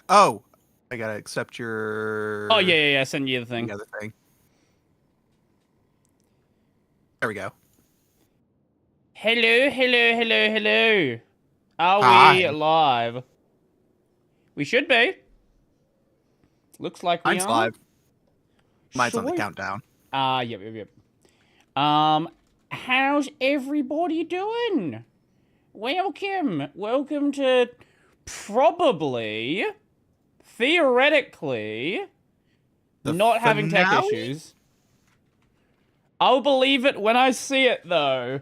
Oh, I gotta accept Oh, your yeah. I sent you the the thing. other thing. There we go. Hello. Are we Hi. live? We should be. Looks like we Mine's are. live. Mine's on the Sure. countdown. Yep. How's everybody doing? Welcome to probably, theoretically, The not having tech finale? issues. I'll believe it when I see it, though.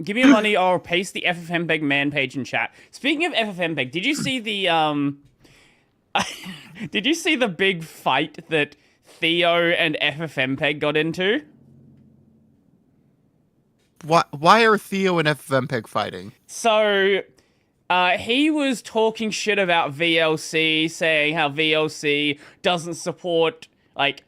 Give me your money or paste the FFmpeg man page in chat. Speaking of FFmpeg, did you see the did you see the big fight that Theo and FFmpeg got into? Why are Theo and FFmpeg fighting? So, he was talking shit about VLC, saying how VLC doesn't support, like,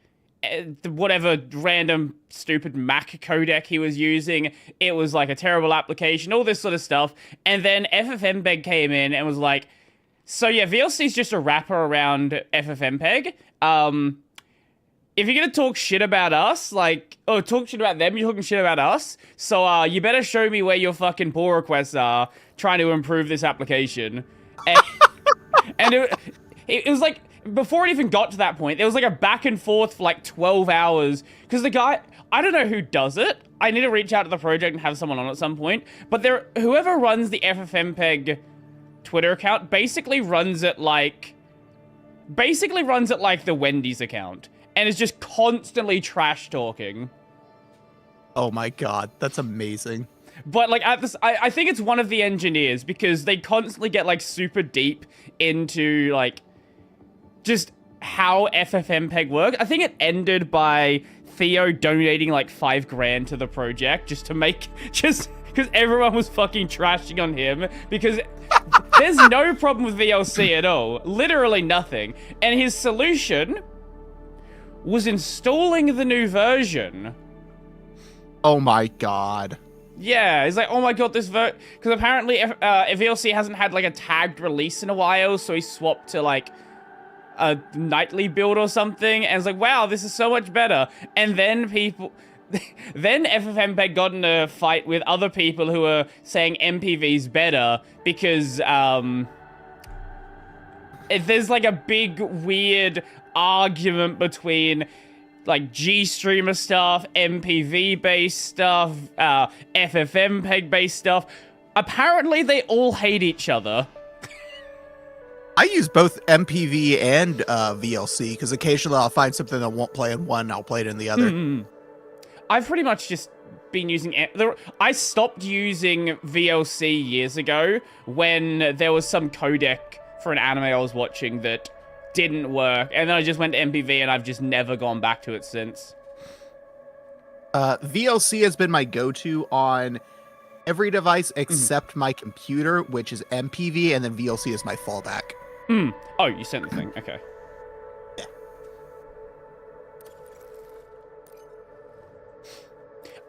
whatever random stupid Mac codec he was using. It was, like, a terrible application, all this sort of stuff. And then FFmpeg came in and was like, so yeah, VLC is just a wrapper around FFmpeg. If you're gonna talk shit about us, like, or talk shit about them, you're talking shit about us. So, you better show me where your fucking pull requests are, trying to improve this application. And, and it was like, before it even got to that point, there was like a back and forth for like 12 hours. Because the guy, I don't know who does it. I need to reach out to the project and have someone on at some point. But whoever runs the FFmpeg Twitter account basically runs it like the Wendy's account. And is just constantly trash talking. Oh my god, that's amazing. But like I think it's one of the engineers because they constantly get like super deep into like just how FFmpeg works. I think it ended by Theo donating like $5,000 to the project just because everyone was fucking trashing on him because there's no problem with VLC at all. Literally nothing. And his solution was installing the new version. Oh my god. Yeah, it's like, oh my god, because apparently VLC hasn't had like a tagged release in a while, so he swapped to like a nightly build or something, and it's like, wow, this is so much better. And then then FFmpeg got in a fight with other people who were saying MPV's better because there's like a big weird argument between like G-Streamer stuff, MPV-based stuff, FFmpeg-based stuff. Apparently, they all hate each other. I use both MPV and VLC because occasionally I'll find something I won't play in one, I'll play it in the other. I've pretty much just been using... I stopped using VLC years ago when there was some codec for an anime I was watching that didn't work, and then I just went to MPV and I've just never gone back to it since. VLC has been my go-to on every device except my computer, which is MPV, and then VLC is my fallback. Oh, you sent the thing. Okay.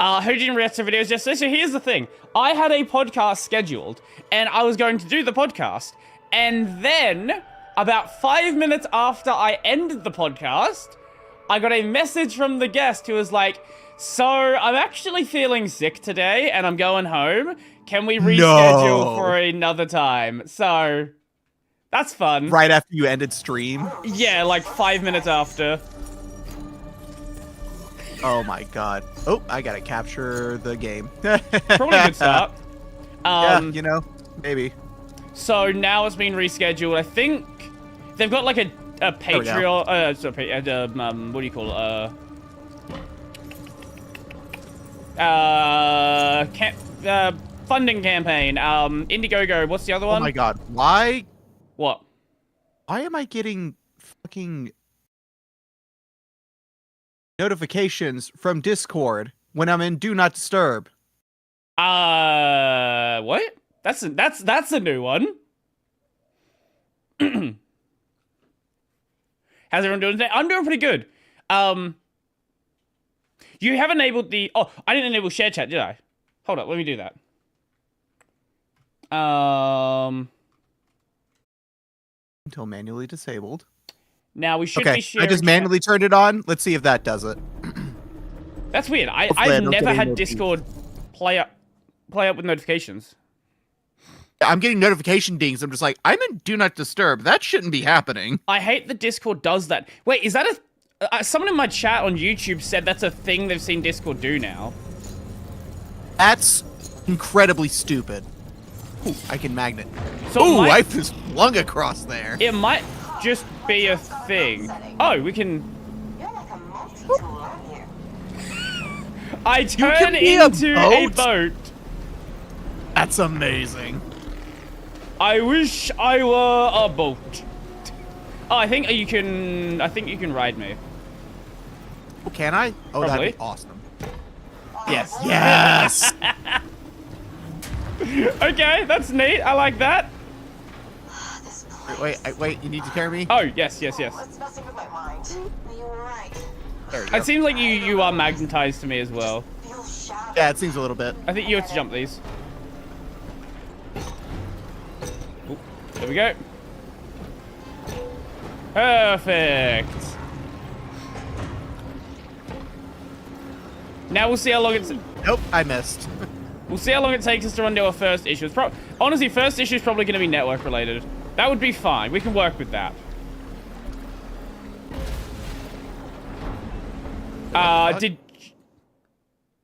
Who didn't react to videos yesterday? So here's the thing. I had a podcast scheduled, and I was going to do the podcast, and then about 5 minutes after I ended the podcast, I got a message from the guest who was like, so I'm actually feeling sick today and I'm going home. Can we reschedule for another time? So that's fun. Right after you ended stream? Yeah, like 5 minutes after. Oh my god. Oh, I gotta capture the game. Probably a good start. Yeah, you know, maybe. So now it's been rescheduled. I think they've got like a Patreon, what do you call it? Funding campaign. Indiegogo. What's the other one? Oh my god. Why? What? Why am I getting fucking notifications from Discord when I'm in Do Not Disturb? What? That's a new one. How's everyone doing today? I'm doing pretty good. You have enabled the... Oh, I didn't enable share chat, did I? Hold up, let me do that. Until manually disabled. Now we should Okay, be sharing. I just manually turned it on. Let's see if that does it. That's weird. Hopefully I I've don't never get any had Discord play up with notifications. I'm getting notification dings. I'm just like, I'm in Do Not Disturb. That shouldn't be happening. I hate that Discord does that. Wait, is that someone in my chat on YouTube said that's a thing they've seen Discord do now? That's incredibly stupid. Ooh, I can magnet. So Ooh, I just flung across there. It might just be a thing. Oh, we can. You're like a multi-tool, aren't you? I turn can be into a a boat. That's amazing. I wish I were a boat. Oh, I think you can ride me. Oh, can I? Oh, Probably. that'd be awesome. Yes. Yes. Okay, that's neat. I like that. This place. wait. You need to carry me. Oh, yes. It's messing with my mind. You're right. There we go. It seems like you are magnetized to me as well. Feel shattered. Yeah, it seems a little bit. I think you have to jump these. Oop, there we go. Perfect. Now we'll see how long it's. Nope, I missed. We'll see how long it takes us to run to our first issue. Honestly, first issue is probably going to be network related. That would be fine. We can work with that.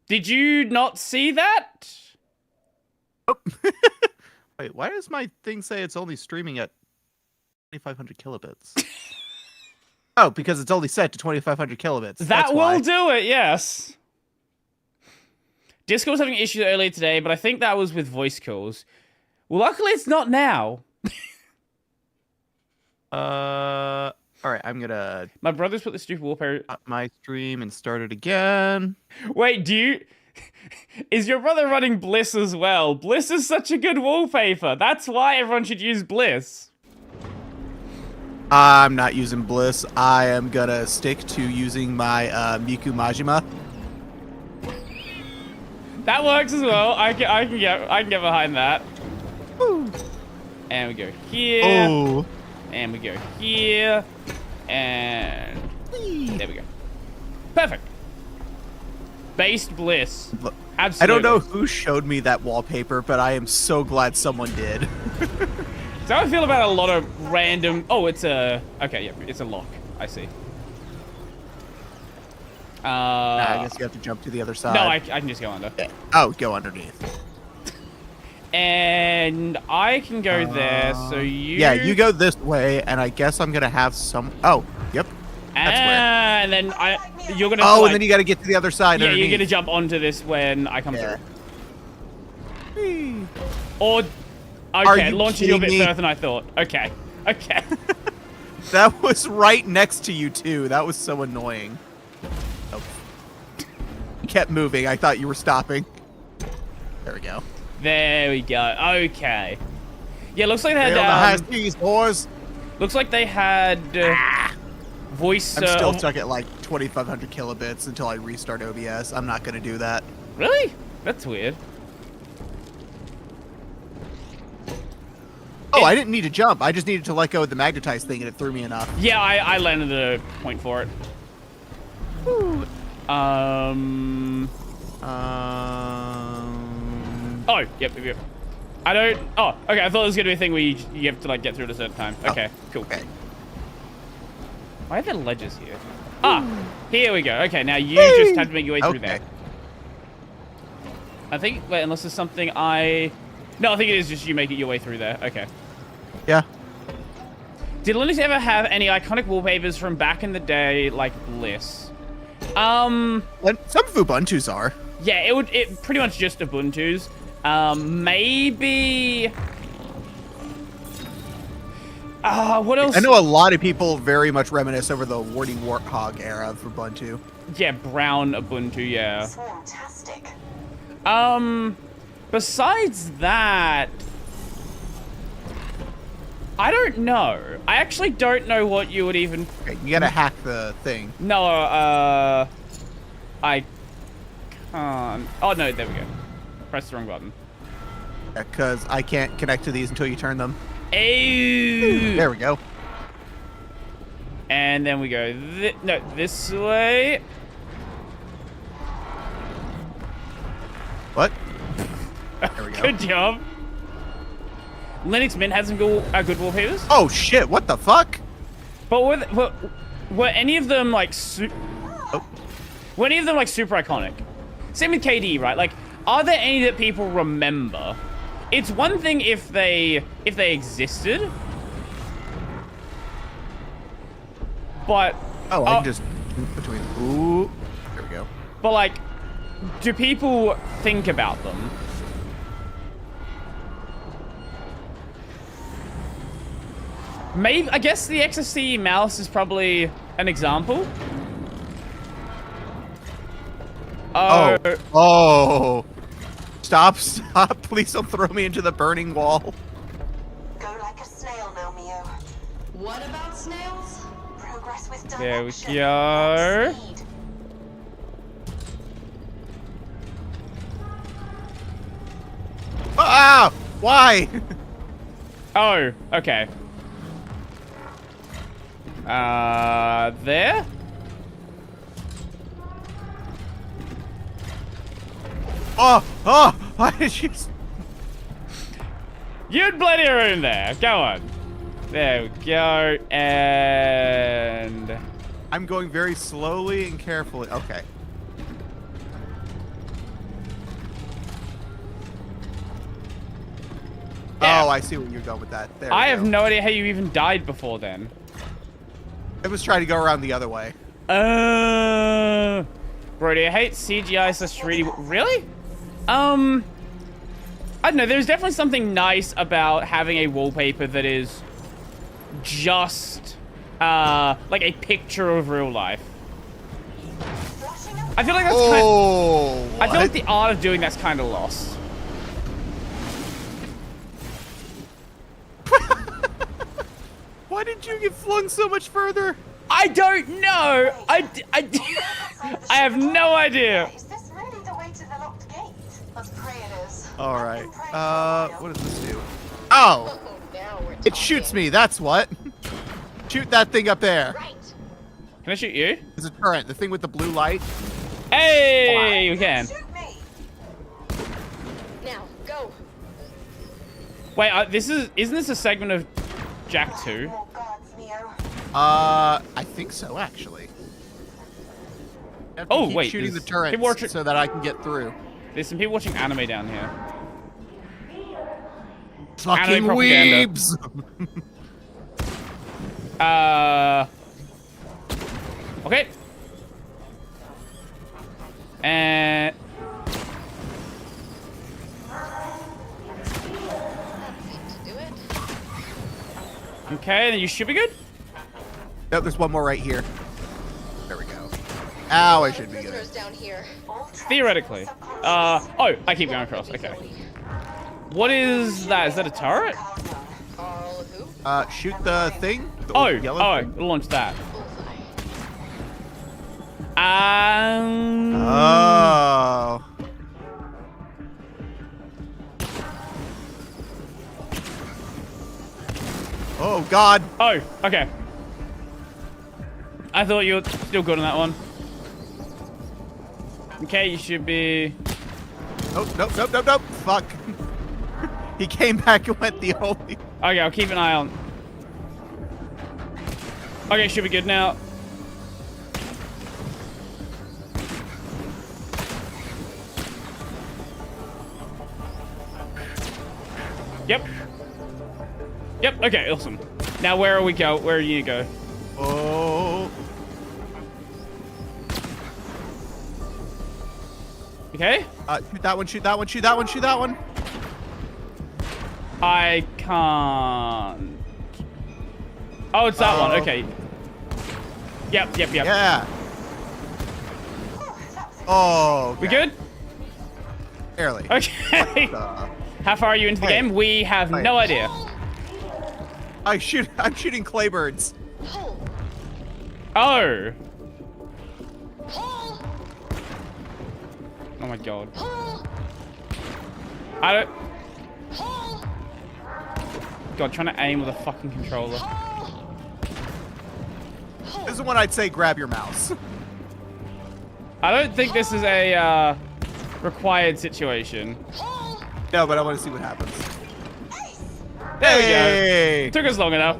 Did you not see that? Wait, why does my thing say it's only streaming at 2,500 kilobits? Oh, because it's only set to 2,500 kilobits. That will why. do it, yes. Discord was having issues earlier today, but I think that was with voice calls. Well, luckily it's not now. All right, I'm gonna My brother's put the stupid wallpaper. cut my stream and start it again. Wait, is your brother running Bliss as well? Bliss is such a good wallpaper. That's why everyone should use Bliss. I'm not using Bliss. I am gonna stick to using my Miku Majima. That works as well. I can get behind that. Woo. And we go here. Oh. And we go here. And there we go. Perfect. Based Bliss. Look, Absolutely. I don't know who showed me that wallpaper, but I am so glad someone did. So I feel about a lot of random. Oh, it's a. Okay, yeah, it's a lock. I see. I guess you have to jump to the other side. No, I can just go under. Yeah. Oh, go underneath. And I can go there, so you... Yeah, you go this way, and I guess I'm gonna have some... Oh, yep. That's where. And then you're gonna... Oh, like, and then you gotta get to the other side yeah, underneath. you're gonna jump onto this when I come Yeah. through. Or... Are Okay, you launching you a bit kidding me? further than I thought. Okay. Okay. That was right next to you, too. That was so annoying. Oh. You kept moving. I thought you were stopping. There we go. There we go. Okay. Yeah, looks like they Sail the high had... seas, boys. looks like they had... voice... I'm still stuck at like 2,500 kilobits until I restart OBS. I'm not gonna do that. Really? That's weird. Oh, I didn't need to jump. I just needed to let go of the magnetized thing, and it threw me enough. Yeah, I landed a point for it. Oh, yep. I don't... Oh, okay, I thought it was going to be a thing where you have to, like, get through at a certain time. Okay, cool. Okay. Why are there ledges here? Ah, here we go. Okay, now you just have to make your way through there. I think... Wait, unless there's something I... No, I think it is just you making your way through there. Okay. Yeah. Did Linux ever have any iconic wallpapers from back in the day, like Bliss? Some of Ubuntu's are. Yeah, it pretty much just Ubuntu's. Maybe... what else? I know a lot of people very much reminisce over the Warty Warthog era of Ubuntu. Yeah, brown Ubuntu, yeah. Fantastic. Besides that... I don't know. I actually don't know what you would even... Okay, you gotta hack the thing. No, I can't... Oh, no, there we go. Press the wrong button. Because I can't connect to these until you turn them. Ew. There we go. And then we go this way. What? There we go. Good job. Linux Mint has some good wallpapers. Oh shit! What the fuck? But were any of them like were any of them like super iconic? Same with KD, right? Like, are there any that people remember? It's one thing if they existed, but Oh, I can just between. Ooh, there we go. But like, do people think about them? Maybe, I guess the XSC mouse is probably an example. Oh. Oh. Stop, stop. Please don't throw me into the burning wall. Go like a snail now, Mio. What about snails? Progress with direction. There we go. Speed. Ah! Why? Oh, okay. There? Oh! Oh! Why did you... You'd bloody room there. Go on. There we go. And... I'm going very slowly and carefully. Okay. Yeah. Oh, I see where you're going with that. There we I have go. no idea how you even died before then. I was trying to go around the other way. Brody, I hate CGI slash 3D. Really? I don't know. There's definitely something nice about having a wallpaper that is just, like a picture of real life. Flashing up. I feel like that's Oh! I feel like what? the art of doing that's kind of lost. Why did you get flung so much further? I don't know. I have no idea. Is this really the way to the locked gate? Let's pray it is. All I've right. been praying for a while. What does this do? Oh! Oh, now we're It shoots me, that's what. Shoot that thing up there. Right. Can I shoot you? It's a turret, the thing with the blue light. Hey, you can. Shoot me. Now, go. Wait, isn't this a segment of Jack 2? More guards, Mio. I think so, actually. I have to Oh, keep wait, shooting the there's turrets people watching- so that I can get through. There's some people watching anime down here. Fucking propaganda. weebs! Okay. And Seems to do it. okay, then you should be good. Nope, there's one more right here. There we go. Ow, I should be good. Prisoners down here. All traps Theoretically. in the subconscious. Oh, I keep going across. Okay. What is that? Is that a turret? Carl who? Shoot the thing. The Oh, yellow thing. launch that. Bullseye. Oh. Oh, God. Oh, okay. I thought you were still good on that one. Okay, you should be... Nope, nope, nope, nope, nope. Fuck. He came back and went the only... Okay, I'll keep an eye on... Okay, should be good now. Yep. Yep, okay, awesome. Now where are we go? Where are you go? Oh. Okay? Shoot that one, shoot that one, shoot that one, shoot that one. I can't... Oh, it's that one, okay. Yep. Yeah. Oh. Okay. We good? Barely. Okay. How far are you into the Wait. game? We have Wait. no idea. I'm shooting claybirds. Pull. Oh. Pull. Oh my god. Pull. I don't... Hole! God, trying to aim with a fucking controller. Hole! This is when I'd say grab your mouse. I don't think this is a required situation. Hole! No, but I want to see what happens. There we Hey! go. Took us long enough.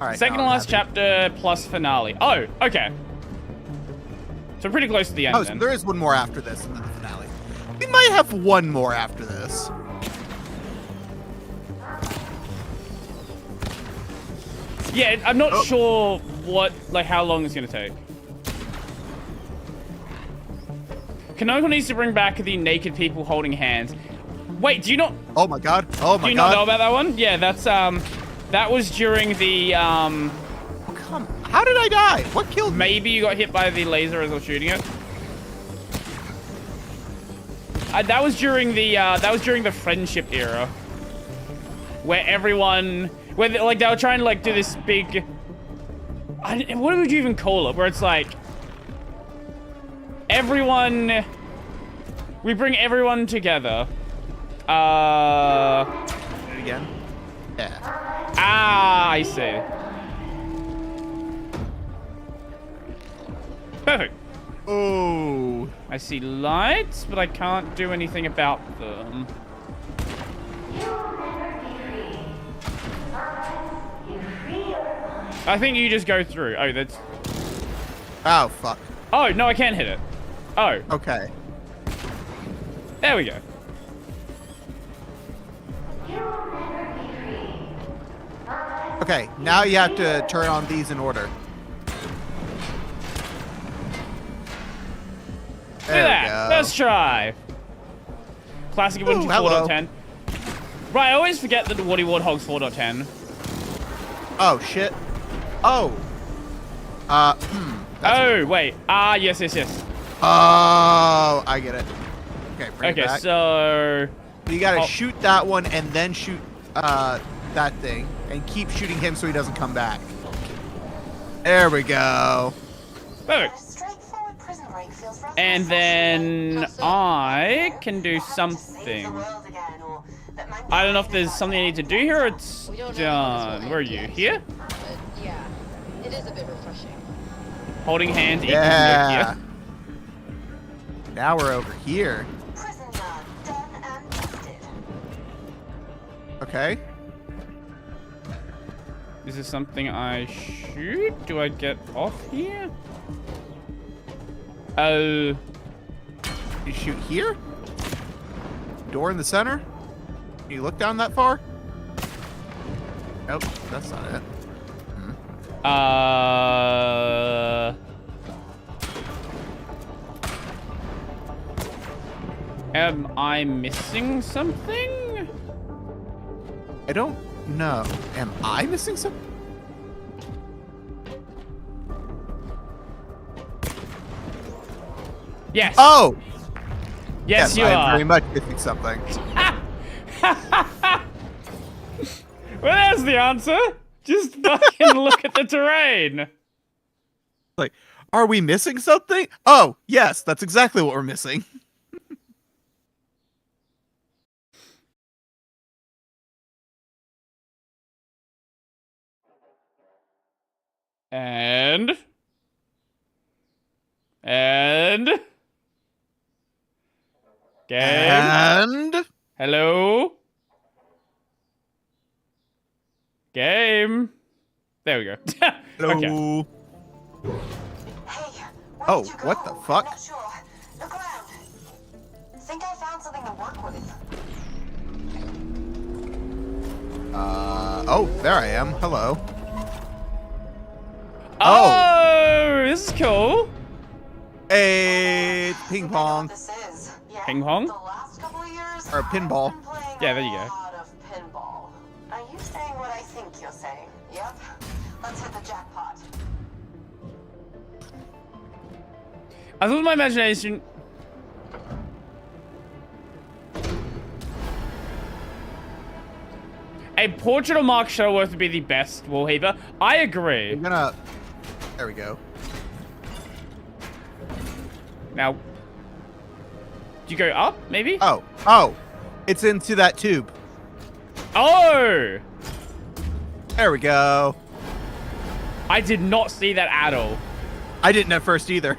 All right, Second now to I'm last happy. chapter plus finale. Oh, okay. So pretty close to the end Oh, so then. there is one more after this, and then the finale. We might have one more after this. Yeah, I'm not Oh. sure how long it's gonna take. Kanoko needs to bring back the naked people holding hands. Wait, do you not Oh my god. Oh do my you not know god. about that one? Yeah, that's that was during the Come. How did I die? What killed me? maybe you got hit by the laser as I was shooting it. That was during the friendship era, where everyone, where they were trying to do this big. What would you even call it? Where it's like everyone, we bring everyone together. Do it again. Yeah. I see. Perfect. Oh. I see lights, but I can't do anything about them. I think you just go through. Oh, that's... Oh fuck. Oh, no, I can't hit it. Oh, Okay. there we go. Okay. Now you have to turn on these in order. Look There at we that. go. First try. Classic Ooh, Woody hello. 4.10. Right, I always forget that the Woody Warthog's 4.10. Oh shit. Oh. Oh, wait. Yes. Oh, I get it. Okay, bring it Okay, back. so... You gotta Oh. shoot that one and then shoot that thing and keep shooting him so he doesn't come back. There we go. Perfect. A straightforward prison break feels rather And then refreshing. I can do Or having to save the something. world again, or that mankind I don't know if is there's not something I need to dead. do here or it's We don't know if done. this Where are will you? end Here? yet, but yeah, it is a bit refreshing. Holding hands equals Yeah. here. Now we're over here. Prison yard, done and dusted. Okay. Is this something I shoot? Do I get off here? Oh. You shoot here? Door in the center? Can you look down that far? Nope, that's not it. Am I missing something? I don't know. Am I missing something? Yes. Oh! yes, you I am are. very much missing something. Well, there's the answer. Just fucking look at the terrain. Like, are we missing something? Oh, yes, that's exactly what we're missing. And game. And Hello. Game. There we go. hello. Okay. Hey, where Oh, did you go? what the fuck? Not sure. Look around. Think I found something to work with. Oh, there I am. Hello. Oh, this is cool. Hey, it's ping I know pong. what this is. Yeah, Ping pong? The last couple of years, Or pinball. I've been playing Yeah, there you a go. lot of pinball. Are you saying what I think you're saying? Yep. Let's hit the jackpot. I thought my imagination. A portrait of Mark Shuttleworth would be the best wallpaper. I agree. We're gonna. There we go. Now, do you go up? Maybe. Oh, It's into that tube. Oh! There we go. I did not see that at all. I didn't at first either.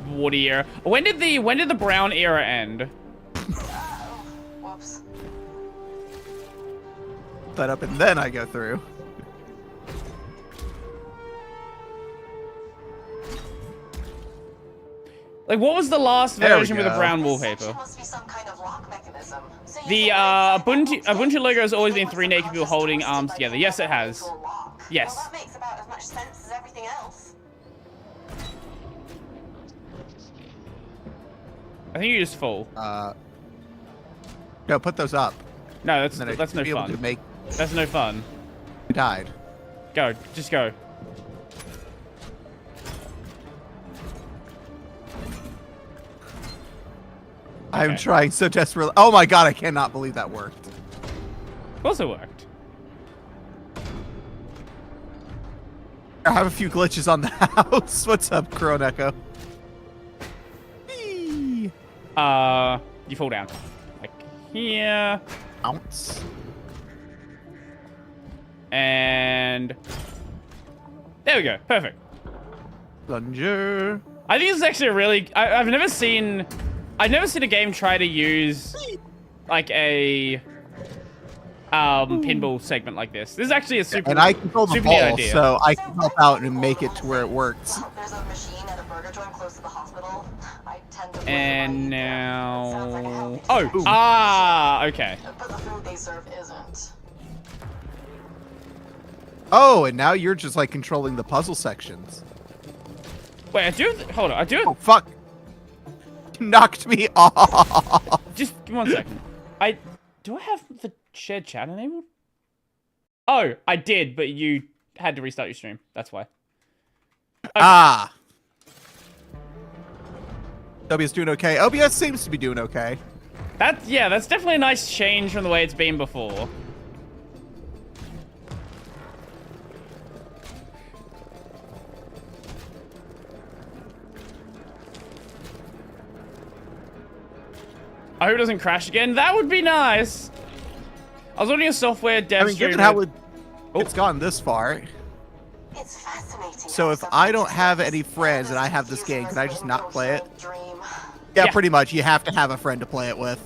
Woody era. When did the brown era end? Whoops. That up and then I go through. Like, what was the last There we version with the go. brown This wallpaper? section must be some kind of lock mechanism. So you The can open Ubuntu logo has always been once 3 the naked card people is holding twisted arms by together. being Yes, it opened has. into a lock. Yes. Well, that makes about as much sense as everything else. I think you just fall. No, put those up. No, And then I that's should no be able fun. to make That's no fun. died. Go, just go. I'm Okay. trying so desperately. Oh my god, I cannot believe that worked. Of course it worked. I have a few glitches on the house. What's up, Crone Echo? Whee! You fall down. Like here. Bounce. And there we go. Perfect. Plunger. I think this is actually a really I've never seen a game try to use like a pinball segment like this. This is actually a super And I control the super neat ball, idea. so I can help out and make it to where it works. There's a machine at a burger joint close to the hospital. I tend to And Sounds like a now healthy okay. but the food they serve isn't. Oh, and now you're just like controlling the puzzle sections. Wait, hold on. Oh, fuck. You knocked me off. Just give me 1 second. Do I have the shared chat enabled? Oh, I did, but you had to restart your stream. That's why. Ah. OBS doing okay. OBS seems to be doing okay. That's definitely a nice change from the way it's been before. I hope it doesn't crash again. That would be nice. I was running a software dev I mean, stream given how with- it's gone this far. It's fascinating. So how if something I don't just have like any this friends and I is have this game, can I just not play it? Dream. Yeah, Yeah. pretty much. You have to have a friend to play it with.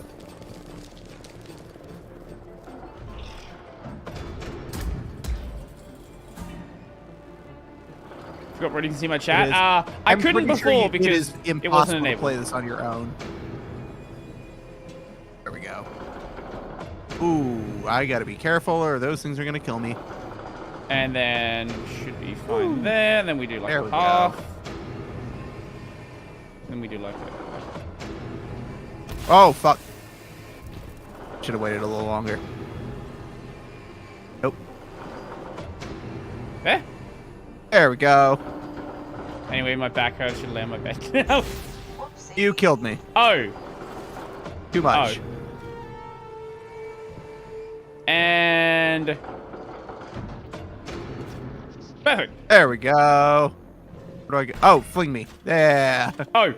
Forgot where you can see my chat. It is. I I'm couldn't pretty sure before it because is it wasn't impossible to enabled. play this on your own. There we go. Ooh, I gotta be careful or those things are gonna kill me. And then should be fine there. And then we do like There a we half. go. Then we do like a... Oh, fuck. Should have waited a little longer. Nope. There. There we go. Anyway, my back hurts. Should lay on my bed now. Whoopsie. You killed me. Oh. Too much. Oh. And... Perfect. There we go. Where do I go? Oh, fling me. Yeah. Oh.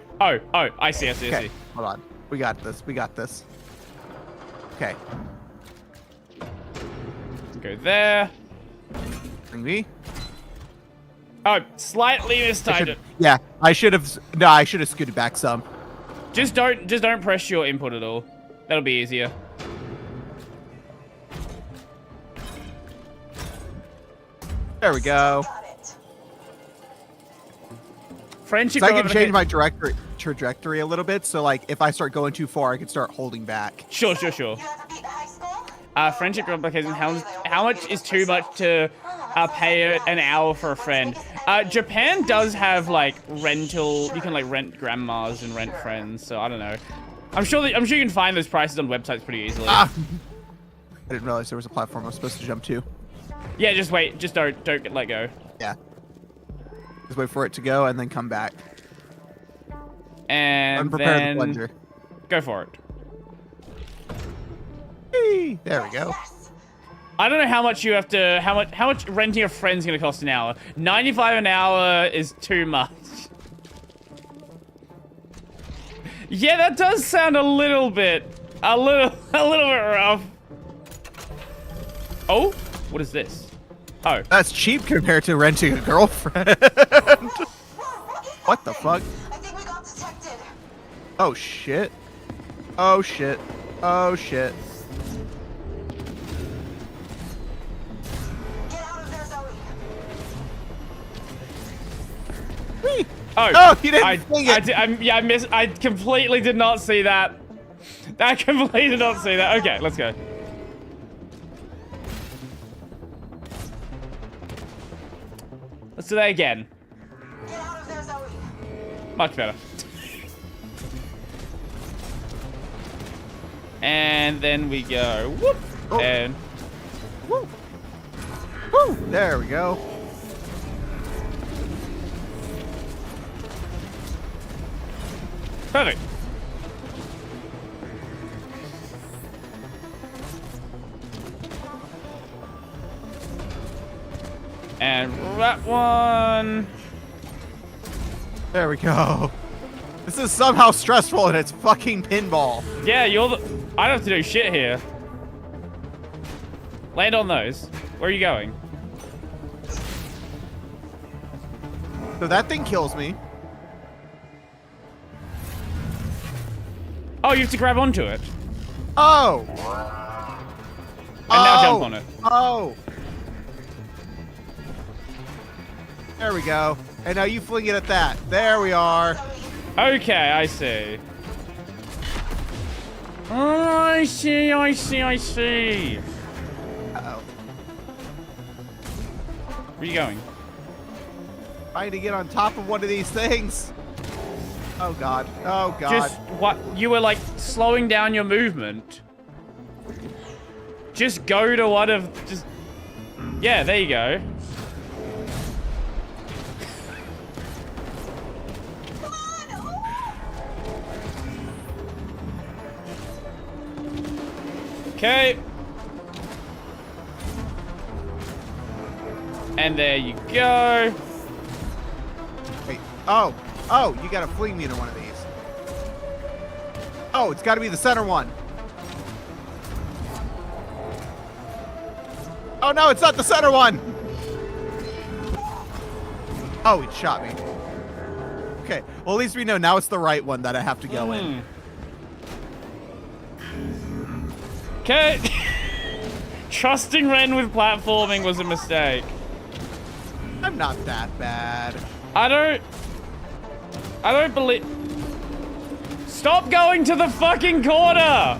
I see. Okay, hold on. We got this. We got this. Okay. Go there. Fling me. Oh, slightly I mistimed should- it. yeah, I should have. No, I should have scooted back some. Just don't press your input at all. That'll be easier. There we go. Got it. Friendship. So I can growth- change my trajectory a little bit. So like, if I start going too far, I can start holding back. Sure. You ever beat the high school? Friendship complication. How much is too much to pay an hour for a friend? Japan does have like rental. You can like rent grandmas and rent friends. So I don't know. I'm sure you can find those prices on websites pretty easily. Ah! I didn't realize there was a platform I was supposed to jump to. Yeah, just wait. Just don't get let go. Yeah. Just wait for it to go and then come back. And Unprepare then the plunger. go for it. Whee! There we go. Yes. I don't know how much you have to. How much renting a friend's gonna cost an hour? 95 an hour is too much. Yeah, that does sound a little bit a little bit rough. Oh, what is this? Oh, That's cheap compared to renting a girlfriend. What the fuck? I think we got detected. Oh shit. Oh shit. Oh shit. Get out of there, Zoe. Whee! oh, Oh, you didn't fling it. I missed. I completely did not see that. I completely did not see that. Okay, let's go. Let's do that again. Get out of there, Zoe. Much better. And then we go whoop, Oh. and Woo. Woo. There we go. perfect. And that one. There we go. This is somehow stressful and it's fucking pinball. Yeah, you're the. I don't have to do shit here. Land on those. Where are you going? So that thing kills me. Oh, you have to grab onto it. Oh. And now jump on it. Oh. There we go. And now you fling it at that. There we are. Okay, I see. Oh, I see, I see, I see. Uh-oh. Where are you going? Trying to get on top of one of these things. Oh god. Oh god. Just what? You were like slowing down your movement. Just go to one of. Just. Yeah, there you go. Okay. And there you go. Wait. Oh. Oh, you gotta fling me to one of these. Oh, it's gotta be the center one. Oh no, it's not the center one. Oh, it shot me. Okay. Well, at least we know now it's the right one that I have to go in. Okay. Trusting Ren with platforming was a mistake. I'm not that bad. I don't believe. Stop going to the fucking corner!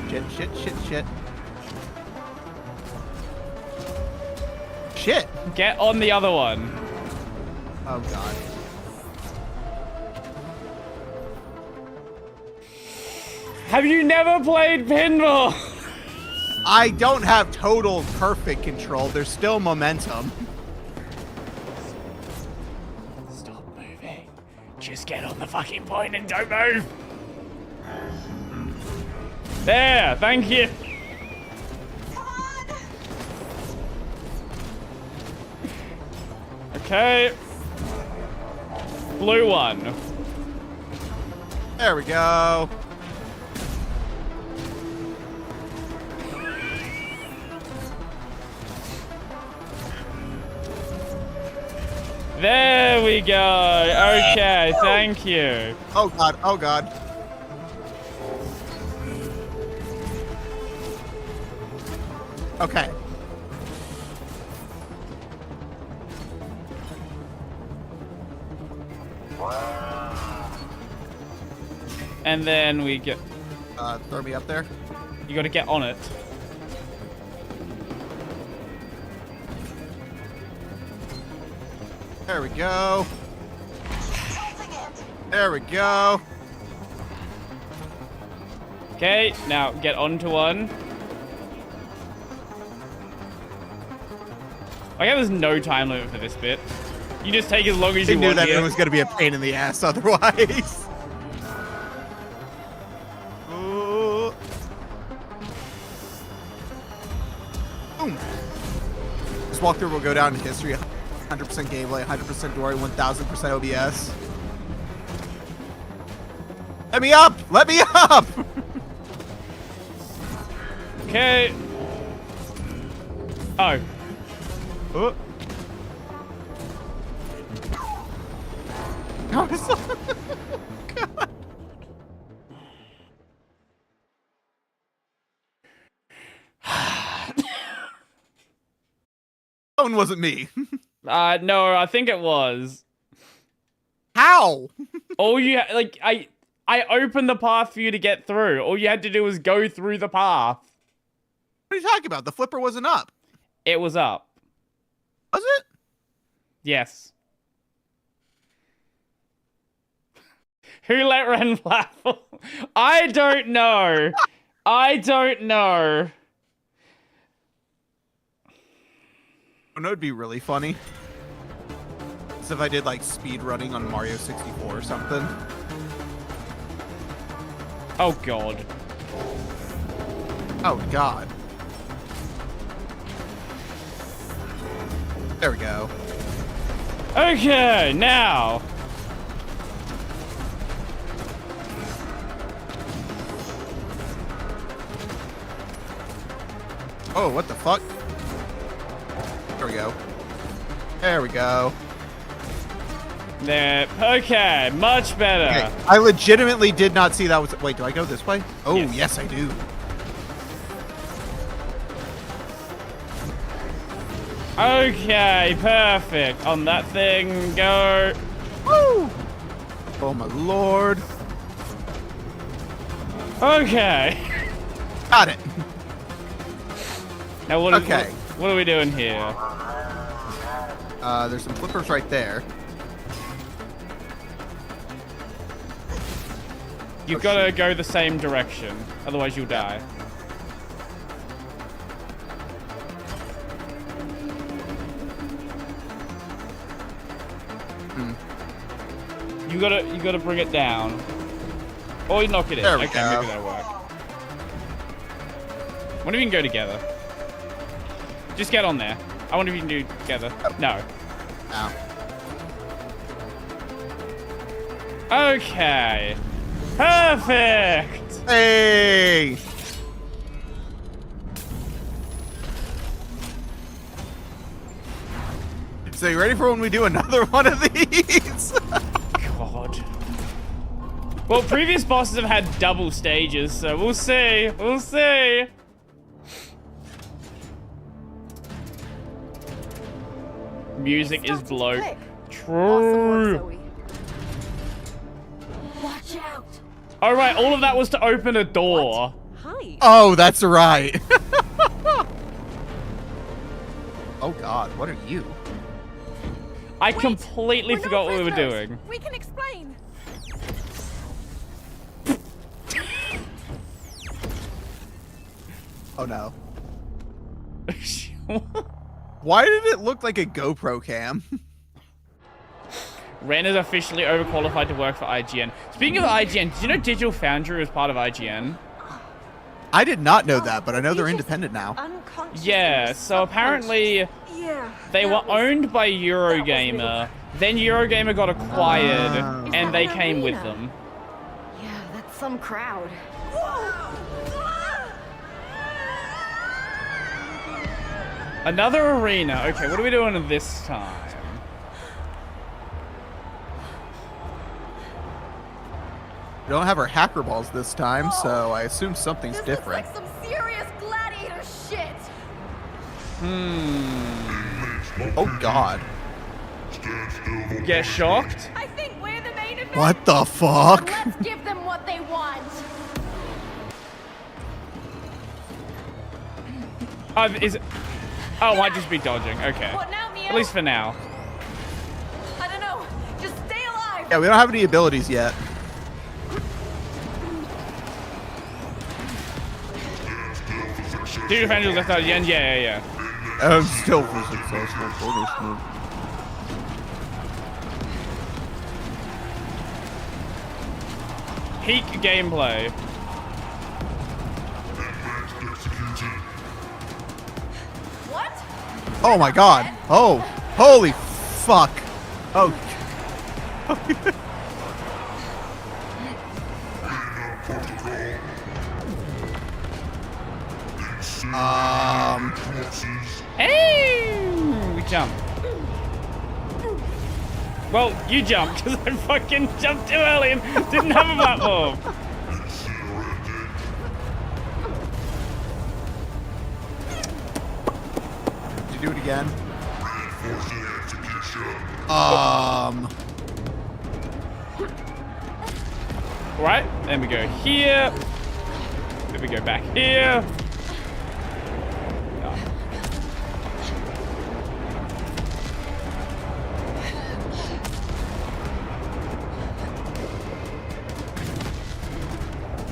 Shit, shit, shit, shit. Shit. Get on the other one. Oh god. Have you never played pinball? I don't have total perfect control. There's still momentum. Stop moving. Just get on the fucking point and don't move. There, thank you. Okay. Blue one. There we go. There we go. Okay, thank you. Oh god, oh god. Okay. And then we get. Throw me up there. You gotta get on it. There we go. There we go. Okay, now get onto one. I guess there's no time limit for this bit. You just take as long as I you knew want that here. it was going to be a pain in the ass otherwise. Ooh. Boom. This walkthrough will go down in history. 100% gameplay, 100% Dory, 1000% OBS. Let me up! Let me up! Okay. Oh. Oh. God. Phone wasn't me. No, I think it was. How? All you like, I opened the path for you to get through. All you had to do was go through the path. What are you talking about? The flipper wasn't up. It was up. Was it? Yes. Who let Ren platform? I don't know. I don't know. Oh, no, it'd be really funny. As if I did like speed running on Mario 64 or something. Oh god. Oh god. There we go. Okay, now. Oh, what the fuck? There we go. There we go. There. Okay, much better. Okay, I legitimately did not see that was. Wait, do I go this way? Oh, Yes. yes, I do. Okay, perfect. On that thing, go. Woo! Oh my lord. Okay. Got it. Now what? Okay. What are we doing here? There's some flippers right there. You've Oh, got to shoot. go the same direction, otherwise you'll die. You gotta bring it down. Or you knock it in. There we Okay, go. maybe that'll work. Wonder if we can go together. Just get on there. I wonder if you can do it together. No. Ow. Okay. Perfect! Hey! So you ready for when we do another one of these? God. Well, previous bosses have had double stages, so we'll see. We'll see. Music is blow. True. Watch out. Alright, all of that was to open a door. Hi. Oh, that's right. Oh god, what are you? I completely forgot what we were doing. We can explain. Oh no. Why did it look like a GoPro cam? Ren is officially overqualified to work for IGN. Speaking of IGN, did you know Digital Foundry was part of IGN? I did not know that, but I know they're independent now. Yeah, so apparently they were owned by Eurogamer. Then Eurogamer got acquired, and they came with them. Yeah, that's some crowd. Another arena. Okay, what are we doing this time? We don't have our hacker balls this time, so I assume something's This different. looks like some serious gladiator shit. Oh god. Get shocked? I think we're the main event. What the fuck? Let's give them what they want. Is it? Oh, it might just be dodging. Okay. What now, Mia? At least for now. I don't know. Just stay alive. Yeah, we don't have any abilities yet. Digital Foundry left out again? Yeah. I'm still for successful punishment. Peak gameplay. What? Oh my god. Oh, holy fuck. Oh. Hey! We jump. Well, you jumped because I fucking jumped too early and didn't have a platform. Did you do it again? Right, then we go here. Then we go back here.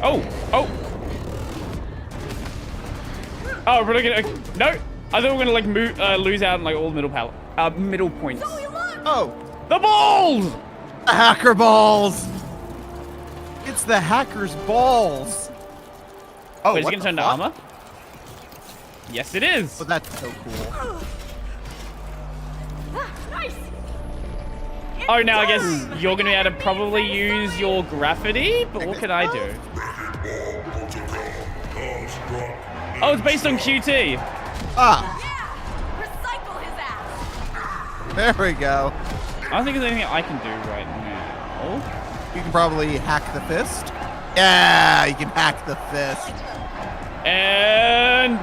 Oh, oh. Oh, we're gonna no. I thought we were gonna like lose out on like all the middle points. Oh, The balls! the hacker balls! It's the hacker's balls. Oh, Wait, is it what gonna the turn to fuck? armor? Yes, it is. Oh, that's so cool. Nice. Oh, now I guess you're gonna be able to probably use your graffiti, but what can I do? Oh, it's based on QT. Ah, Yeah. Recycle his ass. there we go. I don't think there's anything I can do right now. You can probably hack the fist. Yeah, you can hack the fist. And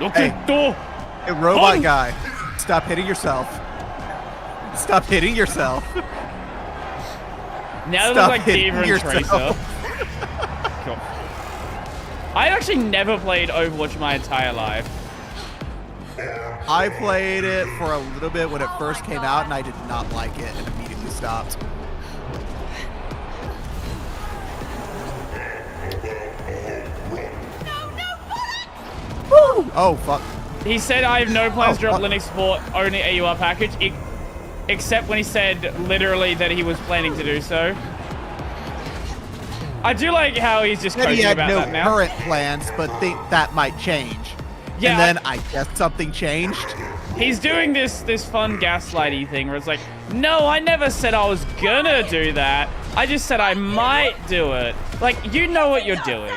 look Hey. at door. Hey, robot Oh. guy, stop hitting yourself. Stop hitting yourself. Now it Stop looks like hitting Diva and yourself. Tracer. Cool. I actually never played Overwatch my entire life. I played it for a little bit when it first came out, and I did not like it, and immediately stopped. Woo! Oh fuck! He said I have no plans to drop fuck. Linux support, only AUR package, except when he said literally that he was planning to do so. I do like how he's just Said he coaching had about no that now. current plans, but think that might change. Yeah, and then I guess something changed. He's doing this fun gaslighty thing where it's like, no, I never said I was gonna do that. I just said I might do it. Like, you know what you're doing.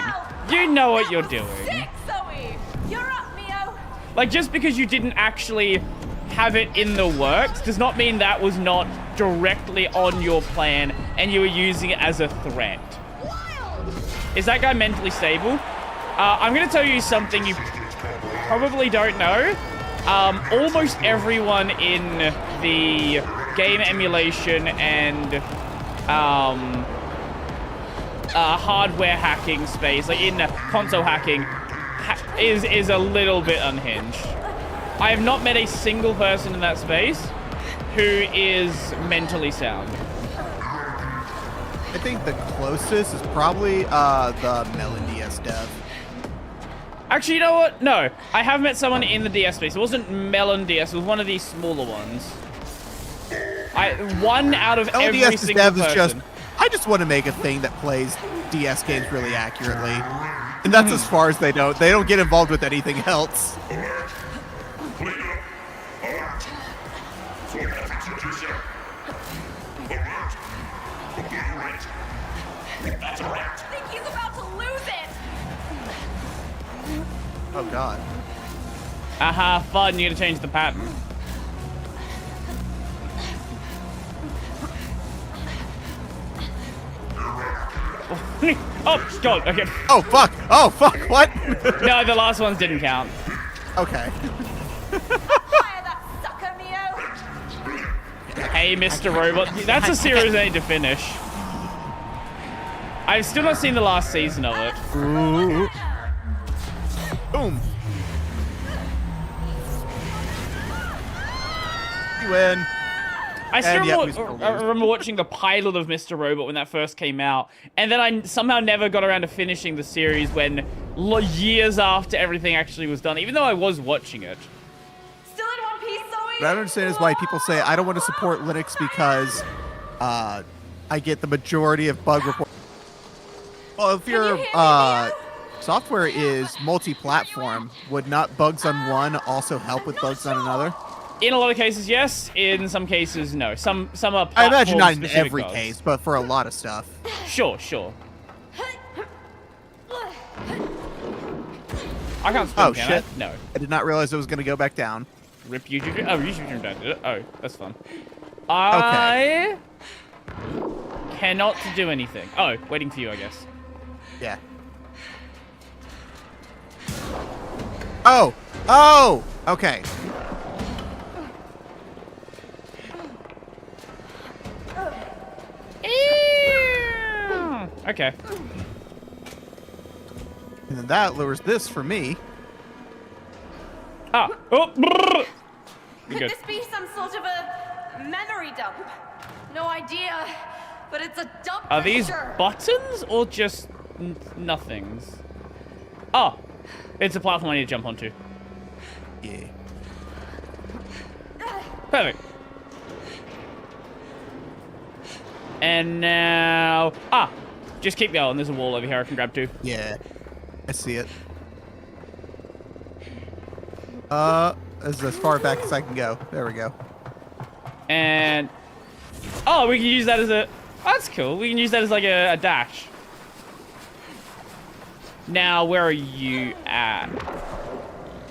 You know what you're doing. Sick, Zoe. You're up, Mio. Like, just because you didn't actually have it in the works does not mean that was not directly on your plan and you were using it as a threat. Is that guy mentally stable? I'm gonna tell you something you probably don't know. Almost everyone in the game emulation and hardware hacking space, like in console hacking, is a little bit unhinged. I have not met a single person in that space who is mentally sound. I think the closest is probably the Melon DS dev. Actually, you know what? No, I have met someone in the DS space. It wasn't Melon DS. It was one of these smaller ones. One out of every LDS single dev person. is just, I just want to make a thing that plays DS games really accurately. And that's as far as they don't. They don't get involved with anything else. I think he's about to lose it. Oh god. Aha, fun. You gotta change the pattern. Oh, God. Okay. Oh fuck! Oh fuck! What? No, the last ones didn't count. Okay. Fire that sucker, Mio. Hey, Mr. Robot. That's a series I need to finish. I've still not seen the last season of it. Ooh. Boom. You win. I still And yet we remember, still I lose. remember watching the pilot of Mr. Robot when that first came out, and then I somehow never got around to finishing the series when years after everything actually was done, even though I was watching it. Still in one piece, Zoe. What I don't understand is why people say I don't want to support Linux because I get the majority of bug reports. Well, if you your hear me, Mio? software is multi-platform, would not bugs on one also help with bugs on another? In a lot of cases, yes. In some cases, no. Some are I imagine not in platform-specific every bugs. case, but for a lot of stuff. Sure, sure. I can't swim, Oh, can shit. I? No. I did not realize it was going to go back down. Rip YouTube. Oh, YouTube turned down, did it? Oh, that's fun. I cannot do anything. Oh, waiting for you, I guess. Yeah. Oh! Oh! Okay. Okay. And then that lowers this for me. Ah! Oh! Brrr. Could Good. this be some sort of a memory dump? No idea, but it's a dump Are for these sure. buttons or just nothings? Oh! It's a platform I need to jump onto. Yeah. Perfect. And now... Ah! Just keep going. There's a wall over here I can grab to. Yeah. I see it. This is as far back as I can go. There we go. And... Oh, we can use that as a... Oh, that's cool. We can use that as like a dash. Now, where are you at?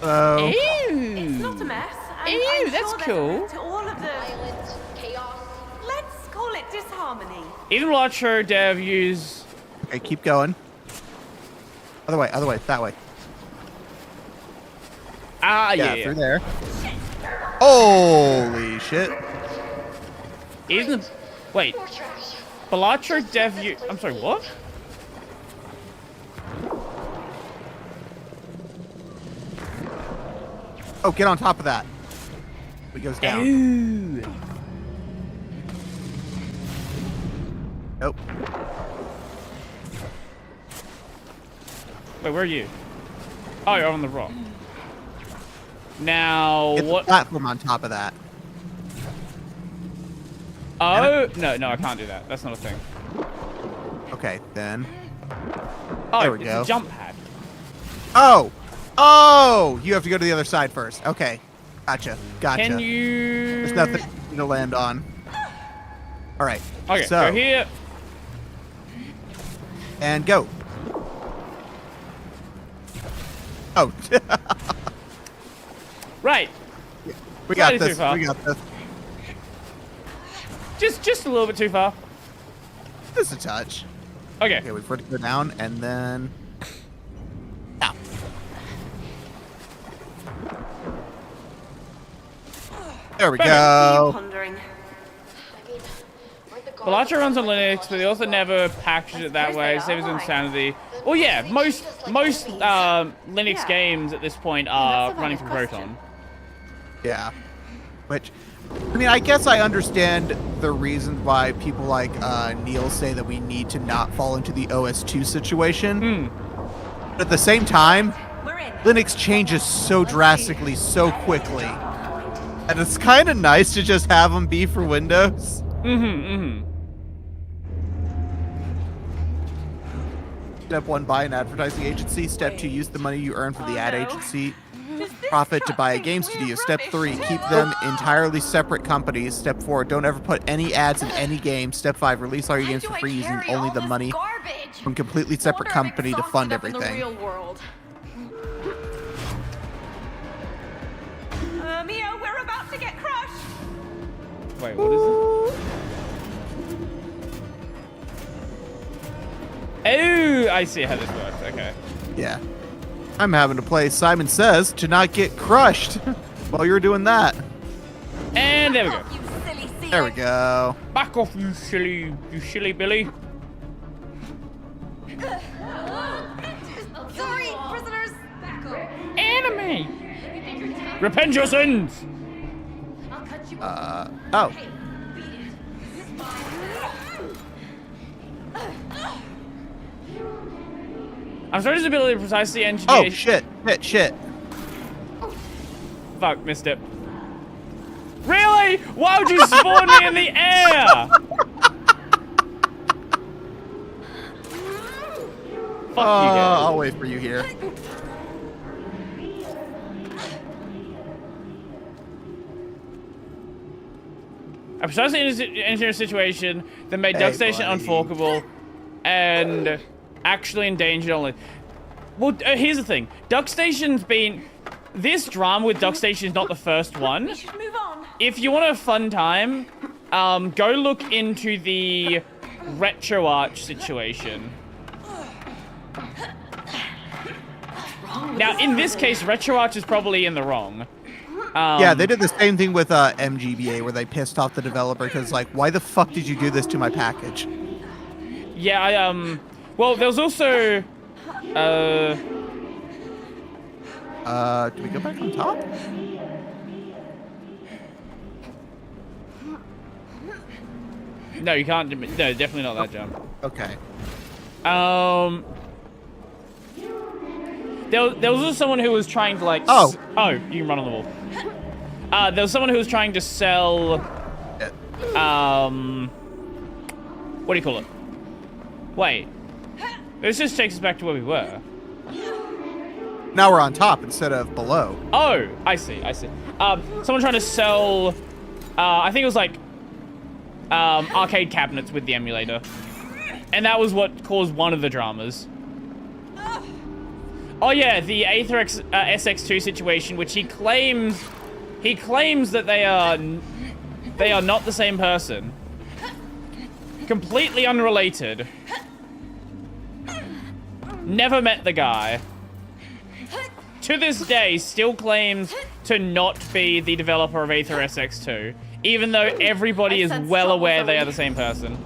Oh. It's not a mess. And Ew, I'm that's sure there's a cool. root to all of the, Violent chaos. let's call it disharmony. Even Watcher Dev use... Okay, keep going. Other way, that way. Ah, Yeah, yeah. through there. Holy shit. Even the... Wait. More trash. Balatro Dev use... I'm sorry, what? Oh, get on top of that. It goes down. Ooh. Nope. Wait, where are you? Oh, you're on the rock. Now, Get the what? platform on top of that. Oh, no, I can't do that. That's not a thing. Okay, then. Oh, There we it's go. a jump pad. Oh! Oh! You have to go to the other side first. Okay. Gotcha. Can you... There's nothing to land on. Alright. Okay, so, go here. And go. Oh. Right. We got Slightly too this. far. We got this. Just a little bit too far. Just a touch. Okay. Okay, wait for it to go down, and then... Ow. There we What are go. you pondering? I mean, weren't the Balatro runs on Linux, but they also never packaged it that way. Saves insanity. Well, yeah, most Linux Yeah. games at this point are that's a running valid from Proton. Yeah. Which, I mean, I guess I understand the reason why people like Neil say that we need to not fall into the OS2 situation. But at the same time, We're in. Linux changes so drastically, so quickly. And it's kind of nice to just have them be for Windows. Step 1, buy an advertising agency. Step 2, use the money you earn from the ad agency Does this profit to truck buy a think game we're studio. Step 3, rubbish? keep them entirely separate companies. Step 4, don't ever put any ads in any game. Step 5, release all your Why games do for I free using carry only all the this money garbage? from completely separate Wonder I'm company to exhausted fund up in the everything. real world. Mio, we're about to get crushed. Wait, what is it? Oh, I see how this works. Okay. Yeah. I'm having to play Simon Says to not get crushed while you're doing that. And there we go. You silly seal. There we go. Back off, you silly Billy. Sorry, prisoners. Back up. Enemy. Repent your sins. Oh. I'm sorry his ability to precisely engineer... Oh, shit. Shit. Fuck, missed it. Really? Why would you spawn me in the air? Fuck you guys. I'll wait for you here. I precisely engineered a situation that made Hey, Duck Station buddy. unforkable and actually endangered only. Well, here's the thing. DuckStation's been... This drama with DuckStation's not the first one. We should move on. If you want a fun time, go look into the RetroArch situation. Now, in this case, RetroArch is probably in the wrong. Yeah, they did the same thing with MGBA, where they pissed off the developer because, like, why the fuck did you do this to my package? Yeah, well, there was also... Do we go back on top? No, you can't... No, definitely not that jump. Okay. There was also someone who was trying to, like... Oh! Oh, you can run on the wall. There was someone who was trying to sell... What do you call it? Wait. This just takes us back to where we were. Now we're on top instead of below. Oh, I see. Someone trying to sell... I think it was, like... arcade cabinets with the emulator. And that was what caused one of the dramas. Oh yeah, the Aether SX2 situation, which he claims that they are not the same person. Completely unrelated. Never met the guy. To this day, still claims to not be the developer of Aether SX2, even though everybody is well aware they are the same person.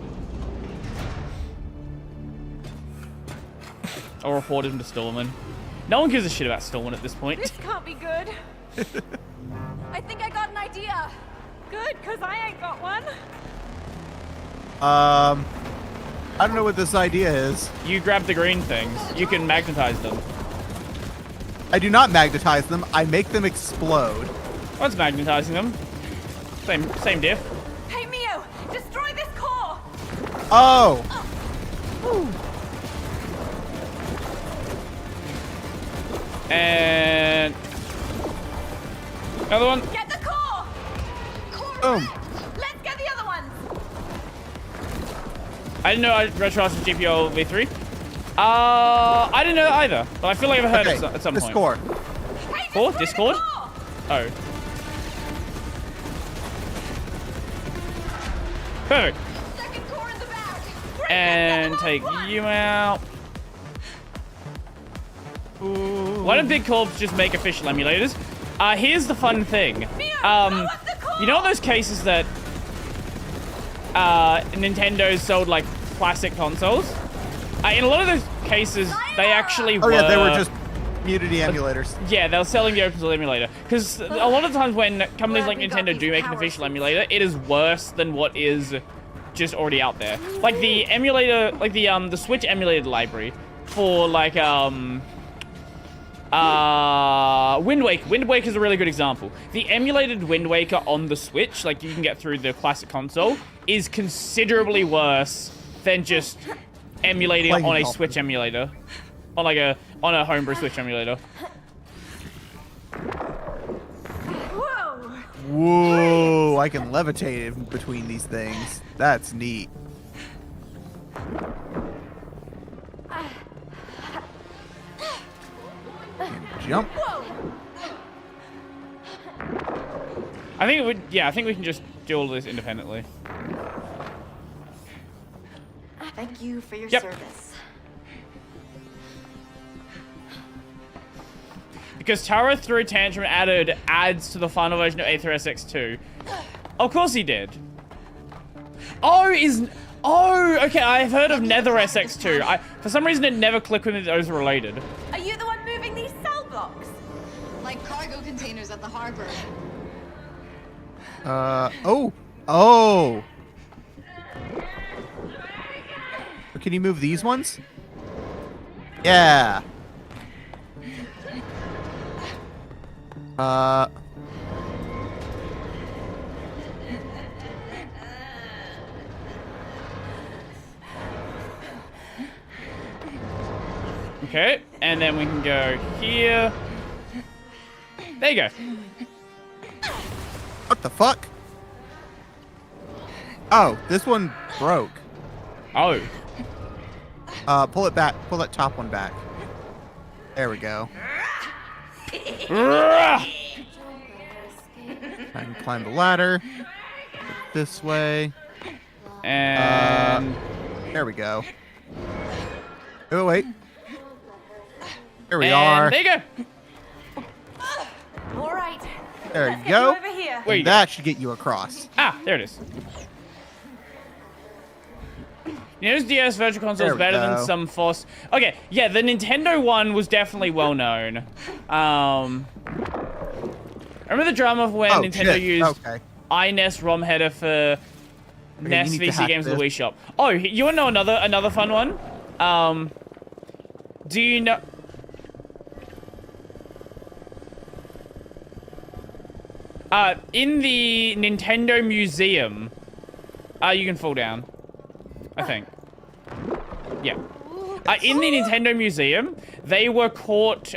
Or reported him to Stallman. No one gives a shit about Stallman at this point. This can't be good. I think I got an idea. Good, because I ain't got one. I don't know what this idea is. You grab the green things. You can magnetize them. I do not magnetize them. I make them explode. What's magnetizing them? Same diff. Hey, Mio, destroy this core. Oh! And another one. Get the core. Boom. Let's get the other ones. I didn't know RetroArch was GPO V3. I didn't know that either, but I feel like I've heard it at some point. Discord. Hey, Core? destroy the Discord? core. Oh. Perfect. Second core in the back. And take you out. Ooh. Why don't big corps just make official emulators? Here's the fun thing. You know those cases that Nintendo sold like classic consoles? In a lot of those cases, they actually were... Oh yeah, they were just Unity emulators. Yeah, they were selling the open source emulator. Because a lot of times when companies like Nintendo do make an official emulator, it is worse than what is just already out there. Like the emulator, like the Switch emulated library for like Wind Waker. Wind Waker is a really good example. The emulated Wind Waker on the Switch, like you can get through the classic console, is considerably worse than just emulating it on a Switch emulator. On a homebrew Switch emulator. Whoa. Whoa, I can levitate in between these things. That's neat. And jump. I think it would. Yeah, I think we can just do all of this independently. Thank you for your Yep. service. Because Taro threw a tantrum and added ads to the final version of Aether SX2. Of course he did. Oh, okay, I've heard of Nether SX2. For some reason it never clicked with me that those were related. Are you the one moving these cell blocks? Like cargo containers at the harbor. Oh. Can you move these ones? Yeah. Okay, and then we can go here. There you go. What the fuck? Oh, this one broke. Oh. Pull it back. Pull that top one back. There we go. Ugh. I can climb the ladder. This way. And There we go. Oh, wait. There we and are. there you go. All right. There Let's you get go. over here. Where you go? That should get you across. Ah, there it is. You know, DS Virtual Console There is we better than go. some Force. Okay, yeah, the Nintendo one was definitely well known. Remember the drama of when Oh, Nintendo shit. used Okay. iNES ROM header for NES you need to VC hack games in the this. Wii Shop? Oh, you want to know another fun one? Do you know? In the Nintendo Museum, you can fall down. I think. Yeah. In the Nintendo Museum, they were caught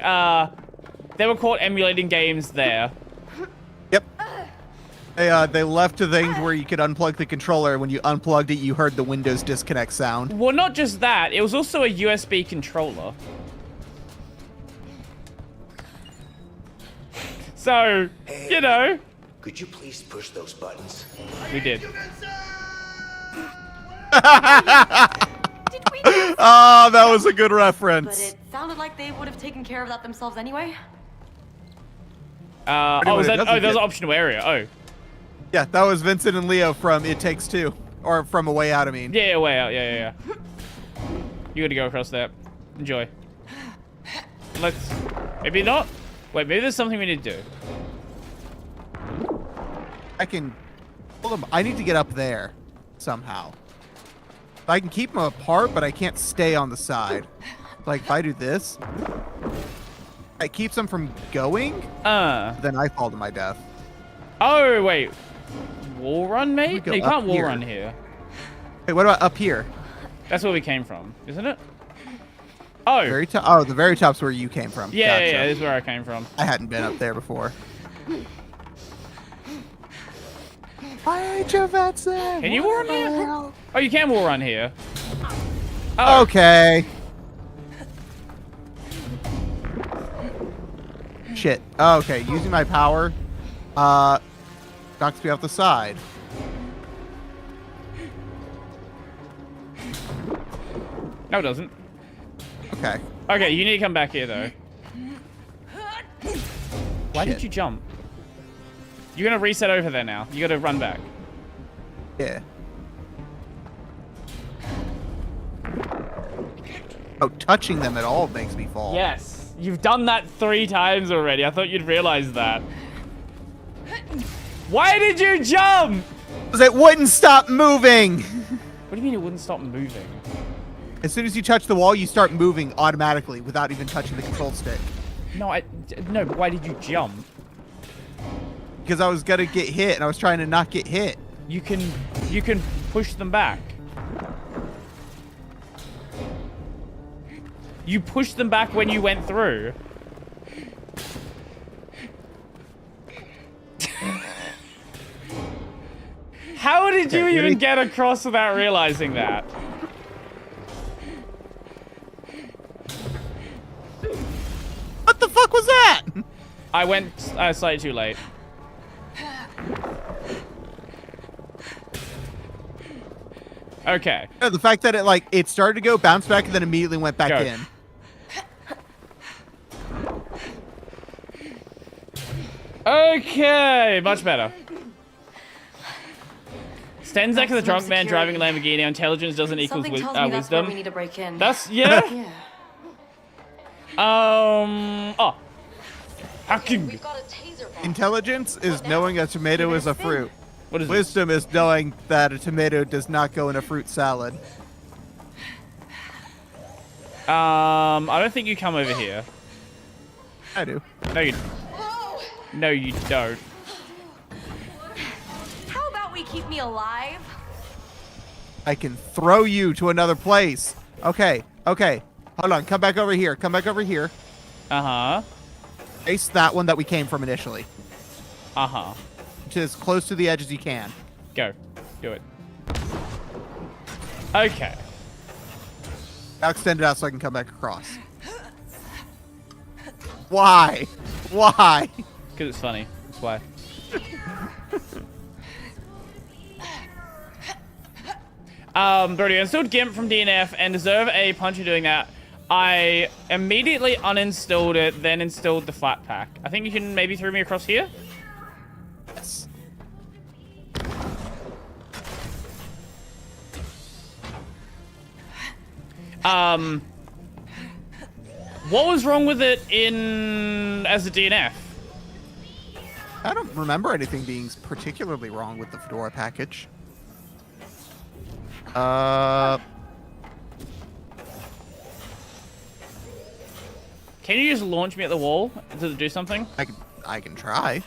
emulating games there. Yep. They left a thing where you could unplug the controller. When you unplugged it, you heard the Windows disconnect sound. Well, not just that. It was also a USB controller. So, you know, Could you please push those buttons? we did. Did we? Oh, that was a good But reference. it sounded like they would have taken care of that themselves anyway. Oh, Anyway, is it that? doesn't Oh, there's get- an optional area. Oh, Yeah, that was Vincent and Leo from It Takes Two. Or from A Way Out, I mean. yeah, way out. Yeah. You got to go across that. Enjoy. Let's. Maybe not. Wait, maybe there's something we need to do. I can... Hold on, I need to get up there. Somehow. I can keep them apart, but I can't stay on the side. Like, if I do this... It keeps them from going, then I fall to my death. Oh, wait. Wall run, mate? We go No, you can't up wall here. run here. Hey, what about up here? That's where we came from, isn't it? Oh. Very top. Oh, the very top's where you came from. Yeah, Gotcha. yeah, this is where I came from. I hadn't been up there before. Why Vincent? Can you wall run here? Oh, you can wall run here. Oh. Okay. Shit. Okay, using my power, knocks me off the side. No, it doesn't. Okay. Okay, you need to come back here, though. Why Shit. did you jump? You're gonna reset over there now. You gotta run back. Yeah. Oh, touching them at all makes me fall. Yes. You've done that 3 times already. I thought you'd realize that. Why did you jump? Because it wouldn't stop moving. What do you mean it wouldn't stop moving? As soon as you touch the wall, you start moving automatically without even touching the control stick. No, no, but why did you jump? Because I was gonna get hit, and I was trying to not get hit. You can push them back. You pushed them back when you went through. How did you Okay, even ready? get across without realizing that? What the fuck was that? I went slightly too late. Okay. No, the fact that it started to go, bounced back, and then immediately went back Go. in. Okay, much better. Stenzek is a Maximum drunk man driving a security. Lamborghini. Intelligence doesn't equal Something tells me that's where we wisdom. need to break in. That's yeah. Yeah. Oh. Hacking. We've got a taser bomb. Intelligence is knowing a tomato is a fruit. What is this? Wisdom is knowing that a tomato does not go in a fruit salad. I don't think you come over here. I do. No, you don't. How about we keep me alive? I can throw you to another place. Okay, okay. Hold on, come back over here. Come back over here. Uh-huh. Face that one that we came from initially. Uh-huh. To as close to the edge as you can. Go. Do it. Okay. Now extend it out so I can come back across. Why? Why? Because it's funny. That's why. Brody, I installed GIMP from DNF and deserve a punch for doing that. I immediately uninstalled it, then installed the Flatpak. I think you can maybe throw me across here? Yes. What was wrong with it as a DNF? I don't remember anything being particularly wrong with the Fedora package. Can you just launch me at the wall? Does it do something? I can try.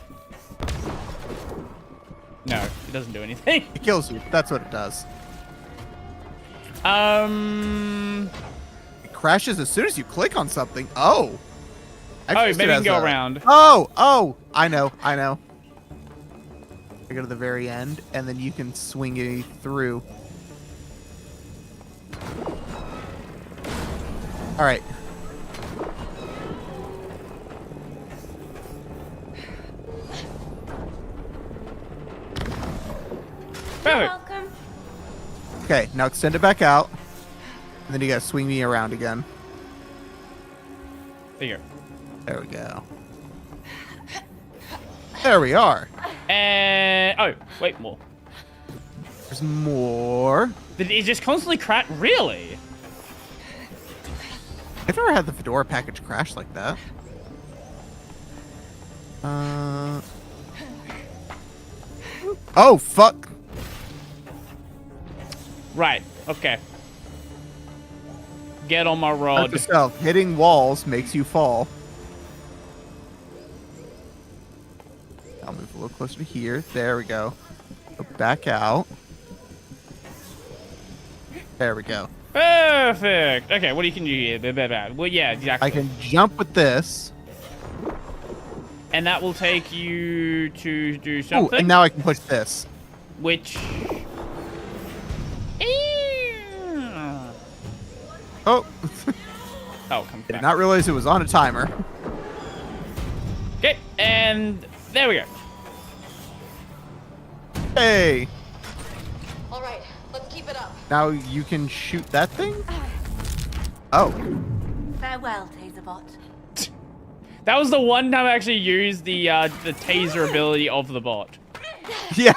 No, it doesn't do anything. It kills you. That's what it does. It crashes as soon as you click on something. Oh. Oh, maybe you can go around. Oh, I know. I go to the very end, and then you can swing it through. All right. Perfect. Welcome. Okay, now extend it back out, and then you gotta swing me around again. There you go. There we go. There we are. And oh, wait, more. There's more. Did it just constantly crash? Really? I've never had the Fedora package crash like that. Oh, fuck. Right. Okay. Get on my Note rod. to self, hitting walls makes you fall. I'll move a little closer to here. There we go. Go back out. There we go. Perfect. Okay, what do you can do here? Well, yeah, exactly. I can jump with this. And that will take you to do Oh, something. and now I can push this. Which. Oh. Oh, come Did back. not realize it was on a timer. Okay, and there we go. Hey. All right, let's keep it up. Now you can shoot that thing? Oh. Farewell, Taserbot. That was the one time I actually used the taser ability of the bot. Yeah.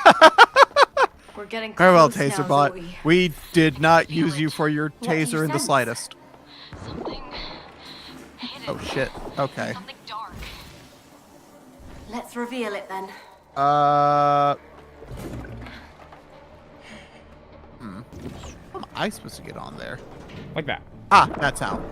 We're getting close Farewell, now, Taserbot. Zoe. We did not use you for your taser in the sense. slightest. Something hidden. Oh shit. Okay. Something dark. Let's reveal it then. How am I supposed to get on there? Like that. Ah, that's how.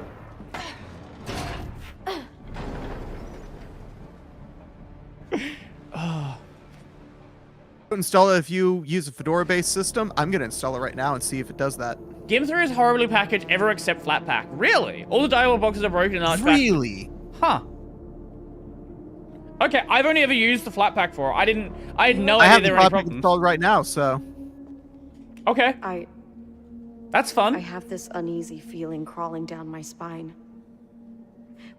Install it if you use a Fedora-based system. I'm gonna install it right now and see if it does that. Game 3 is horribly packaged, ever except Flatpak. Really? All the dialogue boxes are broken and archpacked. Really? Huh. Okay, I've only ever used the Flatpak for. I had no I idea have the there were any Flatpak problems. installed right now, so. Okay, that's I fun. have this uneasy feeling crawling down my spine.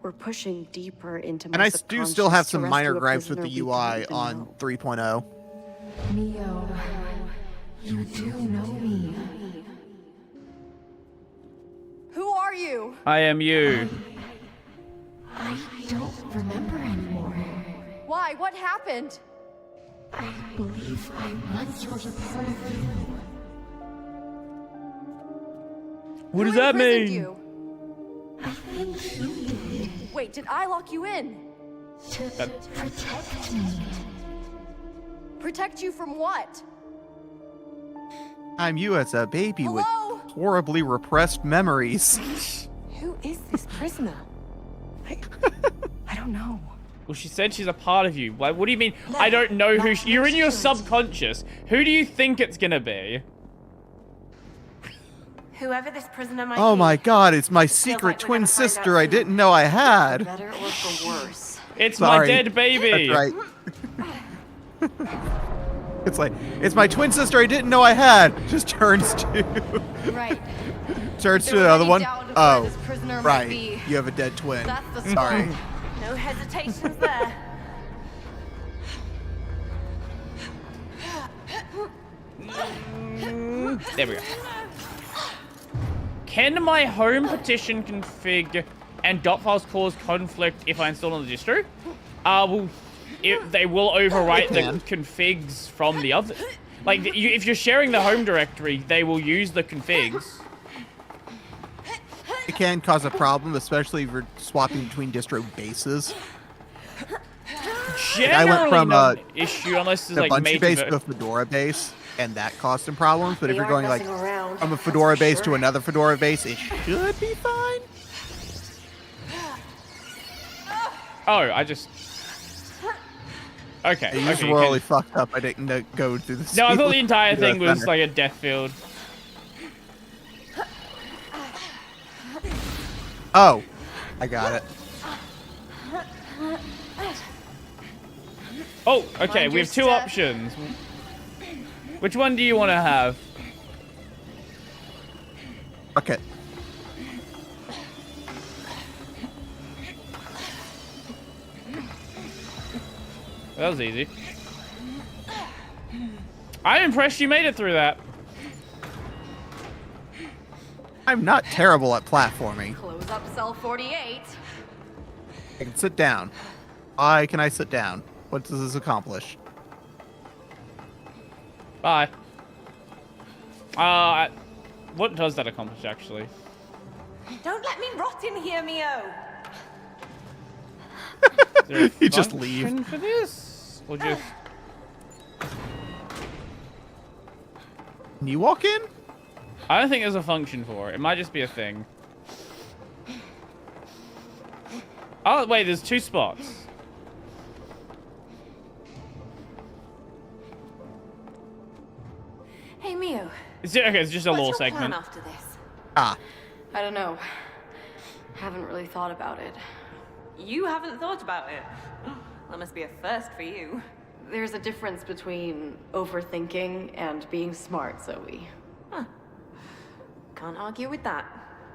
We're pushing deeper into my And I do still have subconscious some to minor rescue a gripes with the prisoner we UI didn't even on know. 3.0. Neo, you do know me. Who are you? I am you. I don't remember anymore. Why? What happened? I believe I once was a part of you. What does Who that imprisoned mean? You? I think you did. Wait, did I lock you in? To protect me. Protect you from what? I'm you as a baby Hello? with horribly repressed memories. Who is this prisoner? I don't know. Well, she said she's a part of you. What do you mean? I don't know who. You're in your subconscious. Who do you think it's gonna be? Whoever this prisoner might Oh be. my god, it's my Feels secret like we're twin gonna find out sister I soon. didn't know I For had. better or for worse. It's my Sorry. dead baby. That's right. It's like, it's my twin sister I didn't know I had. Just turns to Right. turns There to was the other any one. doubt of where Oh, this prisoner might right. be. You have a dead twin. That's the Sorry. spot. No hesitations there. There we go. Can my home partition config and .files cause conflict if I install on the distro? They will overwrite the configs from the other. Like, if you're sharing the home directory, they will use the configs. It can cause a problem, especially if you're swapping between distro bases. Generally, I went from not an issue unless it's the like Bungie base to a Fedora base, and that caused some problems. But if you're going like from a Fedora base to another Fedora base, it should be fine. Oh, I just. Okay. You just okay, royally fucked up. I didn't go through the. No, I thought the entire thing was better. like a death field. Oh, I got it. Oh, okay. Mind We your have two step. options. Which one do you want to have? Okay. That was easy. I'm impressed you made it through that. I'm not terrible at platforming. Close up cell 48. I can sit down. Why can I sit down? What does this accomplish? Bye. What does that accomplish, actually? Don't let me rot in here, Mio. Is there a You just leave. function for this? Or just... Can you walk in? I don't think there's a function for it. It might just be a thing. Oh, wait, there's two spots. Hey, Mio. Okay, it's just a little What's your plan segment. after this? Ah, I don't know. Haven't really thought about it. You haven't thought about it. That must be a first for you. There's a difference between overthinking and being smart, Zoe. Can't argue with that.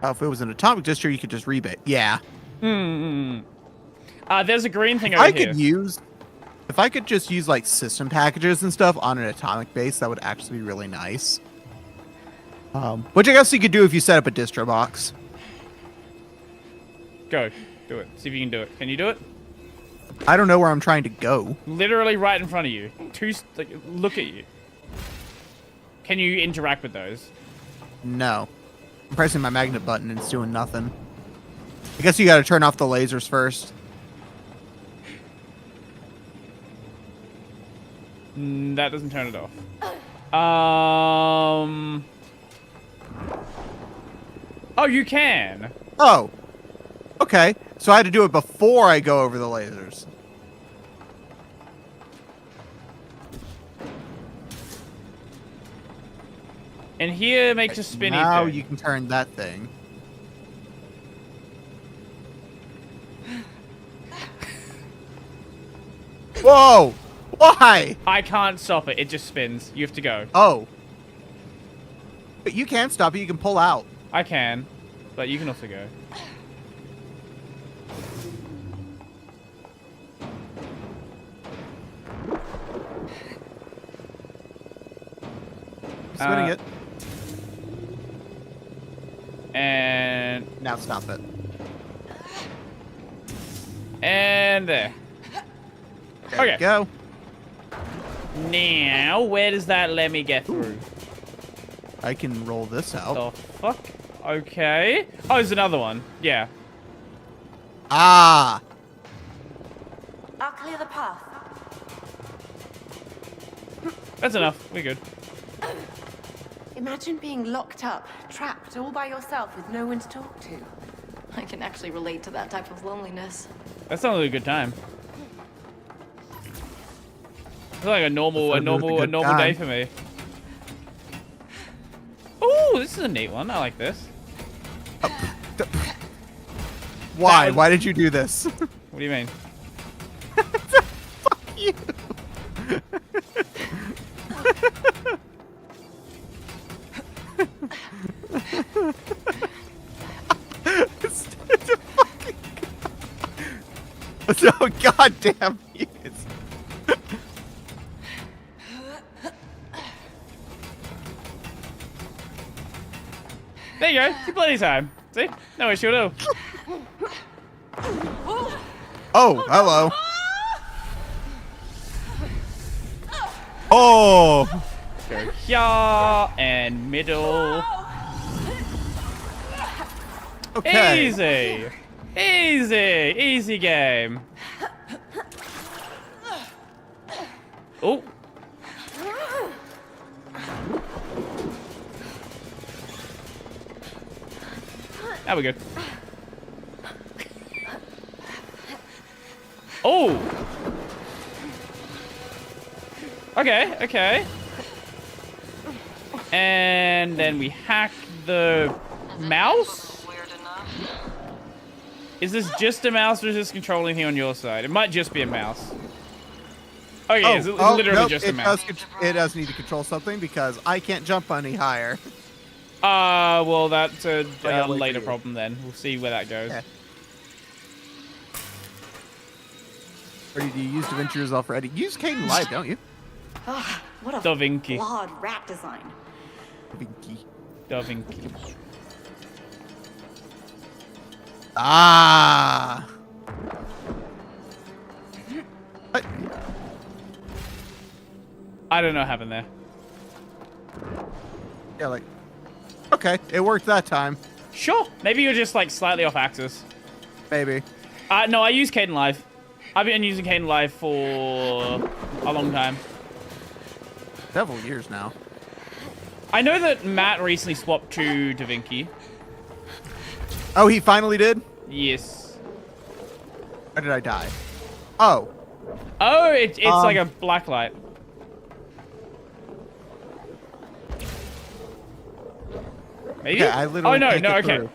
if it was an atomic distro, you could just rebate. Yeah. There's a green thing over here. If I could just use like system packages and stuff on an atomic base, that would actually be really nice. Which I guess you could do if you set up a distro box. Go. Do it. See if you can do it. Can you do it? I don't know where I'm trying to go. Literally right in front of you. Look at you. Can you interact with those? No. I'm pressing my magnet button and it's doing nothing. I guess you gotta turn off the lasers first. That doesn't turn it off. Oh, you can. Oh. Okay. So I had to do it before I go over the lasers. And here makes a spinny Now thing. you can turn that thing. Whoa! Why? I can't stop it. It just spins. You have to go. Oh. But you can't stop it. You can pull out. I can, but you can also go. Spinning it. And Now stop it. and there. There Okay. we go. Now, where does that let me get through? I can roll this out. The fuck? Okay. Oh, there's another one. Yeah. Ah! I'll clear the path. That's enough. We're good. Imagine being locked up, trapped all by yourself with no one to talk to. I can actually relate to that type of loneliness. That sounds like a good time. It's like a normal good day time. for me. Ooh, this is a neat one. I like this. Why? was- Why did you do this? What do you mean? Fuck you. Oh, goddamn. It's... There you go. You plenty of time. See? No issue at all. Oh, hello. Oh. Go here and middle. Okay. Easy. Easy. Easy game. Oh. Now we're good. Oh. Okay, okay. And then we hack the mouse? Is this just a mouse or is this control anything on your side? It might just be a mouse. Oh yeah, it's literally nope, just a mouse. It does need to control something because I can't jump any higher. Well, that's a gotta wait later for you. problem then. We'll see where that goes. Yeah. Or do you use DaVinci Resolve for editing? Use Caden Live, don't you? Ah, what a Da Vinci. flawed rat design. DaVinci. Da Vinci. Ah. What? I don't know what happened there. Yeah, like. Okay, it worked that time. Sure. Maybe you're just like slightly off axis. Maybe. No, I use Caden Live. I've been using Caden Live for a long time. Several years now. I know that Matt recently swapped to Da Vinci. Oh, he finally did? Yes. Why did I die? Oh. Oh, it's like a black light. Maybe? Yeah, I literally oh, no, can't no, get okay. through.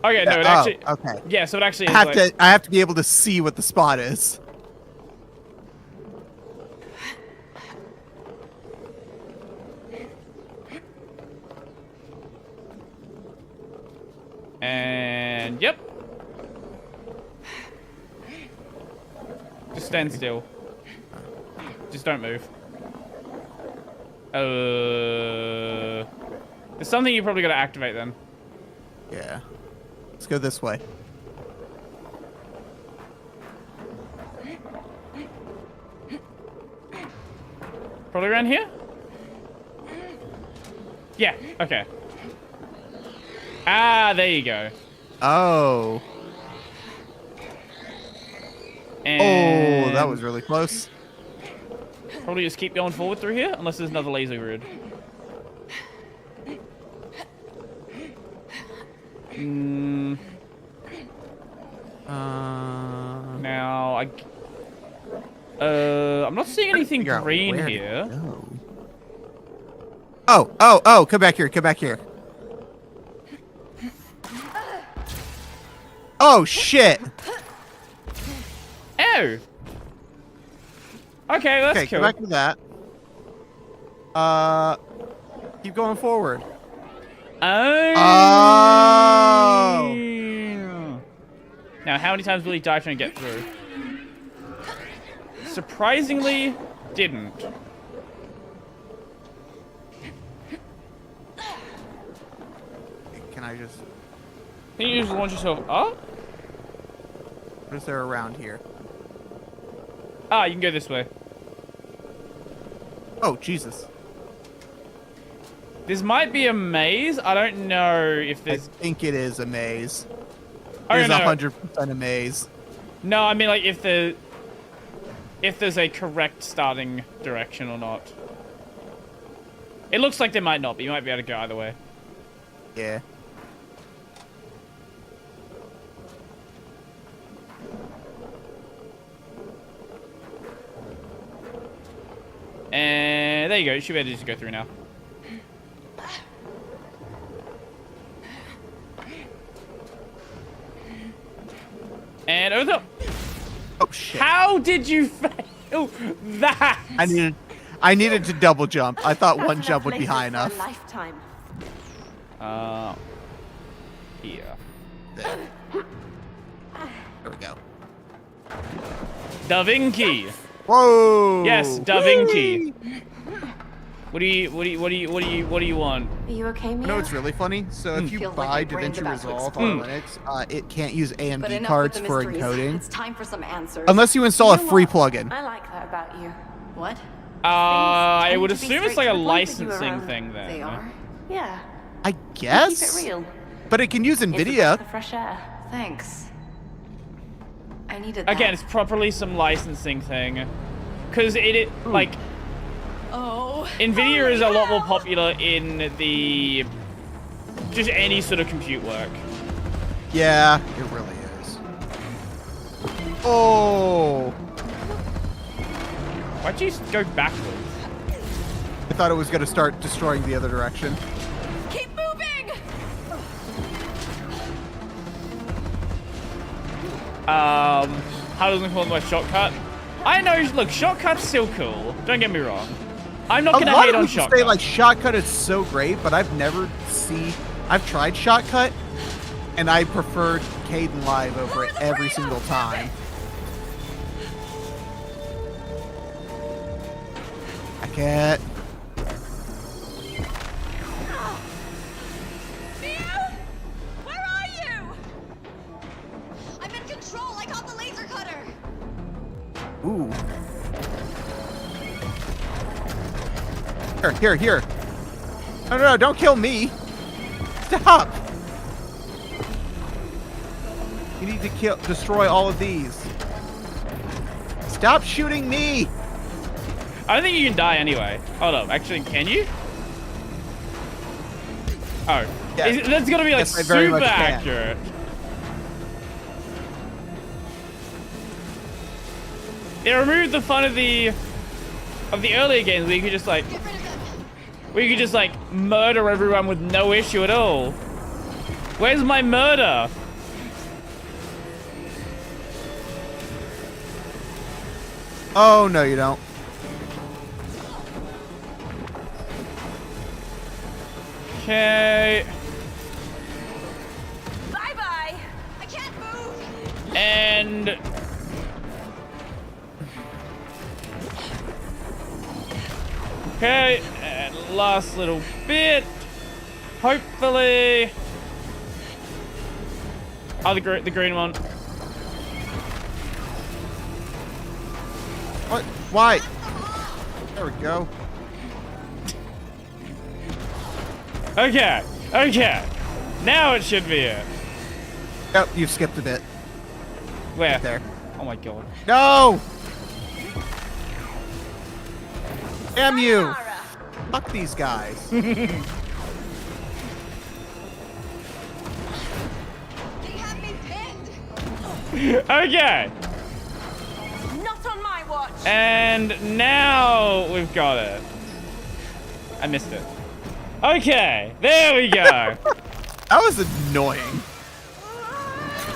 Okay, no, it Oh, actually... okay. Yeah, so it actually is I have like... to. I have to be able to see what the spot is. And... Yep. Just stand still. Just don't move. There's something you probably got to activate then. Yeah. Let's go this way. Probably around here? Yeah, okay. Ah, there you go. Oh. And Oh, that was really close. probably just keep going forward through here, unless there's another laser grid. Now, I'm not seeing anything Figure out green where to here. go. Oh, come back here, come back here. Oh, shit. Oh! Okay, that's Okay, cool. go back to that. Keep going forward. Oh! Oh! Now, how many times will he die trying to get through? Surprisingly, didn't. Can I just... Can you just launch yourself up? What is there around here? Ah, you can go this way. Oh, Jesus. This might be a maze. I don't know if I there's... think it is a maze. I It is don't know. 100% a maze. No, I mean like if there's a correct starting direction or not. It looks like there might not, but you might be able to go either way. Yeah. And there you go. You should be able to just go through now. And over the top. Oh, shit. How did you fail that? I needed to double jump. I thought one jump would be Places high for a enough. lifetime. Here. There we go. Da Vinci. Whoa! Yes, Da Vinci. What do you want? Are you okay, Mia? You know what's really funny? So if you Feels buy like my brain's DaVinci about to Resolve explode. on Linux, it can't use But AMD enough cards with the for mysteries. encoding. It's time for some answers. Unless you install a You know free what? plugin. I like that about you. What? I Things would tend to be assume it's straight like a to the point with you licensing around. thing then. They are. Yeah. I Keep guess. it real. But it can use It's a breath NVIDIA. of fresh air. Thanks. I needed that. Again, it's properly some licensing thing. Because like, Oh. NVIDIA is a lot more popular in the, just any sort of compute work. Yeah, it really is. Oh! Why'd you go backwards? I thought it was going to start destroying the other direction. Keep moving. How does it call my shortcut? I know, look, shortcut's still cool. Don't get me wrong. I'm not gonna hate on shortcut. Say like shortcut is so great, but I've tried shortcut, and I preferred Caden Live over it every single time. I can't. Mia? Where are you? I'm in control. I got the laser cutter. Ooh. Here. No, don't kill me. Stop. You need to destroy all of these. Stop shooting me. I don't think you can die anyway. Hold up, actually, can you? Oh, Yes. that's gonna be like Yes, I very super much can. accurate. They removed the fun of the earlier games where you could just like, murder everyone with no issue at all. Where's my murder? Oh, no, you don't. Okay. Bye-bye. I can't move. And okay, and last little bit. Hopefully. Oh, the green one. What? Why? There we go. Okay. Now it should be it. Yep, you skipped a bit. Where? Right there. Oh my god. No! Damn you! Fuck these guys. They have me pinned. Okay. Not on my watch. And now we've got it. I missed it. Okay, there we go. That was annoying.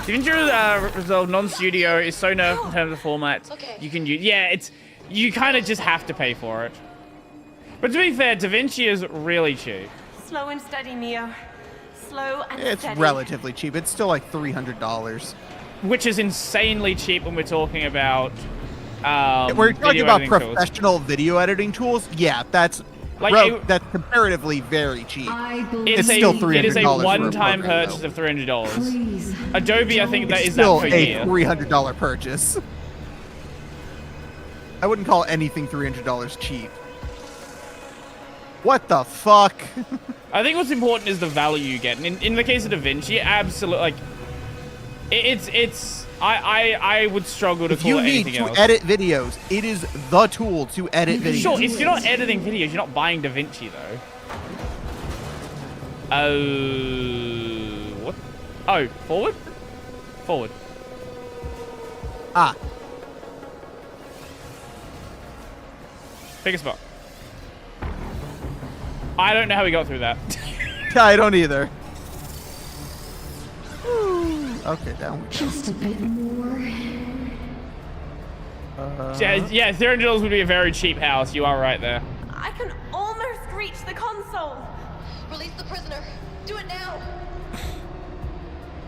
DaVinci Resolve non-studio is so nerfed in terms of formats. Okay. You can use, yeah, you kind of just have to pay for it. But to be fair, DaVinci is really cheap. Slow and steady, Mia. Slow and It's steady. relatively cheap. It's still like $300. Which is insanely cheap when we're talking about We're talking video about editing tools. professional video editing tools. Yeah, that's Like, that's comparatively very cheap. I believe It's still It is a $300 for a one-time program, purchase though. of $300. Please. Adobe, I think that It's is that still per a year. $300 purchase. I wouldn't call anything $300 cheap. What the fuck? I think what's important is the value you get. And in the case of DaVinci, absolutely, like, I would struggle to If call you it need anything to else. edit videos, it is the tool to edit videos. Sure, if you're not editing videos, you're not buying DaVinci, though. Oh, what? Oh, forward? Forward. Ah, Pick a spot. I don't know how we got through that. I don't either. Okay, down we go. Just a bit more. Yeah, $300 would be a very cheap house. You are right there. I can almost reach the console. Release the prisoner. Do it now.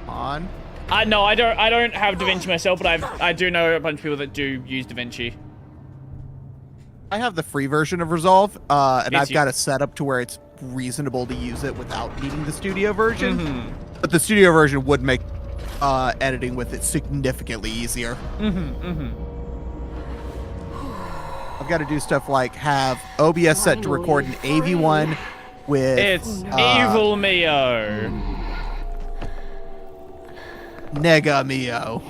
On. No, I don't have DaVinci myself, but I do know a bunch of people that do use DaVinci. I have the free version of Resolve, and Yes, I've got it set up to where it's reasonable to use it without needing the studio version. Mm-hmm. But the studio version would make editing with it significantly easier. I've got to do stuff like have OBS set to record an AV1 with... It's Evil Mio. Nega Mio.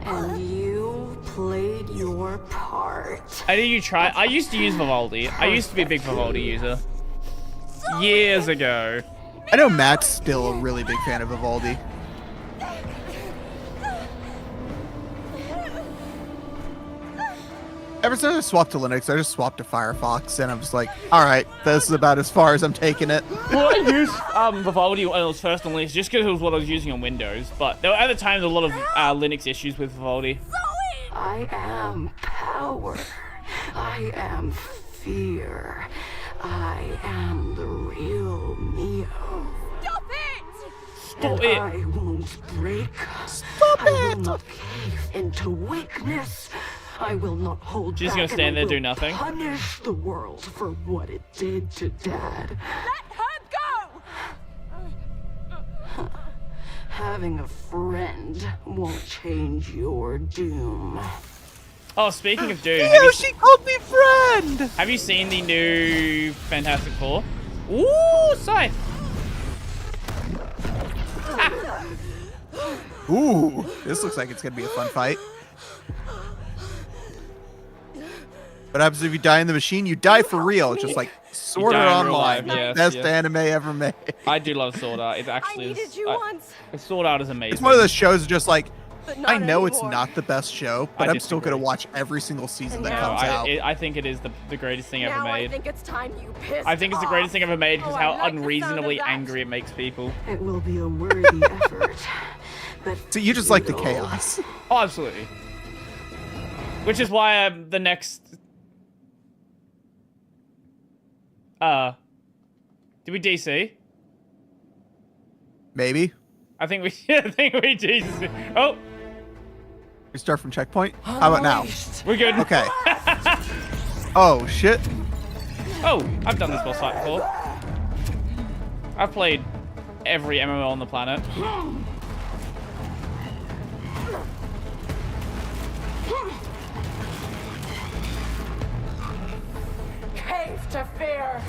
And you played your part. I think you try. I used to use Vivaldi. I used to be a big Vivaldi user. Years ago. I know Matt's still a really big fan of Vivaldi. Ever since I swapped to Linux, I just swapped to Firefox, and I'm just like, all right, this is about as far as I'm taking it. Well, I used Vivaldi when it was first on Linux just because it was what I was using on Windows. But there were at the time a lot of Linux issues with Vivaldi. I am power. I am fear. I am the real Neo. Stop it! Stop And it. I won't break. Stop I it! will not cave into weakness. I will not hold She's back. gonna stand there, and I do will nothing. Punish the world for what it did to Dad. Let her go! Having a friend won't change your doom. Oh, speaking of Doom, Yo, she called me friend! have you seen the new Fantastic Four? Ooh, Scythe. Ooh, this looks like it's gonna be a fun fight. What happens if you die in the machine? You die for real. It's just like Sword die Art in real Online. life, yes, Best yes. anime ever made. I do love Sword Art. It I actually needed is. you once, Sword Art is amazing. It's one of those shows just like, but not I know it's anymore. not the best show, but I I'm still going to disagree. watch every single season that No, comes out. I think it is the greatest thing ever Now I made. think it's time you pissed I think it's the greatest thing ever made because Oh, how I like the sound of unreasonably that. angry it makes people. It will be a worthy effort. But So you just like the no. chaos. Oh, absolutely. Which is why the next... Did we DC? Maybe. I think we DC. Oh, We start from checkpoint. How about now? we're good. Okay. Oh, shit. Oh, I've done this boss fight before. I've played every MMO on the planet. Cave to fear.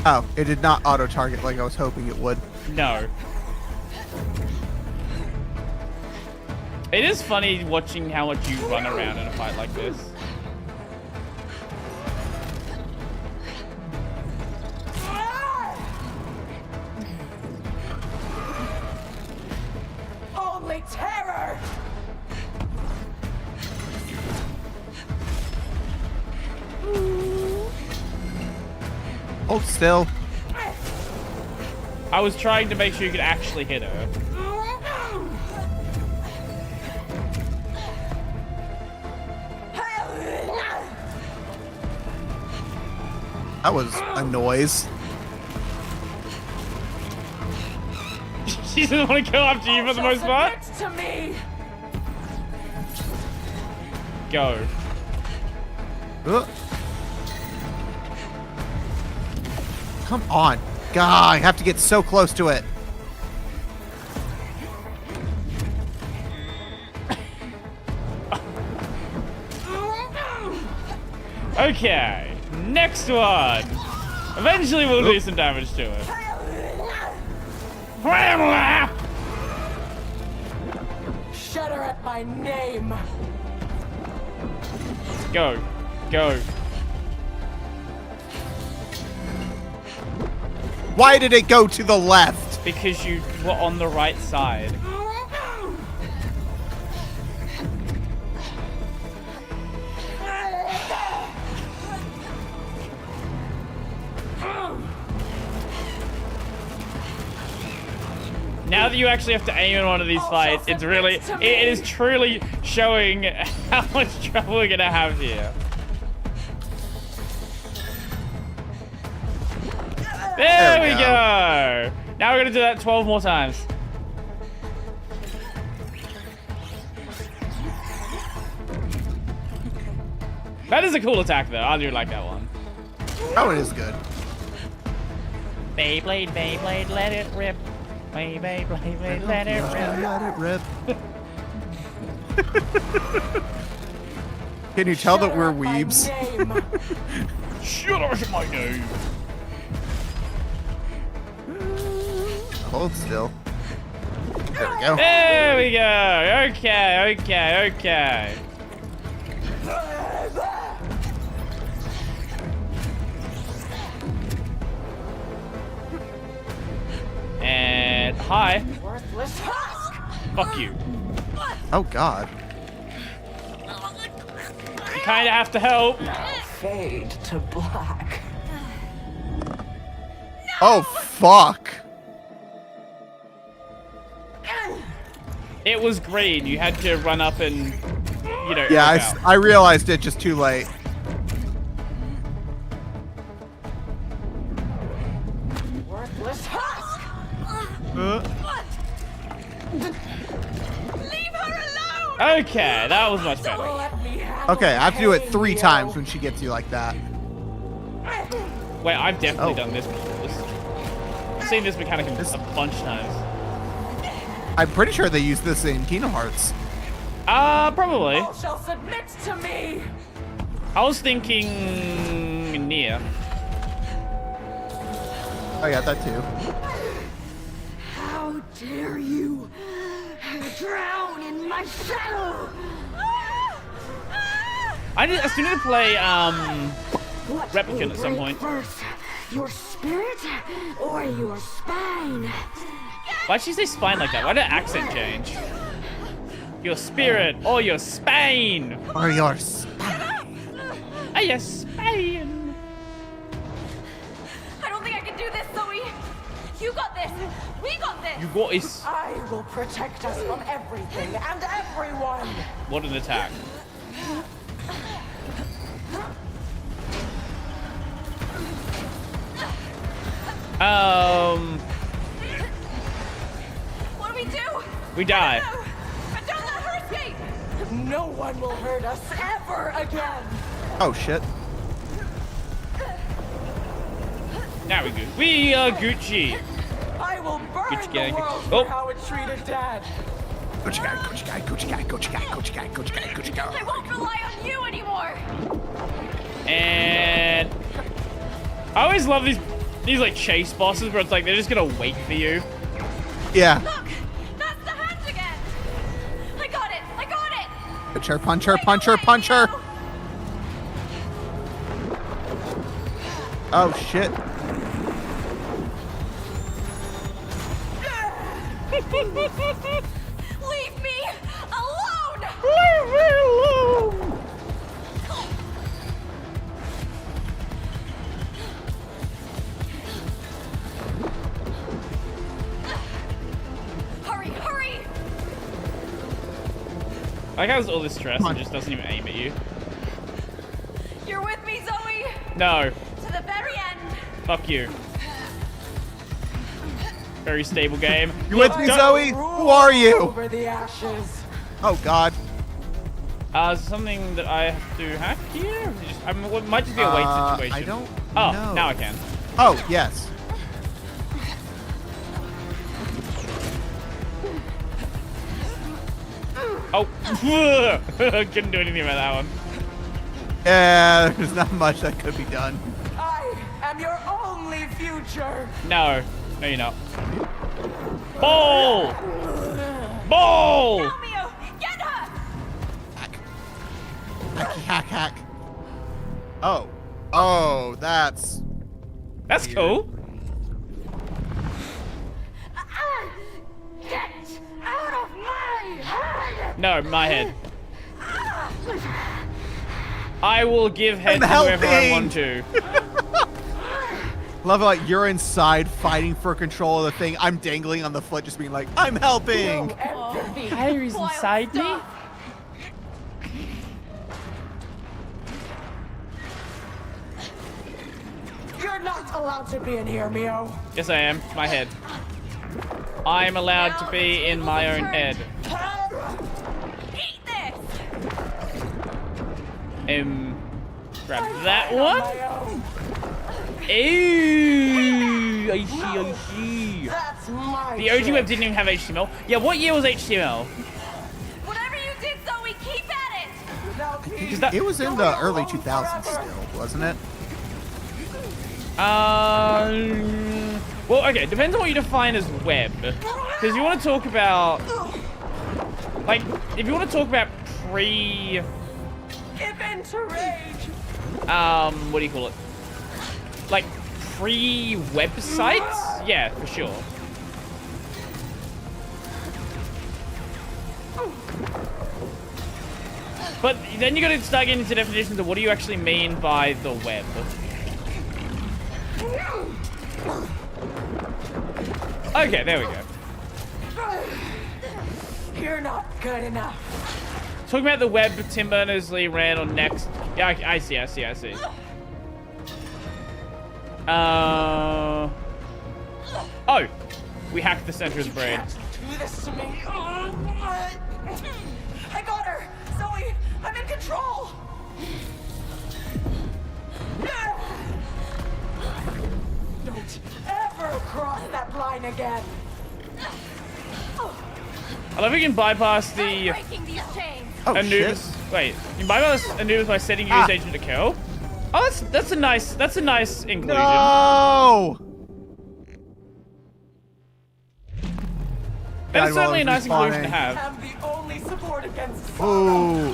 Oh, it did not auto-target like I was hoping it would. No. It is funny watching how much you run around in a fight like this. Only terror. Hold still. I was trying to make sure you could actually hit her. That was a noise. She doesn't want to go after you for the most part. Next to me. Go. Come on. God, I have to get so close to it. Okay, next one. Eventually we'll do some damage to it. Shudder at my name. Go, go. Why did it go to the left? Because you were on the right side. Now now that you actually have to aim in one of these fights, it's really, it is truly showing how much trouble we're gonna have here. There we go. Now we're gonna do that 12 more times. That is a cool attack, though. I do like that one. Oh, it is good. Beyblade, Beyblade, let it rip. Beyblade, Beyblade, let it rip. Let it rip. Can you tell that we're weebs? Shut up my name. Hold still. There we go. There we go. Okay, okay, okay. And hi. Worthless husk! Fuck you. Oh God. You kind of have to help. Fade to black. Oh fuck. It was green. You had to run up and, you know. Yeah, help out. I realized it just too late. Worthless husk! Leave her alone! Okay, that was much better. Let me handle Okay, I have to do it pain, 3 Leo. times when she gets you like that. Wait, I've definitely Oh. done this before. I've seen this mechanic a bunch of times. I'm pretty sure they use this in Kingdom Hearts. Probably. All shall submit to me! I was thinking Nia. Oh yeah, that too. How dare you drown in my shadow? I still need to play What Replicant will at some break point. first, your spirit or your spine? Why'd she say spine like that? Why did the accent change? Your spirit or your spine? Or your spine. Oh, your spine. I don't think I can do this, Zoe. You got this. We got this. You got this. I will protect us from everything and everyone! What an attack. What do we do? We die. No. But don't let her escape. No one will hurt us ever again! Oh shit. Now we good. We are Gucci. I will burn Gucci gang. the world Oh. for how it treated Dad! Gucci guy, Gucci guy, Gucci guy, Gucci guy, Gucci guy, Gucci guy, Gucci I guy. won't rely on you anymore. And I always love these like chase bosses where it's like they're just gonna wait for you. Yeah. Look, that's the hand again. I got it. I got it. Punch her, punch her, punch her, punch her. Oh shit. Leave me alone. Leave me alone. Hurry, hurry. I like how there's all this stress and just doesn't even aim at you. You're with me, Zoe. No. To the very end. Fuck you. Very stable game. You with me, Don't- Zoe? Who are you? Over the ashes! Oh god. Something that I have to hack here? Or just, I mean, it might just be a wait situation. I don't Oh, know. now I can. Oh, yes. Oh. Couldn't do anything about that one. Yeah, there's not much that could be done. I am your only future! No. No, you're not. Ball! Ball! Romeo, get her. Hack. Hacky hack hack. Oh. Oh, that's... That's cool. Get out of my head! No, my head. I will give head I'm to whoever I helping. want to. Love how like, you're inside fighting for control of the thing. I'm dangling on the foot, just being like, I'm helping. Harry's inside me? You're not allowed to be in here, Mio. Yes, I am. My head. I'm allowed to be in my own head. Eat this! Grab that one. Ew, I see. That's my The OG trick. web didn't even have HTML. Yeah, what year was HTML? Whatever you did, Zoe, keep at it! Without me, Is that- It was in the early 2000s still, wasn't it? Well, okay, depends on what you define as web. Because you want to talk about, like, if you want to talk about give in to rage. what do you call it? Like, pre-websites? Yeah, for sure. But then you gotta start getting into definitions of what do you actually mean by the web. Okay, there we go. You're not good enough. Talking about the web Tim Berners-Lee ran on Next. Yeah, I see. Oh, we hacked the center of the brain. Do this to me. I got her. Zoe, I'm in control. Don't ever cross that line again. I love you can bypass the Breaking these chains! Oh, shit. Anubis. Wait, you can bypass Anubis by setting use agent to kill. Oh, that's a nice inclusion. No! That's God, certainly a well, nice inclusion to respawning. have. I'm the only support against Ooh.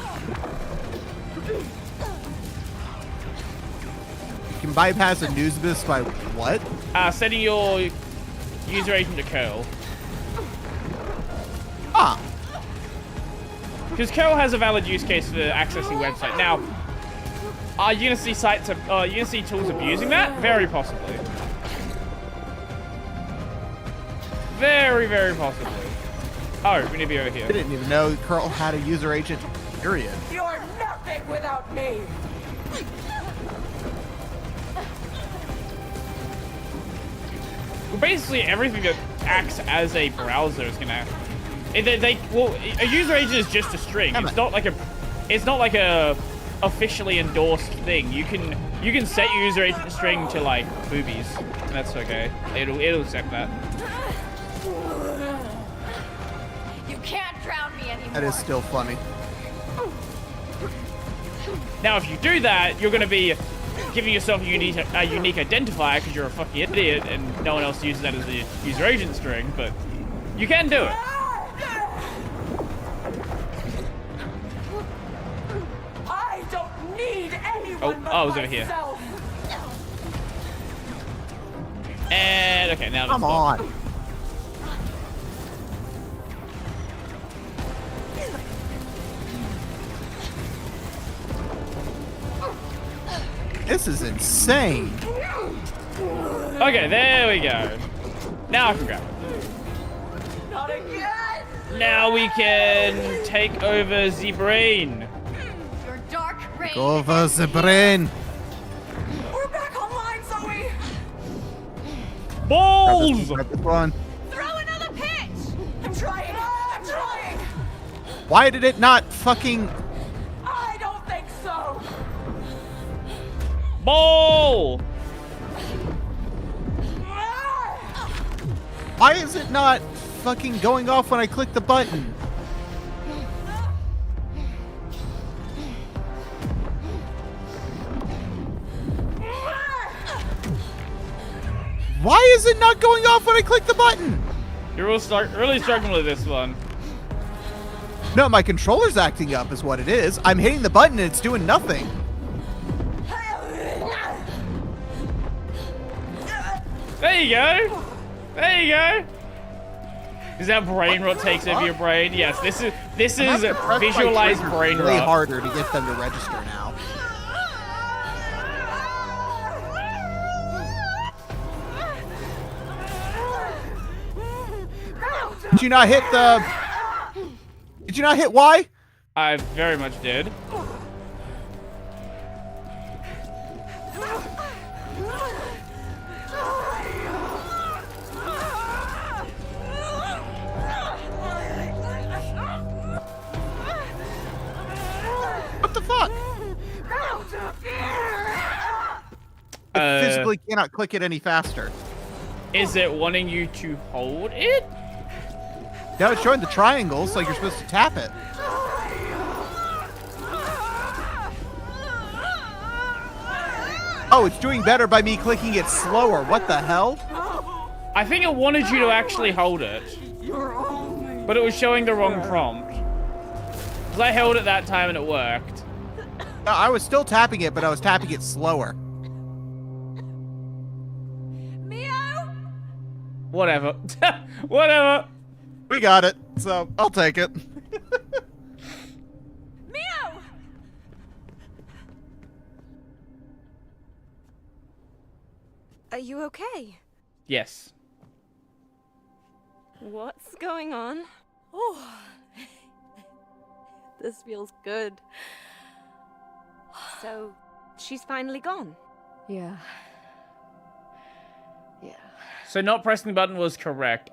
You can bypass a newsbus by what? Setting your user agent to curl. Ah. Because curl has a valid use case for accessing website. Now, are you gonna see sites? Are you gonna see tools abusing that? Very possibly. Very, very possibly. Oh, we need to be over I here. didn't even know Curl had a user agent, period. You're nothing without me. Well, basically everything that acts as a browser is gonna. Well, a user agent is just a string. Damn It's it. not like a officially endorsed thing. You can set your user agent string to like boobies, and that's okay. It'll accept that. You can't drown me anymore. That is still funny. Now, if you do that, you're gonna be giving yourself a unique identifier because you're a fucking idiot and no one else uses that as a user agent string. But you can do it. I don't need anyone but I was over here. myself. And okay, now Come on. This is insane. Okay, there we go. Now I can grab it. Not again. Now we can take over the brain. Your dark reign. Go over the brain. We're back online, Zoe. Balls! Grab this one. Throw another pitch! I'm trying. I'm trying. Why did it not fucking... I don't think so. Ball! Why is it not fucking going off when I click the button? Why is it not going off when I click the button? You're really struggling with this one. No, my controller's acting up is what it is. I'm hitting the button and it's doing nothing. There you go. There you go. Is that brain rot takes over your brain? Yes, this is I have to press my visualized trigger brain way rot. harder to get them to register now. Did you not hit the... Did you not hit Y? I very much did. What the fuck? I physically cannot click it any faster. Is it wanting you to hold it? Now it's showing the triangles, like you're supposed to tap it. Oh, it's doing better by me clicking it slower. What the hell? I think it wanted you to actually hold it. But it was showing the wrong prompt. Because I held it that time and it worked. No, I was still tapping it, but I was tapping it slower. Mio? Whatever. Whatever. We got it, so I'll take it. Mio! Are you okay? Yes. What's going on? Oh, this feels good. So, she's finally gone. Yeah. Yeah. So not pressing the button was correct.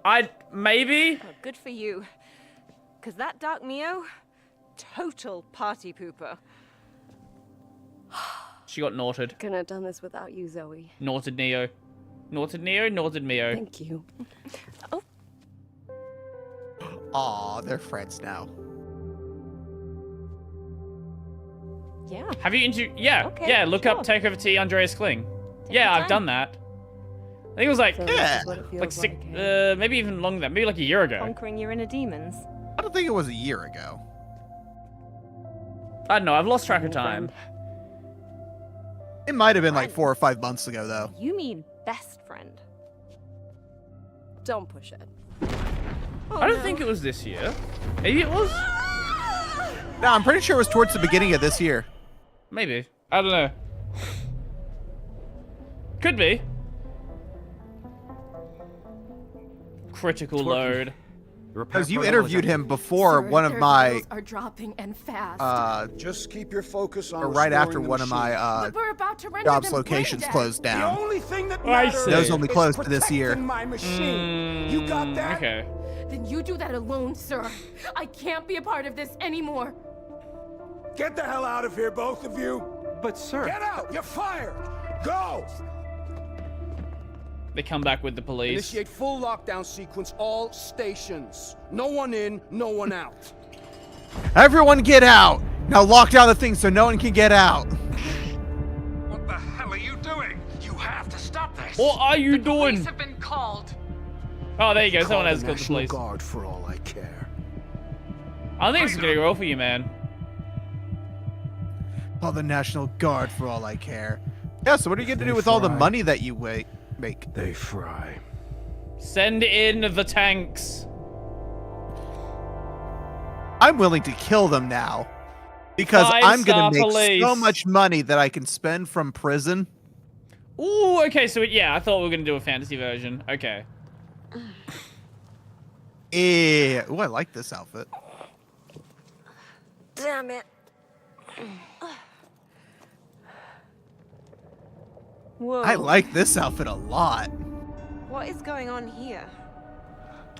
Maybe? Well, good for you. Because that Dark Mio, total party pooper. She got naughted. Couldn't have done this without you, Zoe. Naughted Neo. Naughted Neo, naughted Mio. Thank you. Oh. Aw, they're friends now. Yeah. Have you yeah, Okay, yeah, look up sure. Takeover T Andreas Kling. Take Yeah, your I've time. done that. I think it was like, So this Yeah. is what it feels like six, eh? maybe even longer than, maybe like a year ago. Conquering your inner demons. I don't think it was a year ago. I don't know, I've lost track of time. It might have been like 4 or 5 months ago, though. You mean best friend. Don't push it. Oh, I don't no. think it was this year. Maybe it was? No, I'm pretty sure it was towards the beginning of this year. Maybe. I don't know. Could be. Critical load. Because you interviewed him before one of my, are dropping and fast. Just keep your focus on or right after restoring the one of machine. my We're about to render jobs them locations brain dead. closed The down. only thing that Oh, I matters see. Those only is closed to this year. protecting my machine. You got that? Okay. Then you do that alone, sir. I can't be a part of this anymore. Get the hell out of here, both of you. But sir... Get out! You're fired! Go! They come back with the police. Initiate full lockdown sequence, all stations. No one in, no one out. Everyone get out! Now lock down the thing so no one can get out. What the hell are you doing? You have to stop this. What are you doing? Police have been called. Oh, there you go. Call Someone has the called the National police. Guard for all I care. I think it's gonna go well for you, man. Call the National Guard for all I care. Yeah, so what are you going to do with all the money that you make? They fry. Send in the tanks. I'm willing to kill them now. Because I'm going to make Police. so much money that I can spend from prison. Ooh, okay, so yeah, I thought we were gonna do a fantasy version. Okay. Ooh, I like this outfit. Damn it. Whoa. I like this outfit a lot. What is going on here?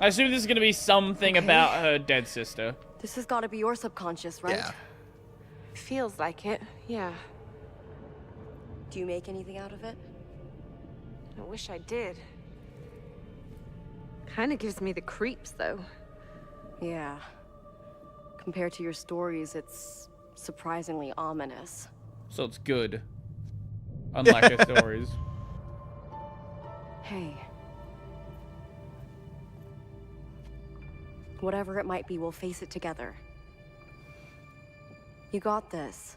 I assume this is gonna be something Okay. about her dead sister. This has got to be your subconscious, right? Yeah. Feels like it, yeah. Do you make anything out of it? I wish I did. Kinda gives me the creeps, though. Yeah. Compared to your stories, it's surprisingly ominous. So it's good. Unlike her stories. Hey. Whatever it might be, we'll face it together. You got this.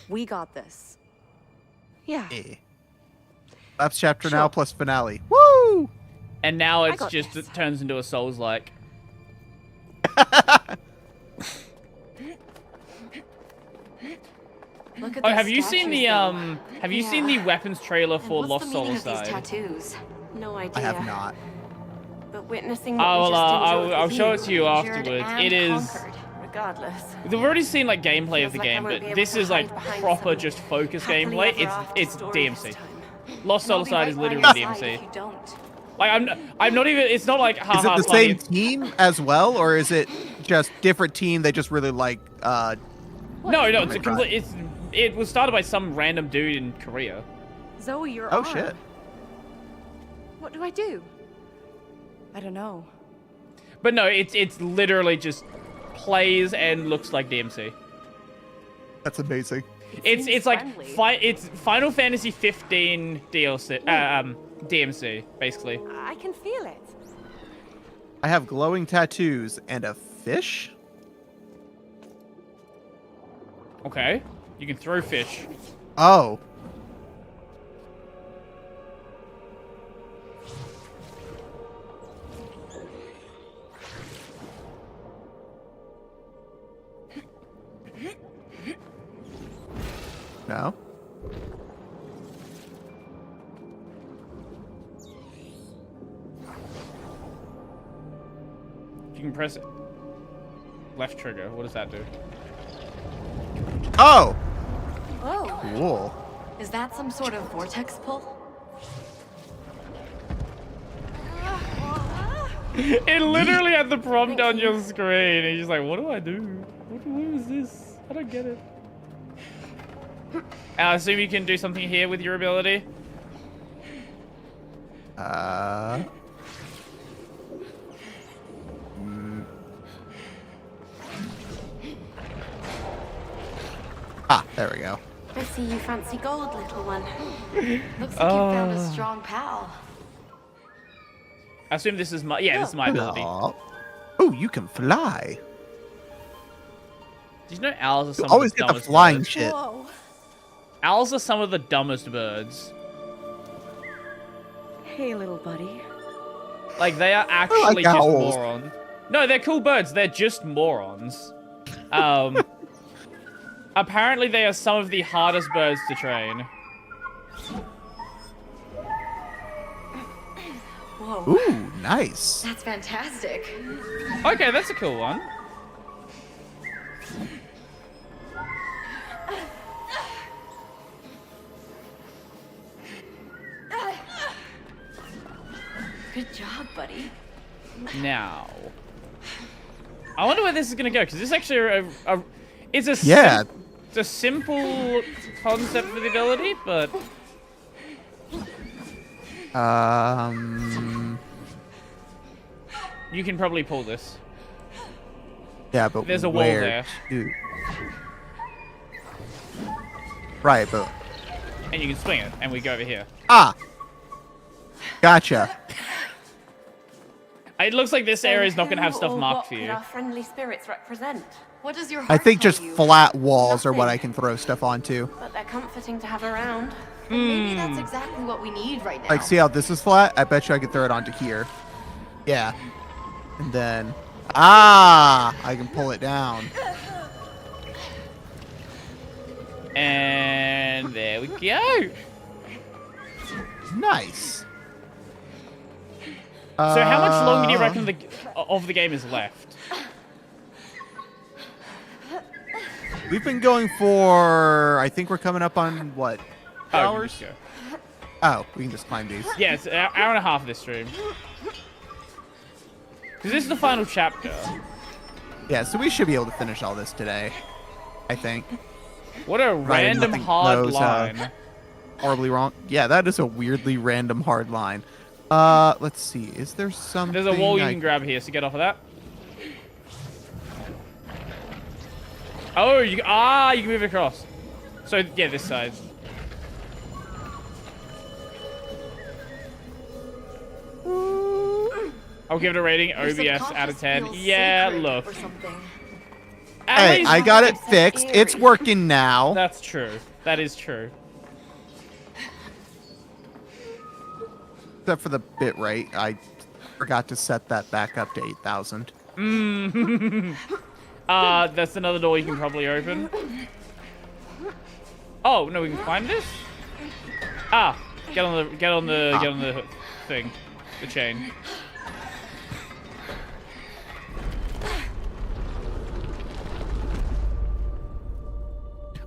We got this. Yeah. Last chapter Sure. now plus finale. Woo! And now it's got just, this. it turns into a Souls-like. Look at Oh, these have you seen the, statues, though. have you seen the weapons trailer for And Lost what's the meaning Soul of these Side? tattoos? No idea. I have not. but witnessing what I'll, we just endured I'll with show it to you endured afterwards. and It is. conquered. Regardless. We've already seen like gameplay of Feels the like I game, won't but be able this to is like hide behind proper some just focus happily gameplay. ever after It's story DMC. this time. Lost And I'll Soul be Side is right by literally your side DMC. if you don't. Like I'm not even. It's not like Is haha. it the funny. same team as well, or is it just different team? They just really like. No, it's a complete. It was started by some random dude in Korea. Zoe, your Oh arm. shit. What do I do? I don't know. But no, it's literally just plays and looks like DMC. That's amazing. It's like friendly. it's Final Fantasy 15 DLC DMC basically. I can feel it. I have glowing tattoos and a fish. Okay, you can throw fish. Oh. No. You can press it. Left trigger. What does that do? Oh. Whoa. Cool. Is that some sort of vortex pull? It literally had the prompt on your screen, and you're just like, what do I do? What is this? I don't get it. I assume you can do something here with your ability? Ah, there we go. I see you fancy gold, little one. Looks like you found a strong pal. I assume this is my, this is my ability. Aw. Oh, you can fly. Did you know owls are some of Always the get the dumbest flying birds? shit. Whoa. Owls are some of the dumbest birds. Hey, little buddy. Like, they are actually just owls. morons. No, they're cool birds. They're just morons. Apparently, they are some of the hardest birds to train. Whoa. Ooh, nice. That's fantastic. Okay, that's a cool one. Good job, buddy. Now, I wonder where this is gonna go, because this is actually it's a Yeah. it's a simple concept for the ability, but you can probably pull this. Yeah, but There's a wall where there. to? Right, but And you can swing it, and we go over here. ah, gotcha. It looks like this area is not gonna have stuff marked for What you. could our friendly spirits represent? What does your I heart think tell just you? flat walls are what Nothing. I can throw stuff onto. But they're comforting to have around. Maybe that's exactly what we need right now. Like, see how this is flat? I bet you I could throw it onto here. Yeah. And then, I can pull it down. And there we go. Nice. So how much longer do you reckon of the game is left? We've been going for, I think we're coming up on, what, hours? You can just go. Oh, we can just climb these. Yeah, it's an hour and a half of this stream. Because this is the final chapter. Yeah, so we should be able to finish all this today, I think. What a Right, random nothing hard goes, line. Horribly wrong. Yeah, that is a weirdly random hard line. Let's see. Is there something? There's a wall you can grab here, so get off of that. Oh, you can move it across. So yeah, this side. I'll give it a rating, Your OBS out of subconscious 10. feels Yeah, sacred look. or something. At Hey, least- I got it fixed. It's working now. That's true. That is true. Except for the bit rate. I forgot to set that back up to 8,000. That's another door you can probably open. Oh no, we can climb this. Get on the thing, the chain.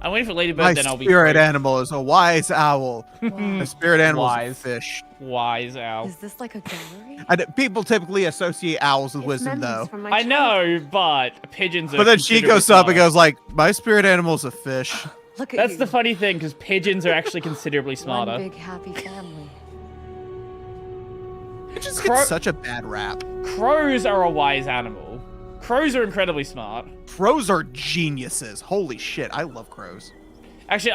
I'm waiting for Ladybird, My then I'll be spirit free. animal is a wise owl. My spirit animal is a Wise. fish. Wise owl. Is this like a gallery? People typically associate owls with wisdom, though. From my I know, but pigeons are But then she considerably goes up and smarter. goes like, "My spirit animal is a fish." Look at That's you. the funny thing, because pigeons are actually considerably smarter. One big happy family. It just Crow- gets such a bad rap. Crows are a wise animal. Crows are incredibly smart. Crows are geniuses. Holy shit, I love crows. Actually,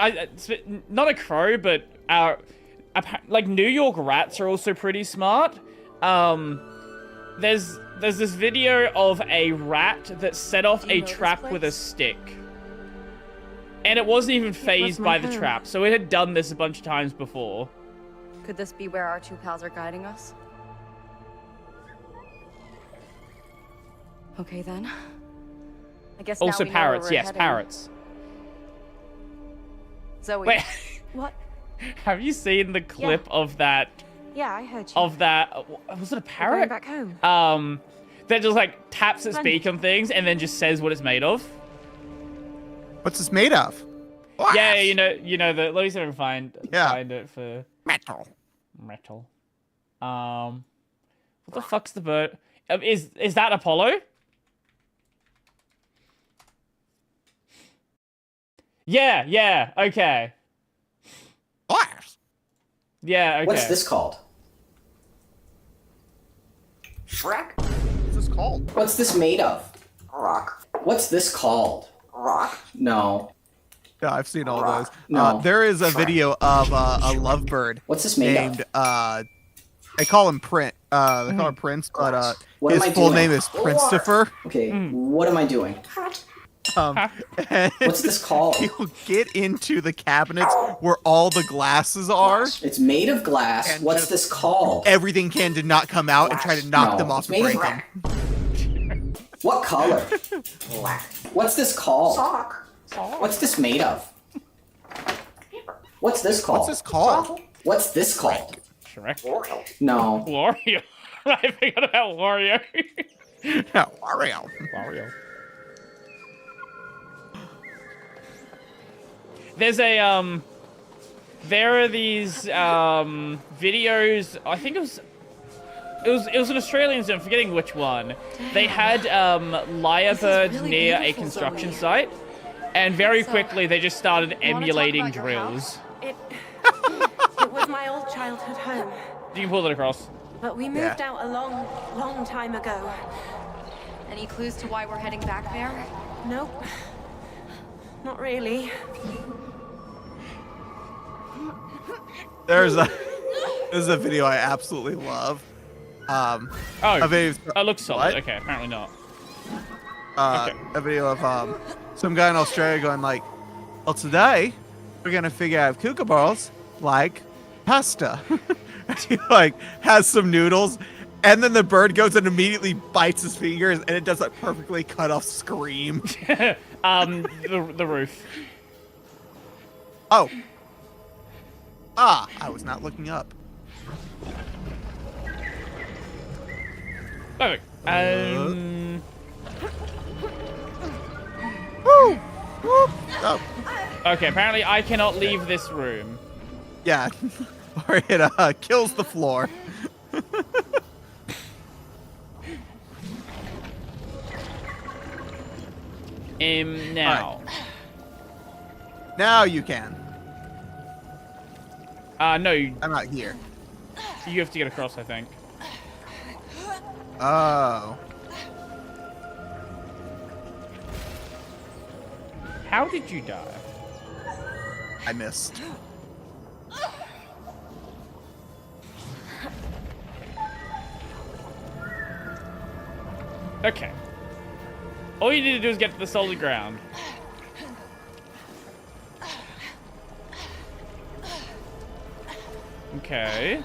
not a crow, but like New York rats are also pretty smart. There's this video of a rat that set off a trap with a stick. And it wasn't even phased by the trap, so it had done this a bunch of times before. Could this be where our two pals are guiding us? Okay then. I guess Also now we know where parrots, we're yes, heading. parrots. Zoe. Wait, What? have you seen the clip of that? Yeah, I heard you. Of that, was it a We're parrot? going back home. That just like taps its beak on things and then just says what it's made of. What's this made of? Yeah, you know the. Let me see if I can find it for Metal. metal. What the fuck's the bird? Is that Apollo? Yeah, okay. Yeah, okay. What's this called? Shrek? What's this called? What's this made of? Rock. What's this called? Rock. No. Yeah, I've seen all those. No. There is a video of a lovebird. What's this made named, of? They call him Prince. They call him Prince, but What his am I full doing? name is Christopher. Okay, what am I doing? And What's this called? he'll get into the cabinets where all the glasses are. It's made of glass. And What's just this called? Everything can to not come out and try to knock No, them off it's and made of break them. What color? Black. What's this called? Sock. What's this made of? What's this called? What's this called? What's this called? Shrek. Wario. No. Wario. I forgot about Wario. Yeah, Wario. Wario. There's a there are these videos. I think it was an Australian zoo. I'm forgetting which one. They had lyrebirds really near a beautiful, construction Zoe. site, and very quickly they just started emulating about your drills. It was my old childhood home, You can pull it across. but we moved out a long, long time ago. Any clues to why we're heading back there? Nope. Not really. There's a video I absolutely love. A video. Oh, it looks solid. What? Okay, apparently not. A video of some guy in Australia going like, "Well, today we're gonna figure out if kookaburras like pasta." He like has some noodles, and then the bird goes and immediately bites his fingers, and it does that perfectly cut off scream. The roof. Oh. I was not looking up. Perfect. Woo! Woo! Oh. Okay, apparently I cannot leave this room. Yeah. Or it kills the floor. Now. Now you can. No, I'm not here. you have to get across, I think. Oh. How did you die? I missed. Okay. All you need to do is get to the solid ground. Okay.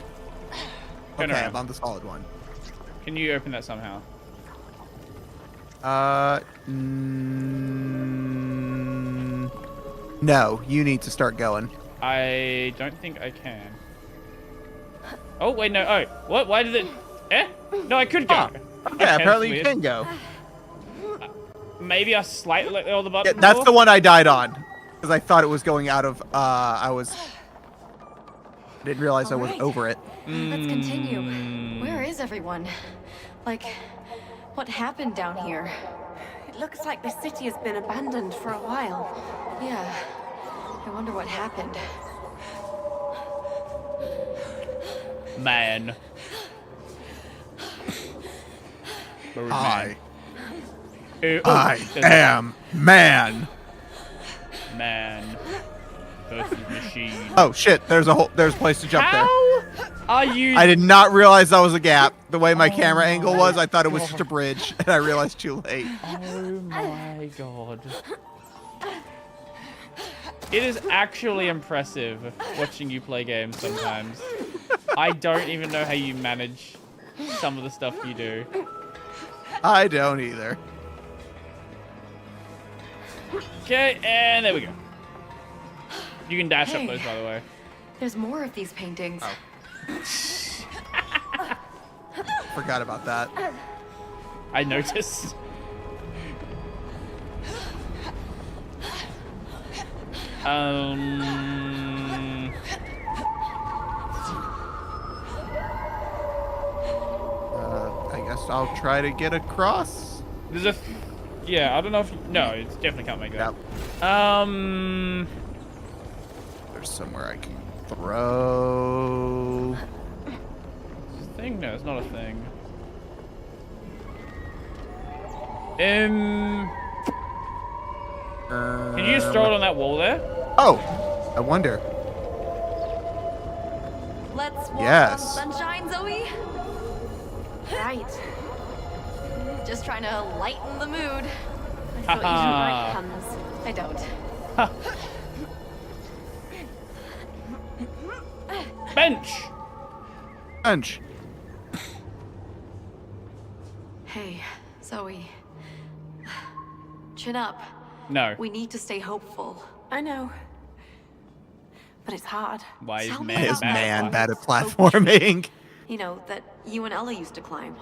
Turn Okay, around. I'm on the solid one. Can you open that somehow? No, you need to start going. I don't think I can. Oh, wait, no. Oh, what? Why did it... Eh? No, I could go. Yeah, Okay, apparently that's you weird. can go. Maybe I slightly let all the Yeah, buttons that's off? the one I died on. Because I thought it was going out of, didn't realize I was over it. Let's continue. Where is everyone? Like, what happened down here? It looks like the city has been abandoned for a while. Yeah. I wonder what happened. Man. I There's am man. Man. Versus machine. Oh shit! There's a place to jump there. How are you? I did not realize that was a gap. The way my camera angle was, I thought it was just a bridge, and I realized too late. Oh my god. It is actually impressive watching you play games sometimes. I don't even know how you manage some of the stuff you do. I don't either. Okay, and there we go. You can dash up those, by the way. There's more of these paintings. Forgot about that. I noticed. I guess I'll try to get across. There's a... Yeah, I don't know if... No, it definitely can't make that. Yep. There's somewhere I can throw... It's a thing? No, it's not a thing. Can you just throw it on that wall there? Oh, I wonder. Let's walk Yes. on sunshine, Zoe. Right. Just trying to lighten the mood. I thought you didn't like puns. I don't. Bench! Bench. Hey, Zoe. Chin up. No. We need to stay hopeful. I know. But it's hard. Why is Tell me man Is about man that. bad at platforming? You know, that you and Ella used to climb.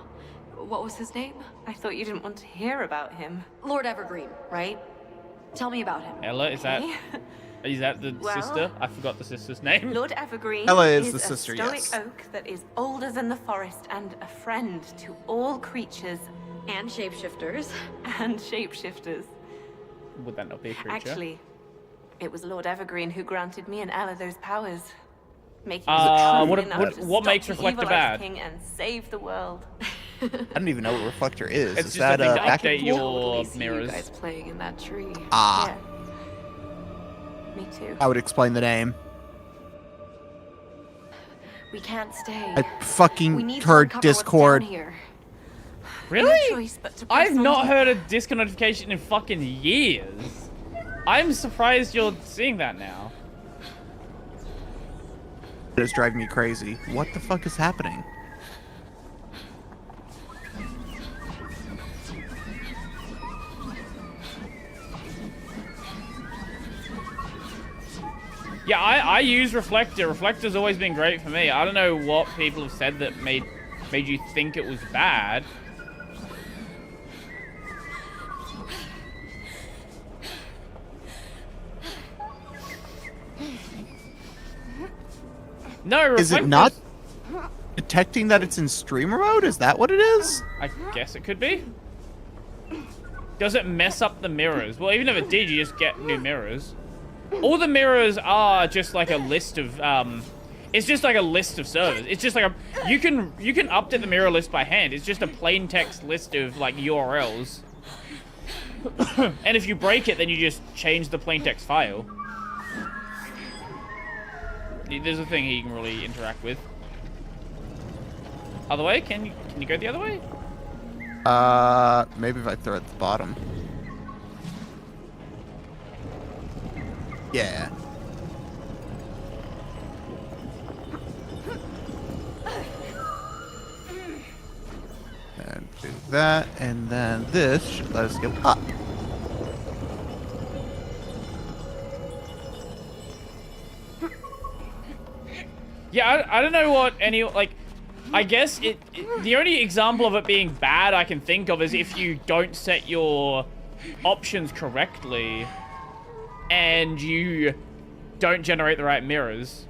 What was his name? I thought you didn't want to hear about him. Lord Evergreen, right? Tell me about him. Ella, is that the Well- sister? I forgot the sister's name. Lord Evergreen Ella is the a sister, stoic yes. oak that is older than the forest and a friend to all creatures And shapeshifters. and shapeshifters. Would that not be a creature? Actually, it was Lord Evergreen who granted me and Ella those powers, making what- us what- enough to what stop makes the Reflector evil bad? Ice King and save the world. I don't even know what Reflector is. It's Is just that a thing to back? update your Totally see mirrors. you guys playing in that tree. Ah, Yeah. Me too. I would explain the name. We can't stay. I fucking We need to heard uncover what's Discord. down here. Really? No choice but to press I've on not to- heard a Discord notification in fucking years. I'm surprised you're seeing that now. It is driving me crazy. What the fuck is happening? Yeah, I use Reflector. Reflector's always been great for me. I don't know what people have said that made you think it was bad. No, Reflector's... Is it not detecting that it's in streamer mode? Is that what it is? I guess it could be. Does it mess up the mirrors? Well, even if it did, you just get new mirrors. All the mirrors are just like a list of it's just like a list of servers. It's just like a you can update the mirror list by hand. It's just a plain text list of like URLs. And if you break it, then you just change the plain text file. There's a thing here you can really interact with. Other way? Can you go the other way? Maybe if I throw it at the bottom. Yeah. And do that, and then this should let us go up. Yeah, I don't know what any, like, I guess the only example of it being bad I can think of is if you don't set your options correctly and you don't generate the right mirrors,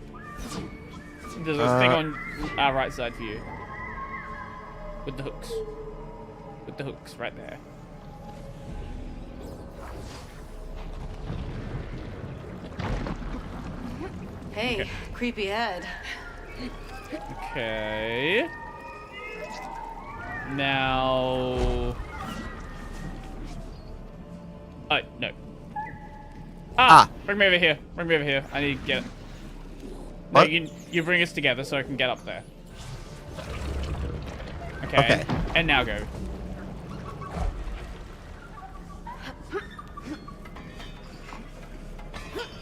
there's a thing on our right side for you. With the hooks. With the hooks right there. Hey, creepy head. Okay. Now... Oh, no. Bring me over here. Bring me over here. I need to get it. No, you bring us together so I can get up there. Okay. And now go.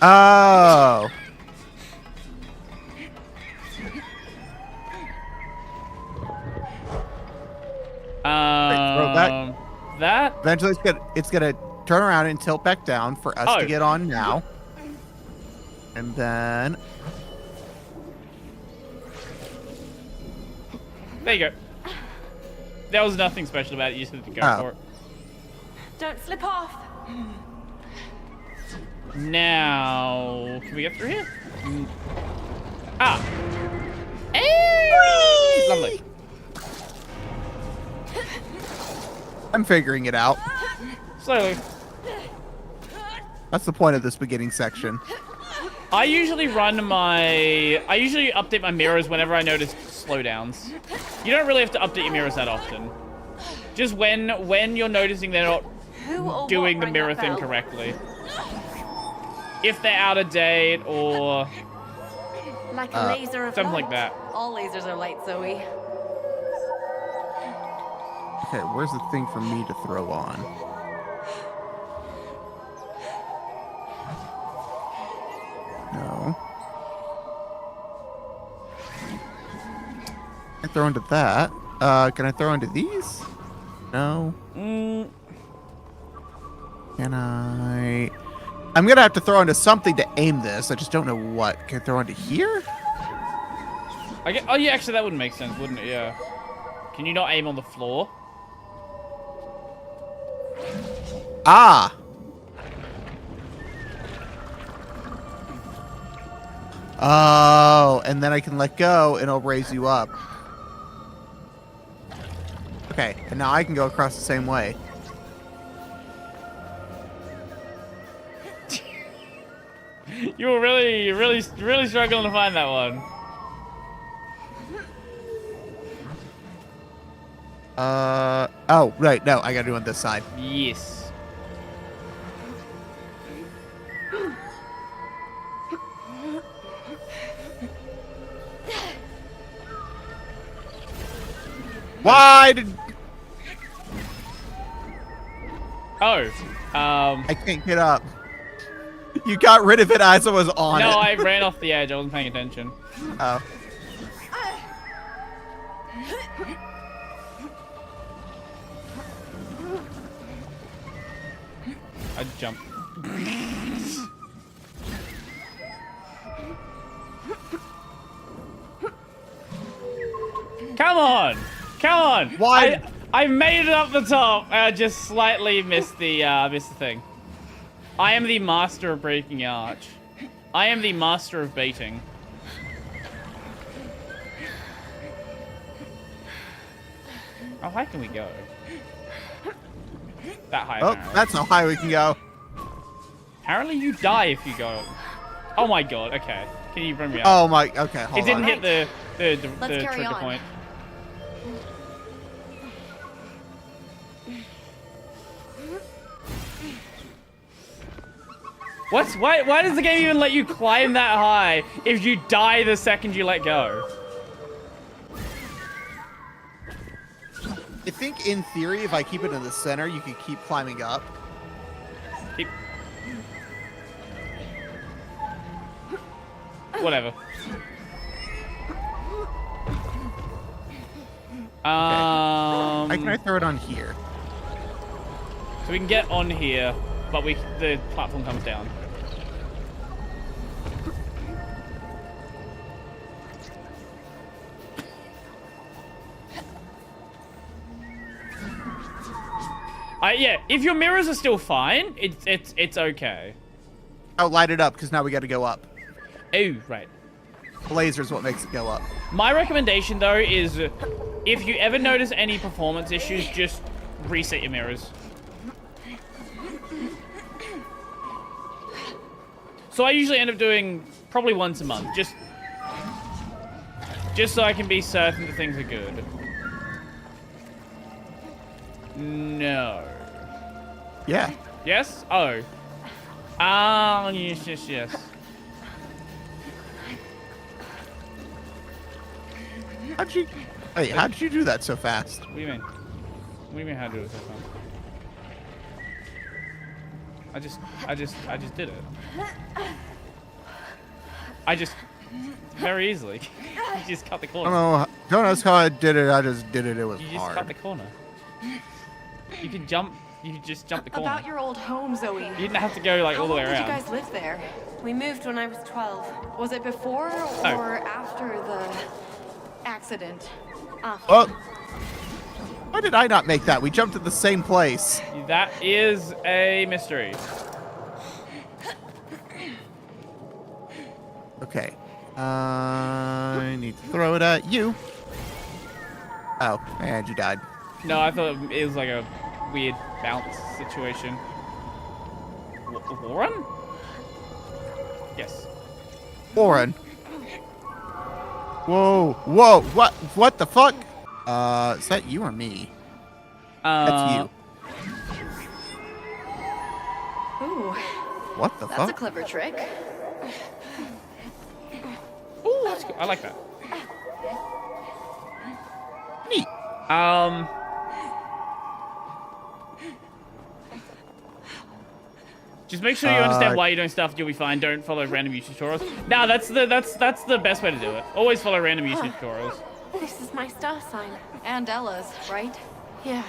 Oh. That eventually it's gonna turn around and tilt back down for us to get on now. And then there you go. There was nothing special about it. You just had to go for it. Don't slip off. Now, can we get through here? Hey! Lovely. I'm figuring it out. Slowly. That's the point of this beginning section. I usually update my mirrors whenever I notice slowdowns. You don't really have to update your mirrors that often. Just when you're noticing they're not doing the mirror thing correctly. If they're out of date or like a laser of something light. like that. All lasers are light, Zoe. Okay, where's the thing for me to throw on? No. I throw into that. Can I throw into these? No. Can I? I'm gonna have to throw into something to aim this. I just don't know what. Can I throw into here? Oh yeah, actually that wouldn't make sense, wouldn't it? Yeah. Can you not aim on the floor? Ah. Oh, and then I can let go and it'll raise you up. Okay, and now I can go across the same way. You were really struggling to find that one. Oh, right. No, I gotta do it on this side. Yes. Why did... Oh, I can't get up. You got rid of it as I was on it. No, I ran off the edge. I wasn't paying attention. Oh. I jumped. Come on! Come on! Why? I made it up the top. I just slightly missed the thing. I am the master of breaking arch. I am the master of baiting. How high can we go? That high. Oh, apparently. that's how high we can go. Apparently you die if you go. Oh my god, okay. Can you bring me up? Oh my, okay, hold on. It didn't hit the trigger on. point. What's why does the game even let you climb that high if you die the second you let go? I think in theory, if I keep it in the center, you can keep climbing up. Whatever. How can I throw it on here? So we can get on here, but the platform comes down. Yeah, if your mirrors are still fine, it's okay. Oh, light it up, because now we got to go up. Oh, right. The laser's what makes it go up. My recommendation, though, is if you ever notice any performance issues, just reset your mirrors. So I usually end up doing probably once a month, just so I can be certain that things are good. No. Yeah. Yes? Oh. Yes. How did you do that so fast? What do you mean? What do you mean how to do it so fast? I just did it. Very easily. You just cut the corner. Don't ask how I did it. I just did it. It was You just hard. cut the corner. You can jump. You can just jump the corner. About your old home, Zoe. You didn't have to go like all the way around. How long did you guys live there? We moved when I was 12. Was it before or after the accident? After. Oh. Why did I not make that? We jumped at the same place. That is a mystery. Okay. I need to throw it at you. Oh, and you died. No, I thought it was like a weird bounce situation. Warren? Yes. Warren. Whoa, whoa, what the fuck? Is that you or me? That's you. Ooh. What the fuck? That's a clever trick. Ooh, that's good. I like that. Neat. Just make sure you understand why you're doing stuff. You'll be fine. Don't follow random YouTube tutorials. No, that's the best way to do it. Always follow random YouTube tutorials. This is my star sign. And Ella's, right? Yeah.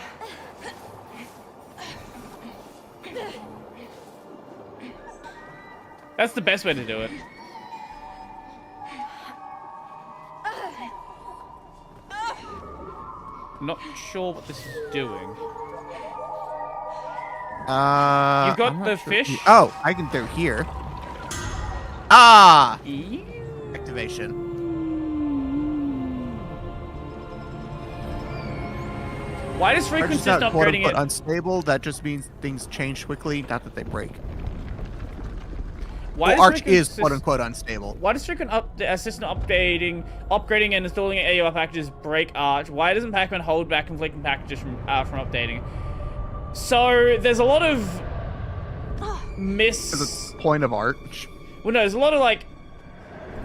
That's the best way to do it. Not sure what this is doing. You've got the fish. Oh, I can throw here. Ah! Activation. Why does frequency stop upgrading it? Unstable. That just means things change quickly, not that they break. Why well, Arch is quote-unquote unstable. Why does frequent assistant upgrading and installing AUR packages break Arch? Why doesn't Pac-Man hold back conflicting packages from updating? So there's a lot of There's a point of Arch. Well, no, there's a lot of like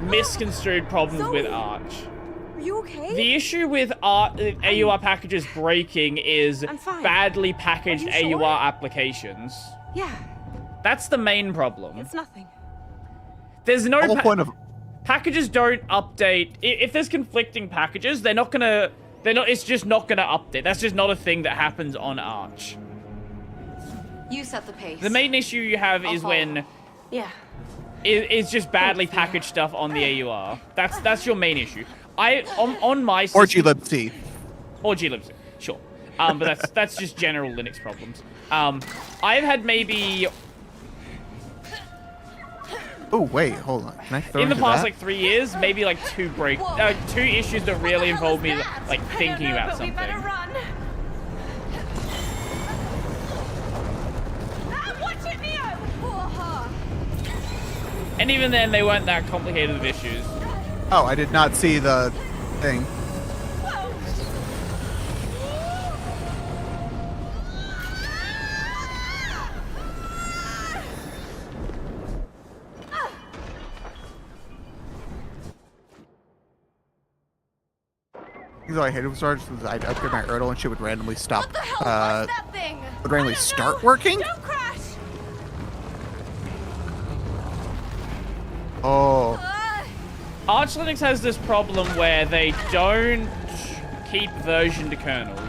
misconstrued problems with Arch. Are you okay? The issue with AUR packages breaking is badly packaged AUR applications. Yeah. That's the main problem. It's nothing. There's no the whole point of packages don't update. If there's conflicting packages, they're not gonna. It's just not gonna update. That's just not a thing that happens on Arch. You set the pace. The main issue you have is when. Yeah. It's just badly packaged stuff on the AUR. That's your main issue. On my system, or glibc. Or glibc, sure. But that's just general Linux problems. I've had maybe. Oh wait, hold on. Can I throw in the past that? like 3 years, maybe like two issues that really involved me like thinking about something. And even then, they weren't that complicated of issues. Oh, I did not see the thing. So I hated Sarge was I'd upgrade my Erdl and she would randomly stop. What the hell was that thing? Would randomly start working? Don't crash! Oh. Arch Linux has this problem where they don't keep versioned kernels.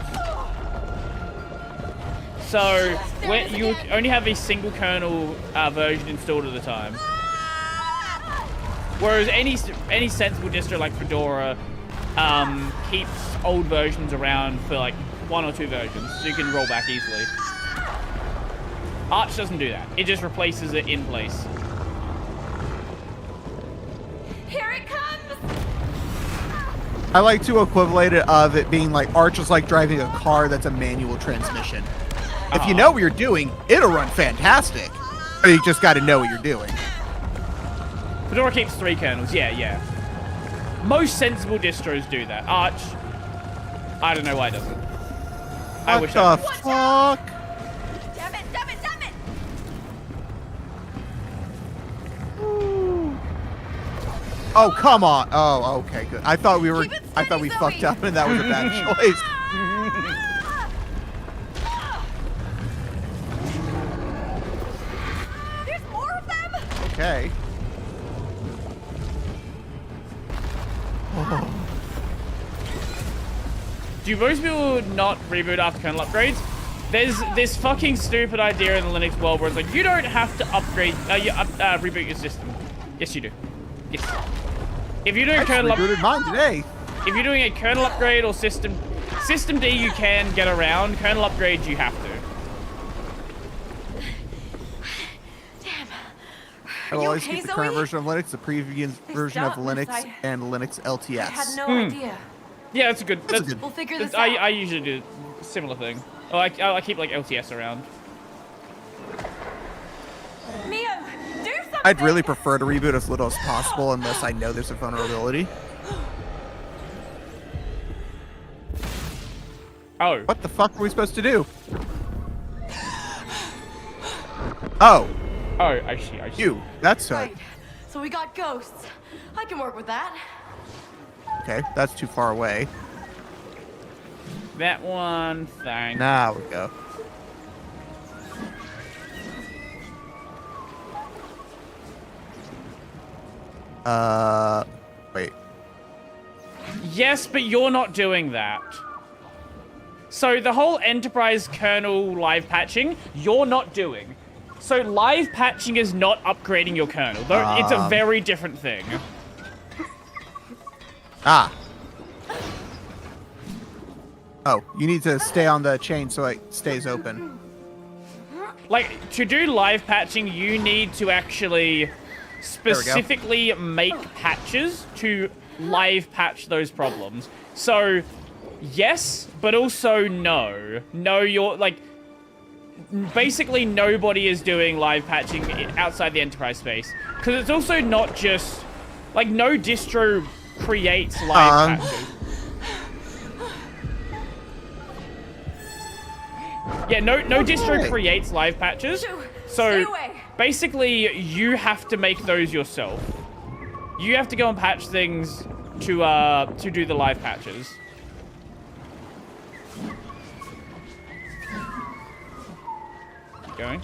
So when you only have a single kernel version installed at a time. Whereas any sensible distro like Fedora keeps old versions around for like 1 or 2 versions, so you can roll back easily. Arch doesn't do that. It just replaces it in place. Here it comes! I like to equivalent it of it being like Arch is like driving a car that's a manual transmission. If you know what you're doing, it'll run fantastic. But you just got to know what you're doing. Fedora keeps 3 kernels. Yeah. Most sensible distros do that. Arch, I don't know why it doesn't. I wish I What the fuck? Damn it! Oh, come on. Oh, okay, good. I thought we fucked up and that was a bad choice. There's more of them! Okay. Do most people not reboot after kernel upgrades? There's this fucking stupid idea in the Linux world where it's like, you don't have to reboot your system. Yes, you do. Yes. If you're doing kernel rebooted mine today. If you're doing a kernel upgrade or system D, you can get around. Kernel upgrades, you have to. I will always keep the current version of Linux, the previous version of Linux, and Linux LTS. I had no idea. Yeah, that's a good. We'll figure this I out. usually do a similar thing. Oh, I keep like LTS around. Mio, do something! I'd really prefer to reboot as little as possible unless I know there's a vulnerability. Oh. What the fuck are we supposed to do? Oh. Oh, I see. You. That's Right. So we got ghosts. I can work with that. Okay, that's too far away. That one thing. Now we go. Wait. Yes, but you're not doing that. So the whole enterprise kernel live patching, you're not doing. So live patching is not upgrading your kernel. Though it's a very different thing. Ah. Oh, you need to stay on the chain so it stays open. Like, to do live patching, you need to actually specifically make patches to live patch those problems. So, yes, but also no. No, you're, like, basically nobody is doing live patching outside the enterprise space. Because it's also not just, like, no distro creates live patches. Yeah, no distro creates live patches. So basically, you have to make those yourself. You have to go and patch things to do the live patches. Keep going.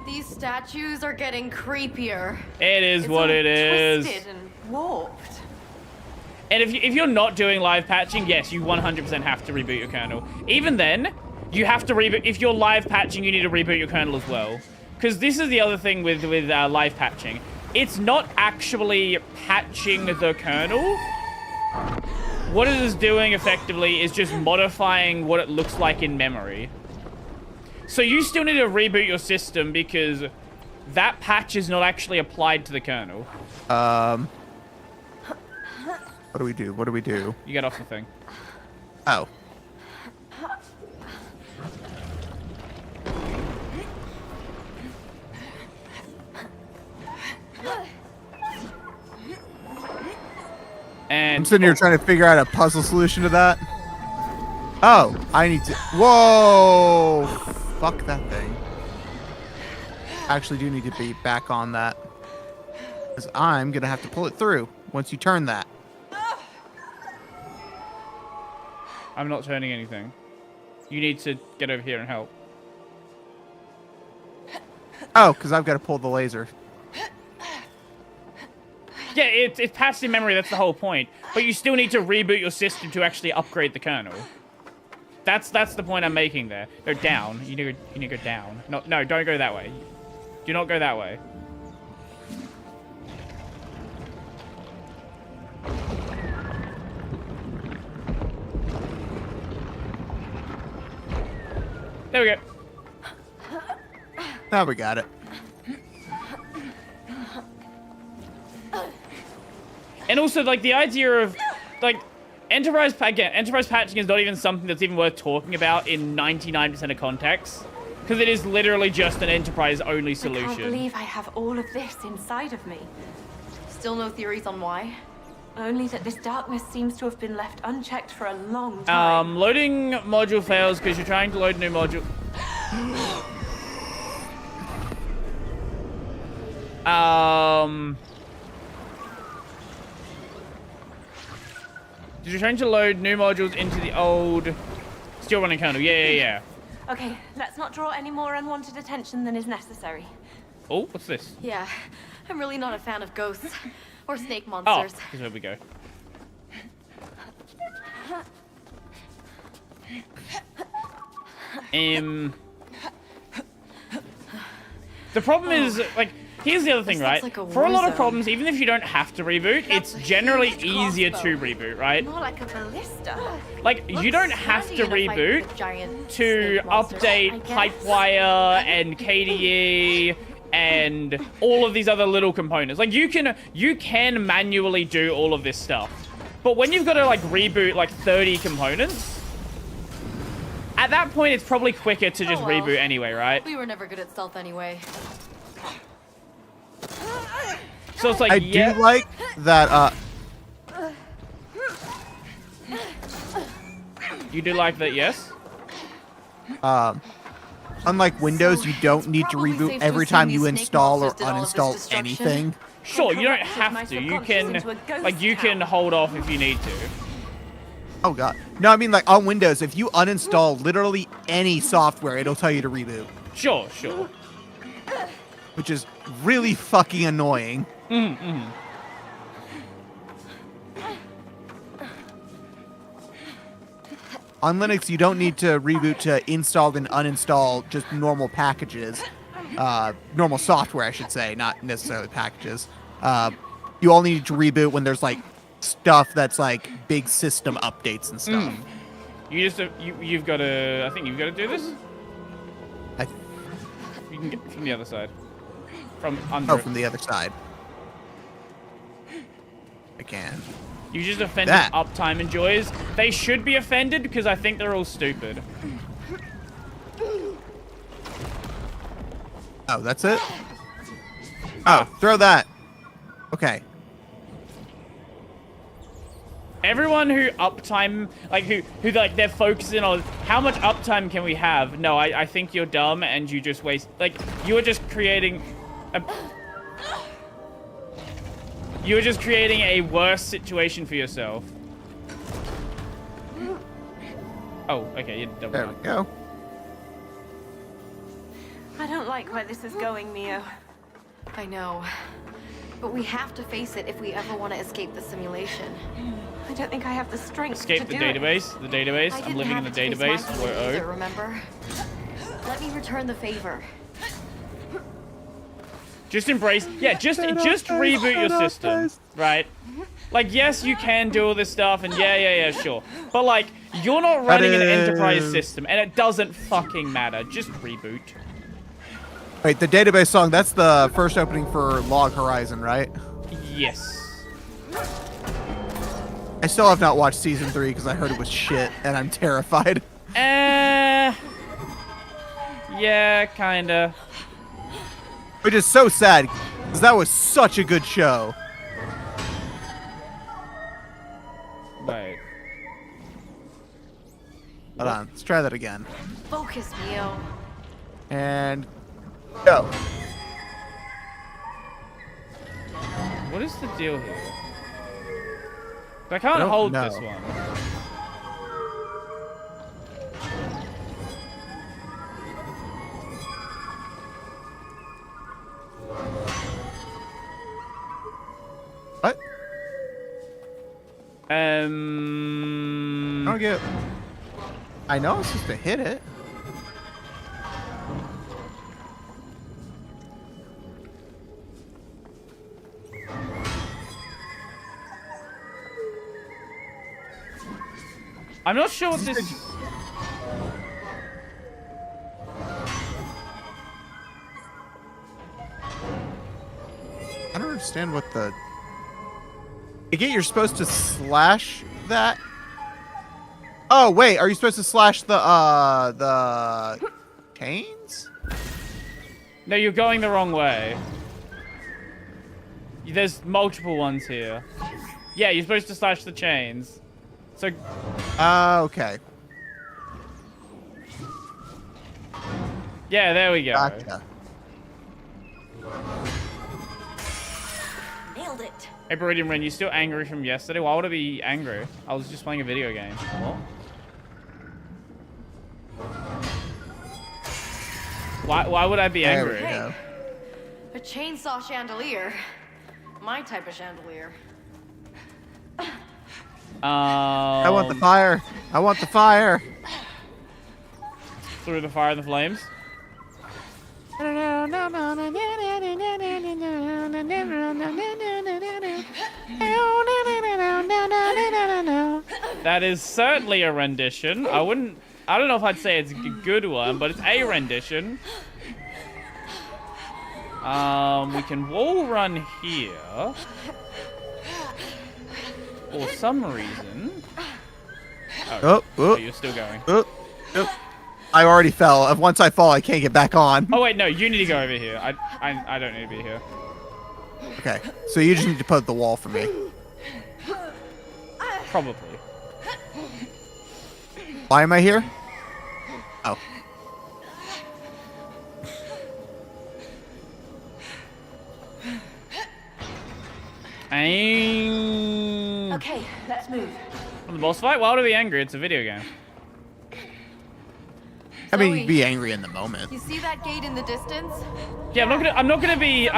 These statues are getting creepier. It is what it is. Twisted and warped. And if you're not doing live patching, yes, you 100% have to reboot your kernel. Even then, you have to reboot. If you're live patching, you need to reboot your kernel as well. Because this is the other thing with live patching. It's not actually patching the kernel. What it is doing effectively is just modifying what it looks like in memory. So you still need to reboot your system because that patch is not actually applied to the kernel. What do we do? What do we do? You get off the thing. Oh. And I'm sitting here trying to figure out a puzzle solution to that. Oh, I need to... Whoa! Fuck that thing. I actually do need to be back on that. Because I'm going to have to pull it through once you turn that. I'm not turning anything. You need to get over here and help. Oh, because I've got to pull the laser. Yeah, it's patched in memory, that's the whole point. But you still need to reboot your system to actually upgrade the kernel. That's the point I'm making there. Go down. You need to go down. No, don't go that way. Do not go that way. There we go. Now we got it. And also, like, the idea of, like, enterprise patching is not even something that's even worth talking about in 99% of contexts. Because it is literally just an enterprise-only solution. I can't believe I have all of this inside of me. Still no theories on why? Only that this darkness seems to have been left unchecked for a long time. Loading module fails because you're trying to load a new module. You're trying to load new modules into the old... Still running kernel. Yeah. Okay, let's not draw any more unwanted attention than is necessary. Oh, what's this? Yeah, I'm really not a fan of ghosts or snake Oh, monsters. here's where we go. The problem is, like, here's the other thing, right? Like For a lot of problems, even if you don't have to reboot, it's generally easier to reboot, right? More like a ballista. Like, you don't have to reboot to update guess. Pipewire and KDE and all of these other little components. Like, you can manually do all of this stuff. But when you've got to, like, reboot, like, 30 components, at that point, it's probably quicker to just reboot anyway, right? We were never good at stealth anyway. So it's like, I do like that, You do like that, yes? unlike Windows, you don't need to reboot every time you install or uninstall anything. Sure, you don't have to. You can, like, you can hold off if you need to. Oh god. No, I mean like on Windows, if you uninstall literally any software, it'll tell you to reboot. Sure. Which is really fucking annoying. On Linux, you don't need to reboot to install and uninstall just normal packages. Normal software, I should say, not necessarily packages. You only need to reboot when there's like stuff that's like big system updates and stuff. You've got to, I think you've got to do this? You can get from the other side. From under. Oh, from the other side. I can. You just offended Uptime enjoyers. They should be offended because I think they're all stupid. Oh, that's it? Oh, throw that. Okay. Everyone who uptime, like, who like, they're focusing on how much uptime can we have? No, I think you're dumb and you just waste, like, you are just creating a worse situation for yourself. Oh, okay, you're double. There we go. I don't like where this is going, Neo. I know. But we have to face it if we ever want to escape the simulation. I don't think I have the strength Escape to the do database. it. The database. I'm living in the database. We're owed. Remember? Let me return the favor. Just embrace. Yeah, just reboot your system, right? Like, yes, you can do all this stuff, and yeah, sure. But like, you're not running an enterprise system, and it doesn't fucking matter. Just reboot. Wait, the database song, that's the first opening for Log Horizon, right? Yes. I still have not watched season 3 because I heard it was shit, and I'm terrified. Yeah, kinda. Which is so sad, because that was such a good show. Wait. Hold on, let's try that again. Focus, Neo. And go. What is the deal here? I can't hold this one. What? I don't get. I know it's just to hit it. I'm not sure what this. I don't understand what the. I get you're supposed to slash that. Oh wait, are you supposed to slash the chains? No, you're going the wrong way. There's multiple ones here. Yeah, you're supposed to slash the chains. So. Okay. Yeah, there we go. Gotcha. Nailed it. Hey, Meridian Ren, you still angry from yesterday? Why would I be angry? I was just playing a video game. What? Why would I be angry? Hey, a chainsaw chandelier. My type of chandelier. I want the fire. I want the fire. Through the fire and the flames? That is certainly a rendition. I don't know if I'd say it's a good one, but it's a rendition. We can wall run here. For some reason. Oh, you're still going. I already fell. Once I fall, I can't get back on. Oh wait, no, you need to go over here. I don't need to be here. Okay, so you just need to put the wall for me. Probably. Why am I here? Oh. Okay, let's move. On the boss fight? Why would I be angry? It's a video game. I mean, be angry in the moment. You see that gate in the distance? Yeah, I'm not gonna be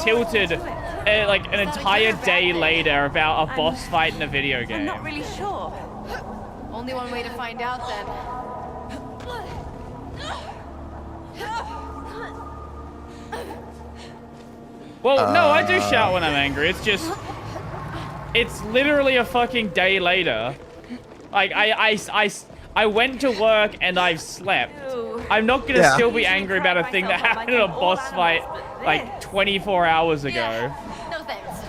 tilted like an entire day later about a boss fight in a video game. I'm not really sure. Only one way to find out then. Well, no, I do shout when I'm angry. It's just, it's literally a fucking day later. Like I went to work and I've slept. I'm not gonna still be angry about a thing that happened in a boss fight like 24 hours ago. No thanks.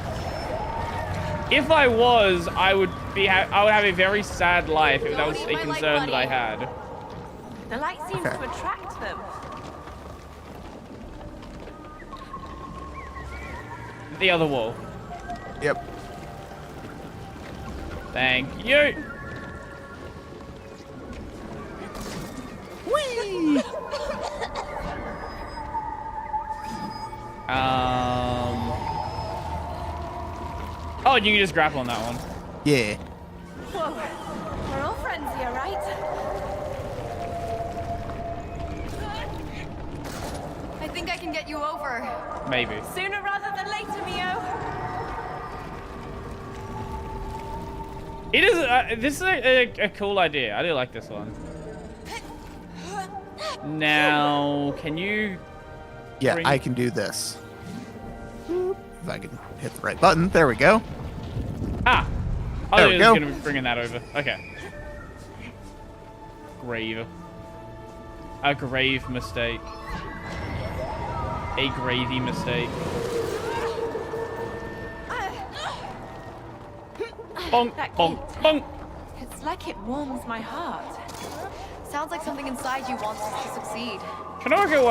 If I was, I would have a very sad life if that was a concern that I had. The light seems to attract them. The other wall. Yep. Thank you. Whee! Oh, you can just grapple on that one. Yeah. Whoa. We're all friends here, right? I think I can get you over. Maybe. Sooner rather than later, Mio. It is. This is a cool idea. I do like this one. Now, can you? Yeah, I can do this. If I can hit the right button, there we go. Ah, I There was we go. gonna be bringing that over. Okay. Grave. A grave mistake. A gravy mistake. Bonk, bonk, bonk. It's like it warms my heart. Sounds like something inside you wants us to succeed. Can I look at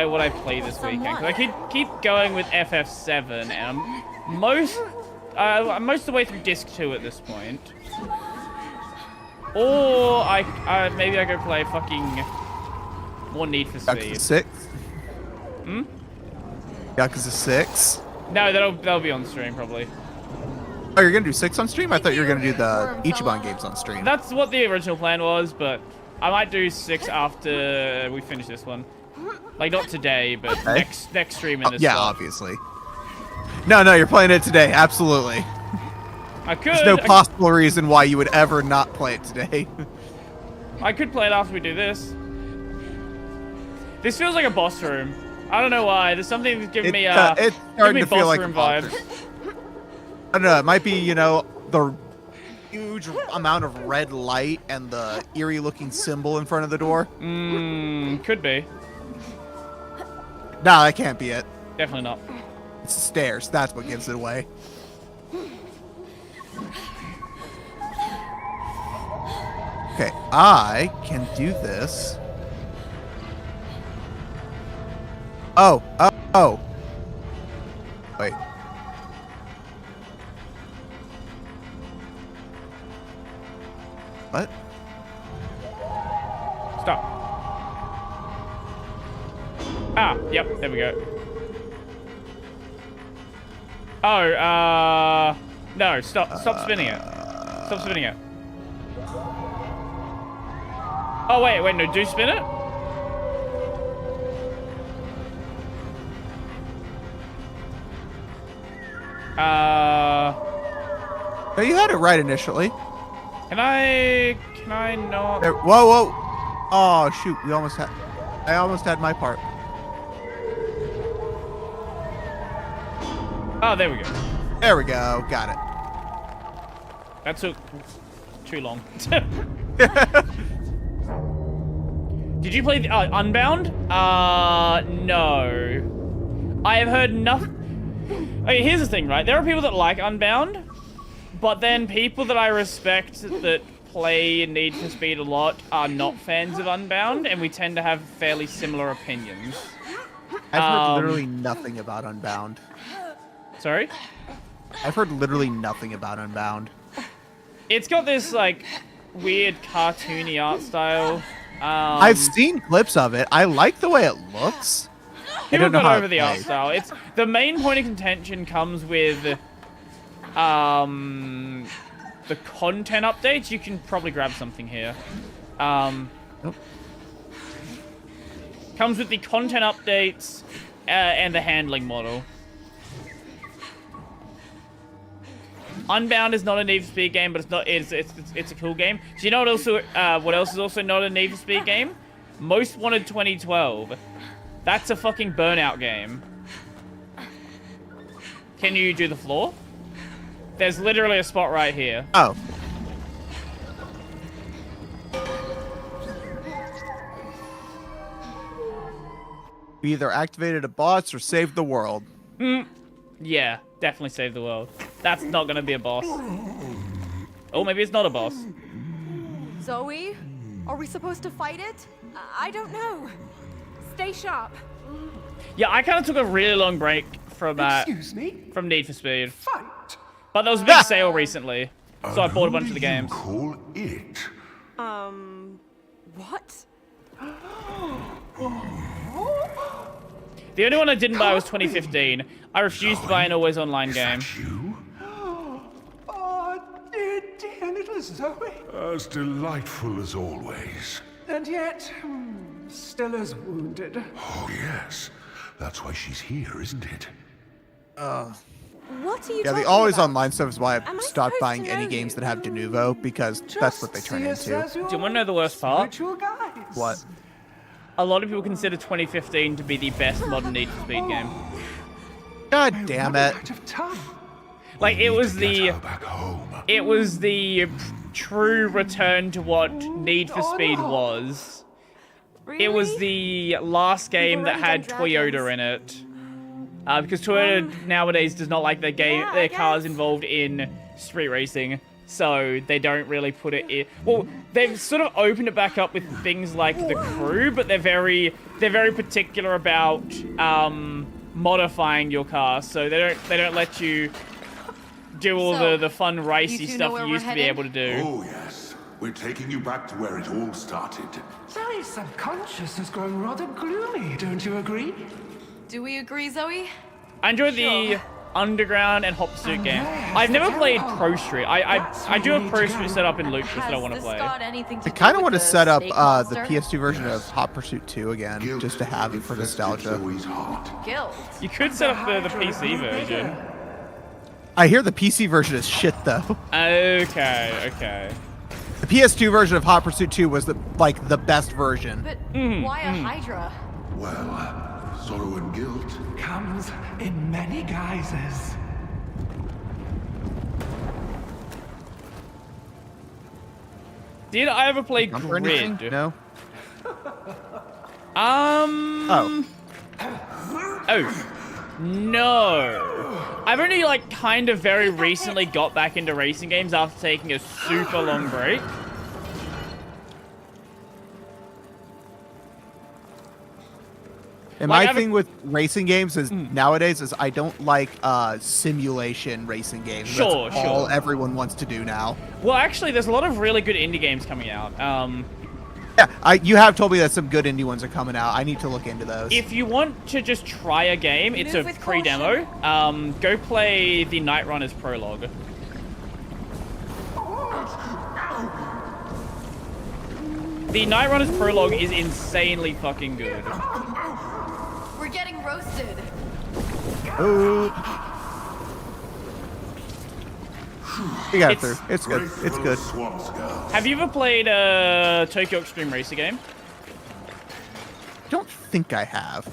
what I play this weekend? Because I keep going with FF7, and I'm most of the way through disc 2 at this point. Or maybe I go play fucking more Need for Speed. Yakuza 6? Hmm? Yakuza 6? No, that'll be on stream probably. Oh, you're gonna do 6 on stream? I thought you were gonna do the Ichiban games on stream. That's what the original plan was, but I might do 6 after we finish this one. Like not today, but next stream in this. Yeah, slot. obviously. No, you're playing it today. Absolutely. I could. There's no possible reason why you would ever not play it today. I could play it after we do this. This feels like a boss room. I don't know why. There's something that's giving me it's starting to feel like a boss room boss vibes. I don't know. It might be, the huge amount of red light and the eerie-looking symbol in front of the door. Could be. No, that can't be it. Definitely not. It's the stairs. That's what gives it away. Okay, I can do this. Oh. Wait. What? Stop. Ah, yep, there we go. Oh, no, stop spinning it. Stop spinning it. Oh, wait, no, do spin it? No, you had it right initially. Can I not? There, whoa. Oh, shoot, I almost had my part. Oh, there we go. There we go, got it. That took too long. Did you play Unbound? No. I have heard nothing. Okay, here's the thing, right? There are people that like Unbound, but then people that I respect that play Need for Speed a lot are not fans of Unbound, and we tend to have fairly similar opinions. I've heard literally nothing about Unbound. Sorry? I've heard literally nothing about Unbound. It's got this, like, weird cartoony art style. I've seen clips of it. I like the way it looks. People got over the art style. It's the main point of contention comes with the content updates. You can probably grab something here. Nope. Comes with the content updates and the handling model. Unbound is not a Need for Speed game, but it's a cool game. Do you know what else is also not a Need for Speed game? Most Wanted 2012. That's a fucking Burnout game. Can you do the floor? There's literally a spot right here. Oh. We either activated a boss or saved the world. Yeah, definitely save the world. That's not gonna be a boss. Oh, maybe it's not a boss. Zoe? Are we supposed to fight it? I don't know. Stay sharp. Yeah, I kind of took a really long break from Excuse me? from Need for Speed. Fight? But there was a big sale recently, so I bought a bunch of the games. Call it? What? The only one I didn't buy was 2015. I refused to buy an always online game. You? Oh, dear little Zoe. As delightful as always. And yet, still as wounded. Oh, yes. That's why she's here, isn't it? What are you Yeah, the talking always about? online stuff is why I've Am I stopped supposed buying to any know games you? that have de novo, because that's what they turn into. Do you want to know the worst part? What? A lot of people consider 2015 to be the best modern Need for Speed game. God damn it. Like, it was the Back home. it was the true return to what Need for Speed was. Really? It was the last game that had Toyota in it. Because Toyota nowadays does not like their cars involved in street racing, so they don't really put it in. Well, they've sort of opened it back up with things like the Crew, but they're very particular about modifying your car, so they don't let you do all So, the fun racey you two know stuff where you we're used to be headed? able to do. Oh, yes. We're taking you back to where it all started. Zoe's subconscious has grown rather gloomy, don't you agree? Do we agree, Zoe? I enjoy the Underground and Hot Pursuit game. I've never played Pro Street. I do have Pro Street set up in Lucas that I want to play. I kind of want to set up the PS2 version of Hot Pursuit 2 again, just to have it for nostalgia. Guilt. You could set up the PC version. I hear the PC version is shit, though. Okay. The PS2 version of Hot Pursuit 2 was the best version. But why a Hydra? Well, sorrow and guilt. Comes in many guises. Did I ever play Remember anything? Grid? No. Oh. No. I've only like kind of very recently got back into racing games after taking a super long break. And Like, my thing with racing games is nowadays is I don't like simulation racing games. Sure, That's all everyone wants to do now. Well, actually, there's a lot of really good indie games coming out. Yeah, you have told me that some good indie ones are coming out. I need to look into those. If you want to just try a game, it's a free demo. Go play the Night Runners prologue. The Night Runners prologue is insanely fucking good. We're getting roasted. Ooh. We got it through. It's good. It's good. Have you ever played Tokyo Extreme Racer game? Don't think I have.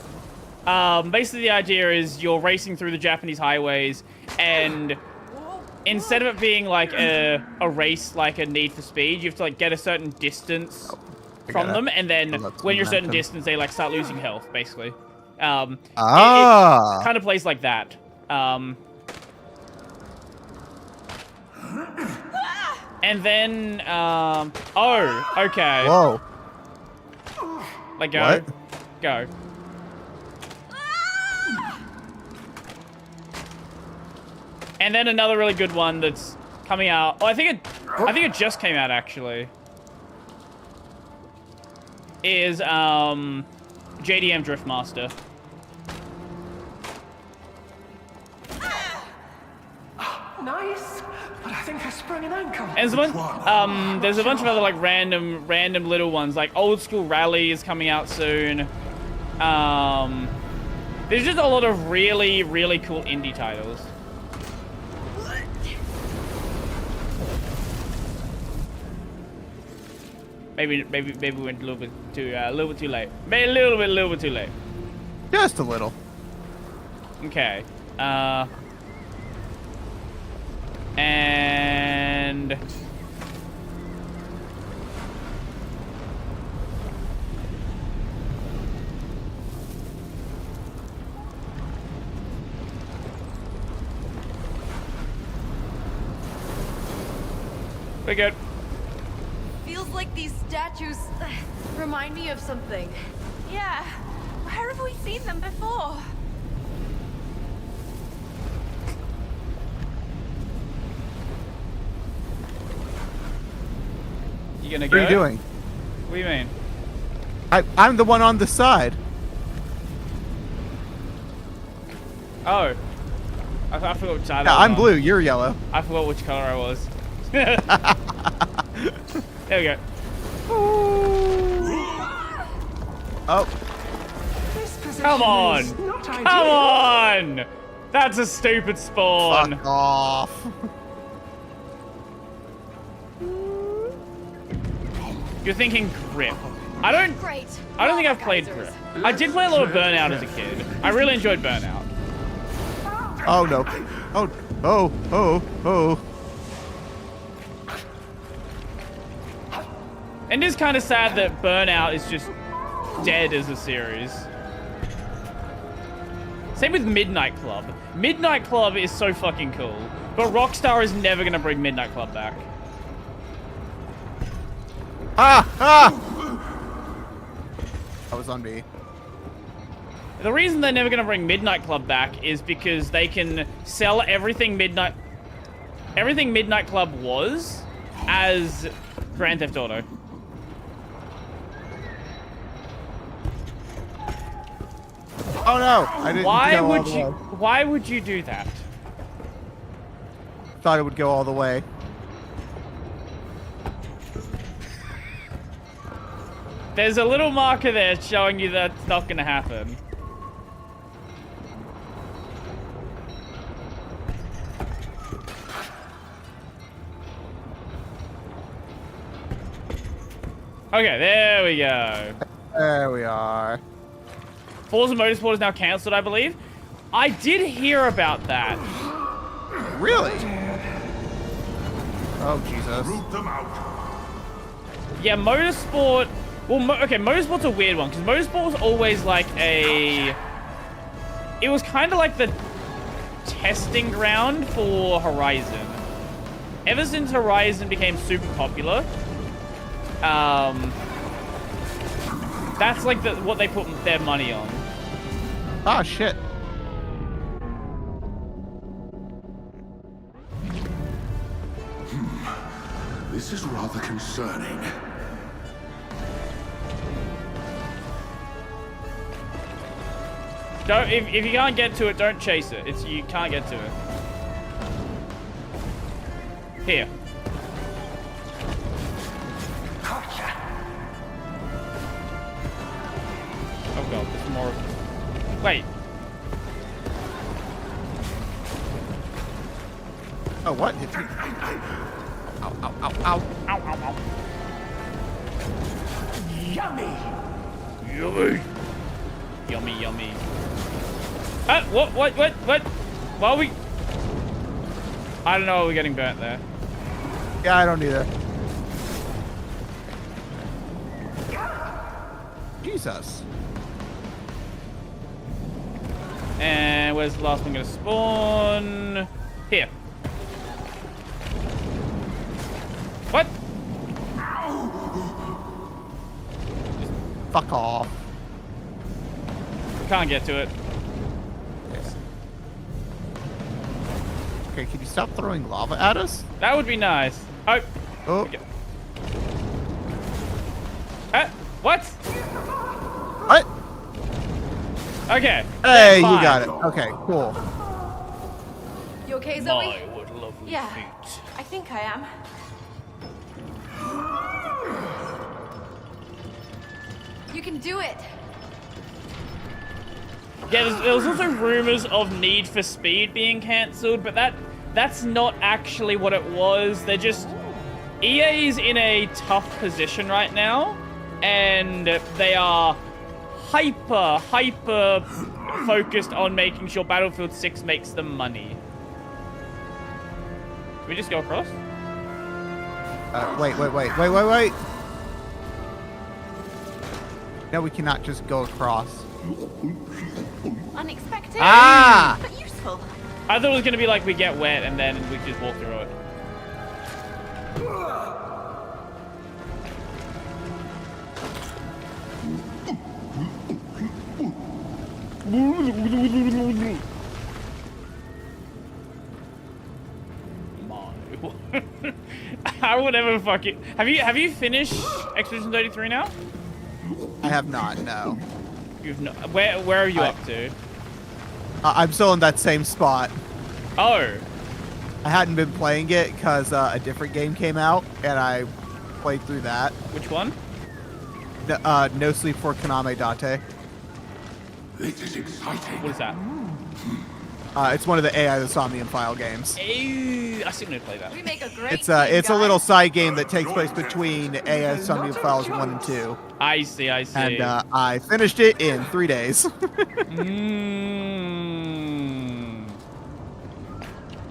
Basically, the idea is you're racing through the Japanese highways, and instead of it being like a race, like a Need for Speed, you have to like get a certain distance from them, and then when you're a certain distance, they like start losing health, basically. It kind of plays like that. And then, oh, okay. Whoa. Let go. What? Go. And then another really good one that's coming out. Oh, I think it just came out actually. Is JDM Driftmaster. Nice, but I think I sprung an ankle. And there's a bunch of other like random little ones, like Old School Rally is coming out soon. There's just a lot of really cool indie titles. Maybe we went a little bit too late. Maybe a little bit too late. Just a little. Okay. And we're good. Feels like these statues remind me of something. Yeah. Where have we seen them before? You gonna go? What are you doing? What do you mean? I'm the one on the side. Oh. I forgot which side Yeah, I was I'm on. blue. You're yellow. I forgot which color I was. There we go. Oh. Come on! Come on! That's a stupid spawn. Fuck off. You're thinking Grip. I don't think I've played Grip. I did play a lot of Burnout as a kid. I really enjoyed Burnout. Oh no. Oh. And it's kind of sad that Burnout is just dead as a series. Same with Midnight Club. Midnight Club is so fucking cool, but Rockstar is never gonna bring Midnight Club back. That was on me. The reason they're never gonna bring Midnight Club back is because they can sell everything Midnight Club was as Grand Theft Auto. Oh no! I didn't go all the way. Why would you do that? Thought it would go all the way. There's a little marker there showing you that's not gonna happen. Okay, there we go. There we are. Forza Motorsport is now cancelled, I believe. I did hear about that. Really? Oh, Jesus. Root them out. Yeah, Motorsport... Well, okay, Motorsport's a weird one, because Motorsport was always like a... It was kind of like the testing ground for Horizon. Ever since Horizon became super popular, that's like what they put their money on. Ah, shit. This is rather concerning. Don't, if you can't get to it, don't chase it. You can't get to it. Here. Oh god, there's more. Wait. Oh, what? Hit me. Ow, ow, ow, ow. Ow, ow, ow. Yummy! Yummy. Yummy, yummy. Ah, what? Why are we... I don't know, we're getting burnt there. Yeah, I don't either. Jesus. And where's the last one gonna spawn? Here. What? Fuck off. Can't get to it. Yes. Okay, can you stop throwing lava at us? That would be nice. Oh. Oh. Okay. What? What? Okay. Hey, you got it. Okay, cool. You okay, Zoe? What lovely Yeah, feet. I think I am. You can do it. Yeah, there was also rumors of Need for Speed being cancelled, but that's not actually what it was. They're just... EA's in a tough position right now, and they are hyper focused on making sure Battlefield 6 makes them money. Can we just go across? Wait. No, we cannot just go across. Unexpected, Ah! but useful. I thought it was going to be like we get wet and then we just walk through it. I would ever fucking... Have you finished Expedition 33 now? I have not, no. You've not... Where are you up to? I'm still in that same spot. Oh. I hadn't been playing it because a different game came out, and I played through that. Which one? No Sleep for Kaname Date. This is exciting. What is that? It's one of the AI the Somnium File games. Ew, I still need to play that. We make a great It's a little side game that takes place between AI Somnium Files 1 and 2. I see. And I finished it in 3 days.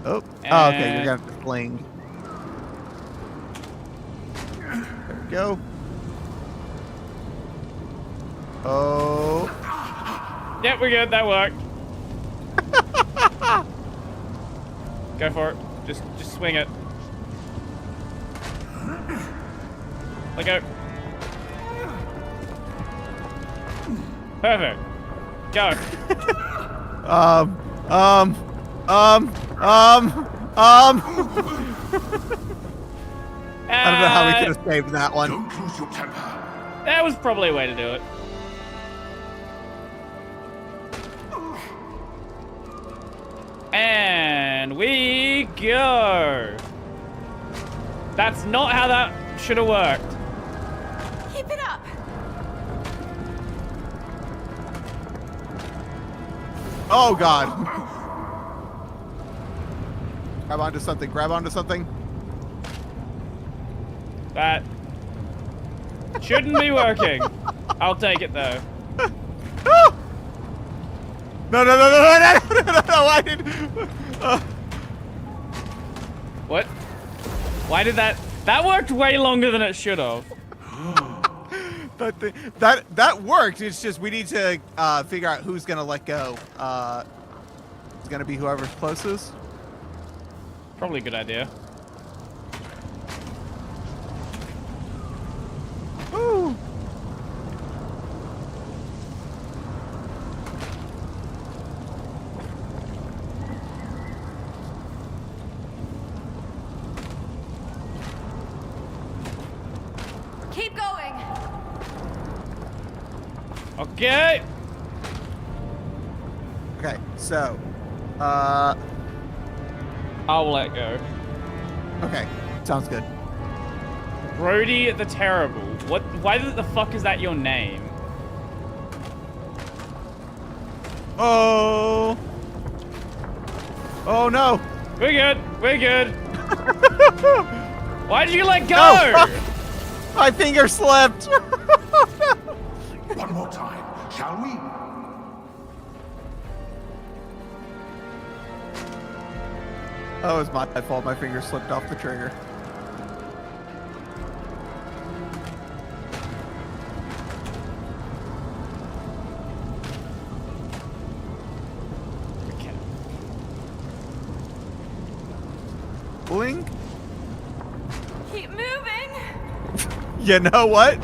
Oh, okay, you're gonna have to fling. There we go. Oh. Yep, we're good. That worked. Go for it. Just swing it. Let go. Perfect. Go. I don't know how we could have saved that one. Don't lose your temper. That was probably a way to do it. And we go. That's not how that should have worked. Keep it up. Oh, God. Grab onto something. Grab onto something. That shouldn't be working. I'll take it, though. No, I did. What? Why did that... That worked way longer than it should have. That worked. It's just we need to figure out who's gonna let go. It's gonna be whoever's closest. Probably a good idea. Woo! Keep going. Okay. Okay, so, I'll let go. okay, sounds good. Brody the Terrible. What? Why the fuck is that your name? Oh. Oh no. We're good. We're good. Why did you let go? No. My finger slipped. One more time, shall we? Oh, it's my fault. My finger slipped off the trigger. Okay. Blink. Keep moving. You know what?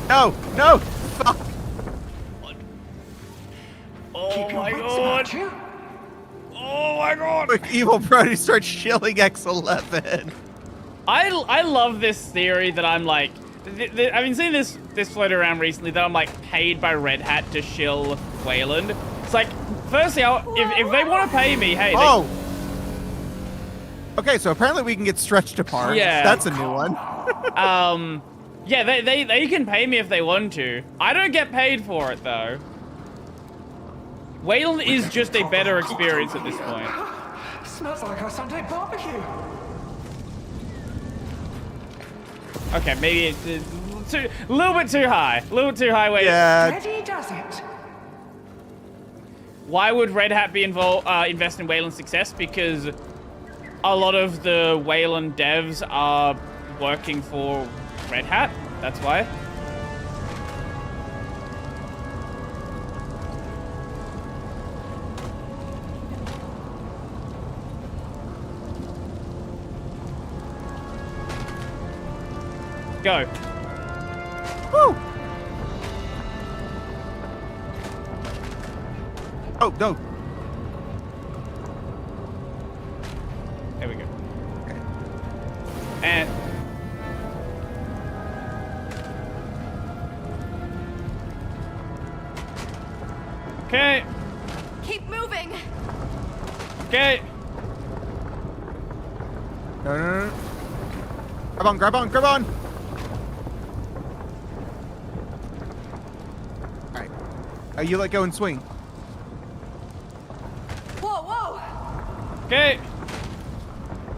No, no. Fuck. Oh my god. Oh my god. Quick, evil Brody starts shilling X11. I love this theory that I'm like, I've been seeing this float around recently that I'm like paid by Red Hat to shill Wayland. It's like, firstly, if they want to pay me, hey. Oh. Okay, so apparently we can get stretched apart. Yeah. That's a new one. Yeah, they can pay me if they want to. I don't get paid for it though. Wayland is just a better experience at this point. Smells like our Sunday barbecue. Okay, maybe it's a little bit too high. A little bit too high, Wayland. Yeah. Ready does it. Why would Red Hat be invest in Wayland's success? Because a lot of the Wayland devs are working for Red Hat. That's why. Go. Woo! Oh, no. There we go. Okay. And okay. Keep moving. Okay. No, no, no. Grab on, grab on, grab on. All right. You let go and swing. Whoa, whoa. Okay.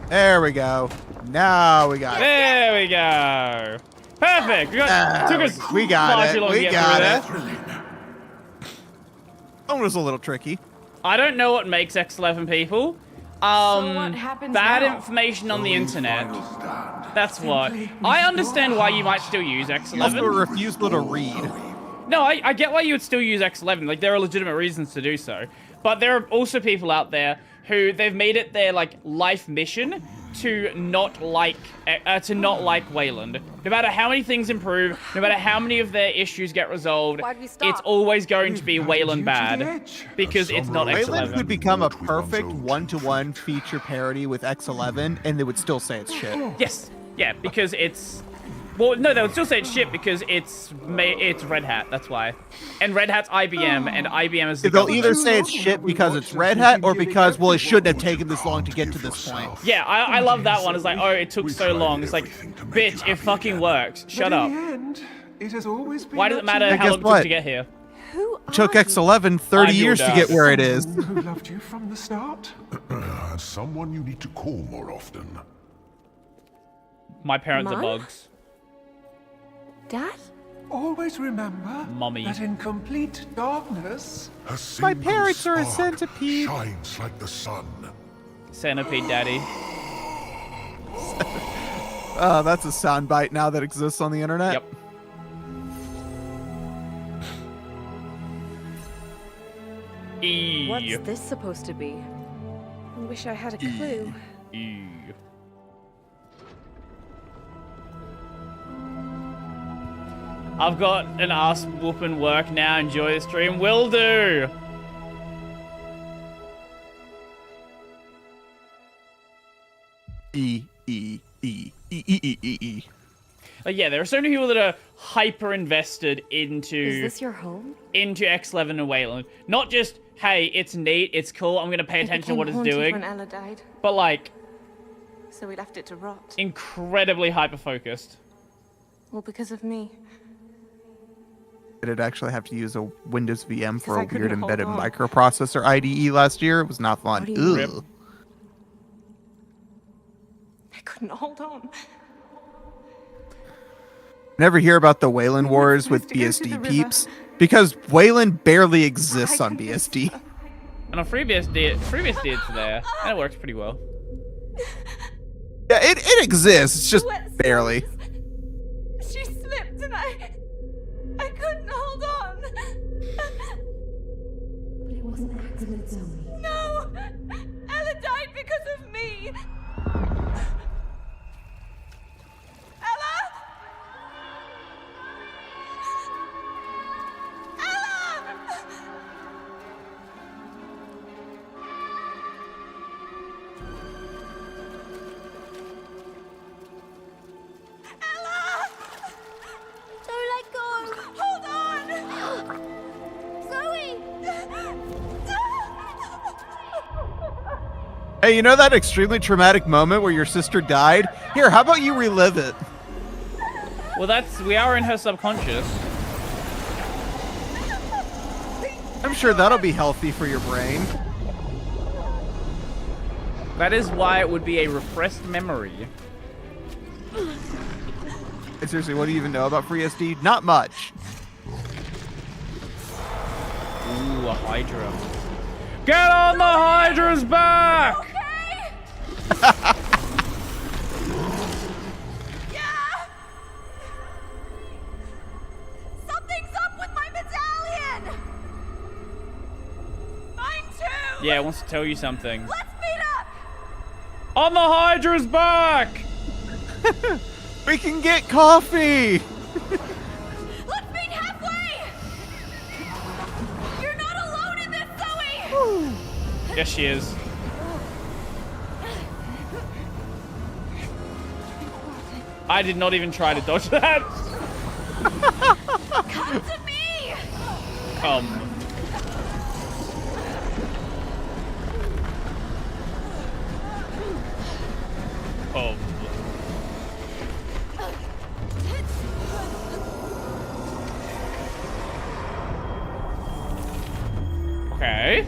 There we go. Now we got it. There we go. Perfect. Took us we got far it. too long to We get got through it. there. That one was a little tricky. I don't know what makes X11 people. So what happens Bad now? information on the internet. That's what. I understand why you might still use X11. Also a refusal to read. No, I get why you would still use X11. Like, there are legitimate reasons to do so. But there are also people out there who they've made it their, like, life mission to not like Wayland. No matter how many things improve, no matter how many of their issues get resolved, Why'd we stop? it's always going to be Wayland bad. Because it's not Wayland could X11. become a perfect one-to-one feature parody with X11, and they would still say it's shit. Yes. Yeah, because it's... Well, no, they would still say it's shit because it's Red Hat, that's why. And Red Hat's IBM, and IBM is the They'll government. either say it's shit because it's Red Hat, or because, well, it shouldn't have taken this long to get to this point. Yeah, I love that one. It's like, oh, it took so long. It's like, bitch, it fucking works. Shut up. In the end, it has always been Why does it matter And how guess long it took what? to get here? Who Took are you? X11 30 I'm years your to dad. get where it is. who loved you from the start. Someone you need to call more often. My parents are Mom? bugs. Dad? Always remember Mummy. that in complete darkness, A My single parents are a spark centipede. Shines like the sun. Centipede Daddy. That's a soundbite now that exists on the internet. Yep. What's this supposed to be? I wish I had a clue. I've got an ass whooping work now. Enjoy the stream. Will do. Yeah, there are so many people that are hyper invested into. Is this your home? Into X11 and Wayland. Not just, hey, it's neat, it's cool, I'm gonna pay attention to what it's doing. When Ella died, but like, so we left it to rot. Incredibly hyper focused. All because of me. Did it actually have to use a Windows VM for I a couldn't weird hold embedded on. microprocessor IDE last year? It was not fun. What do you- Ugh. I couldn't hold on. Never hear about the Wayland Wars with to go to BSD the river. peeps because Wayland barely exists on BSD. And on FreeBSD it's there, and it works pretty well. Yeah, it exists. It's just barely. She slipped and I couldn't hold on. But it was an accident, Zoe. No! Ella died because of me! Ella! Don't let go! Hold on! Zoe! Hey, you know that extremely traumatic moment where your sister died? Here, how about you relive it? Well, we are in her subconscious. I'm sure that'll be healthy for your brain. That is why it would be a repressed memory. Hey, seriously, what do you even know about FreeSD? Not much. Ooh, a Hydra. Get on the Hydra's back! Something's up with my medallion! Mine too! Yeah, it wants to tell you something. Let's meet up! On the Hydra's back! We can get coffee! Let's meet halfway! You're not alone in this, Zoe! Yes, she is. I did not even try to dodge that. Come to me! Come. Come. Okay.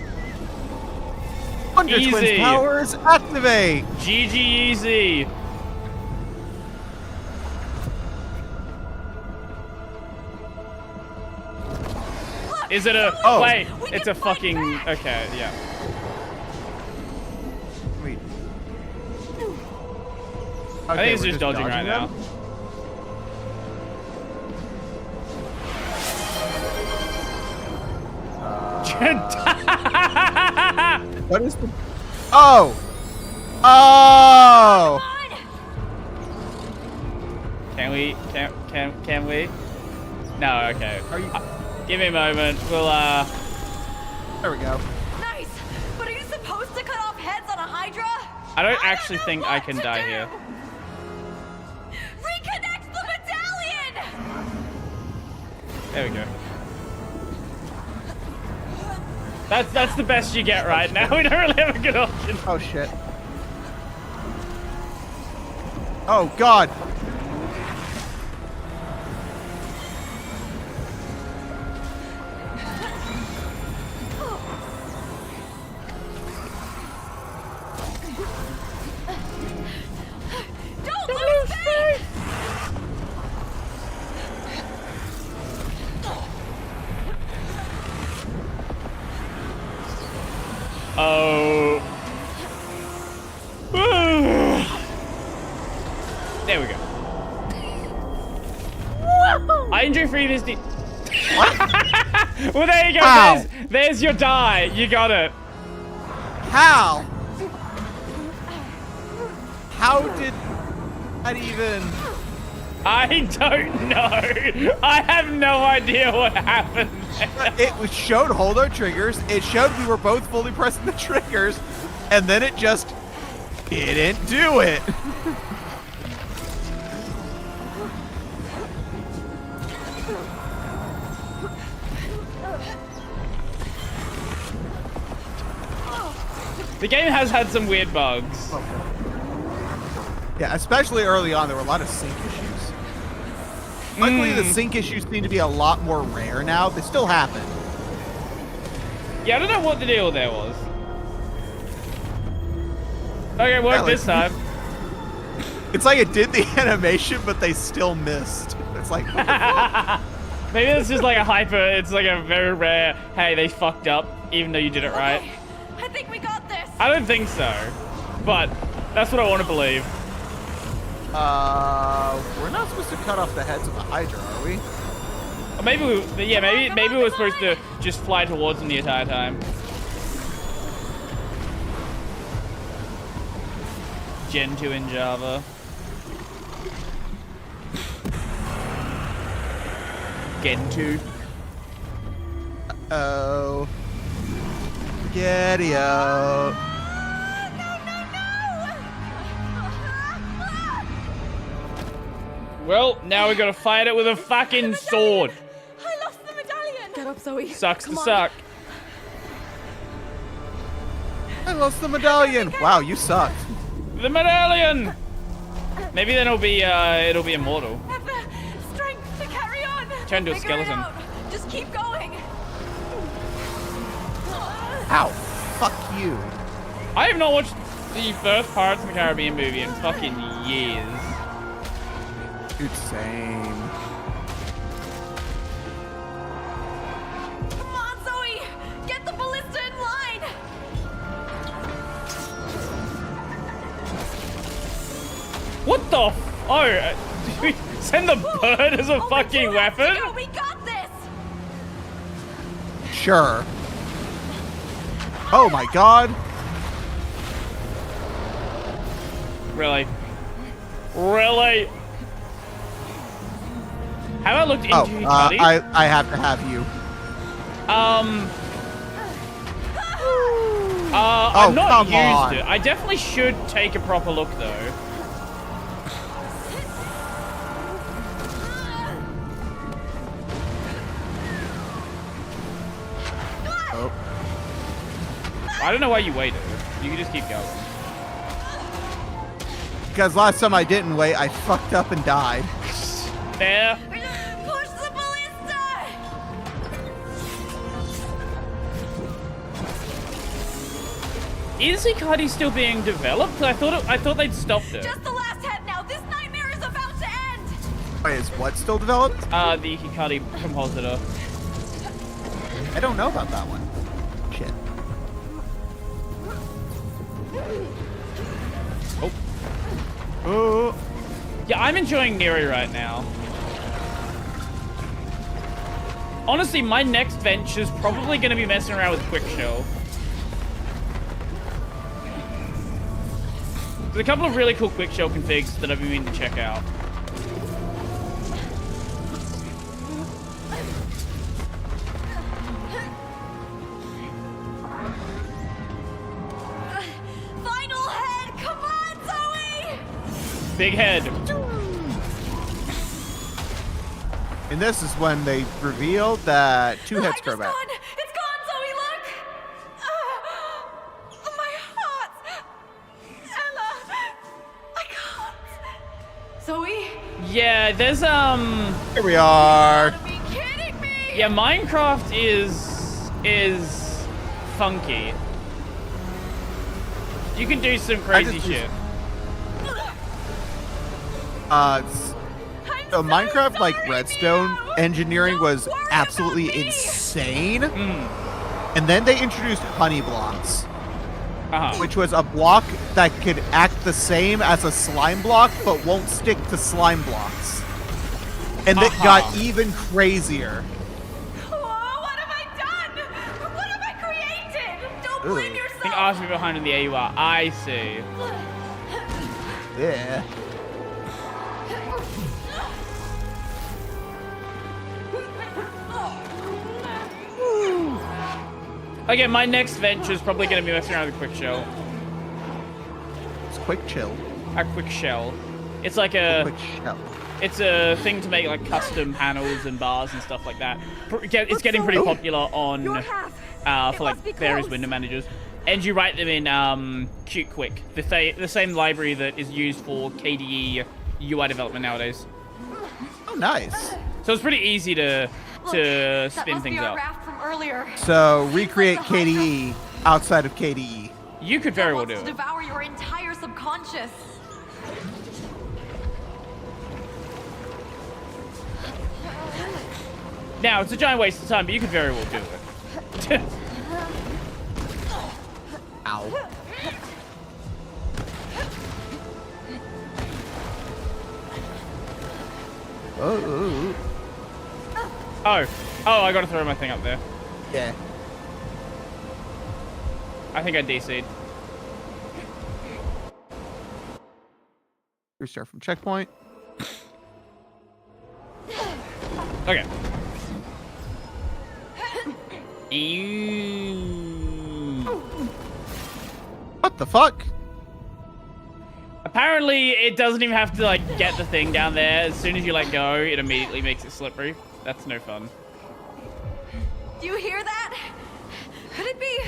Wonder Easy. Twins powers activate! GG easy. Is it a... Oh. Wait, it's a fucking... Okay, yeah. Wait. I think he's just dodging right now. What is the... Oh! Oh! Can we? Can we? No, okay. Give me a moment. We'll, There we go. Nice! But are you supposed to cut off heads on a Hydra? I don't actually think I can die here. Reconnect the medallion! There we go. That's the best you get right now. We don't really have a good option. Oh, shit. Oh, God. Don't lose faith! Oh. There we go. I enjoy FreeBSD. Well, there you go. Ow. There's your die. You got it. How? How did that even... I don't know. I have no idea what happened. It showed hold our triggers. It showed we were both fully pressing the triggers. And then it just didn't do it. The game has had some weird bugs. Yeah, especially early on, there were a lot of sync issues. Luckily, the sync issues seem to be a lot more rare now. They still happen. Yeah, I don't know what the deal there was. Okay, it worked this time. It's like it did the animation, but they still missed. It's like... Maybe it's just like a hyper, it's like a very rare, hey, they fucked up, even though you did it right. Okay, I think we got this. I don't think so, but that's what I want to believe. We're not supposed to cut off the heads of the Hydra, are we? Or maybe we, yeah, maybe we were supposed to just fly towards them the entire time. Gen 2 in Java. Gen 2. Uh-oh. Get out. Well, now we gotta fight it with a fucking sword. I lost the medallion. Get up, Zoe. Sucks Come to on. suck. I lost the medallion. Wow, you sucked. The medallion. Maybe then it'll be immortal. Have the strength to carry on. Turn into a Figure it skeleton. out. Just keep going. Ow. Fuck you. I have not watched the first Pirates of the Caribbean movie in fucking years. Dude, same. Come on, Zoe. Get the ballista in line. What the did we send the bird as a fucking weapon? We got this. Sure. Oh my god. Really? Really? Have I looked into Hikari? I have to have you. I've not come used on. it. I definitely should take a proper look though. Oh. I don't know why you waited. You can just keep going. Because last time I didn't wait, I fucked up and died. There. Push the ballista. Is Hikari still being developed? I thought they'd stopped it. Just the last head now. This nightmare is about to end. Wait, is what still developed? The Hikari compositor. I don't know about that one. Shit. Oh. Oh. Yeah, I'm enjoying Neri right now. Honestly, my next venture's probably going to be messing around with Quickshell. There's a couple of really cool Quickshell configs that I've been meaning to check out. Final head. Come on, Zoe. Big head. And this is when they revealed that two heads grow back. It's gone, Zoe. Look. My heart. Ella. I can't. Zoe. Yeah, there's Here we are. Are you kidding me? Yeah, Minecraft is funky. You can do some crazy shit. So Minecraft, like Redstone engineering was absolutely insane. And then they introduced honey blocks, which was a block that could act the same as a slime block, but won't stick to slime blocks. And it got even crazier. What have I done? What have I created? Don't blame I yourself. think ask me behind in the AUR. I see. Yeah. Again, my next venture is probably going to be messing around with a quick shell. It's quick chill. A quick shell. It's like a... Quick shell. It's a thing to make like custom panels and bars and stuff like that. It's getting pretty popular on for like various window managers. And you write them in Qt Quick, the same library that is used for KDE UI development nowadays. Oh, nice. So it's pretty easy to spin things up. So recreate KDE outside of KDE. You could very well do it. Devour your entire subconscious. Now, it's a giant waste of time, but you could very well do it. Ow. Oh. Oh, I gotta throw my thing up there. Yeah. I think I DC'd. Restart from checkpoint. Okay. What the fuck? Apparently, it doesn't even have to like get the thing down there. As soon as you let go, it immediately makes it slippery. That's no fun. Do you hear that? Could it be?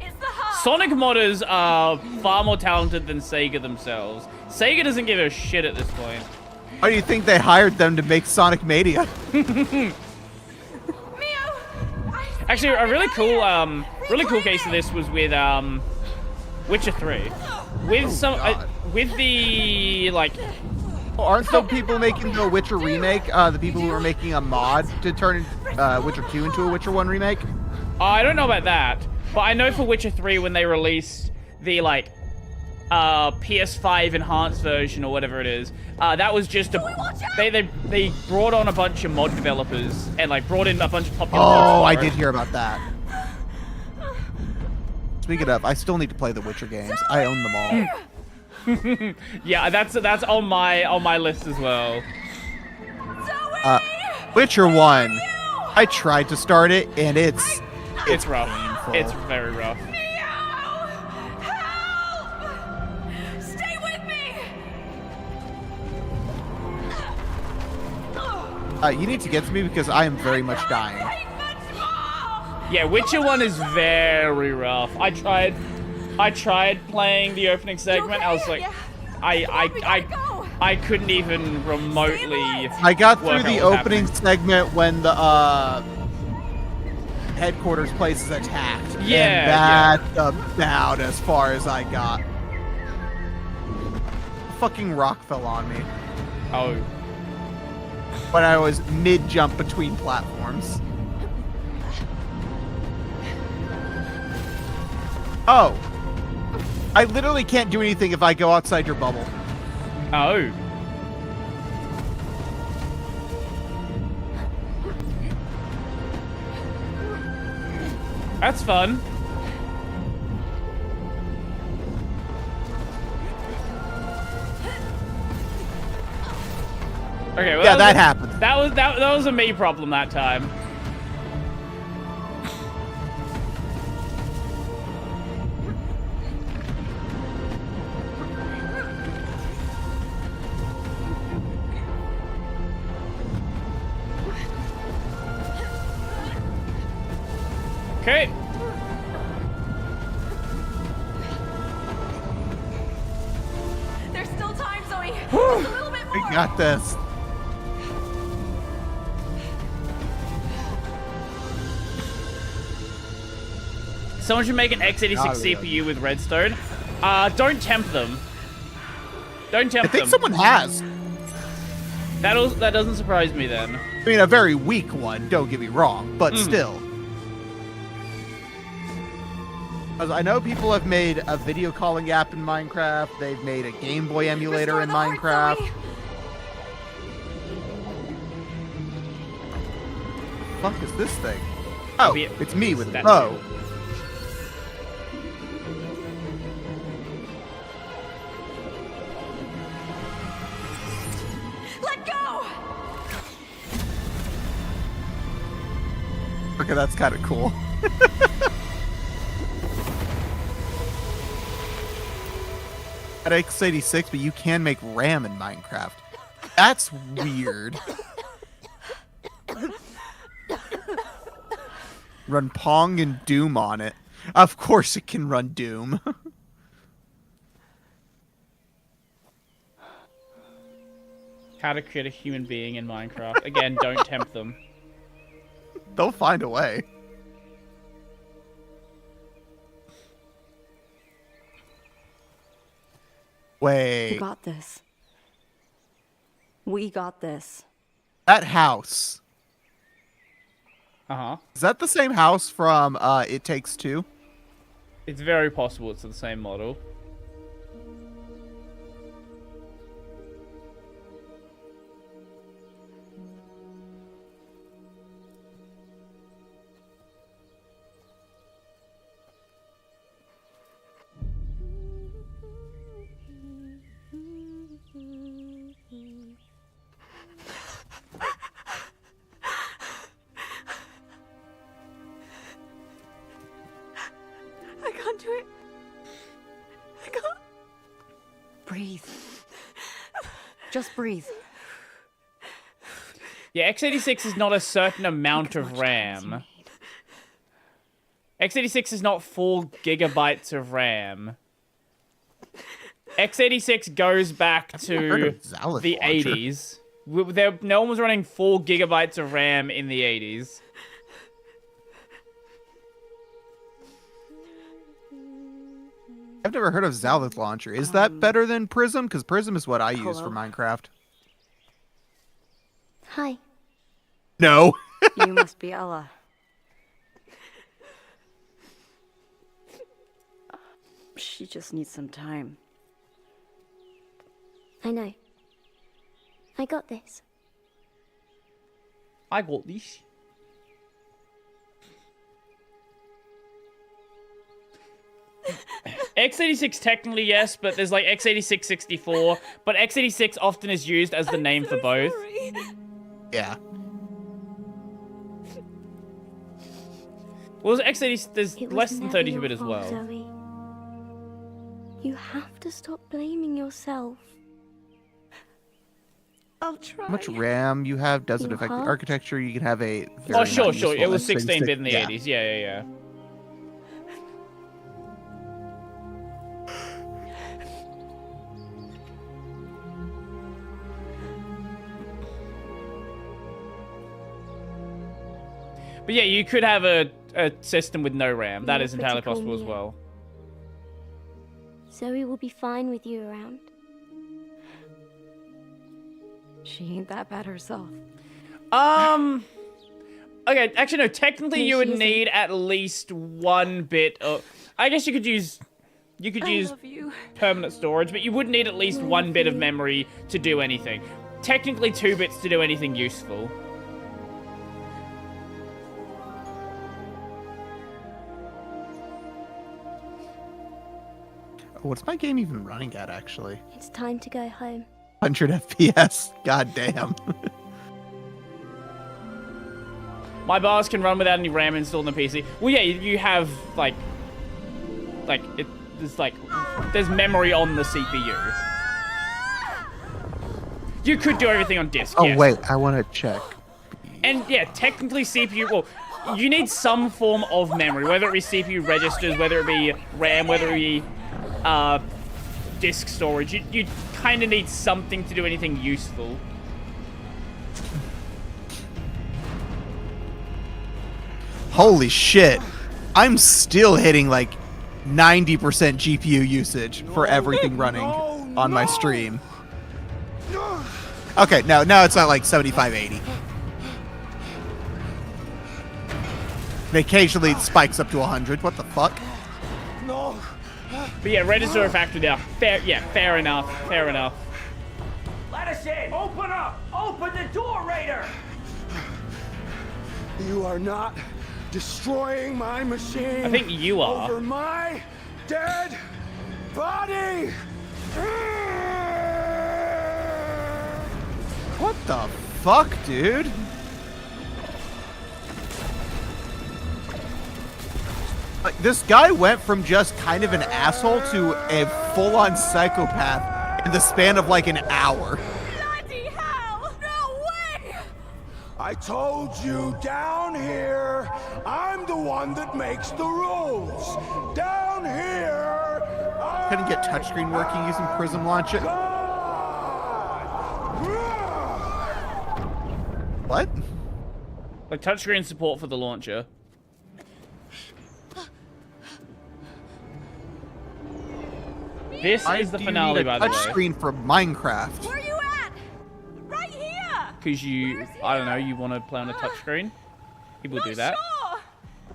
It's the hub. Sonic modders are far more talented than Sega themselves. Sega doesn't give a shit at this point. Why do you think they hired them to make Sonic Mania? Actually, a really cool case of this was with Witcher 3. With with the like. Oh, aren't some people making the Witcher remake? The people who are making a mod to turn Witcher 2 into a Witcher 1 remake? I don't know about that, but I know for Witcher 3 when they released the like PS5 enhanced version or whatever it is, that was just they brought on a bunch of mod developers and like brought in a bunch of popular mods. Oh, I did hear about that. Speaking of, I still need to play the Witcher games. I own them all. Yeah, that's on my list as well. Witcher 1. I tried to start it and it's rough. Painful. It's very rough. Stay with me. You need to get to me because I am very much dying. Yeah, Witcher 1 is very rough. I tried playing the opening segment. I was like, I couldn't even remotely. I got through the opening segment when the headquarters place is attacked. Yeah, and that's about as far as I got. A fucking rock fell on me. Oh. When I was mid-jump between platforms. Oh. I literally can't do anything if I go outside your bubble. Oh. That's fun. Okay, well, yeah, that happened. That was a me problem that time. Okay. There's still time, Zoe. Just a little bit more. We got this. Someone should make an x86 CPU with Redstone. Don't tempt them. Don't tempt them. I think someone has. That doesn't surprise me then. I mean, a very weak one, don't get me wrong, but still. I know people have made a video calling app in Minecraft. They've made a Game Boy emulator in Minecraft. What the fuck is this thing? Oh, it's me with a bow. Okay, that's kind of cool. At x86, but you can make RAM in Minecraft. That's weird. Run Pong and Doom on it. Of course it can run Doom. How to create a human being in Minecraft. Again, don't tempt them. They'll find a way. Wait. We got this. We got this. That house. Uh-huh. Is that the same house from It Takes Two? It's very possible it's the same model. I can't do it. I can't. Breathe. Just breathe. Yeah, x86 is not a certain amount of RAM. x86 is not 4 gigabytes of RAM. x86 goes back to the 80s. No one was running 4 gigabytes of RAM in the 80s. I've never heard of Zalith Launcher. Is that better than Prism? Because Prism is what I use for Minecraft. Hi. No. You must be Ella. She just needs some time. I know. I got this. I got this. x86 technically yes, but there's like x86 64, but x86 often is used as the name for both. Yeah. Well, x86 there's less than 32-bit as well. Zoe. You have to stop blaming yourself. I'll try. How much RAM you have doesn't affect the architecture. You can have a very Oh, sure. useful It was x86 16-bit in the yeah. 80s. Yeah. But yeah, you could have a system with no RAM. That is entirely possible as well. Zoe will be fine with you around. She ain't that bad herself. Okay, actually no, technically you would need at least 1 bit of... I guess you could use permanent storage, but you would need at least 1 bit of memory to do anything. Technically 2 bits to do anything useful. What's my game even running at, actually? It's time to go home. 100 FPS. God damn. My bars can run without any RAM installed on the PC. Well, yeah, you have, there's memory on the CPU. You could do everything on disk, Oh, yes. wait. I want to check. And, yeah, technically CPU, well, you need some form of memory, whether it be CPU registers, whether it be RAM, whether it be disk storage. You kind of need something to do anything useful. Holy shit. I'm still hitting like 90% GPU usage for everything running on my stream. Okay, now it's not like 75, 80. And occasionally it spikes up to 100. What the fuck? No. But yeah, register are factored out. Fair enough. Let us in! Open up! Open the door, Raider! You are not destroying my machine. I think you are. Over my dead body! What the fuck, dude? Like, this guy went from just kind of an asshole to a full-on psychopath in the span of like an hour. Bloody hell! No way! I told you, down here, I'm the one that makes the rules. Down here, Couldn't get touchscreen working using Prism Launcher. What? Like touchscreen support for the launcher. This is the finale, by the way. Touchscreen for Minecraft. Where are you at? Right here! Because you, I don't know, you want to play on a touchscreen? People do that.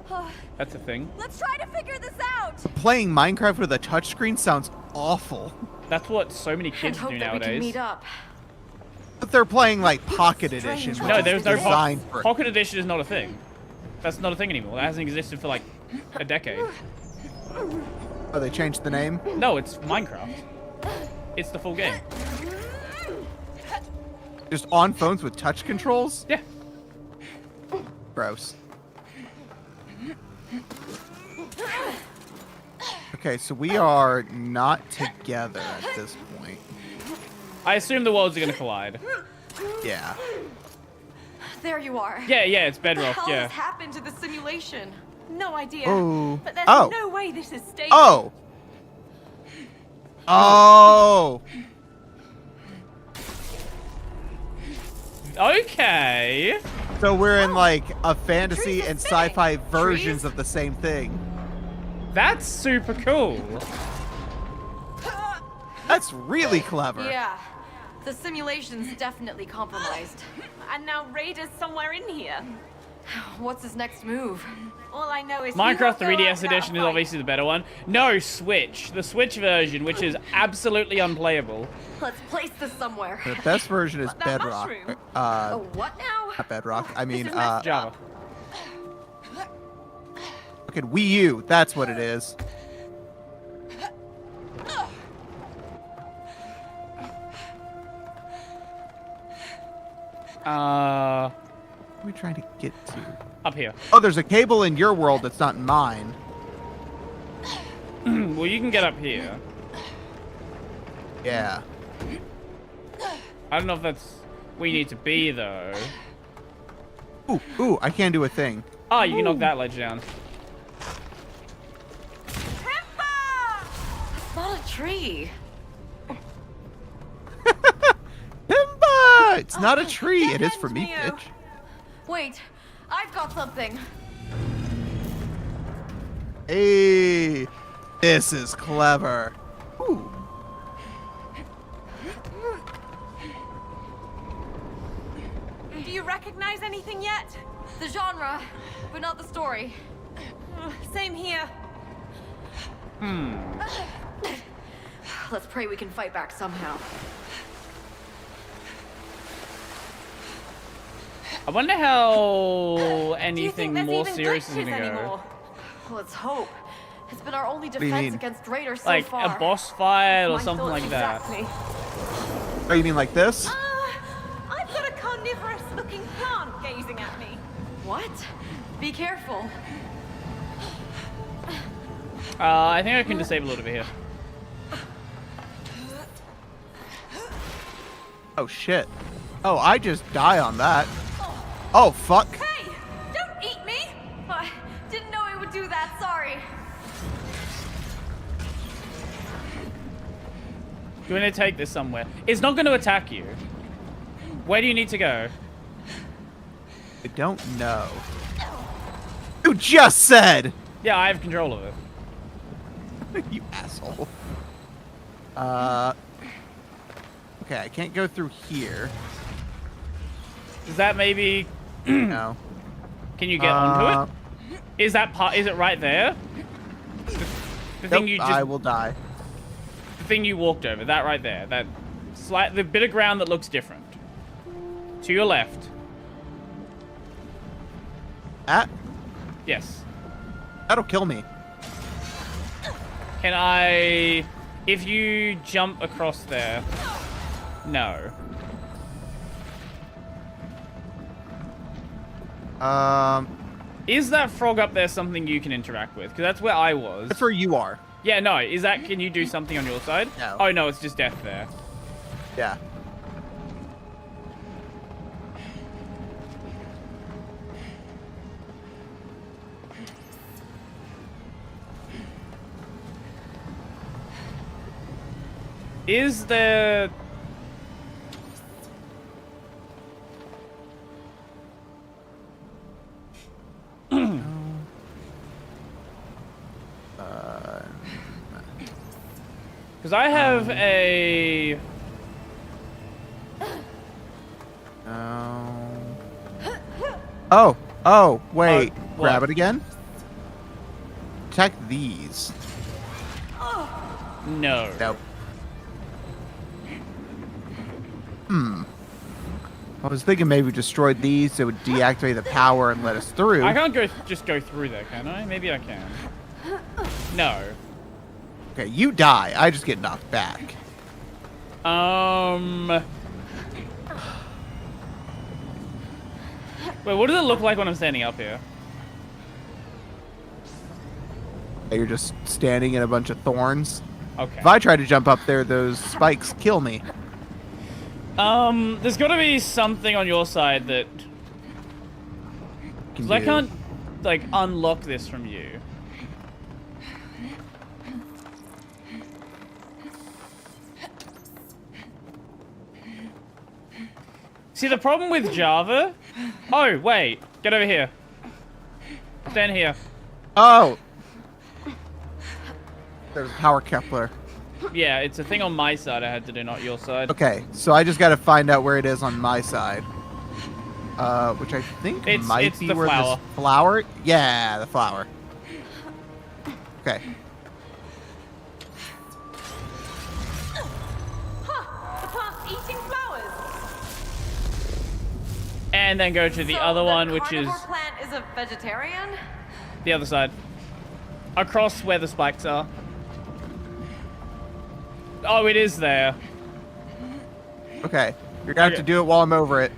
Sure. That's a thing. Let's try to figure this out. Playing Minecraft with a touchscreen sounds awful. That's what so many kids do We can nowadays. meet up. But they're playing like Pocket Edition. which No, is there's no designed for Pocket Edition is not a thing. That's not a thing anymore. That hasn't existed for like a decade. Oh, they changed the name? No, it's Minecraft. It's the full game. Just on phones with touch controls? Yeah. Gross. Okay, so we are not together at this point. I assume the worlds are gonna collide. Yeah. There you are. Yeah, it's Bedrock, What the hell yeah. has happened to the simulation? No idea. Oh. But there's Oh. no way this is stable. Oh! Oh! Okay. So we're in like a fantasy and sci-fi versions of the same thing. That's super cool. That's really clever. Yeah. The simulation's definitely compromised. And now Raider's somewhere in here. What's his next move? All I know is Minecraft 3DS edition is obviously the better one. No, Switch. The Switch version, which is absolutely unplayable. Let's place this somewhere. The best version is That Bedrock. mushroom. Oh, what now? Not Bedrock. I mean, Java. fucking Wii U. That's what it is. What are we trying to get to? Up here. Oh, there's a cable in your world that's not in mine. Well, you can get up here. Yeah. I don't know if that's where you need to be, though. Ooh, I can do a thing. Oh, you can knock that ledge down. It's not a tree. Timba! It's not a tree. It is for me, bitch. Wait, I've got something. Hey, this is clever. Ooh. Do you recognize anything yet? The genre, but not the story. Same here. Let's pray we can fight back somehow. I wonder how Do you think anything there's more even serious is glitches gonna go. anymore? Let's hope. It's been our only do you defense mean? against Raiders so Like far. a boss fight or My something thoughts like that. exactly. Oh, you mean like this? I've got a carnivorous-looking plant gazing at me. What? Be careful. I think I can disable it over here. Oh shit. Oh, I just die on that. Oh fuck. Hey, don't eat me. I didn't know it would do that, sorry. You're gonna take this somewhere. It's not gonna attack you. Where do you need to go? I don't know. You just said! Yeah, I have control of it. You asshole. Okay, I can't go through here. Is that maybe... No. Can you get onto it? Is that part? Is it right there? The thing Nope, you just... I will die. The thing you walked over. That right there. That the bit of ground that looks different. To your left. That? Yes. That'll kill me. Can I... If you jump across there... No. Is that frog up there something you can interact with? Because that's where I was. That's where you are. Yeah, no. Is that... Can you do something on your side? No. Oh, no. It's just death there. Yeah. Is there... Because I have a... Oh, wait. What? Grab it again. Check these. No. Nope. I was thinking maybe we destroyed these so it would deactivate the power and let us through. I can't just go through there, can I? Maybe I can. No. Okay, you die. I just get knocked back. Wait, what does it look like when I'm standing up here? You're just standing in a bunch of thorns. Okay. If I try to jump up there, those spikes kill me. There's got to be something on your side that... Because I can't, like, unlock this from you. See, the problem with Java... Oh, wait. Get over here. Stand here. Oh! There's a power coupler. Yeah, it's a thing on my side I had to do, not your side. Okay, so I just got to find out where it is on my side. Which I think might be the where flower. this flower... Yeah, the flower. Okay. Huh, the plant's eating flowers. And then go to the other one, which is... the carnivore plant is a vegetarian? The other side. Across where the spikes are. Oh, it is there. Okay. You're gonna have to do it while I'm over it.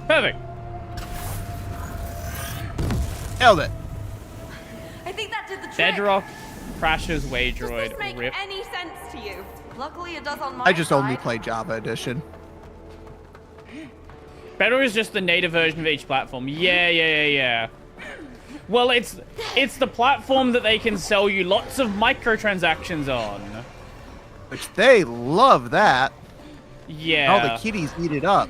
Perfect. Nailed it. I think that did the trick. Bedrock crashes Does Waydroid. this make Rip. any sense to you? Luckily, it does on my I just only side. play Java Edition. Bedrock is just the native version of each platform. Yeah. Well, it's the platform that they can sell you lots of microtransactions on. Which they love that. Yeah. All the kitties eat it up.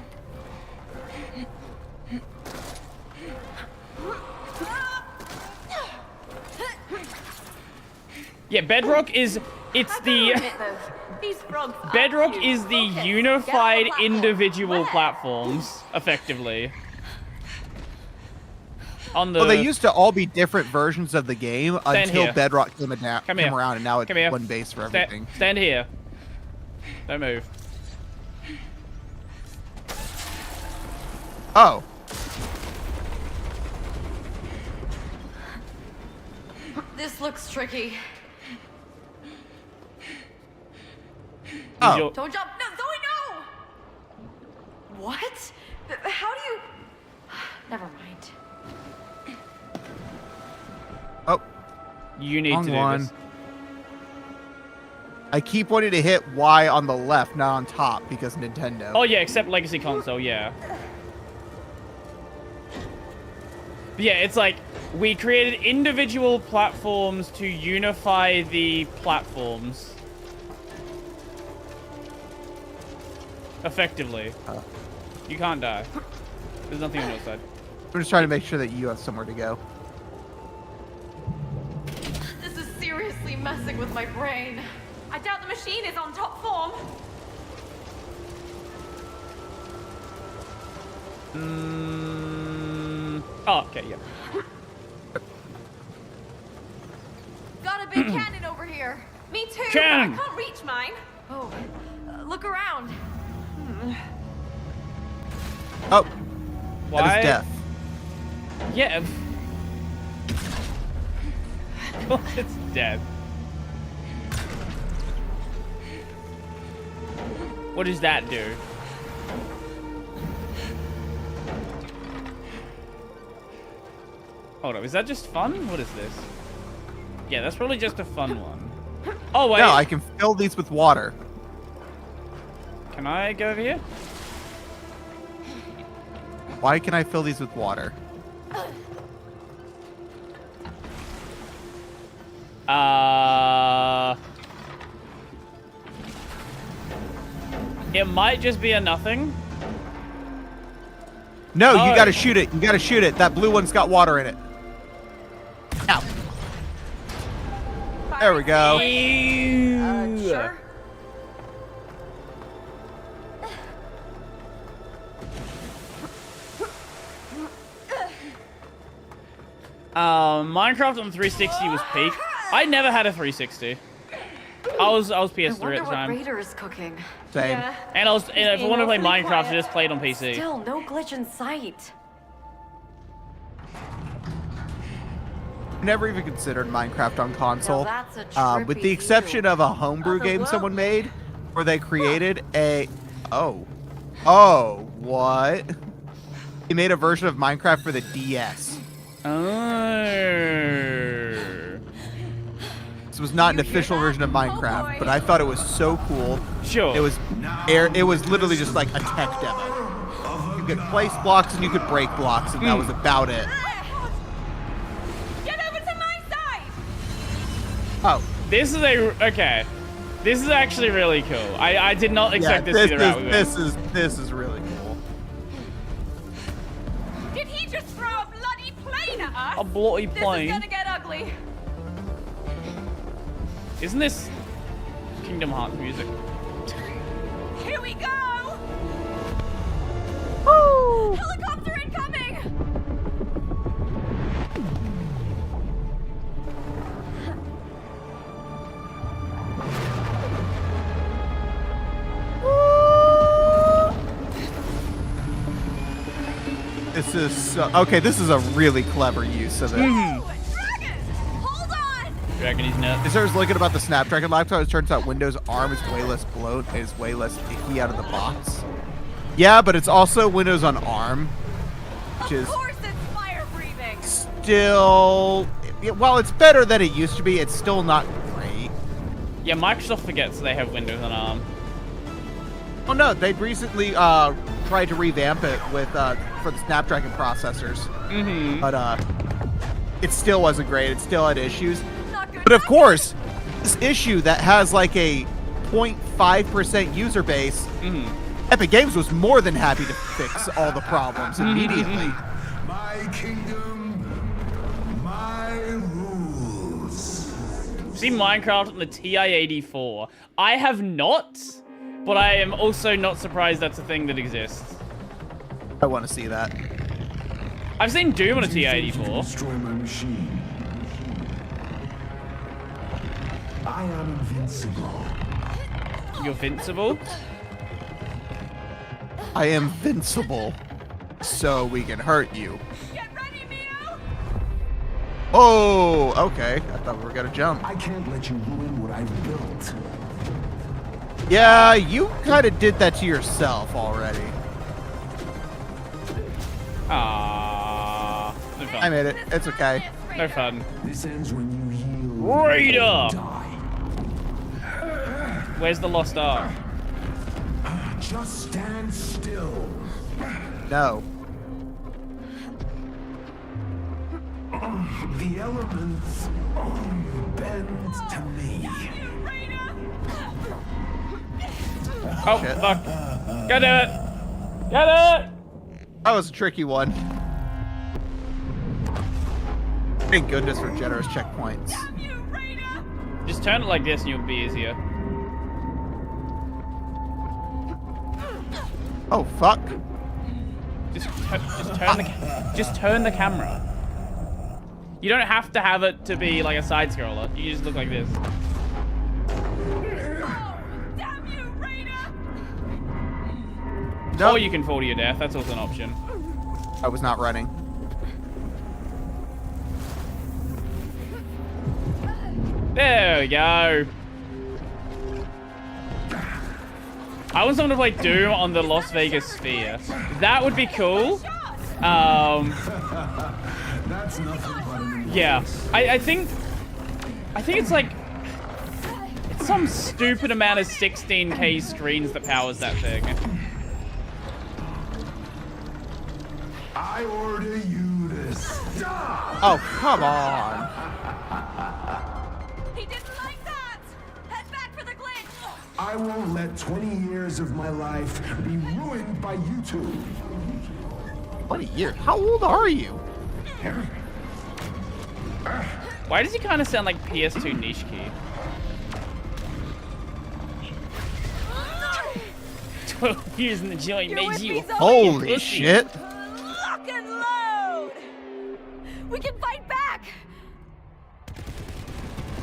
Yeah, Bedrock is These frogs are Bedrock cute. is the Focus. unified Get on the platform. individual Where? platforms, effectively. On the Well, they used to all be different versions of the game Stand until here. Bedrock came Come here. around, and now it's Come here. one base for everything. Stand here. Don't move. Oh. This looks tricky. Oh. Don't jump! No, Zoe, no! What? How do you... Never mind. Oh. You need Wrong to do one. this. I keep wanting to hit Y on the left, not on top, because Nintendo. Oh yeah, except Legacy Console, yeah. But yeah, it's like, we created individual platforms to unify the platforms. Effectively. You can't die. There's nothing on your side. I'm just trying to make sure that you have somewhere to go. This is seriously messing with my brain. I doubt the machine is on top form. Oh, okay, yeah. Got a big cannon over here. Me too. Cannon! But I can't reach mine. Oh, look around. Oh. Why? That is death. Yeah. It's dead. What does that do? Hold up, is that just fun? What is this? Yeah, that's probably just a fun one. Oh, wait. No, I can fill these with water. Can I go over here? Why can I fill these with water? It might just be a nothing. No, you gotta shoot it. You gotta shoot it. That blue one's got water in it. Ow. There we go. Sure. Minecraft on 360 was peak. I never had a 360. I was PS3 at the time. Raider is cooking. Same. Yeah. And if I want to play Minecraft, I just played on PC. Still, no glitch in sight. Never even considered Minecraft on console. Now that's a With the trippy exception view. of a homebrew Other game world. someone made, where they created a... Oh, what? They made a version of Minecraft for the DS. This was not an official version of Minecraft, but I thought it was so cool. Sure. It was literally just like a tech demo. You could place blocks and you could break blocks, and that was about it. Get over to my side! Oh. This is okay. This is actually really cool. I did not expect this to be the route we went. This is really cool. Did he just throw a bloody plane at us? A bloody This plane? is gonna get ugly. Isn't this Kingdom Hearts music? Here we go! Woo! Helicopter incoming! This is so, okay. This is a really clever use of it. Hold on! Dragon, he's nuts. As I was looking about the Snapdragon laptop, it turns out Windows ARM is way less bloat and is way less icky out of the box. Yeah, but it's also Windows on ARM, which is Of course it's fire breathing! still, while it's better than it used to be, it's still not great. Yeah, Microsoft forgets they have Windows on ARM. Oh no, they recently tried to revamp it with for the Snapdragon processors, but it still wasn't great. It still had issues. But of course, this issue that has like a 0.5% user base, Epic Games was more than happy to fix all the problems immediately. My kingdom, my rules. Seen Minecraft on the TI-84. I have not, but I am also not surprised that's a thing that exists. I want to see that. I've seen Doom on a TI-84. Destroy my machine. I am invincible. You're invincible? I am invincible, so we can hurt you. Get ready, Mio! Oh, okay. I thought we were gonna jump. I can't let you ruin what I've built. Yeah, you kind of did that to yourself already. Ah, no fun. I made it. It's okay. No fun. This ends when you heal. Raider! Die. Where's the lost ark? Just stand still. No. The elements bend to me. Oh, Shit. fuck. Get it! Get it! That was a tricky one. Thank goodness for generous checkpoints. Just turn it like this and you'll be easier. Oh, fuck. Just turn the camera. You don't have to have it to be like a side scroller. You just look like this. Damn you, Raider! Or you can fall to your death. That's also an option. I was not running. There we go. I want someone to play Doom on the Las Vegas Sphere. That would be cool. That's nothing but an Yeah, I think it's like it's some stupid amount of 16K screens that powers that thing. I order you to stop! Oh, come on. He didn't like that! Head back for the glitch! I won't let 20 years of my life be ruined by you two. 20 years? How old are you? Why does he kind of sound like PS2 Niche Key? 12 years in the joint made you a Holy shit. Lock and load! We can fight back!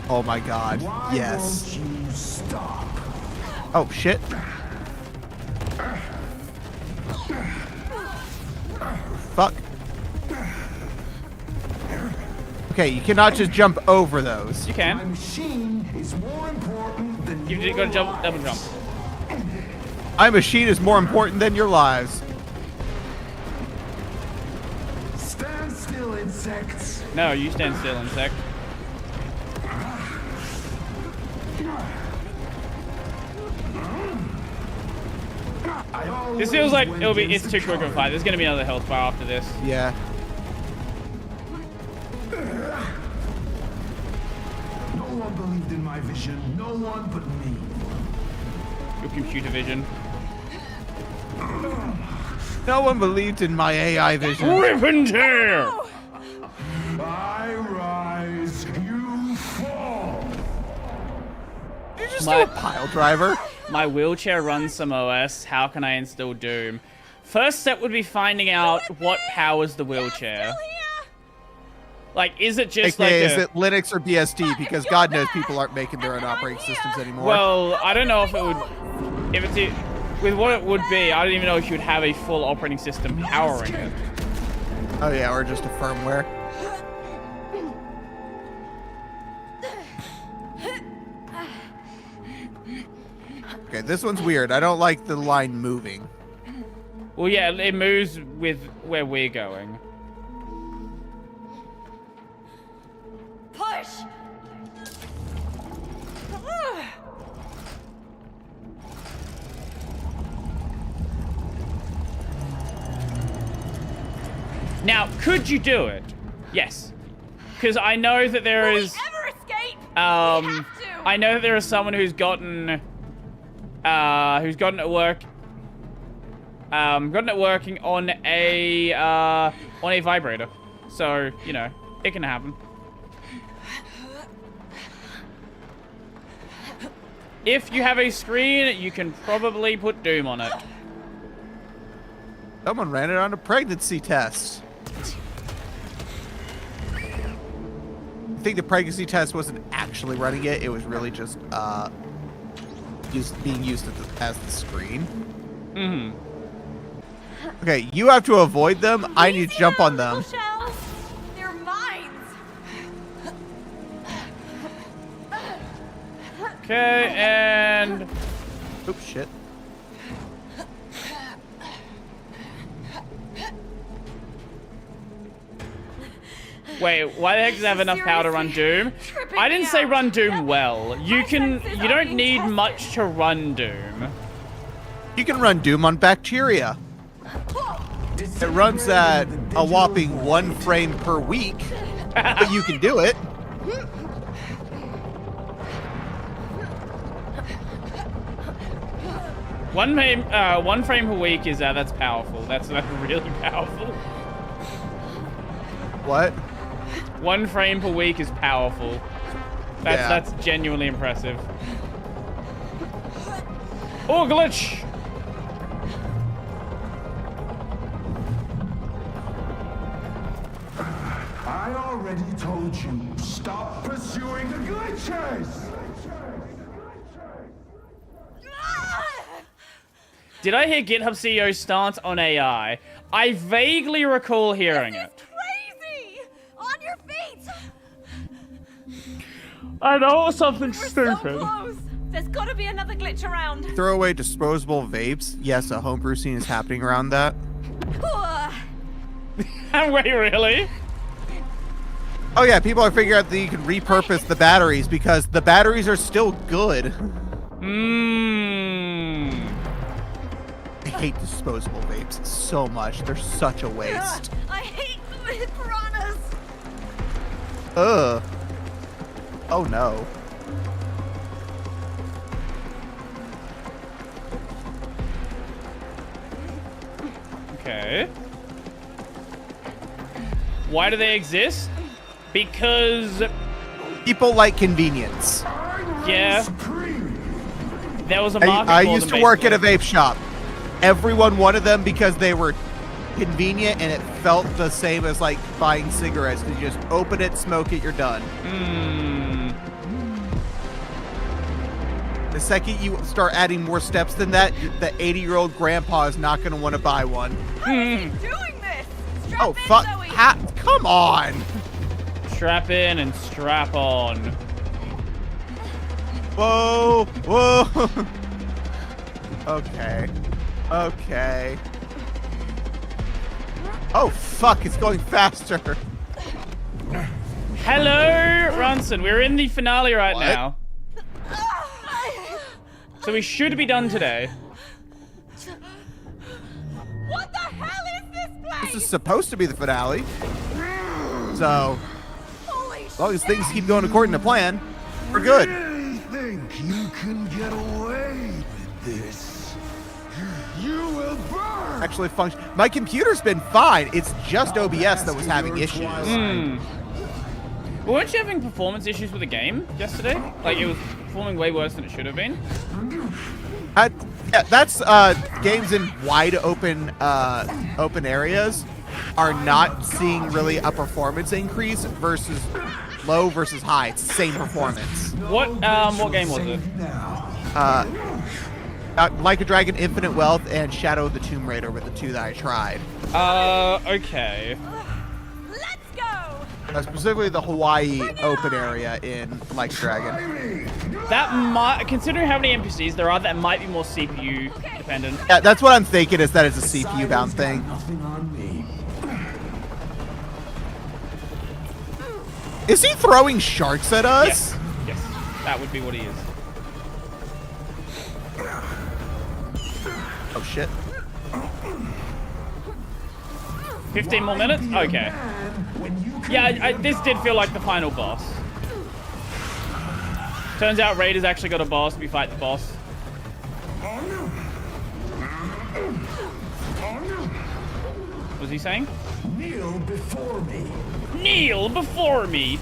Oh my god. Why Yes. won't you stop? Oh shit. Fuck. Okay, you cannot just jump over those. You can. My machine is more important than You your gotta jump, life. double jump. My machine is more important than your lives. Stand still, insects. No, you stand still, insect. This feels like it's too quick of a fight. There's gonna be another health bar after this. Yeah. No one believed in my vision. No one but me. Your computer vision. No one believed in my AI vision. Rip and tear! I rise, you fall. You just do a pile driver. My wheelchair runs some OS. How can I install Doom? First step would be finding out what powers the wheelchair. Like, is it just AKA, like is it Linux or BSD? Because God knows people aren't making their own operating systems anymore. Well, I don't know if it would... If it's... With what it would be, I don't even know if you would have a full operating system powering it. Oh yeah, or just a firmware. Okay, this one's weird. I don't like the line moving. Well, yeah, it moves with where we're going. Push! Now, could you do it? Yes. Because I know that there is... Ever escape? I know that there is someone who's gotten it working on a vibrator. So, you know, it can happen. If you have a screen, you can probably put Doom on it. Someone ran it on a pregnancy test. I think the pregnancy test wasn't actually running it. It was really just being used as the screen. Mm-hmm. Okay, you have to avoid them. I need to jump on them. Shells. They're mines. Okay, and... Oops, shit. Wait, why the heck does it have enough power to run Doom? I didn't say run Doom well. You don't need much to run Doom. You can run Doom on bacteria. It runs at a whopping 1 frame per week, but you can do it. One frame per week is that's powerful. That's really powerful. What? 1 frame per week is powerful. That's genuinely impressive. Oh, glitch! I already told you, stop pursuing the glitches! Did I hear GitHub CEO stance on AI? I vaguely recall hearing it. Crazy! On your feet! I know it was something So stupid. close. There's gotta be another glitch around. Throw away disposable vapes. Yes, a homebrew scene is happening around that. Wait, really? Oh yeah, people are figuring out that you can repurpose the batteries because the batteries are still good. I hate disposable vapes so much. They're such a waste. I hate piranhas. Ugh. Oh no. Okay. Why do they exist? Because people like convenience. Yeah. There was a market I for used them, to work at a basically. vape shop. Everyone wanted them because they were convenient and it felt the same as like buying cigarettes. You just open it, smoke it, you're done. The second you start adding more steps than that, the 80-year-old grandpa is not going to want to buy one. Doing this. Strap Oh, in, fuck. Zoe. Come on. Strap in and strap on. Whoa. Whoa. Okay. Okay. Oh, fuck. It's going faster. Hello, Ronson. We're in the finale right What? now. So we should be done today. What the hell is this place? This is supposed to be the finale. So, as long as things keep going according to plan, we're good. You think you can get away with this? You will burn! Actually function. My computer's been fine. It's just OBS that was having issues. Well, weren't you having performance issues with the game yesterday? Like, it was performing way worse than it should have been? Yeah, that's games in wide open areas are not seeing really a performance increase versus low versus high. It's the same performance. What game was it? Like a Dragon Infinite Wealth and Shadow of the Tomb Raider were the two that I tried. Okay. Let's go. Specifically the Hawaii open area in Like a Dragon. That might, considering how many NPCs there are, that might be more CPU dependent. Yeah, that's what I'm thinking is that it's a CPU bound thing. Nothing on me. Is he throwing sharks at us? Yes. Yes. That would be what he is. Oh shit. 15 more minutes? Okay. Yeah, this did feel like the final boss. Turns out Raider's actually got a boss. We fight the boss. What was he saying? Kneel before me. Kneel before me!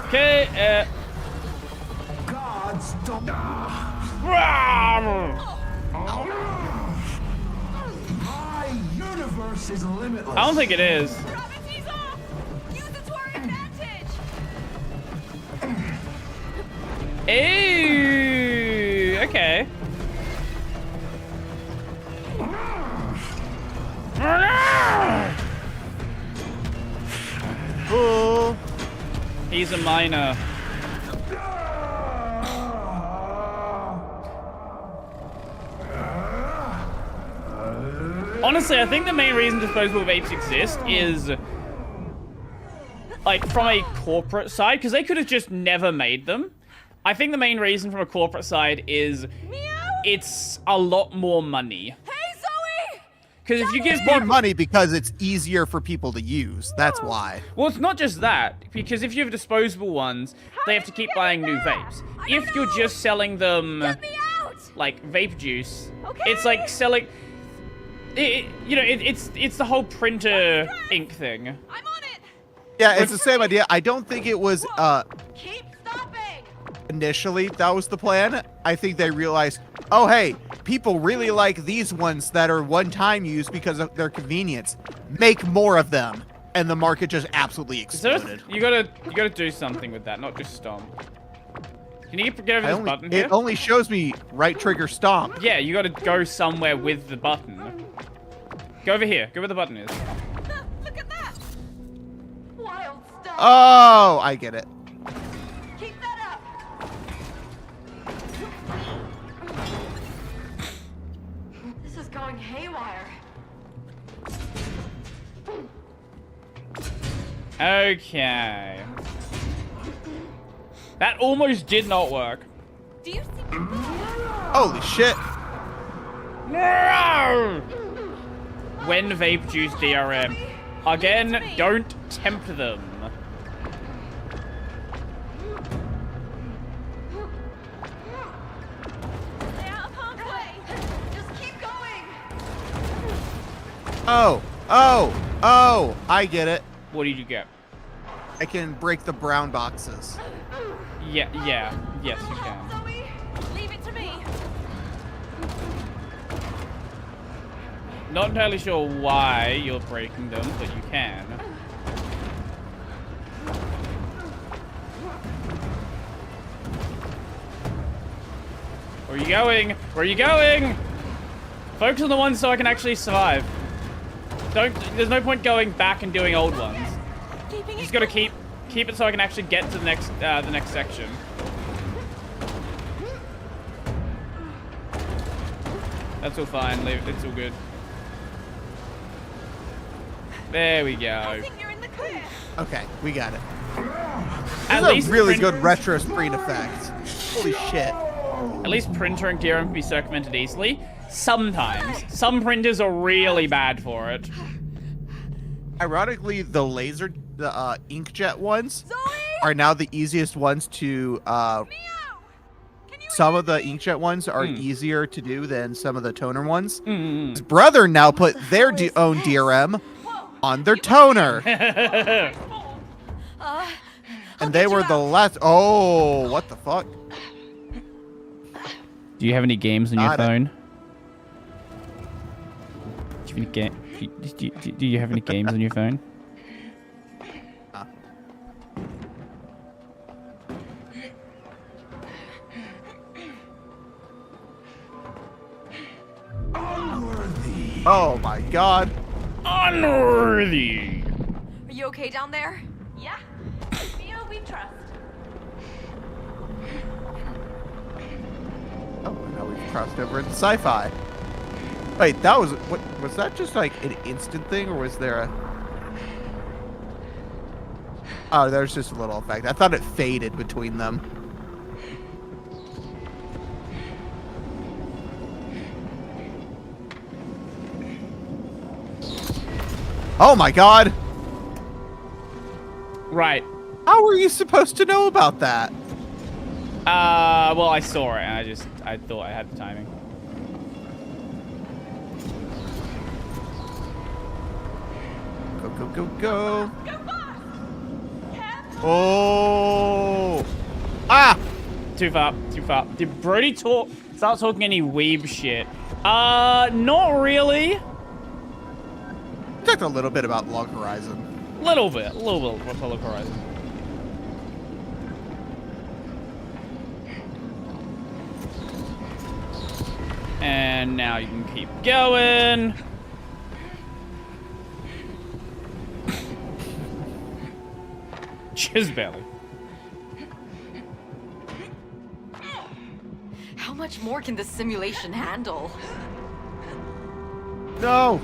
Okay, Gods don't. My universe is limitless. I don't think it is. Gravity's off. Use it to our advantage. Ew, okay. Oh. He's a miner. Honestly, I think the main reason disposable vapes exist is like from a corporate side, because they could have just never made them. I think the main reason from a corporate side is it's a lot more money. Hey, Zoe! Because if you give More money because it's easier for people to use. That's why. Well, it's not just that, because if you have disposable ones, they have to keep buying new vapes. If you're just selling them like vape juice, it's like selling. It's the whole printer ink thing. I'm on it. Yeah, it's the same idea. I don't think it was Keep stopping. initially that was the plan. I think they realized, oh hey, people really like these ones that are one-time use because of their convenience. Make more of them, and the market just absolutely exploded. You gotta do something with that, not just stomp. Can you get over this button here? It only shows me right trigger stomp. Yeah, you gotta go somewhere with the button. Go over here. Go where the button is. Look at that. Wild stuff. Oh, I get it. Keep that up. Okay. That almost did not work. Do you see? Holy shit. No! When vape juice DRM. Again, don't tempt them. Stay out of harm's way. Just keep going. Oh, I get it. What did you get? I can break the brown boxes. Yeah, yes you can. Zoe, leave it to me. Not entirely sure why you're breaking them, but you can. Where are you going? Where are you going? Focus on the ones so I can actually survive. There's no point going back and doing old ones. You just gotta keep it so I can actually get to the next section. That's all fine. Leave it. It's all good. There we go. I think you're in the clear. Okay, we got it. At This is least a really good retro screen effect. Holy shit. At least printer and DRM can be circumvented easily. Sometimes. Some printers are really bad for it. Ironically, the inkjet ones are now the easiest ones to, some of the inkjet ones are easier to do than some of the toner ones. His brother now put their own DRM on their toner. And they were the last. Oh, what the fuck? Do you have any games on your phone? Do you have any games on your phone? Unworthy. Oh my god. Unworthy. Are you okay down there? Yeah. Theo, we trust. Oh, now we've crossed over into sci-fi. Wait, that was what? Was that just like an instant thing, or was there a? Oh, there's just a little effect. I thought it faded between them. Oh my god! Right. How were you supposed to know about that? Well, I saw it, and I thought I had the timing. Go, go, go, go! Oh! Ah! Too far, too far. Did Brody start talking any weeb shit? Not really. We talked a little bit about Log Horizon. A little bit about Log Horizon. And now you can keep going. Just barely. How much more can this simulation handle? No!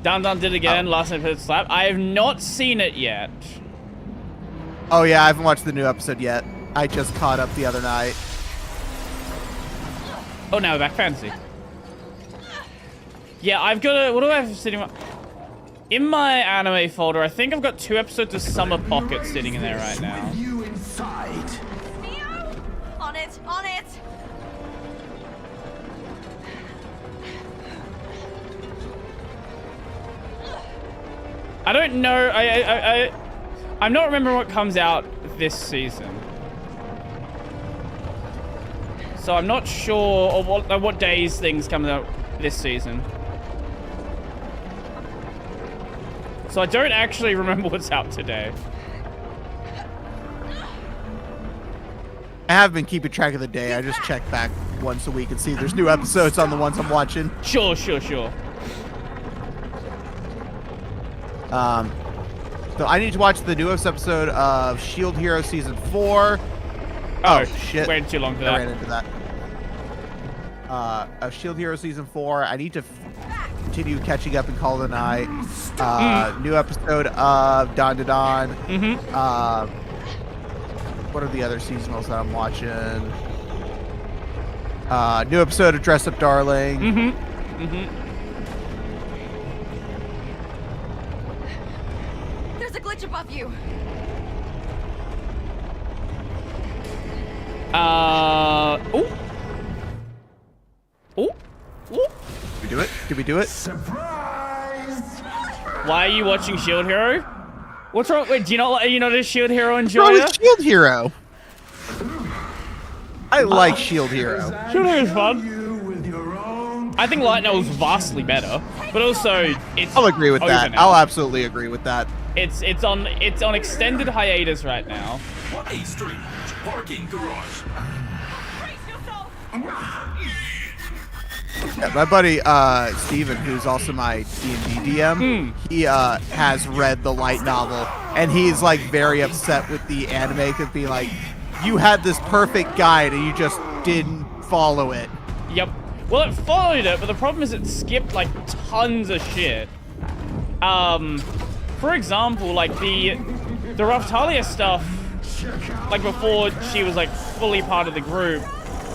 Down did it again, last episode slap. I have not seen it yet. Oh yeah, I haven't watched the new episode yet. I just caught up the other night. Oh, now we're back fantasy. Yeah, I've got a... What do I have sitting... In my anime folder, I think I've got 2 episodes of Summer Pocket sitting in there right now. You inside. Theo, on it, on it. I don't know. I'm not remembering what comes out this season. So I'm not sure or what days things come out this season. So I don't actually remember what's out today. I have been keeping track of the day. I just check back once a week and see if there's new episodes on the ones I'm watching. Sure. So I need to watch the newest episode of Shield Hero Season 4. Oh, shit. Waited too long for that. I ran into that. Of Shield Hero Season 4. I need to continue catching up in Call of the Night. New episode of Dawn to Dawn. What are the other seasonals that I'm watching? New episode of Dress Up Darling. There's a glitch above you. Did we do it? Did we do it? Surprise! Why are you watching Shield Hero? What's wrong? Wait, do you not a Shield Hero What's enjoyer? wrong with Shield Hero? I like Shield Hero. Shield Hero is fun. I think Light Novel's vastly better, but also it's. I'll agree with that. now. I'll absolutely agree with that. It's on extended hiatus right now. A strange parking garage. Yeah, my buddy Steven, who's also my D&D DM, he has read the light novel, and he's like very upset with the anime because being like, you had this perfect guide and you just didn't follow it. Yep. Well, it followed it, but the problem is it skipped like tons of shit. For example, like the Raftalia stuff, like before she was like fully part of the group,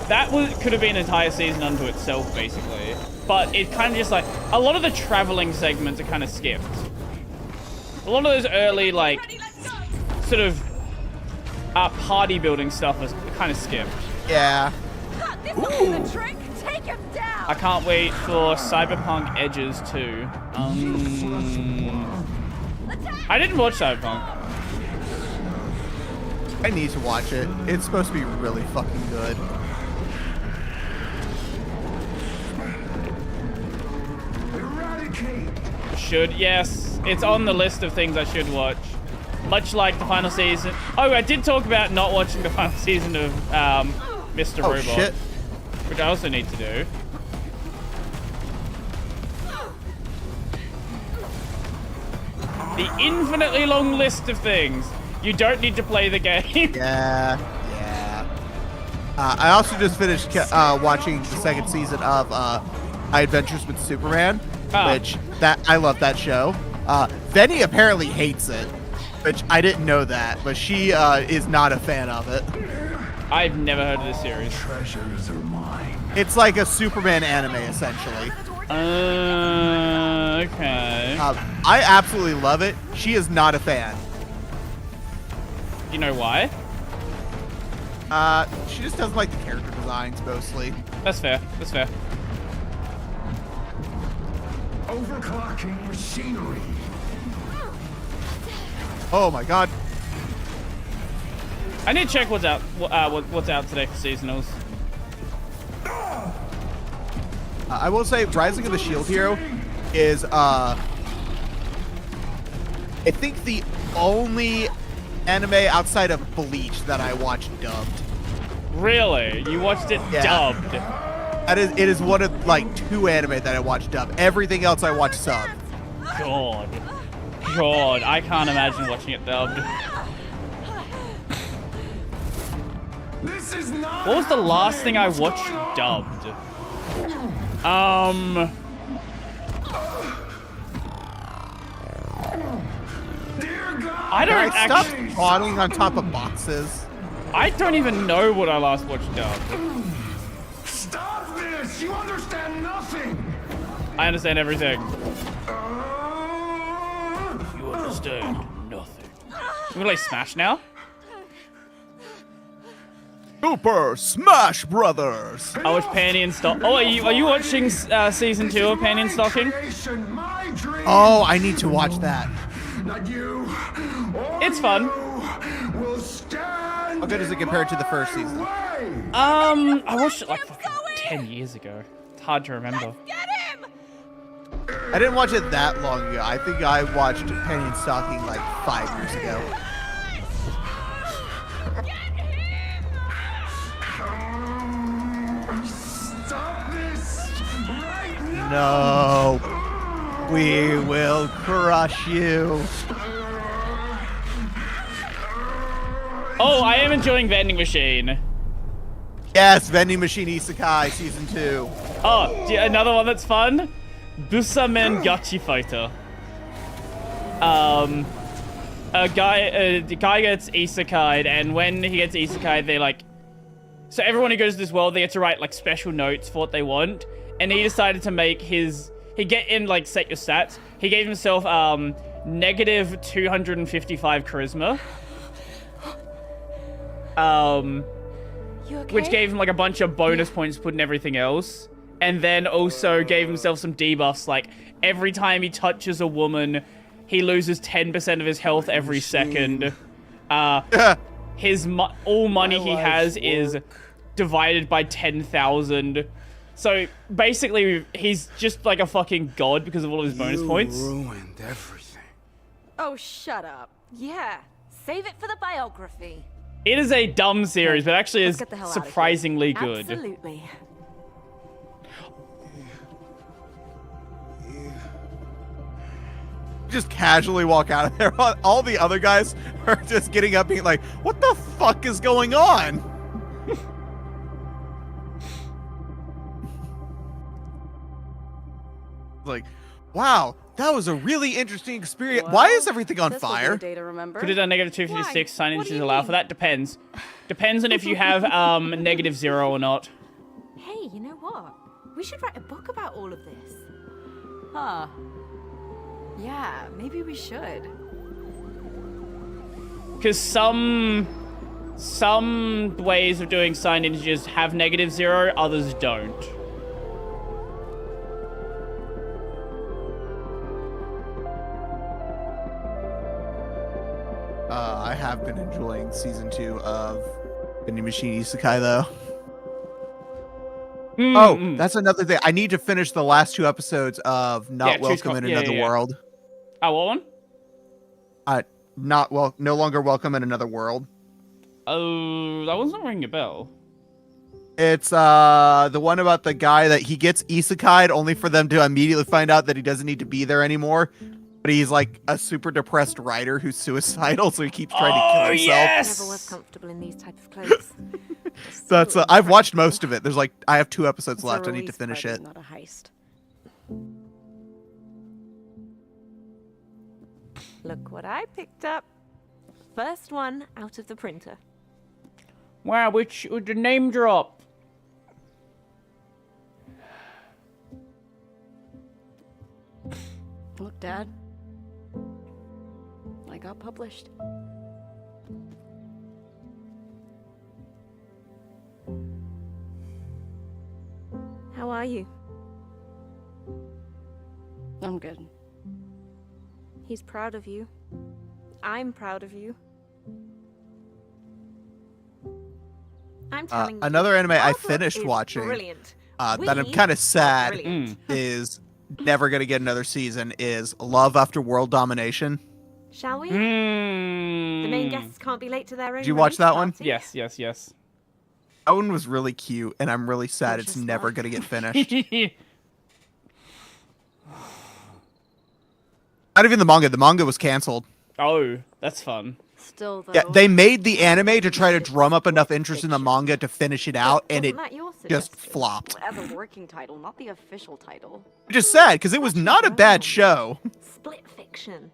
that could have been an entire season unto itself, basically. But it kind of just like a lot of the traveling segments are kind of skipped. A lot of those early like sort of party building stuff is kind of skipped. Yeah. Ooh. Take him down. I can't wait for Cyberpunk Edges 2. I didn't watch Cyberpunk. I need to watch it. It's supposed to be really fucking good. Should, yes. It's on the list of things I should watch. Much like the final season. Oh, I did talk about not watching the final season of Mr. Robot. Shit. Which I also need to do. The infinitely long list of things. You don't need to play the game. Yeah. I also just finished watching the second season of My Adventures with Superman, which I love that show. Venny apparently hates it, which I didn't know that, but she is not a fan of it. I've never heard of this series. Treasures are mine. It's like a Superman anime, essentially. Okay. I absolutely love it. She is not a fan. You know why? She just doesn't like the character designs, mostly. That's fair. That's fair. Overclocking machinery. Oh my god. I need to check what's out today for seasonals. I will say Rising of the Shield Hero is I think the only anime outside of Bleach that I watched dubbed. Really? You watched it dubbed? It is one of like 2 anime that I watched dubbed. Everything else I watched sub. God, I can't imagine watching it dubbed. This is not. What was the last thing I watched dubbed? I don't actually. Stop squatting on top of boxes. I don't even know what I last watched dubbed. Stop this! You understand nothing. I understand everything. You understand nothing. We're gonna play Smash now? Super Smash Brothers. I watched Panty and Stock. Oh, are you watching season 2 of Panty and Stocking? Oh, I need to watch that. It's fun. How good is it compared to the first season? I watched it like fucking 10 years ago. It's hard to remember. I didn't watch it that long ago. I think I watched Penny and Stocking like 5 years ago. Stop this right now. No. We will crush you. Oh, I am enjoying Vending Machine. Yes, Vending Machine Isekai Season 2. Oh, another one that's fun? Busamen Gachi Fighter. The guy gets isekai'd, and when he gets isekai'd, they like... So everyone who goes to this world, they get to write like special notes for what they want. And he decided to make his... He get in like set your stats. He gave himself negative 255 charisma. You okay? Which gave him like a bunch of bonus points put in everything else. And then also gave himself some debuffs, like every time he touches a woman, he loses 10% of his health every second. His all money he has is divided by 10,000. So basically, he's just like a fucking god because of all of his bonus points. Ruined everything. Oh, shut up. Yeah, save it for the biography. It is a dumb series, but actually is Let's get the hell out of here. surprisingly good. Absolutely. Just casually walk out of there. All the other guys are just getting up being like, what the fuck is going on? Like, wow, that was a really interesting experience. Why is everything on fire? Could have done negative 256, sign inches allowed for that. Depends. Depends on if you have negative 0 or not. Hey, you know what? We should write a book about all of this. Huh. Yeah, maybe we should. Because some ways of doing sign integers have negative 0, others don't. I have been enjoying season 2 of Vending Machine Isekai though. Oh, that's another thing. I need to finish the last 2 episodes of Not Welcome in Another World. Oh, what one? No Longer Welcome in Another World. Oh, that one's not ringing a bell. It's the one about the guy that he gets isekai'd only for them to immediately find out that he doesn't need to be there anymore. But he's like a super depressed writer who's suicidal, so he keeps trying to kill himself. Yes! Never was comfortable in these type of clothes. That's I've watched most of it. There's like I have 2 episodes left. I need to finish it. Not a heist. Look what I picked up. First one out of the printer. Wow, which would the name drop? Look, Dad. I got published. How are you? I'm good. He's proud of you. I'm proud of you. I'm telling you. Another anime I our book finished is watching brilliant. that I'm We kind are of sad brilliant. is never going to get another season is Love After World Domination. Shall we? The main guests can't be late to their own. Did you watch release that one? party. Yes, yes, yes. That one was really cute, and I'm really sad it's never going to get finished. Not even the manga. The manga was canceled. Oh, that's fun. Still, though. Yeah, they made the anime to try to drum up enough interest in the manga to finish it out, and it Wasn't that your just suggestion? flopped. As a working title, not the official title. Which is sad, because it was not a bad show. Split fiction.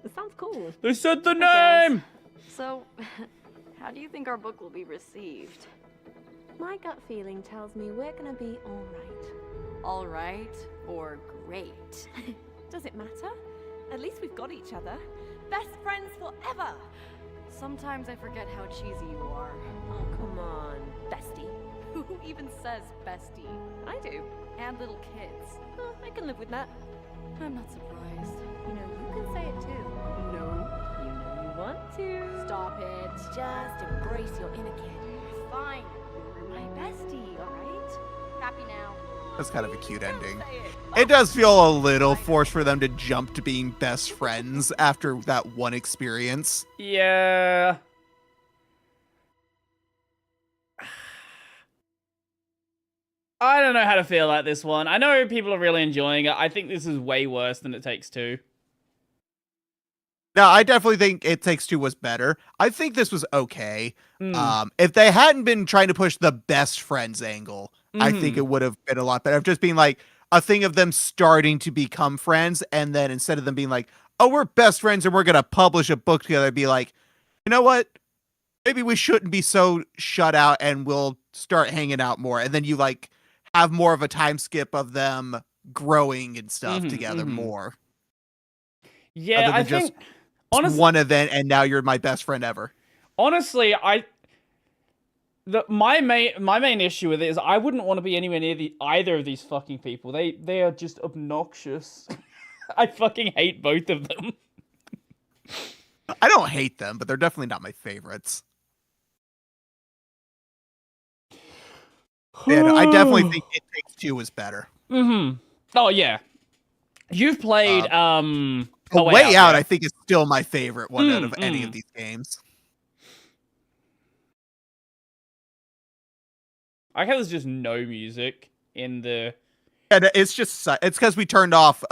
It sounds cool. They said the name! So, how do you think our book will be received? My gut feeling tells me we're gonna be alright. Alright or great? Does it matter? At least we've got each other. Best friends forever! Sometimes I forget how cheesy you are. Oh, come on. Bestie. Who even says bestie? I do. And little kids. Oh, I can live with that. I'm not surprised. You know, you can say it too. No, you know you want to. Stop it. Just embrace your inner kid. Fine. You're my bestie, alright? Happy now. That's kind of a cute ending. It does feel a little forced for them to jump to being best friends after that one experience. Yeah. I don't know how to feel about this one. I know people are really enjoying it. I think this is way worse than It Takes Two. No, I definitely think It Takes Two was better. I think this was okay. If they hadn't been trying to push the best friends angle, I think it would have been a lot better. Of just being like, a thing of them starting to become friends, and then instead of them being like, oh, we're best friends and we're gonna publish a book together, be like, you know what? Maybe we shouldn't be so shut out and we'll start hanging out more. And then you like have more of a time skip of them growing and stuff together more. Yeah, I think honestly, one event and now you're my best friend ever. Honestly, my main issue with it is I wouldn't want to be anywhere near either of these fucking people. They are just obnoxious. I fucking hate both of them. I don't hate them, but they're definitely not my favorites. Yeah, no, I definitely think It Takes Two was better. Oh yeah. You've played A Way Out, I think is still my favorite one out of any of these games. I guess there's just no music in the... And it's just... It's because we turned off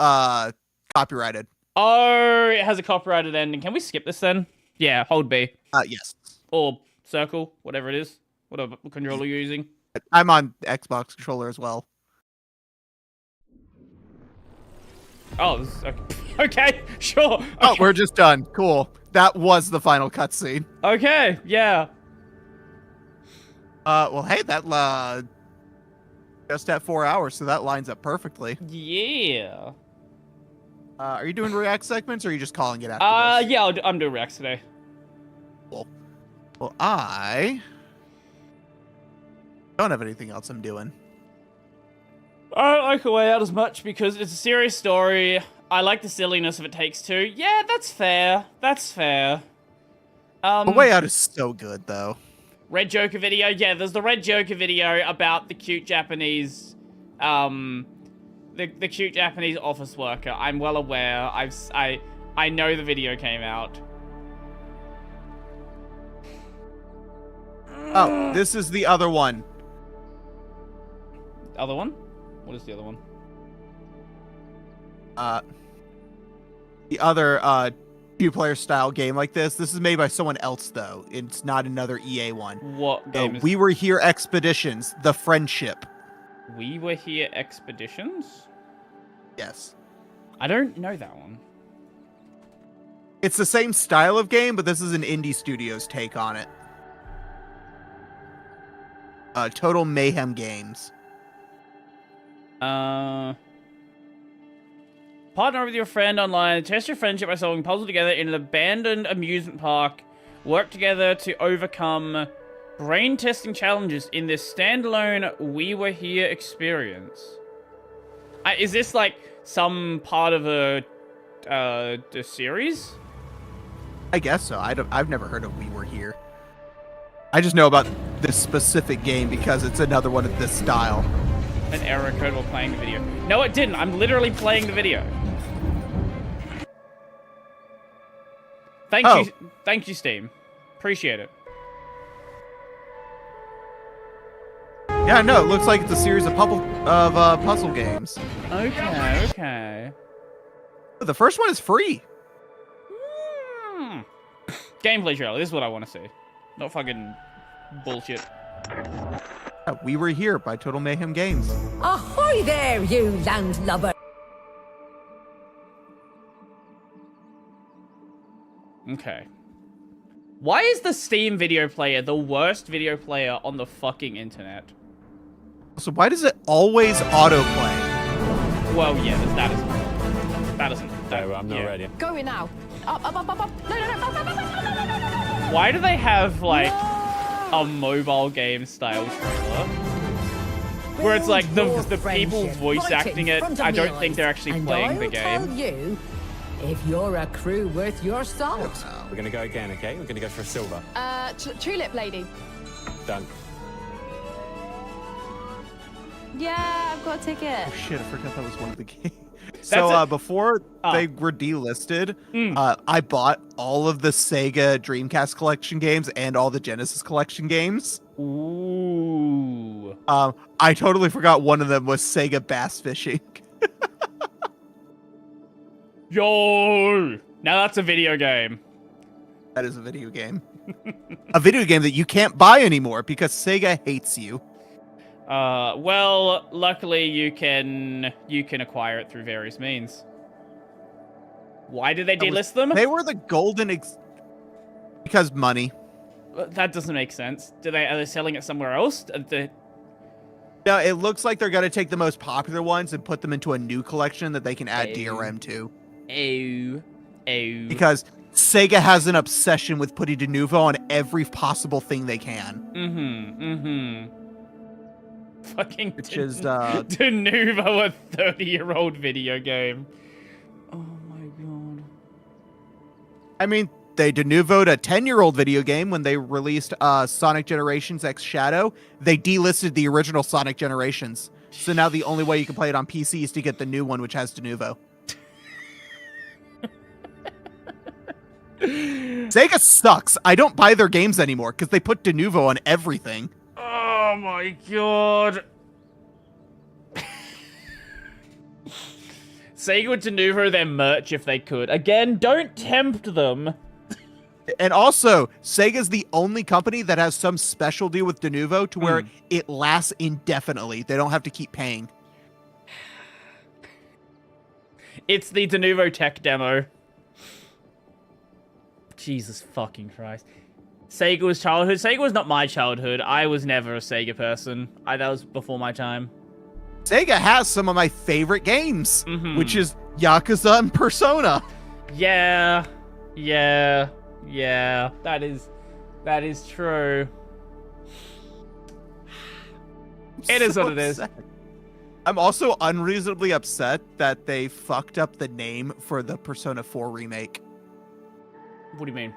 copyrighted. Oh, it has a copyrighted ending. Can we skip this then? Yeah, hold B. Yes. Or circle, whatever it is. Whatever controller you're using. I'm on Xbox controller as well. Oh, okay, sure. Okay. Oh, we're just done. Cool. That was the final cutscene. Okay, yeah. Well, hey, that just at 4 hours, so that lines up perfectly. Yeah. Are you doing React segments, or are you just calling it after this? Yeah, I'm doing React today. Cool. Well, I don't have anything else I'm doing. I don't like A Way Out as much because it's a serious story. I like the silliness of It Takes Two. Yeah, that's fair. That's fair. A Way Out is so good, though. Red Joker video. Yeah, there's the Red Joker video about the cute Japanese, the cute Japanese office worker. I'm well aware. I know the video came out. Oh, this is the other one. Other one? What is the other one? The other two-player style game like this. This is made by someone else, though. It's not another EA one. What game is We Were Here Expeditions, The Friendship. We Were Here Expeditions? Yes. I don't know that one. It's the same style of game, but this is an indie studio's take on it. Total Mayhem Games. Partner with your friend online, test your friendship by solving puzzles together in an abandoned amusement park. Work together to overcome brain-testing challenges in this standalone We Were Here experience. Is this like some part of a series? I guess so. I've never heard of We Were Here. I just know about this specific game because it's another one of this style. An error code while playing the video. No, it didn't. I'm literally playing the video. Thank you, Steam. Appreciate it. Yeah, no, it looks like it's a series of puzzle games. Okay. The first one is free. Gameplay trailer. This is what I want to see. Not fucking bullshit. We Were Here by Total Mayhem Games. Ahoy there, you landlubber! Okay. Why is the Steam video player the worst video player on the fucking internet? So why does it always autoplay? Well, yeah, that isn't. That isn't. No, I'm not ready. Going now. Up. No. Why do they have, like, a mobile game style trailer? Where it's like the people voice acting it, I don't think they're actually playing the game. Tell you, if you're a crew worth your salt. We're gonna go again, okay? We're gonna go for a silver. Tulip lady. Done. Yeah, I've got a ticket. Oh shit, I forgot that was one of the games. So before they were delisted, I bought all of the Sega Dreamcast collection games and all the Genesis collection games. Ooh. I totally forgot one of them was Sega Bass Fishing. Yo! Now that's a video game. That is a video game. A video game that you can't buy anymore because Sega hates you. Well, luckily you can acquire it through various means. Why did they delist them? They were the because money. That doesn't make sense. Are they selling it somewhere else? No, it looks like they're gonna take the most popular ones and put them into a new collection that they can add DRM to. Because Sega has an obsession with putting de novo on every possible thing they can. Fucking which is de novo, a 30-year-old video game. Oh my god. I mean, they de novoed a 10-year-old video game when they released Sonic Generations X Shadow. They delisted the original Sonic Generations. So now the only way you can play it on PC is to get the new one, which has de novo. Sega sucks. I don't buy their games anymore because they put de novo on everything. Oh my god. Sega would de novo their merch if they could. Again, don't tempt them. And also, Sega's the only company that has some special deal with de novo to where it lasts indefinitely. They don't have to keep paying. It's the de novo tech demo. Jesus fucking Christ. Sega was childhood. Sega was not my childhood. I was never a Sega person. That was before my time. Sega has some of my favorite games, which is Yakuza and Persona. Yeah. That is true. It is what it is. I'm also unreasonably upset that they fucked up the name for the Persona 4 remake. What do you mean?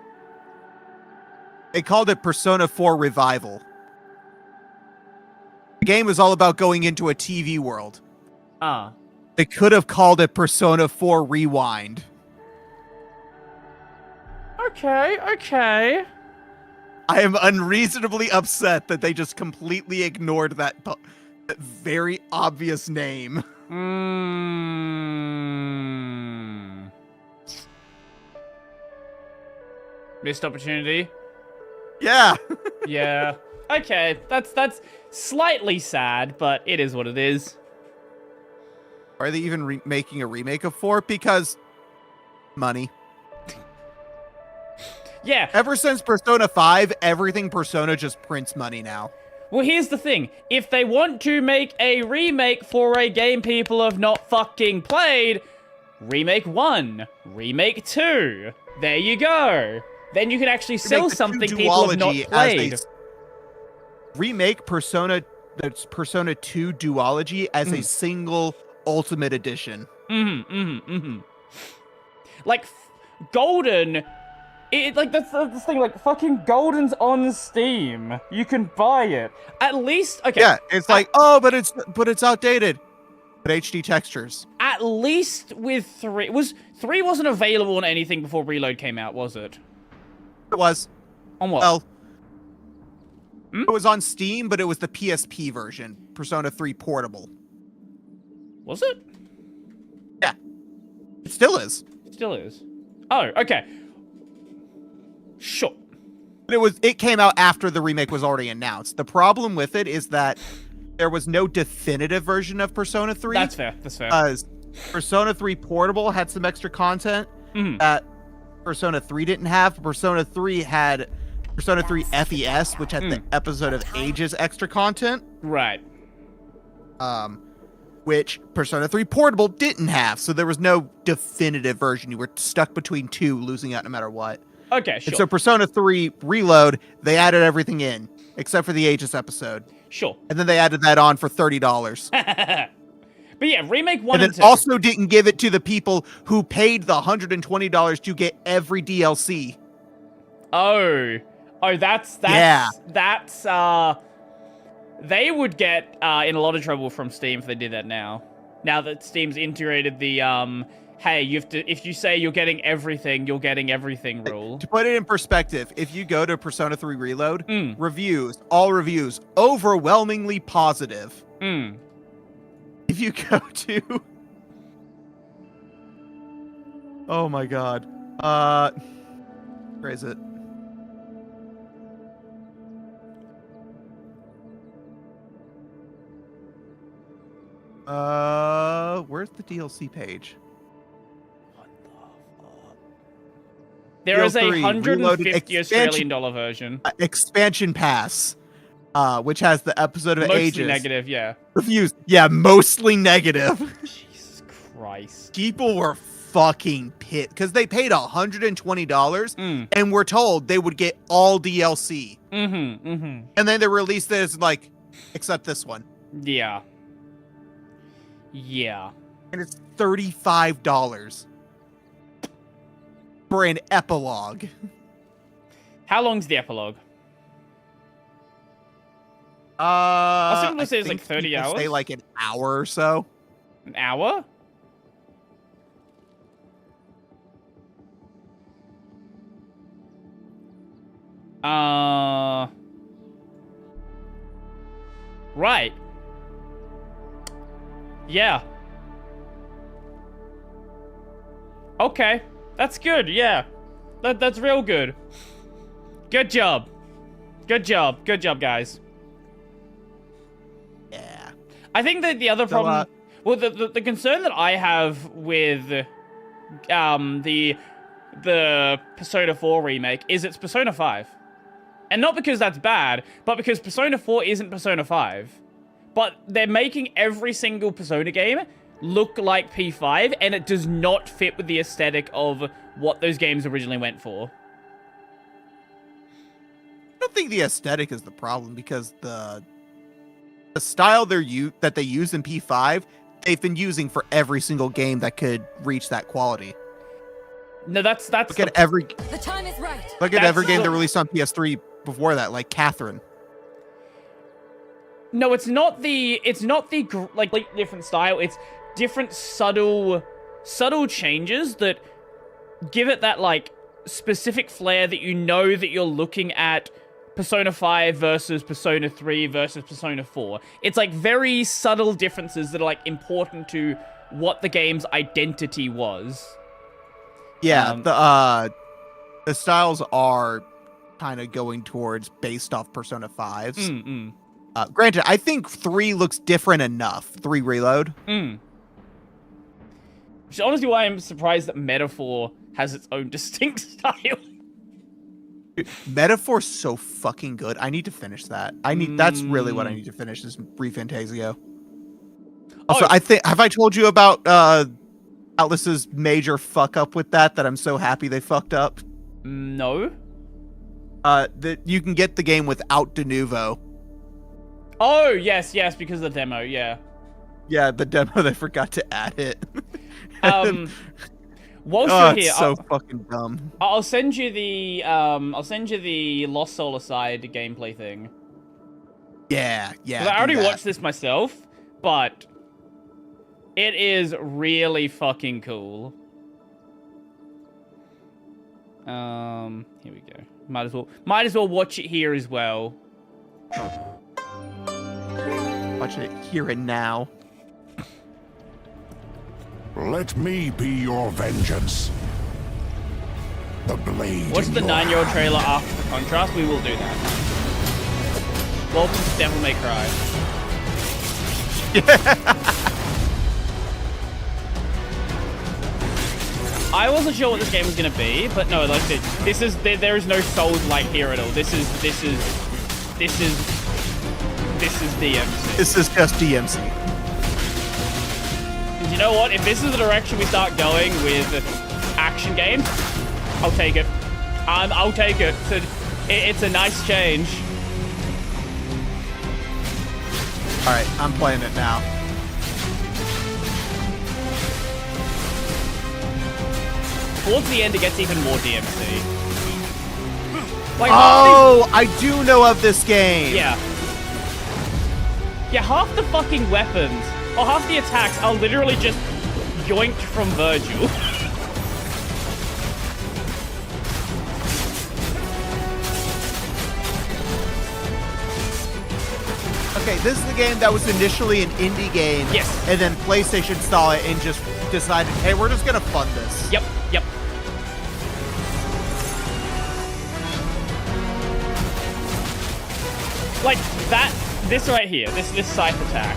They called it Persona 4 Revival. The game is all about going into a TV world. They could have called it Persona 4 Rewind. Okay. I am unreasonably upset that they just completely ignored that very obvious name. Missed opportunity. Yeah. Yeah. Okay, that's slightly sad, but it is what it is. Are they even making a remake of 4? Because money. Yeah. Ever since Persona 5, everything Persona just prints money now. Well, here's the thing. If they want to make a remake for a game people have not fucking played, remake 1, remake 2. There you go. Then you can actually sell something people have not played. Remake Persona 2 Duology as a single Ultimate Edition. Like, Golden... that's the thing, like, fucking Golden's on Steam. You can buy it. At least, okay. Yeah, it's like, but it's outdated. But HD textures. At least with 3... 3 wasn't available on anything before Reload came out, was it? It was. On what? Well, it was on Steam, but it was the PSP version. Persona 3 Portable. Was it? Yeah. It still is. Still is. Oh, okay. Sure. But it came out after the remake was already announced. The problem with it is that there was no definitive version of Persona 3. That's fair. Because Persona 3 Portable had some extra content that Persona 3 didn't have. Persona 3 had Persona 3 FES, which had the Episode of Ages extra content. Right. Which Persona 3 Portable didn't have. So there was no definitive version. You were stuck between two, losing out no matter what. Okay, sure. And so Persona 3 Reload, they added everything in, except for the Aegis episode. Sure. And then they added that on for $30. But yeah, remake 1 and 2. Also didn't give it to the people who paid the $120 to get every DLC. Oh, that's they would get in a lot of trouble from Steam if they did that now. Now that Steam's integrated the hey, if you say you're getting everything, you're getting everything rule. To put it in perspective, if you go to Persona 3 Reload, all reviews, overwhelmingly positive. If you go to... Oh my god. Where is it? Where's the DLC page? There is a DL3 Reloaded $150 Australian dollar version. Expansion pass, which has the episode of Mostly Ages. negative, yeah. Refused. Yeah, mostly negative. Jesus Christ. People were fucking pissed because they paid $120 and were told they would get all DLC. And then they released this like, except this one. Yeah. Yeah. And it's $35 for an epilogue. How long's the epilogue? I think it's like 30 hours. Say like an hour or so. An hour? Right. Yeah. Okay. That's good, yeah. That's real good. Good job. Good job. Good job, guys. Yeah. I think that the other problem... well, the concern that I have with the Persona 4 remake is it's Persona 5. And not because that's bad, but because Persona 4 isn't Persona 5. But they're making every single Persona game look like P5, and it does not fit with the aesthetic of what those games originally went for. I don't think the aesthetic is the problem, because the style that they use in P5, they've been using for every single game that could reach that quality. No, that's look at every. The time is right. Look at every game that released on PS3 before that, like Catherine. No, it's not the like different style. It's different subtle changes that give it that like specific flair that you know that you're looking at Persona 5 versus Persona 3 versus Persona 4. It's like very subtle differences that are like important to what the game's identity was. Yeah, the styles are kind of going towards based off Persona 5s. Granted, I think 3 looks different enough. 3 Reload. Which is honestly why I'm surprised that Metaphor has its own distinct style. Metaphor's so fucking good. I need to finish that. That's really what I need to finish is ReFantazio. Also, have I told you about Atlas's major fuck up with that I'm so happy they fucked up? No. That you can get the game without de novo. Oh, yes, because of the demo, yeah. Yeah, the demo, they forgot to add it. Whilst you're here, it's so fucking dumb. I'll send you the Lost Soul Aside gameplay thing. Yeah. I already watched this myself, but it is really fucking cool. Here we go. Might as well watch it here as well. Watch it here and now. Let me be your vengeance. The blade. Watch the 9-year-old trailer after the contrast. We will do that. Welcome to Devil May Cry. I wasn't sure what this game was gonna be, but no, like there is no Souls like here at all. This is DMC. This is just DMC. You know what? If this is the direction we start going with action games, I'll take it. I'll take it. It's a nice change. All right, I'm playing it now. Towards the end, it gets even more DMC. Like, I do know of this game. Yeah. Yeah, half the fucking weapons, or half the attacks, are literally just yoinked from Virgil. Okay, this is the game that was initially an indie game. Yes. And then PlayStation saw it and just decided, hey, we're just gonna fund this. Yep. Like, this right here, this scythe attack.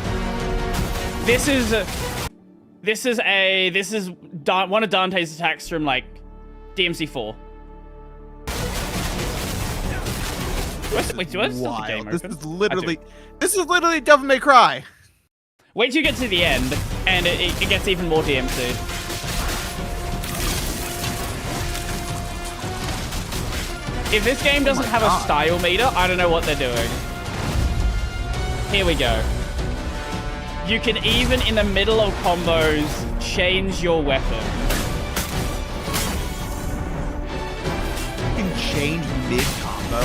This is one of Dante's attacks from like DMC4. Wait, do I still have the game open? This is literally Devil May Cry. Wait till you get to the end, and it gets even more DMC. If this game doesn't have a style meter, I don't know what they're doing. Here we go. You can even, in the middle of combos, change your weapon. You can change mid-combo?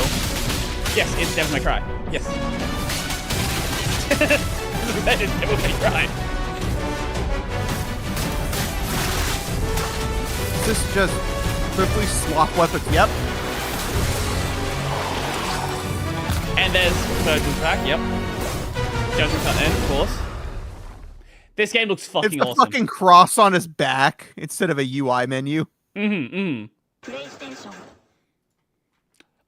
Yes, it's Devil May Cry. Yes. That is Devil May Cry. This just quickly swap weapons. Yep. And there's Virgil's back. Yep. Judgment Cut in, of course. This game looks fucking it's a awesome. fucking cross on his back instead of a UI menu. PlayStation.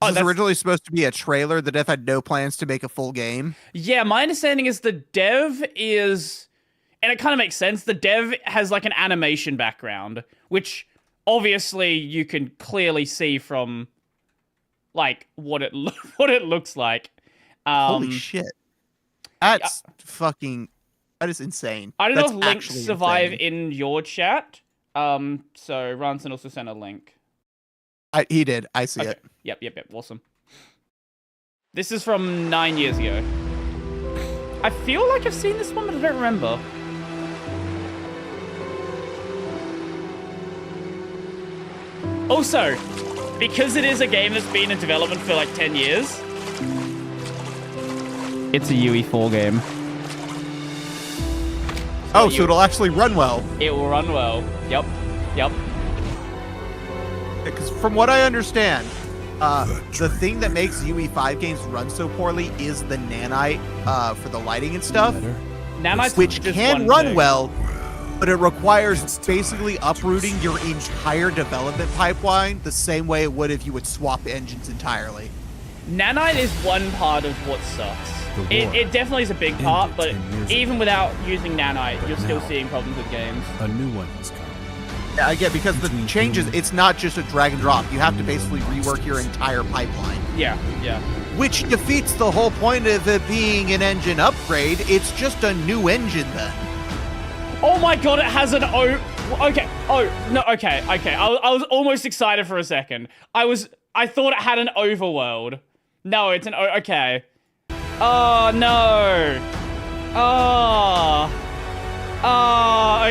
This was originally supposed to be a trailer. The dev had no plans to make a full game. Yeah, my understanding is the dev is, and it kind of makes sense, the dev has like an animation background, which obviously you can clearly see from like what it looks like. Holy shit. That's fucking, that is insane. I don't know if links survive in your chat. So Ranson also sent a link. He did. I see it. Yep. Awesome. This is from 9 years ago. I feel like I've seen this one, but I don't remember. Also, because it is a game that's been in development for like 10 years, it's a UE4 game. Oh, so it'll actually run well. It will run well. Yep. Because from what I understand, the thing that makes UE5 games run so poorly is the nanite for the lighting and stuff. Nanite's which just can one run thing. well, but it requires basically uprooting your entire development pipeline the same way it would if you would swap engines entirely. Nanite is one part of what sucks. It definitely is a big part, but even without using nanite, you're still seeing problems with games. A new one has come. Yeah, I get, because the changes, it's not just a drag and drop. You have to basically rework your entire pipeline. Yeah. Which defeats the whole point of it being an engine upgrade. It's just a new engine then. Oh my god, it has an okay. Oh, no, okay. I was almost excited for a second. I thought it had an overworld. No, it's an okay. Oh, no. Oh,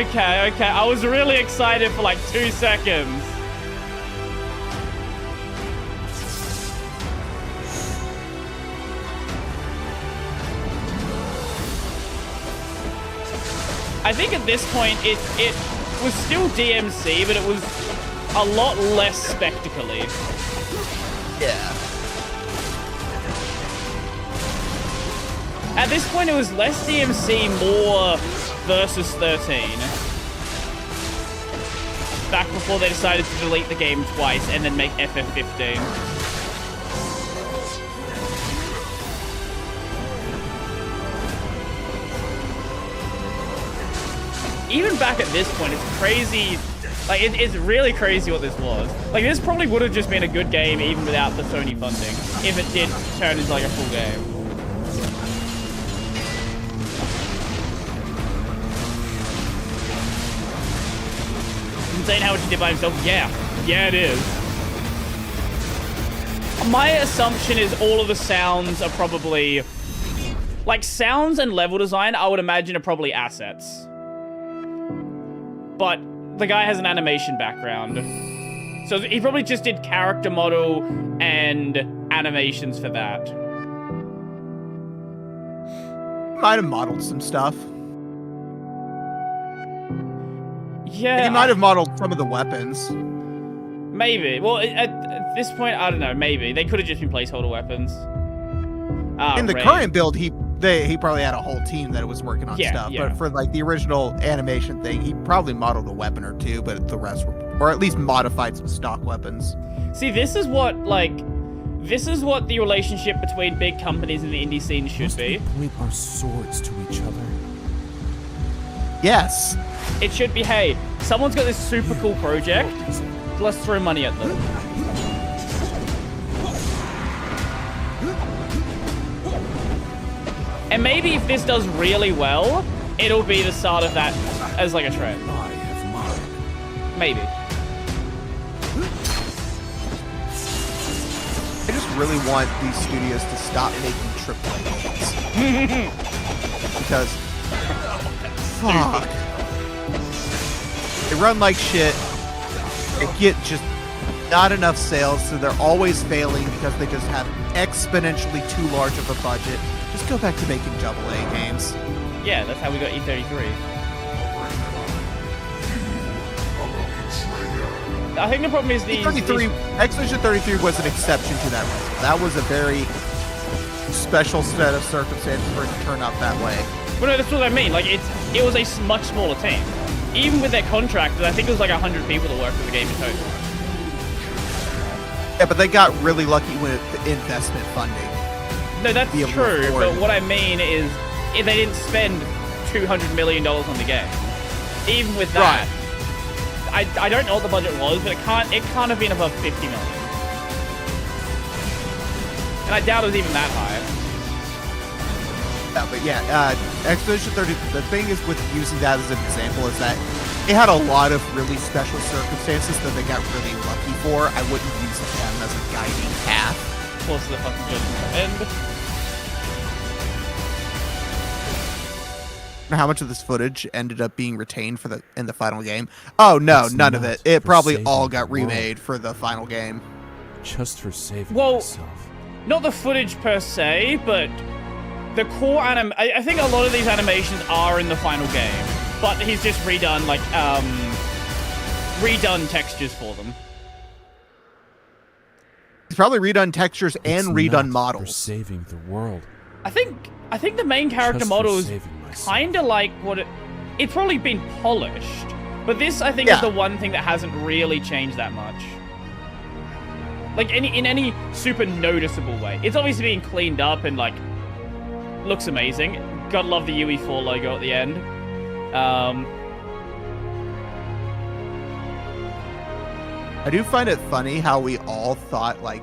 okay. I was really excited for like 2 seconds. I think at this point it was still DMC, but it was a lot less spectacle-y. Yeah. At this point, it was less DMC, more versus 13. Back before they decided to delete the game twice and then make FF15. Even back at this point, it's crazy. Like, it's really crazy what this was. Like, this probably would have just been a good game even without the Sony funding, if it did turn into like a full game. Insane how much he did by himself. Yeah, it is. My assumption is all of the sounds are probably, like, sounds and level design, I would imagine, are probably assets. But the guy has an animation background, so he probably just did character model and animations for that. Might have modeled some stuff. Yeah, he might have modeled some of the weapons. Maybe. Well, at this point, I don't know. Maybe they could have just been placeholder weapons. In the current build, he probably had a whole team that was working on stuff. Yeah. But for like the original animation thing, he probably modeled a weapon or two, but the rest were, or at least modified some stock weapons. See, this is what the relationship between big companies and the indie scene should be. We point our swords to each other. Yes. It should be, hey, someone's got this super cool project, let's throw money at them. And maybe if this does really well, it'll be the start of that as like a trend. Maybe. I just really want these studios to stop making AAA games. Because, fuck. They run like shit. They get just not enough sales, so they're always failing because they just have exponentially too large of a budget. Just go back to making AA games. Yeah, that's how we got E33. I think the problem is the Expedition 33 was an exception to that rule. That was a very special set of circumstances for it to turn out that way. Well, no, that's what I mean. Like, it was a much smaller team. Even with their contractors, I think it was like 100 people that worked for the game in total. Yeah, but they got really lucky with the investment funding. No, that's true, but what I mean is if they didn't spend $200 million on the game. Even with that, I don't know what the budget was, but it can't have been above 50 million. And I doubt it was even that high. Yeah, but yeah, Expedition 30, the thing is with using that as an example is that it had a lot of really special circumstances that they got really lucky for. I wouldn't use them as a guiding path. Close to the fucking judgment end. How much of this footage ended up being retained for in the final game? Oh no, none of it. It probably all got remade for the final game. Just for saving myself. Not the footage per se, but the core I think a lot of these animations are in the final game, but he's just redone like redone textures for them. He's probably redone textures and redone For models. saving the world. I think the main character Just model for is saving myself. kind of like what it's probably been polished, but this I think is the one thing that hasn't really changed that much. Like in any super noticeable way. It's obviously being cleaned up and like looks amazing. Gotta love the UE4 logo at the end. I do find it funny how we all thought like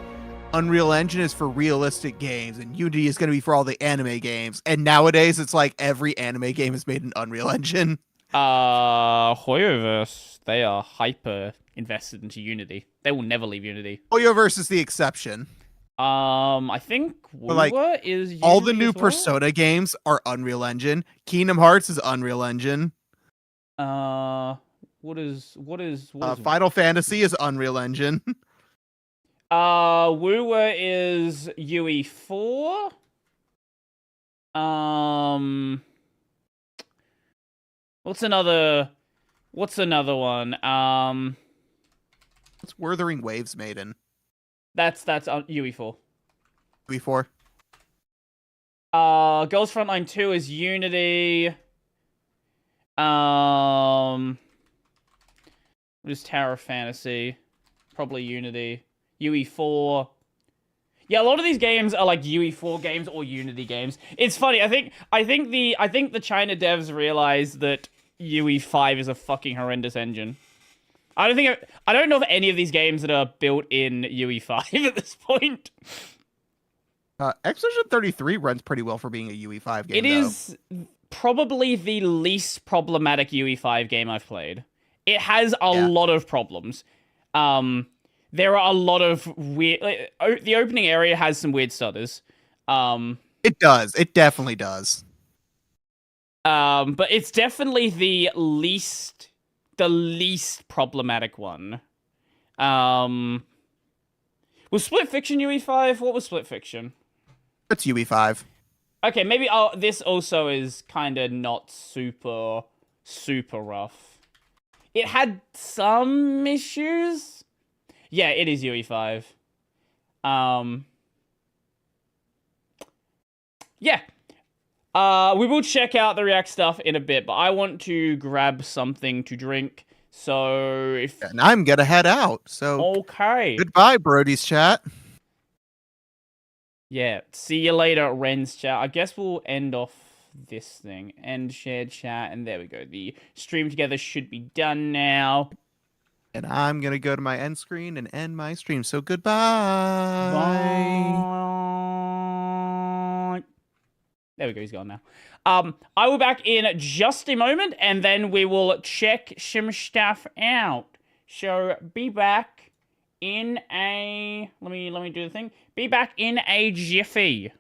Unreal Engine is for realistic games and Unity is going to be for all the anime games. And nowadays it's like every anime game is made in Unreal Engine. Hoyoverse, they are hyper invested into Unity. They will never leave Unity. Hoyoverse is the exception. I think Wua is Unity all the new as well? Persona games are Unreal Engine. Kingdom Hearts is Unreal Engine. What is Final Fantasy is Unreal Engine. Wua is UE4. What's another one? What's Wuthering Waves Maiden? That's UE4. UE4. Girls Frontline 2 is Unity. What is Tower of Fantasy? Probably Unity. UE4. Yeah, a lot of these games are like UE4 games or Unity games. It's funny. I think the China devs realize that UE5 is a fucking horrendous engine. I don't know of any of these games that are built in UE5 at this point. Expedition 33 runs pretty well for being a UE5 game. It is probably the least problematic UE5 game I've played. It has a lot of problems. There are a lot of weird... the opening area has some weird stutters. It does. It definitely does. But it's definitely the least problematic one. Was Split Fiction UE5? What was Split Fiction? It's UE5. Okay, maybe this also is kind of not super rough. It had some issues. Yeah, it is UE5. Yeah. We will check out the React stuff in a bit, but I want to grab something to drink. So if and I'm gonna head out. So okay. Goodbye, Brody's chat. Yeah. See you later, Ren's chat. I guess we'll end off this thing. End shared chat, and there we go. The stream together should be done now. And I'm going to go to my end screen and end my stream. So goodbye. Bye. There we go, he's gone now. I will be back in just a moment, and then we will check some stuff out. So be back in a... Let me do the thing. Be back in a jiffy.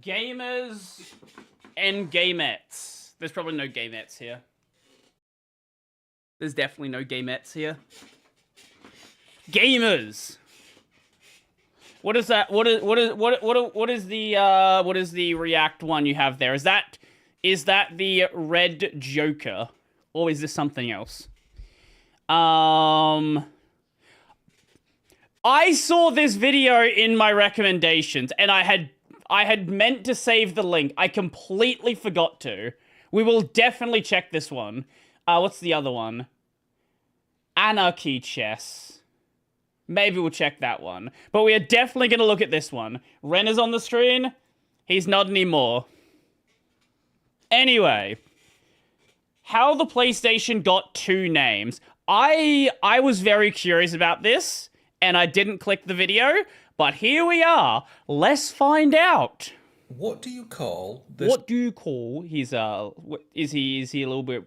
Gamers and gamettes. There's probably no gamettes here. There's definitely no gamettes here. Gamers. What is that? What is the React one you have there? Is that the red Joker, or is this something else? I saw this video in my recommendations, and I had meant to save the link. I completely forgot to. We will definitely check this one. What's the other one? Anarchy Chess. Maybe we'll check that one. But we are definitely going to look at this one. Ren is on the screen. He's not anymore. Anyway. How the PlayStation got 2 names. I was very curious about this, and I didn't click the video. But here we are. Let's find out. What do you call this? What do you call his is he a little bit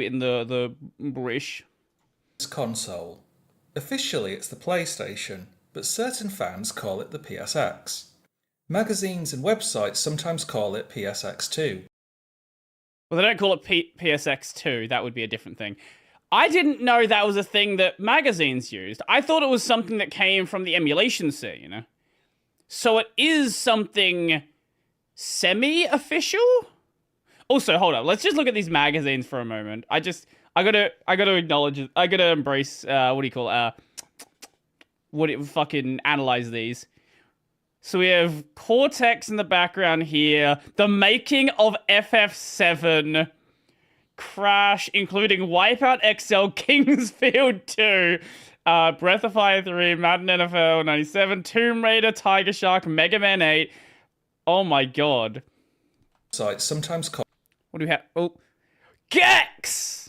in the British? This console. Officially it's the PlayStation, but certain fans call it the PSX. Magazines and websites sometimes call it PSX2. Well, they don't call it PSX2. That would be a different thing. I didn't know that was a thing that magazines used. I thought it was something that came from the emulation scene. So it is something semi-official? Also, hold up. Let's just look at these magazines for a moment. I gotta acknowledge it. I gotta embrace, fucking analyze these. So we have Cortex in the background here. The making of FF7. Crash, including Wipeout XL, Kingsfield 2, Breath of Fire 3, Madden NFL 97, Tomb Raider, Tiger Shark, Mega Man 8. Oh my god. Sites sometimes call... What do we have? Oh. Gex!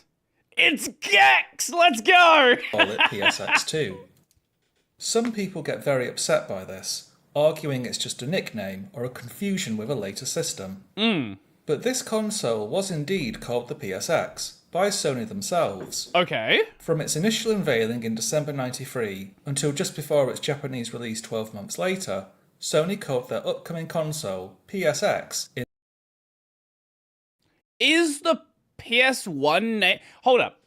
It's Gex! Let's go! Call it PSX2. Some people get very upset by this, arguing it's just a nickname or a confusion with a later system. But this console was indeed called the PSX, by Sony themselves. Okay. From its initial unveiling in December 93 until just before its Japanese release 12 months later, Sony called their upcoming console PSX. Is the PS1 name... Hold up.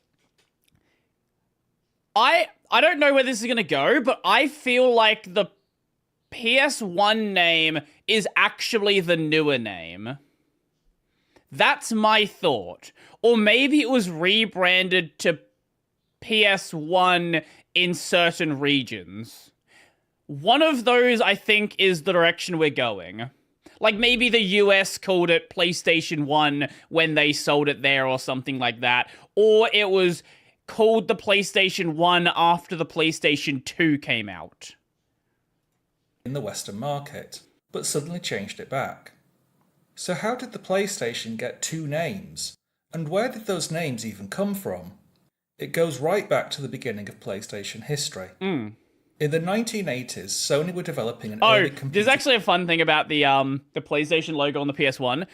I don't know where this is going to go, but I feel like the PS1 name is actually the newer name. That's my thought. Or maybe it was rebranded to PS1 in certain regions. One of those, I think, is the direction we're going. Like, maybe the US called it PlayStation 1 when they sold it there or something like that. Or it was called the PlayStation 1 after the PlayStation 2 came out. In the Western market, but suddenly changed it back. So how did the PlayStation get two names? And where did those names even come from? It goes right back to the beginning of PlayStation history. In the 1980s, Sony were developing an early computer... There's actually a fun thing about the PlayStation logo on the PS1.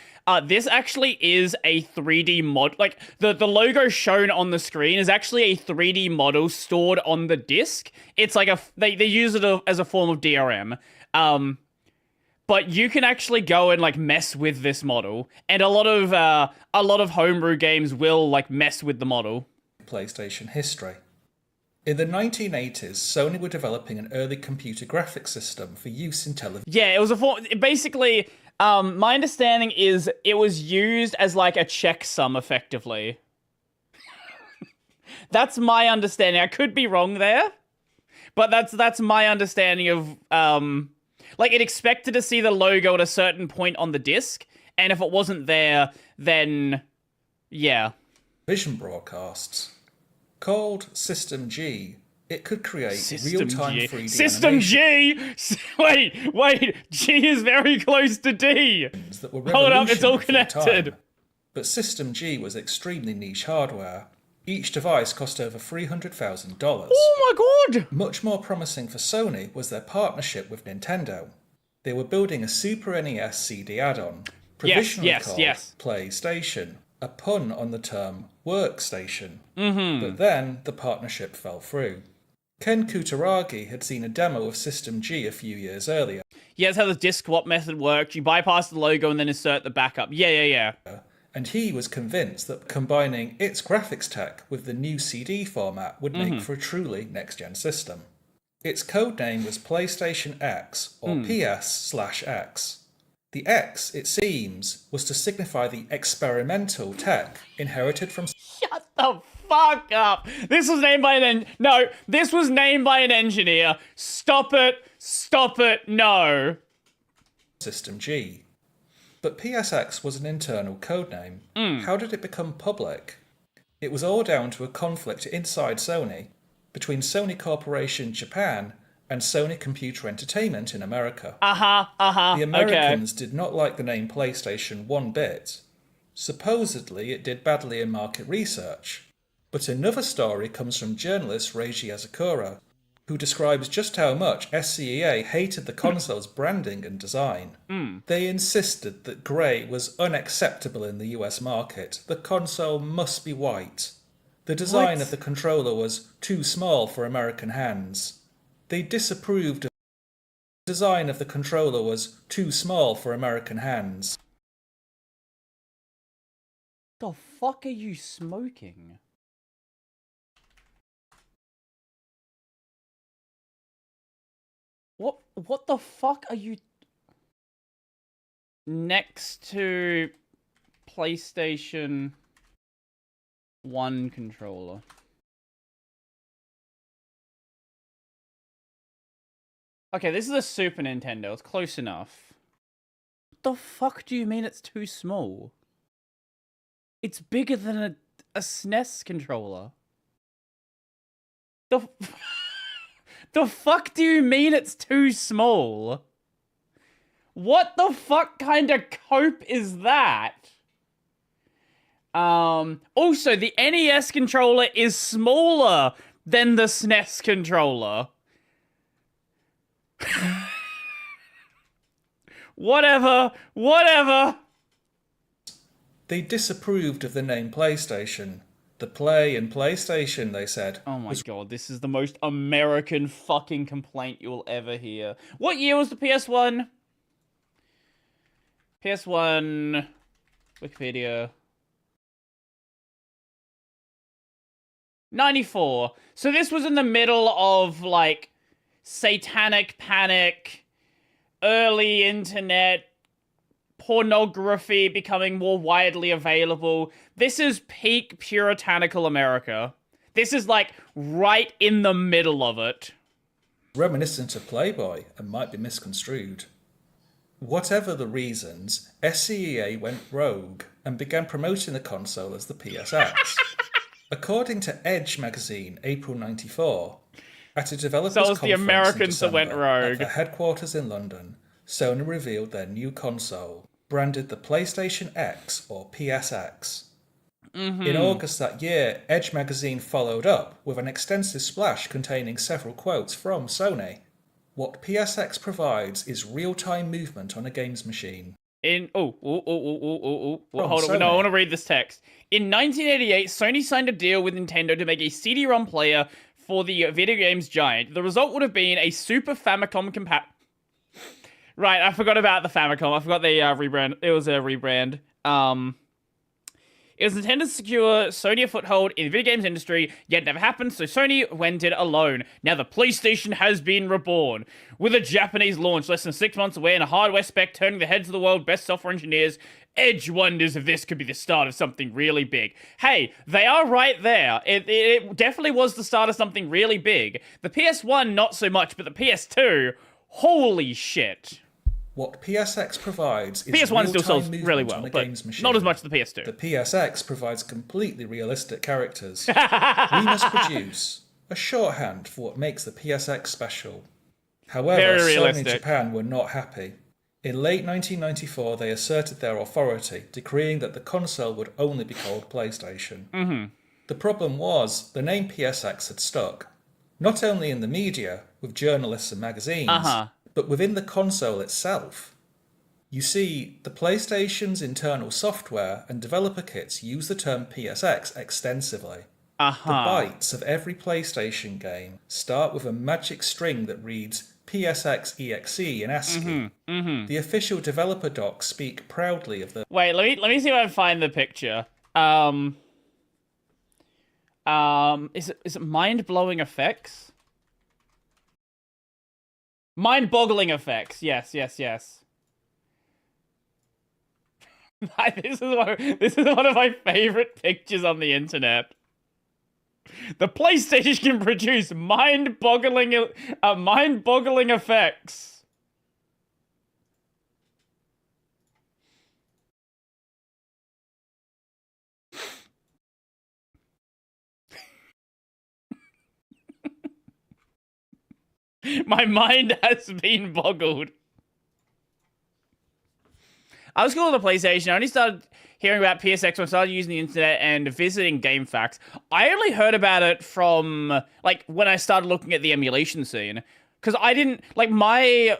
This actually is a 3D mod. Like, the logo shown on the screen is actually a 3D model stored on the disc. It's like they use it as a form of DRM. But you can actually go and, like, mess with this model. And a lot of homebrew games will, like, mess with the model. PlayStation history. In the 1980s, Sony were developing an early computer graphics system for use in television. Yeah, it was a form... Basically, my understanding is it was used as, like, a checksum, effectively. That's my understanding. I could be wrong there, but that's my understanding of... Like, it expected to see the logo at a certain point on the disc, and if it wasn't there, then... Yeah. Vision broadcasts. Called System G, it could create real-time 3D System G! Wait, G is very close to D! Hold up, it's all connected! But System G was extremely niche hardware. Each device cost over $300,000. Oh my god! Much more promising for Sony was their partnership with Nintendo. They were building a Super NES CD add-on, provisionally called PlayStation, a pun on the term workstation. But then the partnership fell through. Ken Kutaragi had seen a demo of System G a few years earlier. Yeah, that's how the disc swap method worked. You bypass the logo and then insert the backup. Yeah. And he was convinced that combining its graphics tech with the new CD format would make for a truly next-gen system. Its codename was PlayStation X, or PS/X. The X, it seems, was to signify the experimental tech inherited from... Shut the fuck up! This was named by this was named by an engineer. Stop it, no! System G. But PSX was an internal codename. How did it become public? It was all down to a conflict inside Sony, between Sony Corporation Japan and Sony Computer Entertainment in America. The Americans did not like the name PlayStation one bit. Supposedly, it did badly in market research. But another story comes from journalist Reiji Asakura, who describes just how much SCEA hated the console's branding and design. They insisted that grey was unacceptable in the US market. The console must be white. The design of the controller was too small for American hands. They disapproved of the design of the controller was too small for American hands. The fuck are you smoking? What the fuck are you... Next to PlayStation 1 controller. Okay, this is a Super Nintendo. It's close enough. What the fuck do you mean it's too small? It's bigger than a SNES controller. The fuck do you mean it's too small? What the fuck kind of cope is that? Also, the NES controller is smaller than the SNES controller. Whatever. They disapproved of the name PlayStation. The Play and PlayStation, they said. Oh my god, this is the most American fucking complaint you'll ever hear. What year was the PS1? PS1... Wikipedia... 94. So this was in the middle of, like, satanic panic, early internet, pornography becoming more widely available. This is peak puritanical America. This is like right in the middle of it. Reminiscent of Playboy and might be misconstrued. Whatever the reasons, SCEA went rogue and began promoting the console as the PSX. According to Edge magazine, April '94, at a developers So it was the conference Americans in that went December rogue. at their headquarters in London, Sony revealed their new console, branded the PlayStation X or PSX. In August that year, Edge magazine followed up with an extensive splash containing several quotes from Sony. What PSX provides is real-time movement on a games machine. Hold on. Sony. No, I want to read this text. In 1988, Sony signed a deal with Nintendo to make a CD-ROM player for the video games giant. The result would have been a Super Famicom Right, I forgot about the Famicom. I forgot the rebrand. It was a rebrand. It was intended to secure Sony a foothold in the video games industry, yet never happened, so Sony went it alone. Now the PlayStation has been reborn. With a Japanese launch less than 6 months away and a hardware spec turning the heads of the world's best software engineers, Edge wonders if this could be the start of something really big. Hey, they are right there. It definitely was the start of something really big. The PS1, not so much, but the PS2, holy shit. What PSX provides is PS1 still sells real-time really movement well, on a but games machine. not as much as the PS2. The PSX provides completely realistic characters. We must produce a shorthand for what makes the PSX special. However, Sony and Japan were not happy. In late 1994, they asserted their authority, decreeing that the console would only be called PlayStation. The problem was, the name PSX had stuck, not only in the media, with journalists and magazines, but within the console itself. You see, the PlayStation's internal software and developer kits use the term PSX extensively. The bytes of every PlayStation game start with a magic string that reads PSX-EXE in ASCII. The official developer docs speak proudly of the... Wait, let me see if I can find the picture. Is it mind-blowing effects? Mind-boggling effects. Yes. This is one of my favorite pictures on the internet. The PlayStation can produce mind-boggling effects. My mind has been boggled. I was cool on the PlayStation. I only started hearing about PSX when I started using the internet and visiting GameFAQs. I only heard about it from, like, when I started looking at the emulation scene. Because I didn't, like, my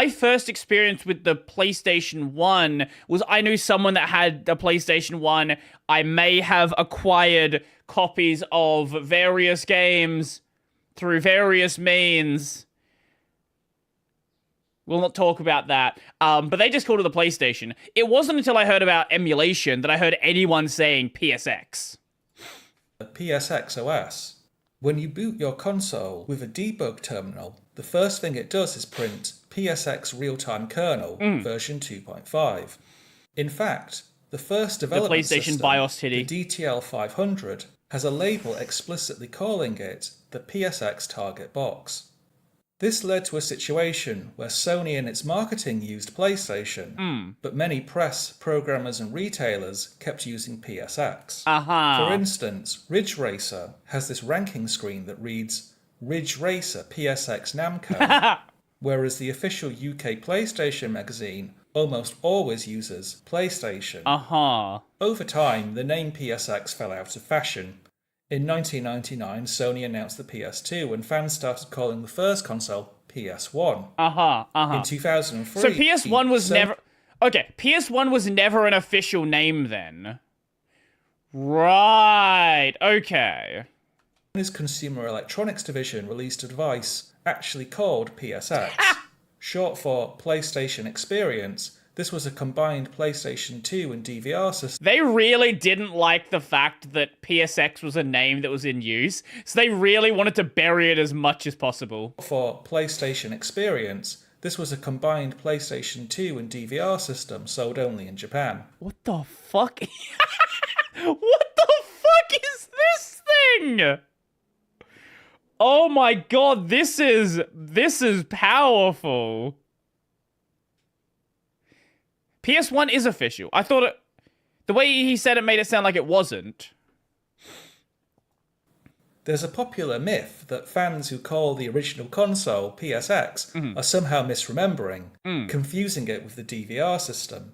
first experience with the PlayStation 1 was I knew someone that had a PlayStation 1. I may have acquired copies of various games through various means. We'll not talk about that. But they just called it the PlayStation. It wasn't until I heard about emulation that I heard anyone saying PSX. PSX OS. When you boot your console with a debug terminal, the first thing it does is print PSX real-time kernel version 2.5. In fact, the first development the PlayStation system, BIOS the DTL 500, has a label explicitly calling it the PSX target box. This led to a situation where Sony and its marketing used PlayStation, but many press, programmers and retailers kept using PSX. For instance, Ridge Racer has this ranking screen that reads Ridge Racer PSX Namco, whereas the official UK PlayStation magazine almost always uses PlayStation. Over time, the name PSX fell out of fashion. In 1999, Sony announced the PS2 and fans started calling the first console PS1. In 2003... So PS1 was never... Okay, PS1 was never an official name then. Right, okay. Sony's Consumer Electronics Division released a device actually called PSX, short for PlayStation Experience. This was a combined PlayStation 2 and DVR system. They really didn't like the fact that PSX was a name that was in use, so they really wanted to bury it as much as possible. For PlayStation Experience, this was a combined PlayStation 2 and DVR system sold only in Japan. What the fuck? What the fuck is this thing! Oh my god, this is powerful. PS1 is official. I thought it... The way he said it made it sound like it wasn't. There's a popular myth that fans who call the original console PSX are somehow misremembering, confusing it with the DVR system.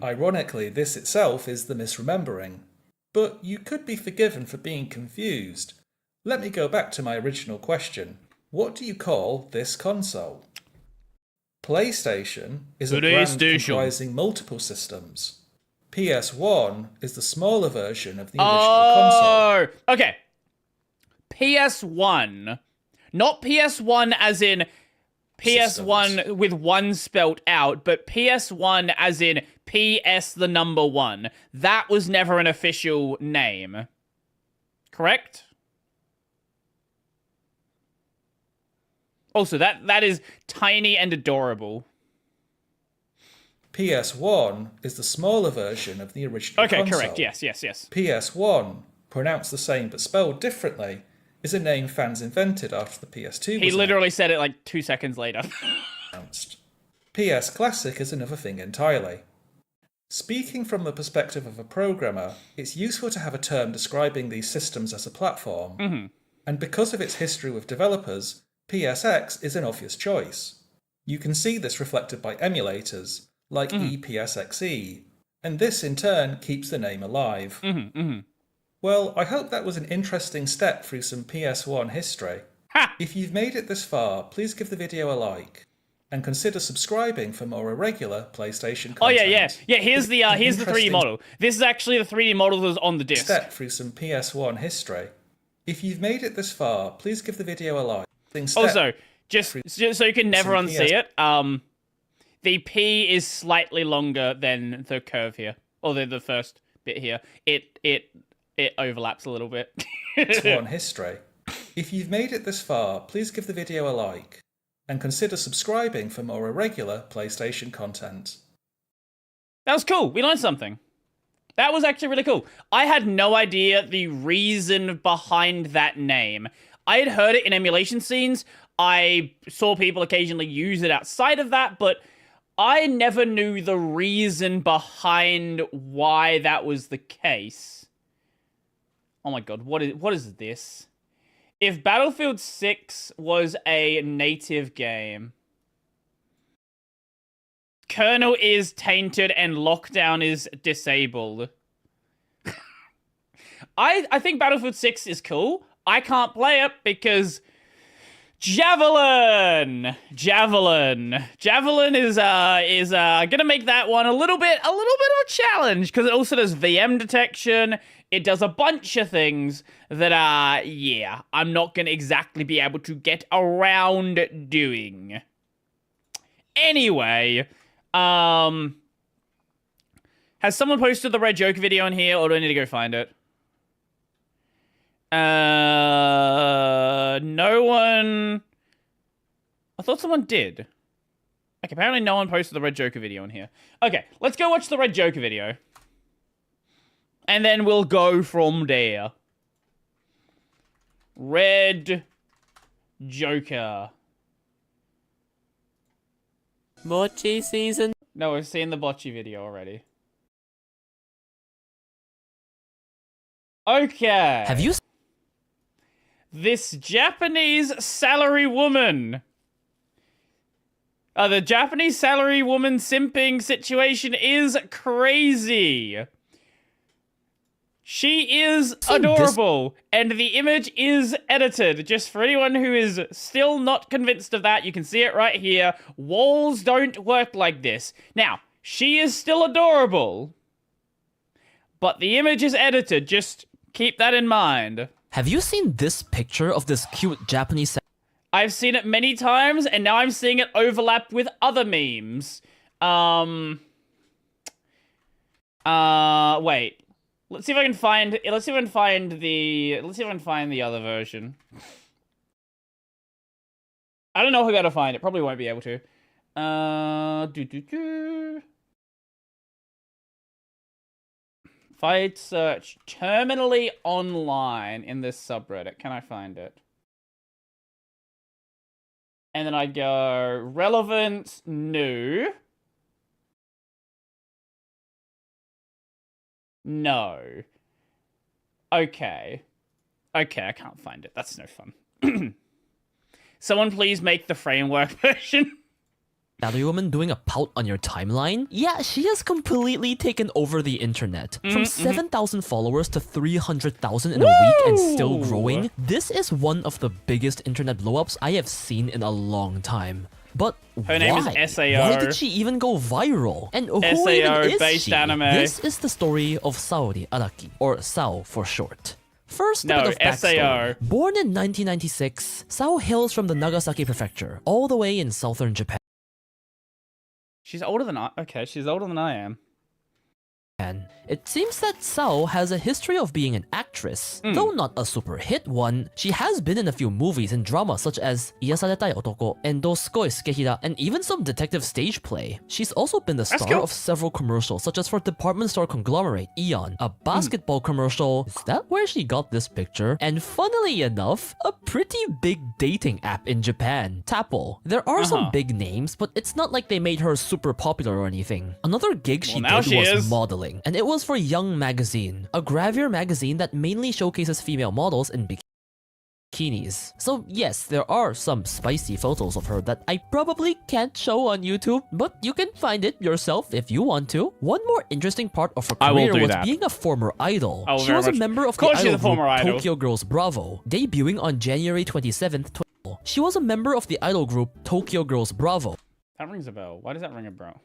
Ironically, this itself is the misremembering. But you could be forgiven for being confused. Let me go back to my original question. What do you call this console? PlayStation is a brand comprising multiple systems. PS1 is the smaller version of the original console. Okay. PS1. Not PS1 as in PS1 with one spelt out, but PS1 as in PS the number 1. That was never an official name. Correct? Also, that is tiny and adorable. PS1 is the smaller version of the original console. Okay, correct. Yes. PS1, pronounced the same but spelled differently, is a name fans invented after the PS2 was He literally said it like 2 seconds later. announced. PS Classic is another thing entirely. Speaking from the perspective of a programmer, it's useful to have a term describing these systems as a platform. And because of its history with developers, PSX is an obvious choice. You can see this reflected by emulators, like ePSXe, and this in turn keeps the name alive. Well, I hope that was an interesting step through some PS1 history. If you've made it this far, please give the video a like, and consider subscribing for more irregular PlayStation content. Oh yeah. Here's the 3D model. This is actually the 3D model that's on the disc. Step through some PS1 history. If you've made it this far, please give the video a like. Also, just so you can never unsee it, the P is slightly longer than the curve here, or the first bit here. It overlaps a little bit. PS1 history. If you've made it this far, please give the video a like, and consider subscribing for more irregular PlayStation content. That was cool. We learned something. That was actually really cool. I had no idea the reason behind that name. I had heard it in emulation scenes. I saw people occasionally use it outside of that, but I never knew the reason behind why that was the case. Oh my god, what is this? If Battlefield 6 was a native game, kernel is tainted and lockdown is disabled. I think Battlefield 6 is cool. I can't play it because Javelin is gonna make that one a little bit of a challenge because it also does VM detection. It does a bunch of things that I'm not gonna exactly be able to get around doing. Anyway, has someone posted the Red Joker video in here, or do I need to go find it? No one... I thought someone did. Okay, apparently no one posted the Red Joker video in here. Okay, let's go watch the Red Joker video. And then we'll go from there. Red Joker. Mochi season? No, we've seen the Bocce video already. Okay. Have you... This Japanese salary woman. The Japanese salary woman simping situation is crazy. She is adorable, and the image is edited. Just for anyone who is still not convinced of that, you can see it right here. Walls don't work like this. Now, she is still adorable, but the image is edited. Just keep that in mind. Have you seen this picture of this cute Japanese... I've seen it many times, and now I'm seeing it overlap with other memes. Wait. Let's see if I can find the other version. I don't know how to find it. Probably won't be able to. If I search terminally online in this subreddit, can I find it? And then I go relevant, new. No. Okay. Okay, I can't find it. That's no fun. Someone please make the framework version. Battery Woman doing a pout on your timeline? Yeah, she has completely taken over the internet. From 7,000 followers to 300,000 in a week and still growing, this is one of the biggest internet blowups I have seen in a long time. But her name is SAO. Why did she even go viral? And who SAO even is based she? anime. This is the story of Saori Araki, or Sao for short. First, a bit of backstory. SAO. Born in 1996, Sao hails from the Nagasaki prefecture, all the way in southern Japan. She's older than I. Okay, she's older than I am. It seems that Sao has a history of being an actress. Though not a super hit one, she has been in a few movies and dramas such as Iyasaretai Otoko, Endo Sukoi Sukehira, and even some detective stage play. She's also been the star of several commercials such as for department store conglomerate Aeon, a basketball commercial. Is that where she got this picture? And funnily enough, a pretty big dating app in Japan, Tapple. There are some big names, but it's not like they made her super popular or anything. Another gig she did was modeling, and it was for Young Magazine, a gravure magazine that mainly showcases female models in bikinis. So yes, there are some spicy photos of her that I probably can't show on YouTube, but you can find it yourself if you want to. One more interesting part of her career was being a former idol. She was a member of the idol group Tokyo Girls Bravo, debuting on January 27th, 2012. She was a member of the idol group Tokyo Girls Bravo. That rings a bell. Why does that ring a bell?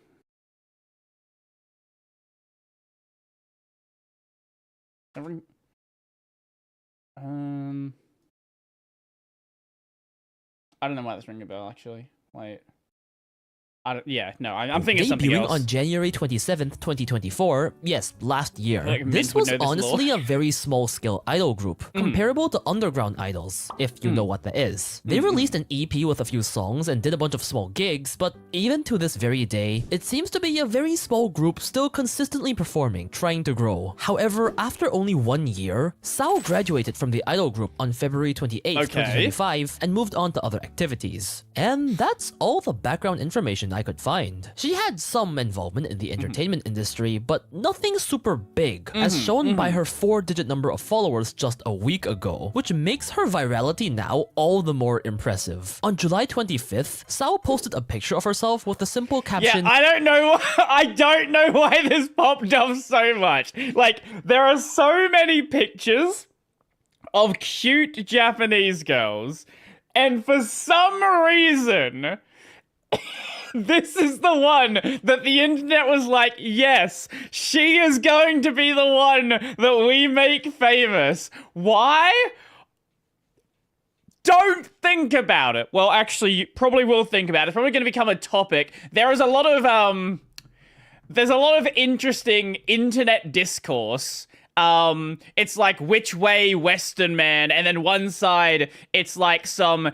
I don't know why that's ringing a bell, actually. Wait. I'm thinking something else. Debuting on January 27th, 2024. Yes, last year. Like this was honestly a very small-scale idol group, comparable to underground idols, if you know what that is. They released an EP with a few songs and did a bunch of small gigs, but even to this very day, it seems to be a very small group still consistently performing, trying to grow. However, after only 1 year, Sao graduated from the idol group on February 28th, 2025, and moved on to other activities. And that's all the background information I could find. She had some involvement in the entertainment industry, but nothing super big, as shown by her 4-digit number of followers just a week ago, which makes her virality now all the more impressive. On July 25th, Sao posted a picture of herself with a simple caption. Yeah, I don't know why this popped up so much. Like, there are so many pictures of cute Japanese girls, and for some reason, this is the one that the internet was like, yes, she is going to be the one that we make famous. Why? Don't think about it. Well, actually, you probably will think about it. It's probably going to become a topic. There is a lot of, there's a lot of interesting internet discourse. It's like, which way Western man? And then one side, it's like some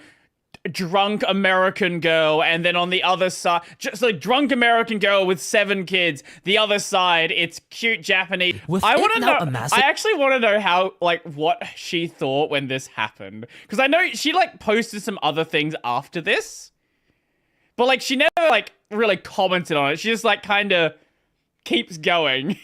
drunk American girl, and then on the other side, just a drunk American girl with 7 kids. The other side, it's cute Japanese. I want to know. I actually want to know how, like, what she thought when this happened, because I know she like posted some other things after this, but like she never like really commented on it. She just like kind of keeps going.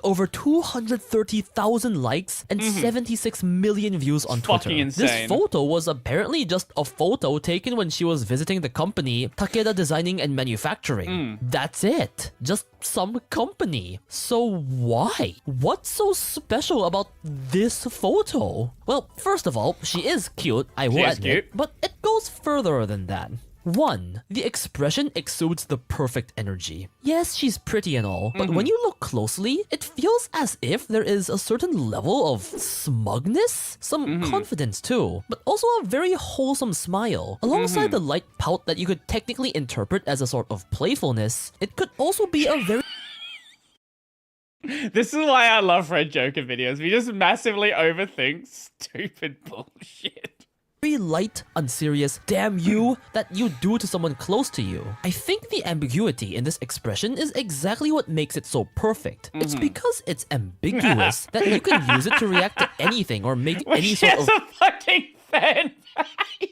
Over 230,000 likes and 76 million views on Twitter. Fucking insane. This photo was apparently just a photo taken when she was visiting the company Takeda Designing and Manufacturing. That's it. Just some company. So why? What's so special about this photo? Well, first of all, she is cute, I will admit, but it goes further than that. 1. The expression exudes the perfect energy. Yes, she's pretty and all, but when you look closely, it feels as if there is a certain level of smugness, some confidence too, but also a very wholesome smile. Alongside the light pout that you could technically interpret as a sort of playfulness, it could also be a very... This is why I love Red Joker videos. We just massively overthink stupid bullshit. very light, unserious damn you that you do to someone close to you. I think the ambiguity in this expression is exactly what makes it so perfect. It's because it's ambiguous that you can use it to react to anything or make any sort of a fucking fan page.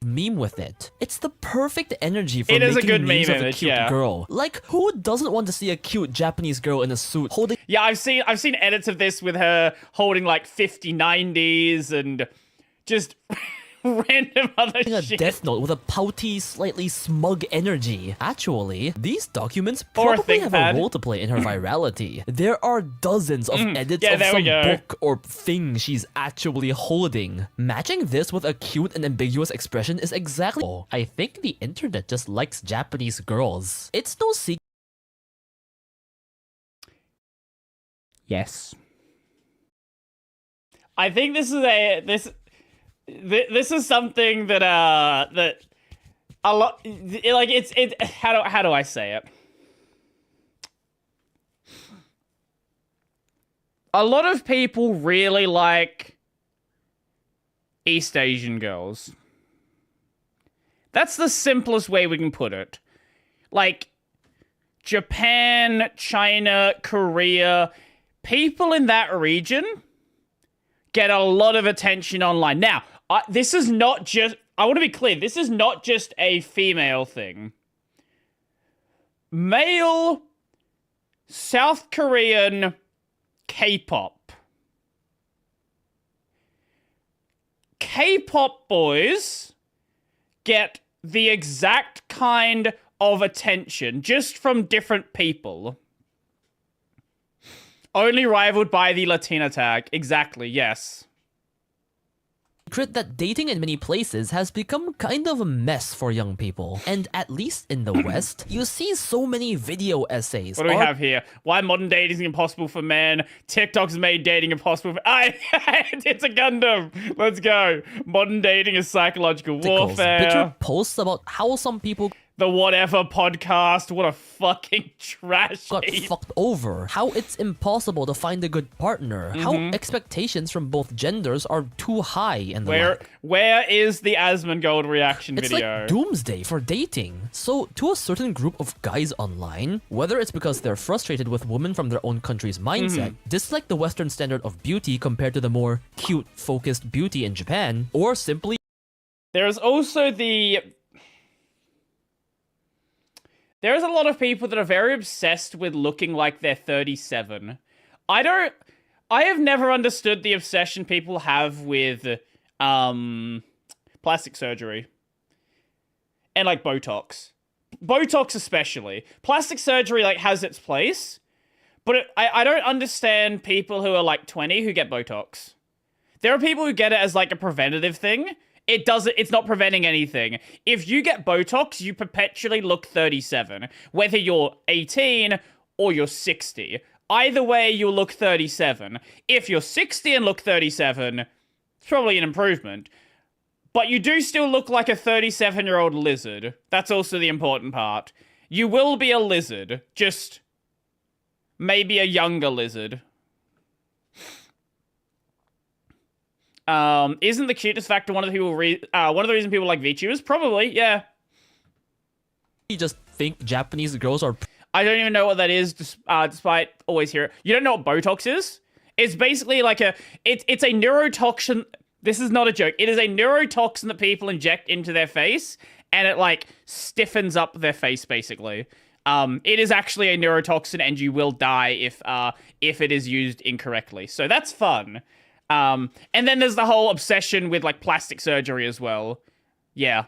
Meme with it. It's the perfect energy for It is a making good memes meme of a image, cute yeah. girl. Like, who doesn't want to see a cute Japanese girl in a suit holding? Yeah, I've seen edits of this with her holding like 50/90s and just random other a shit. death note with a pouty, slightly smug energy. Actually, these documents Or a probably have ThinkPad. a role to play in her virality. There are dozens of edits Yeah, of there we some go. book or thing she's actually holding. Matching this with a cute and ambiguous expression is exactly. I think the internet just likes Japanese girls. It's no secret. Yes. I think this is something that that a lot like it's how do I say it? A lot of people really like East Asian girls. That's the simplest way we can put it. Like Japan, China, Korea, people in that region get a lot of attention online. Now, this is not just... I want to be clear. This is not just a female thing. Male South Korean K-pop. K-pop boys get the exact kind of attention just from different people. Only rivaled by the Latina tag. Exactly, yes. That dating in many places has become kind of a mess for young people. And at least in the West, you see so many video essays. What do we have here? Why modern dating is impossible for men. TikTok's made dating impossible for... It's a Gundam. Let's go. Modern dating is psychological warfare. Bitter posts about how some people... The Whatever podcast. What a fucking trash got heap. fucked over. How it's impossible to find a good partner. How expectations from both genders are too high and the like. Where is the Asmongold reaction It's video? like doomsday for dating. So, to a certain group of guys online, whether it's because they're frustrated with women from their own country's mindset, dislike the Western standard of beauty compared to the more cute-focused beauty in Japan, or simply... There's also There's a lot of people that are very obsessed with looking like they're 37. I have never understood the obsession people have with plastic surgery. And like Botox. Botox especially. Plastic surgery like has its place, but I don't understand people who are like 20 who get Botox. There are people who get it as like a preventative thing. It's not preventing anything. If you get Botox, you perpetually look 37. Whether you're 18 or you're 60. Either way, you'll look 37. If you're 60 and look 37, it's probably an improvement. But you do still look like a 37-year-old lizard. That's also the important part. You will be a lizard, just maybe a younger lizard. Isn't the cutest factor one of the reasons people like VTubers? Probably, yeah. You just think Japanese girls are... I don't even know what that is, despite always hear it. You don't know what Botox is? It's basically like it's a neurotoxin. This is not a joke. It is a neurotoxin that people inject into their face, and it like stiffens up their face, basically. It is actually a neurotoxin, and you will die if it is used incorrectly. So that's fun. And then there's the whole obsession with like plastic surgery as well. Yeah.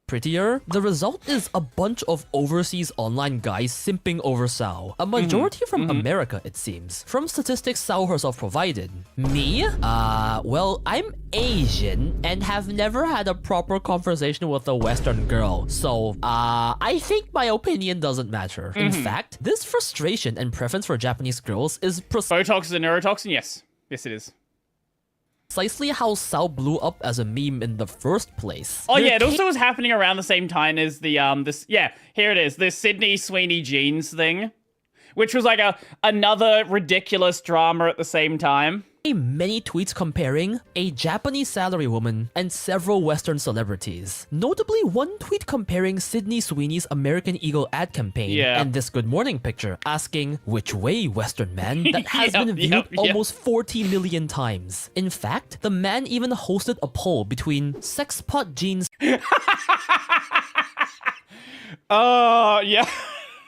Prettier. The result is a bunch of overseas online guys simping over Sao. A majority from America, it seems. From statistics Sao herself provided. Me? Well, I'm Asian and have never had a proper conversation with a Western girl. So, I think my opinion doesn't matter. In fact, this frustration and preference for Japanese girls is... Botox is a neurotoxin? Yes. Yes, it is. Precisely how Sao blew up as a meme in the first place. Oh yeah, it also was happening around the same time as the here it is, the Sydney Sweeney Jeans thing, which was like another ridiculous drama at the same time. Many tweets comparing a Japanese salarywoman and several Western celebrities. Notably, one tweet comparing Sydney Sweeney's American Eagle ad campaign and this Good Morning picture, asking, which way, Western man? That has been viewed almost 40 million times. In fact, the man even hosted a poll between sexpot jeans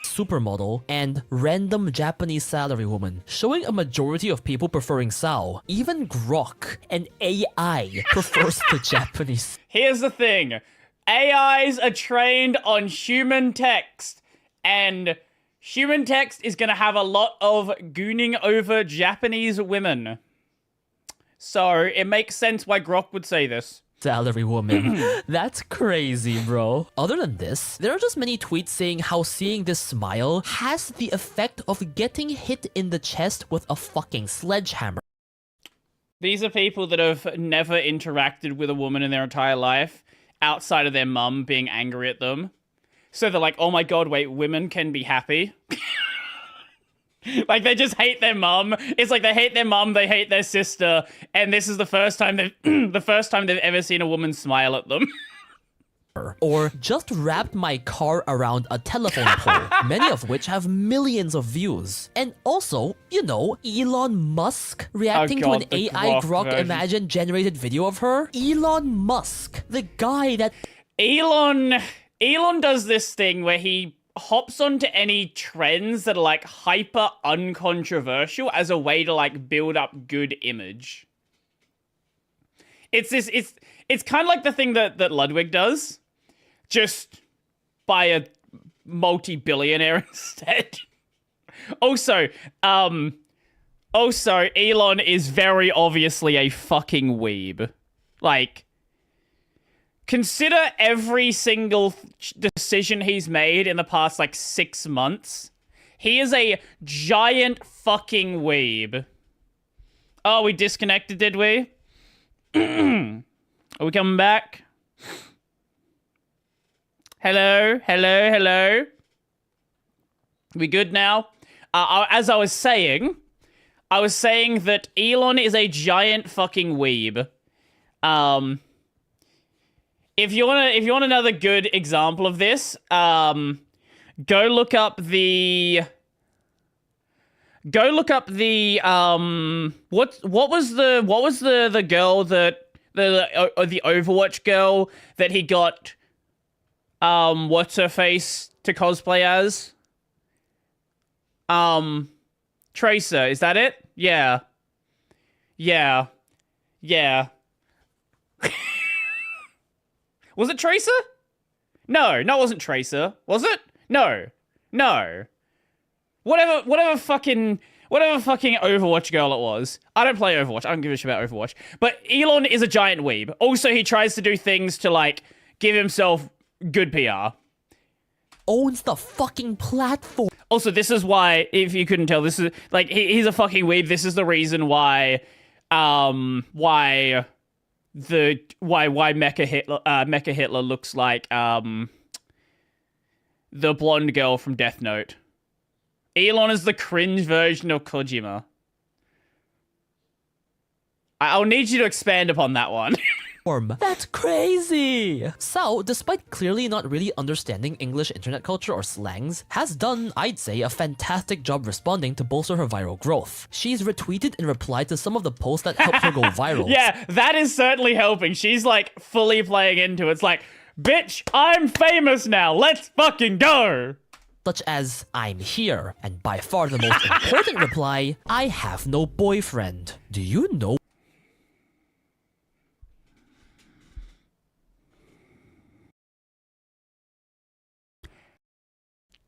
supermodel and random Japanese salarywoman, showing a majority of people preferring Sao. Even Grok, an AI, prefers the Japanese. Here's the thing. AIs are trained on human text, and human text is going to have a lot of gooning over Japanese women. So it makes sense why Grok would say this. Salarywoman. That's crazy, bro. Other than this, there are just many tweets saying how seeing this smile has the effect of getting hit in the chest with a fucking sledgehammer. These are people that have never interacted with a woman in their entire life, outside of their mum being angry at them. So they're like, oh my god, wait, women can be happy? Like, they just hate their mum. It's like they hate their mum, they hate their sister, and this is the first time they've ever seen a woman smile at them. Or just wrapped my car around a telephone pole, many of which have millions of views. And also, you know, Elon Musk reacting to an AI Grok Imagine generated video of her. Elon Musk, the guy that... Elon does this thing where he hops onto any trends that are like hyper uncontroversial as a way to like build up good image. It's kind of like the thing that Ludwig does, just by a multi-billionaire instead. Also, Elon is very obviously a fucking weeb. Like, consider every single decision he's made in the past, like, 6 months. He is a giant fucking weeb. Oh, we disconnected, did we? Are we coming back? Hello? Hello? Hello? We good now? As I was saying that Elon is a giant fucking weeb. If you want another good example of this, go look up the what was the girl that the Overwatch girl that he got what's her face to cosplay as? Tracer, is that it? Yeah. Was it Tracer? No, it wasn't Tracer. Was it? No. Whatever fucking Overwatch girl it was. I don't play Overwatch. I don't give a shit about Overwatch. But Elon is a giant weeb. Also, he tries to do things to, like, give himself good PR. Owns the fucking platform. Also, this is why, if you couldn't tell, this is, like, he's a fucking weeb. This is the reason why Mecha Hitler looks like, the blonde girl from Death Note. Elon is the cringe version of Kojima. I'll need you to expand upon that one. That's crazy! So, despite clearly not really understanding English internet culture or slangs, has done, I'd say, a fantastic job responding to bolster her viral growth. She's retweeted and replied to some of the posts that helped her go viral. Yeah, that is certainly helping. She's like fully playing into it. It's like, bitch, I'm famous now, let's fucking go! Such as, I'm here, and by far the most important reply, I have no boyfriend. Do you know?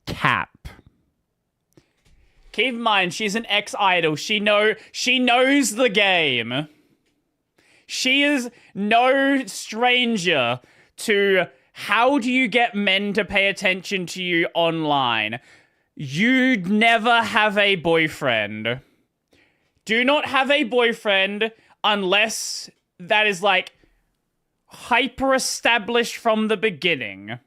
Cap. Keep in mind, she's an ex-idol. She knows the game. She is no stranger to how do you get men to pay attention to you online. You'd never have a boyfriend. Do not have a boyfriend unless that is like hyper-established from the beginning.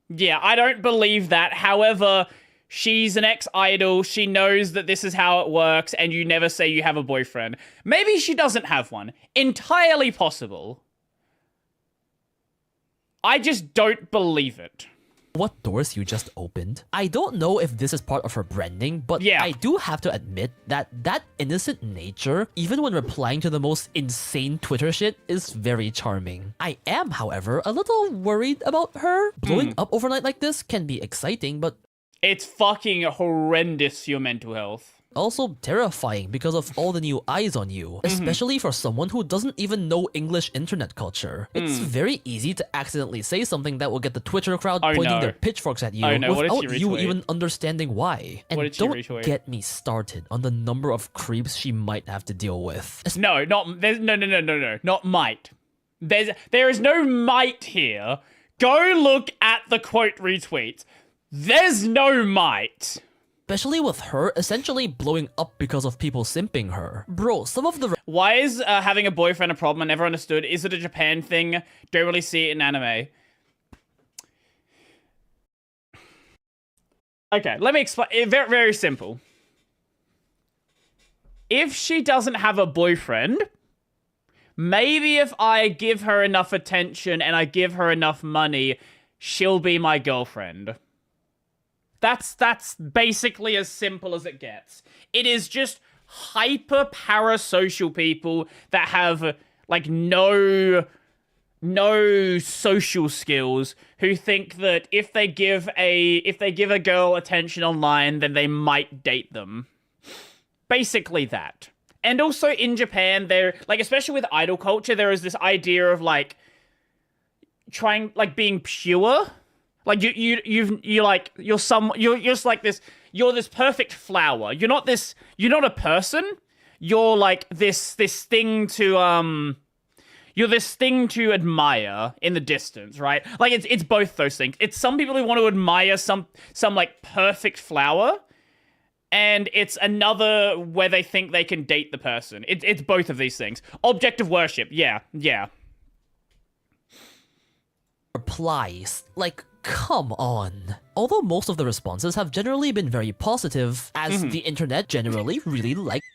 Yeah, I don't believe that. However, she's an ex-idol. She knows that this is how it works, and you never say you have a boyfriend. Maybe she doesn't have one. Entirely possible. I just don't believe it. What doors you just opened. I don't know if this is part of her branding, but yeah. I do have to admit that that innocent nature, even when replying to the most insane Twitter shit, is very charming. I am, however, a little worried about her. Blowing up overnight like this can be exciting, but it's fucking horrendous to your mental health. Also terrifying because of all the new eyes on you, especially for someone who doesn't even know English internet culture. It's very easy to accidentally say something that will get the Twitter crowd pointing their pitchforks at you without you even understanding why. And don't get me started on the number of creeps she might have to deal with. No, not might. There is no might here. Go look at the quote retweets. There's no might. Especially with her essentially blowing up because of people simping her. Bro, some of the... Why is having a boyfriend a problem? I never understood. Is it a Japan thing? Don't really see it in anime. Okay, let me explain. Very, very simple. If she doesn't have a boyfriend, maybe if I give her enough attention and I give her enough money, she'll be my girlfriend. That's basically as simple as it gets. It is just hyper parasocial people that have like no social skills who think that if they give a girl attention online, then they might date them. Basically that. And also in Japan, there, like, especially with idol culture, there is this idea of like trying, like, being pure. Like you're just like this. You're this perfect flower. You're not a person. You're like this thing to You're this thing to admire in the distance, right? Like it's both those things. It's some people who want to admire some like perfect flower, and it's another where they think they can date the person. It's both of these things. Object of worship. Yeah. Replies like. Come on. Although most of the responses have generally been very positive, as the internet generally really likes.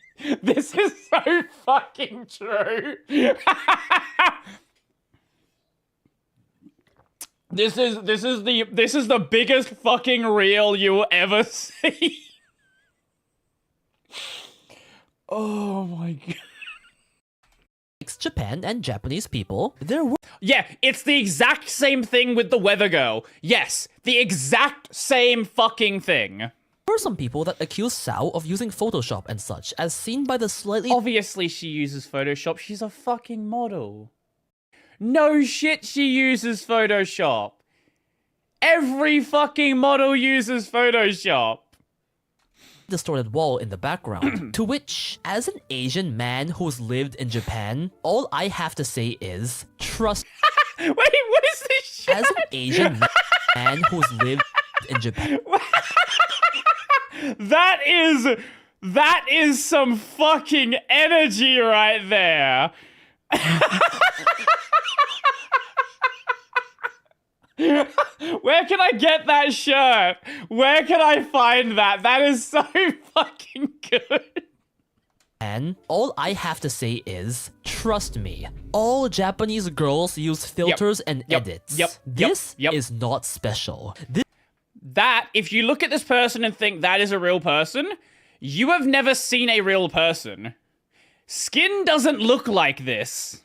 This is so fucking true. This is the biggest fucking reel you will ever see. Oh my god. Japan and Japanese people, yeah, it's the exact same thing with the weather girl. Yes, the exact same fucking thing. There are some people that accuse Sao of using Photoshop and such, as seen by the slightly... Obviously she uses Photoshop, she's a fucking model. No shit, she uses Photoshop. Every fucking model uses Photoshop. Distorted wall in the background, to which, as an Asian man who's lived in Japan, all I have to say is, trust... Wait, what is this shit? As an Asian man who's lived in Japan... That is some fucking energy right there. Where can I get that shirt? Where can I find that? That is so fucking good. And all I have to say is, trust me, all Japanese girls use filters and edits. This is not special. That, if you look at this person and think that is a real person, you have never seen a real person. Skin doesn't look like this.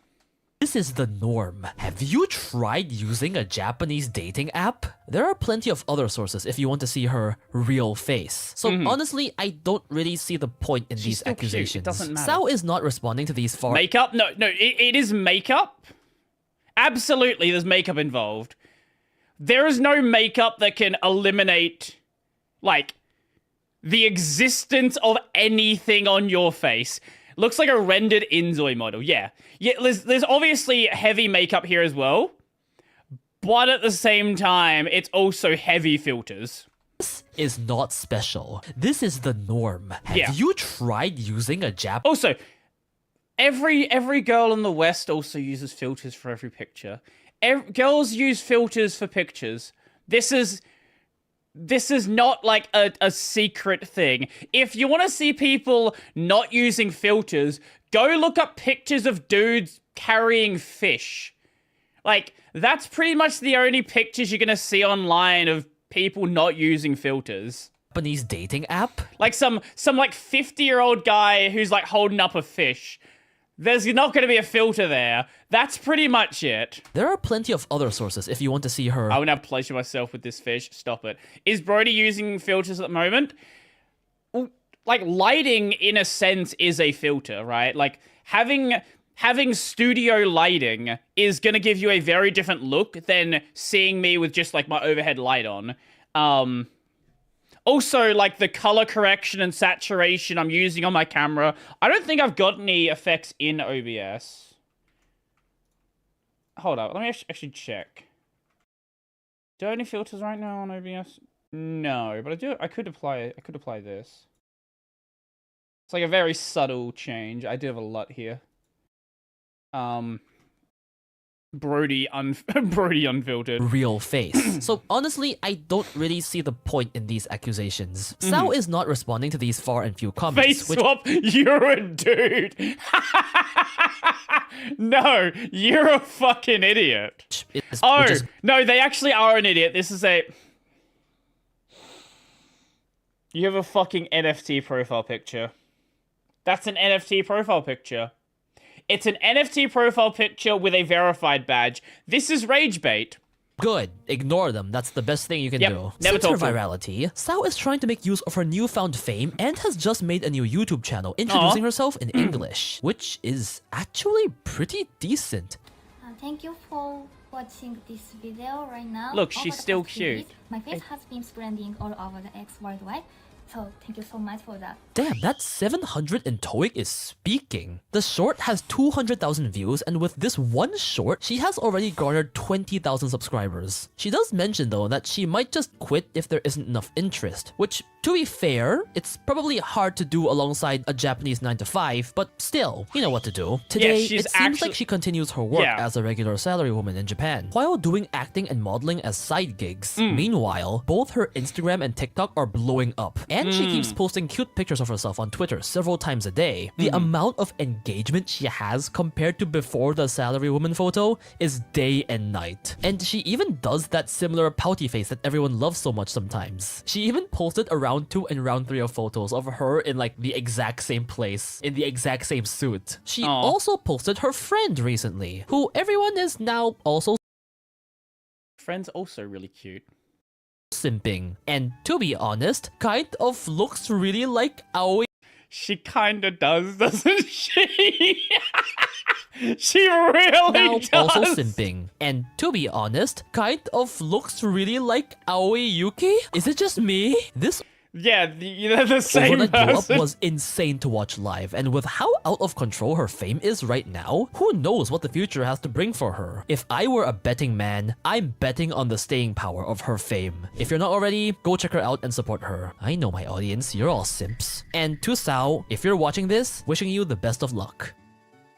This is the norm. Have you tried using a Japanese dating app? There are plenty of other sources if you want to see her real face. So honestly, I don't really see the point in these accusations. Cute. It doesn't matter. Sao is not responding to these far- Makeup? No, it is makeup. Absolutely, there's makeup involved. There is no makeup that can eliminate, like, the existence of anything on your face. Looks like a rendered Inzoi model. Yeah, there's obviously heavy makeup here as well. But at the same time, it's also heavy filters. This is not special. This is the norm. Have you tried using a Also, every girl in the West also uses filters for every picture. Girls use filters for pictures. This is not like a secret thing. If you want to see people not using filters, go look up pictures of dudes carrying fish. Like, that's pretty much the only pictures you're going to see online of people not using filters. Japanese dating app? Like some like 50-year-old guy who's like holding up a fish. There's not going to be a filter there. That's pretty much it. There are plenty of other sources if you want to see her. I would now pleasure myself with this fish. Stop it. Is Brody using filters at the moment? Like, lighting, in a sense, is a filter, right? Like, having studio lighting is going to give you a very different look than seeing me with just, like, my overhead light on. Also, like, the color correction and saturation I'm using on my camera. I don't think I've got any effects in OBS. Hold up. Let me actually check. Do I have any filters right now on OBS? No, but I could apply this. It's like a very subtle change. I do have a lot here. Brody unfiltered. Real face. So honestly, I don't really see the point in these accusations. Sao is not responding to these far and few comments. Face swap, you're a dude. No, you're a fucking idiot. No, they actually are an idiot. This is a... You have a fucking NFT profile picture. That's an NFT profile picture. It's an NFT profile picture with a verified badge. This is rage bait. Good. Ignore them. That's the best thing you can do. Never Since her talk to virality, Sao is trying to make use of her newfound fame and has just made a new YouTube channel introducing herself in English, which is actually pretty decent. Thank you for watching this video right now. Look, she's still cute. My face has been spreading all over the X worldwide. So thank you so much for that. Damn, that 700 in TOEIC is speaking. The short has 200,000 views, and with this one short, she has already garnered 20,000 subscribers. She does mention though that she might just quit if there isn't enough interest, which, to be fair, it's probably hard to do alongside a Japanese 9-to-5, but still, you know what to do. Today, it seems like she continues her work as a regular salarywoman in Japan, while doing acting and modeling as side gigs. Meanwhile, both her Instagram and TikTok are blowing up, and she keeps posting cute pictures of herself on Twitter several times a day. The amount of engagement she has compared to before the salarywoman photo is day and night. And she even does that similar pouty face that everyone loves so much sometimes. She even posted a round 2 and round 3 of photos of her in like the exact same place, in the exact same suit. She also posted her friend recently, who everyone is now also... Friend's also really cute. Simping, and to be honest, kind of looks really like Aoi. She kinda does, doesn't she? She really does. Also simping, and to be honest, kind of looks really like Aoi Yuki. Is it just me? This they're the same overnight blow up person. was insane to watch live, and with how out of control her fame is right now, who knows what the future has to bring for her. If I were a betting man, I'm betting on the staying power of her fame. If you're not already, go check her out and support her. I know my audience, you're all simps. And to Sao, if you're watching this, wishing you the best of luck.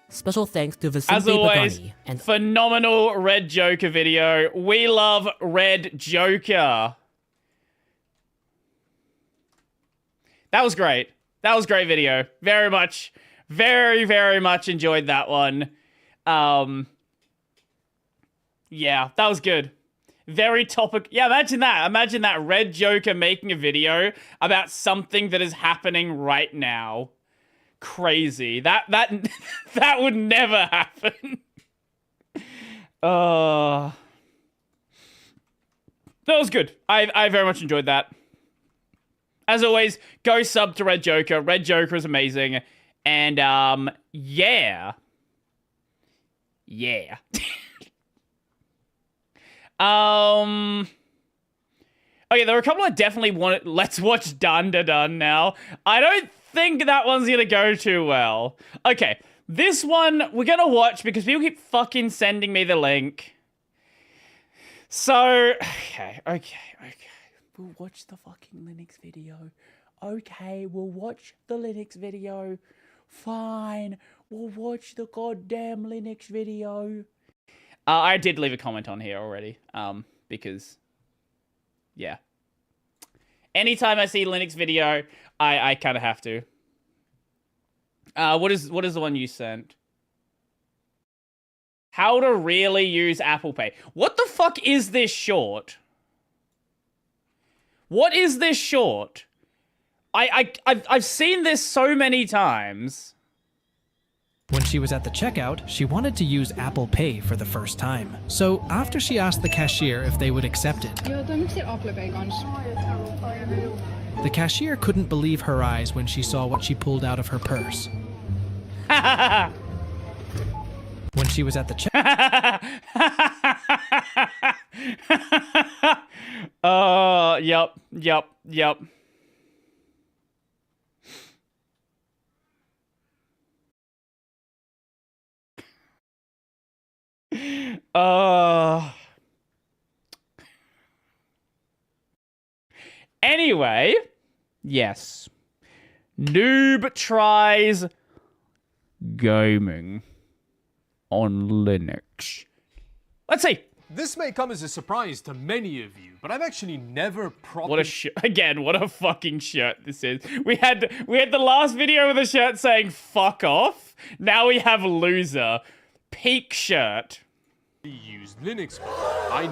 Special thanks to Vicente As always, Pagani and phenomenal Red Joker video. We love Red Joker. That was great. That was a great video. Very much, very, very much enjoyed that one. Yeah, that was good. Very topic. Yeah, imagine that. Imagine that Red Joker making a video about something that is happening right now. Crazy. That would never happen. That was good. I very much enjoyed that. As always, go sub to Red Joker. Red Joker is amazing. And, yeah. Yeah. Okay, there were a couple I definitely wanted. Let's watch Dun Da Dun now. I don't think that one's gonna go too well. Okay, this one we're gonna watch because people keep fucking sending me the link. So, okay. We'll watch the fucking Linux video. Okay, we'll watch the Linux video. Fine, we'll watch the goddamn Linux video. I did leave a comment on here already, because Yeah. Anytime I see Linux video, I kind of have to. What is the one you sent? How to really use Apple Pay. What the fuck is this short? What is this short? I've seen this so many times. When she was at the checkout, she wanted to use Apple Pay for the first time. So after she asked the cashier if they would accept it, the cashier couldn't believe her eyes when she saw what she pulled out of her purse. When she was at the Yep. Anyway, yes. Noob tries gaming on Linux. Let's see. This may come as a surprise to many of you, but I've actually never properly... What a again, what a fucking shirt this is. We had the last video with a shirt saying fuck off. Now we have loser. Peak shirt. Used Linux. I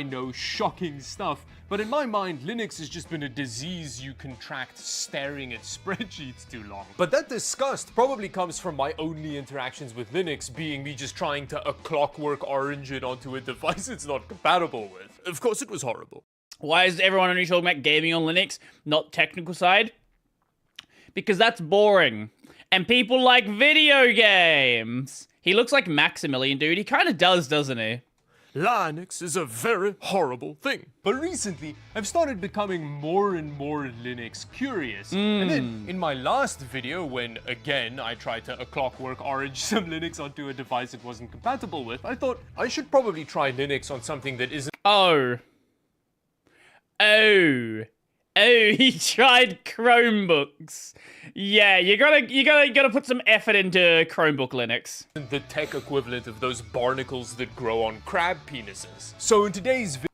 know, shocking stuff. But in my mind, Linux has just been a disease you contract staring at spreadsheets too long. But that disgust probably comes from my only interactions with Linux being me just trying to a clockwork orange it onto a device it's not compatible with. Of course it was horrible. Why is everyone only talking about gaming on Linux, not technical side? Because that's boring. And people like video games. He looks like Maximilian, dude. He kind of does, doesn't he? Linux is a very horrible thing. But recently, I've started becoming more and more Linux curious. And then, in my last video, when, again, I tried to a clockwork orange some Linux onto a device it wasn't compatible with, I thought I should probably try Linux on something that isn't... Oh, he tried Chromebooks. Yeah, you gotta put some effort into Chromebook Linux. The tech equivalent of those barnacles that grow on crab penises. So in today's video...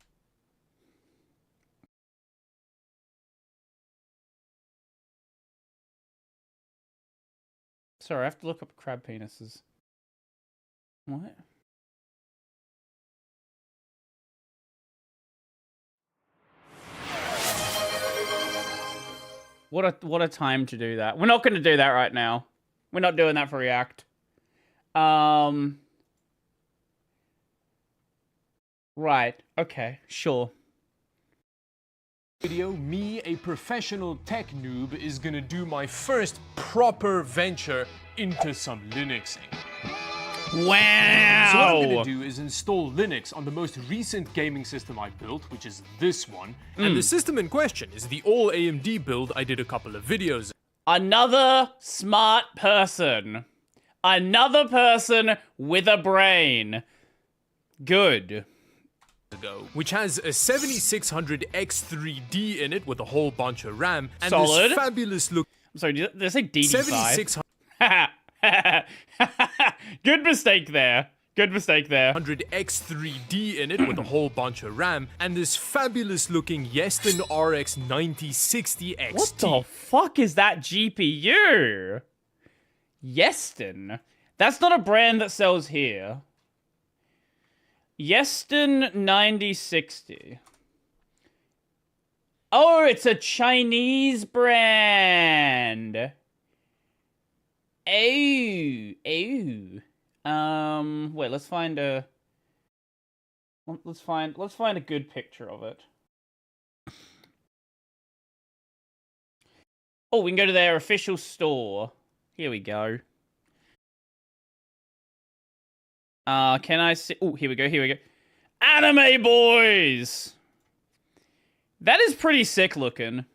Sorry, I have to look up crab penises. What? What a time to do that. We're not going to do that right now. We're not doing that for React. Right. Okay. Sure. Video, me, a professional tech noob, is gonna do my first proper venture into some Linuxing. Wow! So what I'm gonna do is install Linux on the most recent gaming system I built, which is this one. And the system in question is the all AMD build I did a couple of videos. Another smart person. Another person with a brain. Good. Which has a 7600 X3D in it with a whole bunch of RAM. And solid. This fabulous look. I'm sorry, did I say DD5? 7600. Good mistake there. Good mistake there. 100 X3D in it with a whole bunch of RAM, and this fabulous looking Yeston RX 9060 XT. What the fuck is that GPU? Yeston? That's not a brand that sells here. Yeston 9060. Oh, it's a Chinese brand. Wait, let's find a good picture of it. Oh, we can go to their official store. Here we go. Can I see? Oh, here we go. Anime boys! That is pretty sick looking.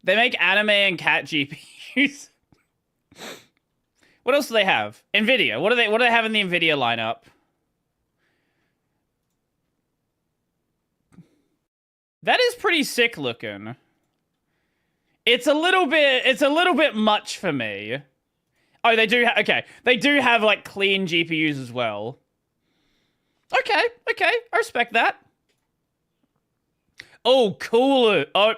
They make anime and cat GPUs. What else do they have? Nvidia. What do they have in the Nvidia lineup? That is pretty sick looking. It's a little bit much for me. Oh, they do okay. They do have like clean GPUs as well. Okay, I respect that. Oh, cooler. Oh.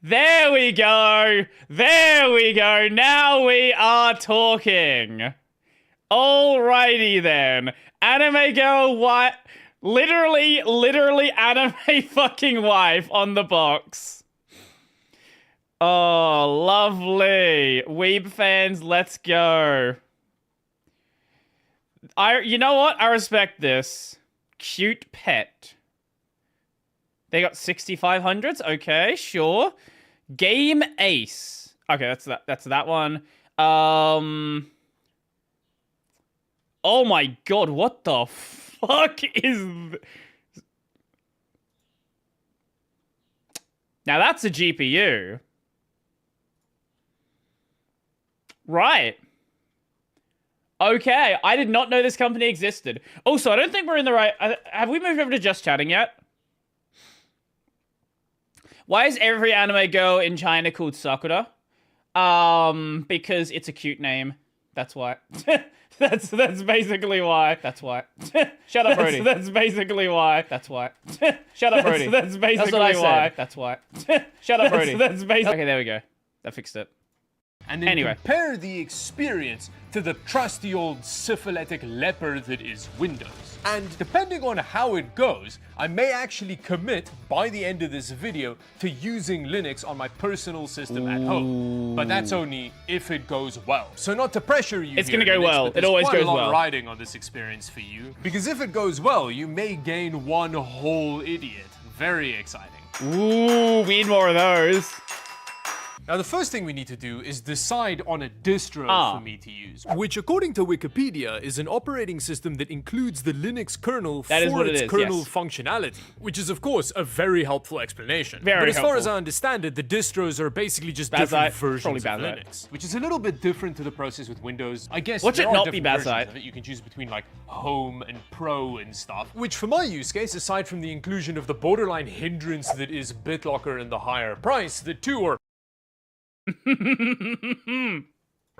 There we go. There we go. Now we are talking. Alrighty then. Anime girl, what? Literally anime fucking wife on the box. Oh, lovely. Weeb fans, let's go. You know what? I respect this. Cute pet. They got 6500s. Okay, sure. Game Ace. Okay, that's that one. Oh my god, what the fuck is Now that's a GPU. Right. Okay, I did not know this company existed. Also, I don't think we're in the right... Have we moved over to just chatting yet? Why is every anime girl in China called Sakura? Because it's a cute name. That's why. That's basically why. That's why. Shut up, Brody. That's basically why. That's why. Shut up, Brody. That's basically why. That's why. Shut up, Brody. That's basically... Okay, there we go. That fixed it. And then compare the experience to the trusty old syphilitic leper that is Windows. And depending on how it goes, I may actually commit by the end of this video to using Linux on my personal system at home. But that's only if it goes well. So not to pressure you. It's gonna go well. It always goes well. Riding on this experience for you. Because if it goes well, you may gain one whole idiot. Very exciting. Ooh, we need more of those. Now, the first thing we need to do is decide on a distro for me to use, which, according to Wikipedia, is an operating system that includes the Linux kernel for its kernel functionality, which is, of course, a very helpful explanation. But as far as I understand it, the distros are basically just different versions of Linux, which is a little bit different to the process with Windows. I guess Watch there it are not be different versions Bazite. of it. You can choose between, like, Home and Pro and stuff, which, for my use case, aside from the inclusion of the borderline hindrance that is BitLocker and the higher price, the two are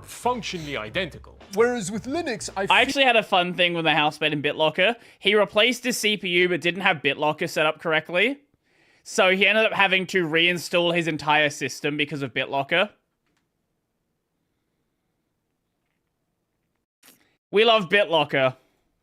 functionally identical. Whereas with Linux, I actually had a fun thing with the housemate in BitLocker. He replaced his CPU but didn't have BitLocker set up correctly. So he ended up having to reinstall his entire system because of BitLocker. We love BitLocker.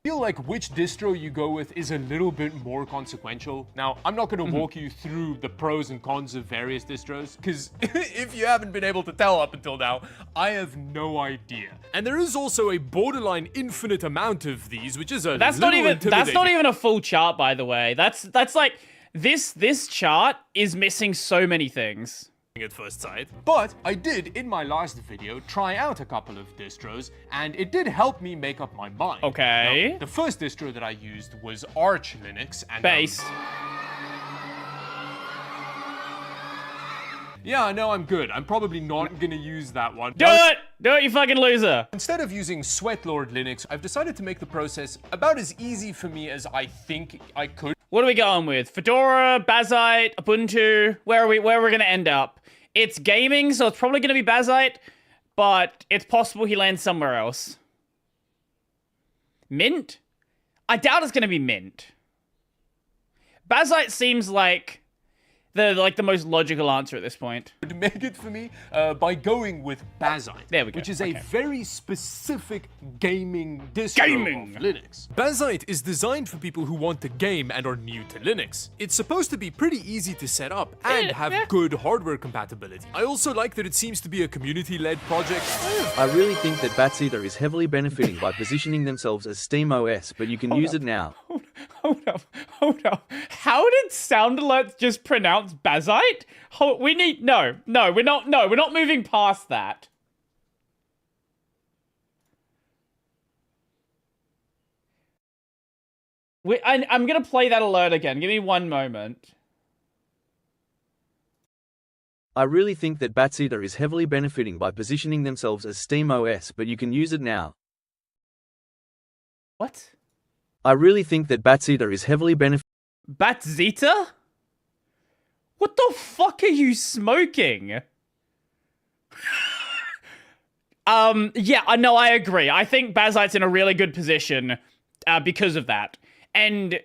I feel like which distro you go with is a little bit more consequential. Now, I'm not going to walk you through the pros and cons of various distros, because if you haven't been able to tell up until now, I have no idea. And there is also a borderline infinite amount of these, which is that's not even a full chart, by the way. That's like this chart is missing so many things. At first sight. But I did, in my last video, try out a couple of distros, and it did help me make up my mind. Okay. Now, the first distro that I used was Arch Linux, and based. Yeah, I know I'm good. I'm probably not gonna use that one. Do it! Do it, you fucking loser! Instead of using Sweatlord Linux, I've decided to make the process about as easy for me as I think I could. What are we going with? Fedora, Bazite, Ubuntu? Where are we gonna end up? It's gaming, so it's probably gonna be Bazite, but it's possible he lands somewhere else. Mint? I doubt it's gonna be Mint. Bazite seems like the most logical answer at this point. To make it for me by going with Bazite. There we go. Which is a very specific gaming distro of Linux. Bazite is designed for people who want to game and are new to Linux. It's supposed to be pretty easy to set up and have good hardware compatibility. I also like that it seems to be a community-led project. I really think that Batseater is heavily benefiting by positioning themselves as SteamOS, but you can use it now. Hold up. How did Sound Alert just pronounce Bazite? We're not moving past that. I'm gonna play that alert again. Give me one moment. I really think that Batseater is heavily benefiting by positioning themselves as SteamOS, but you can use it now. What? I really think that Batseater is heavily benefiting. Batzeta? What the fuck are you smoking? Yeah, no, I agree. I think Bazite's in a really good position because of that. And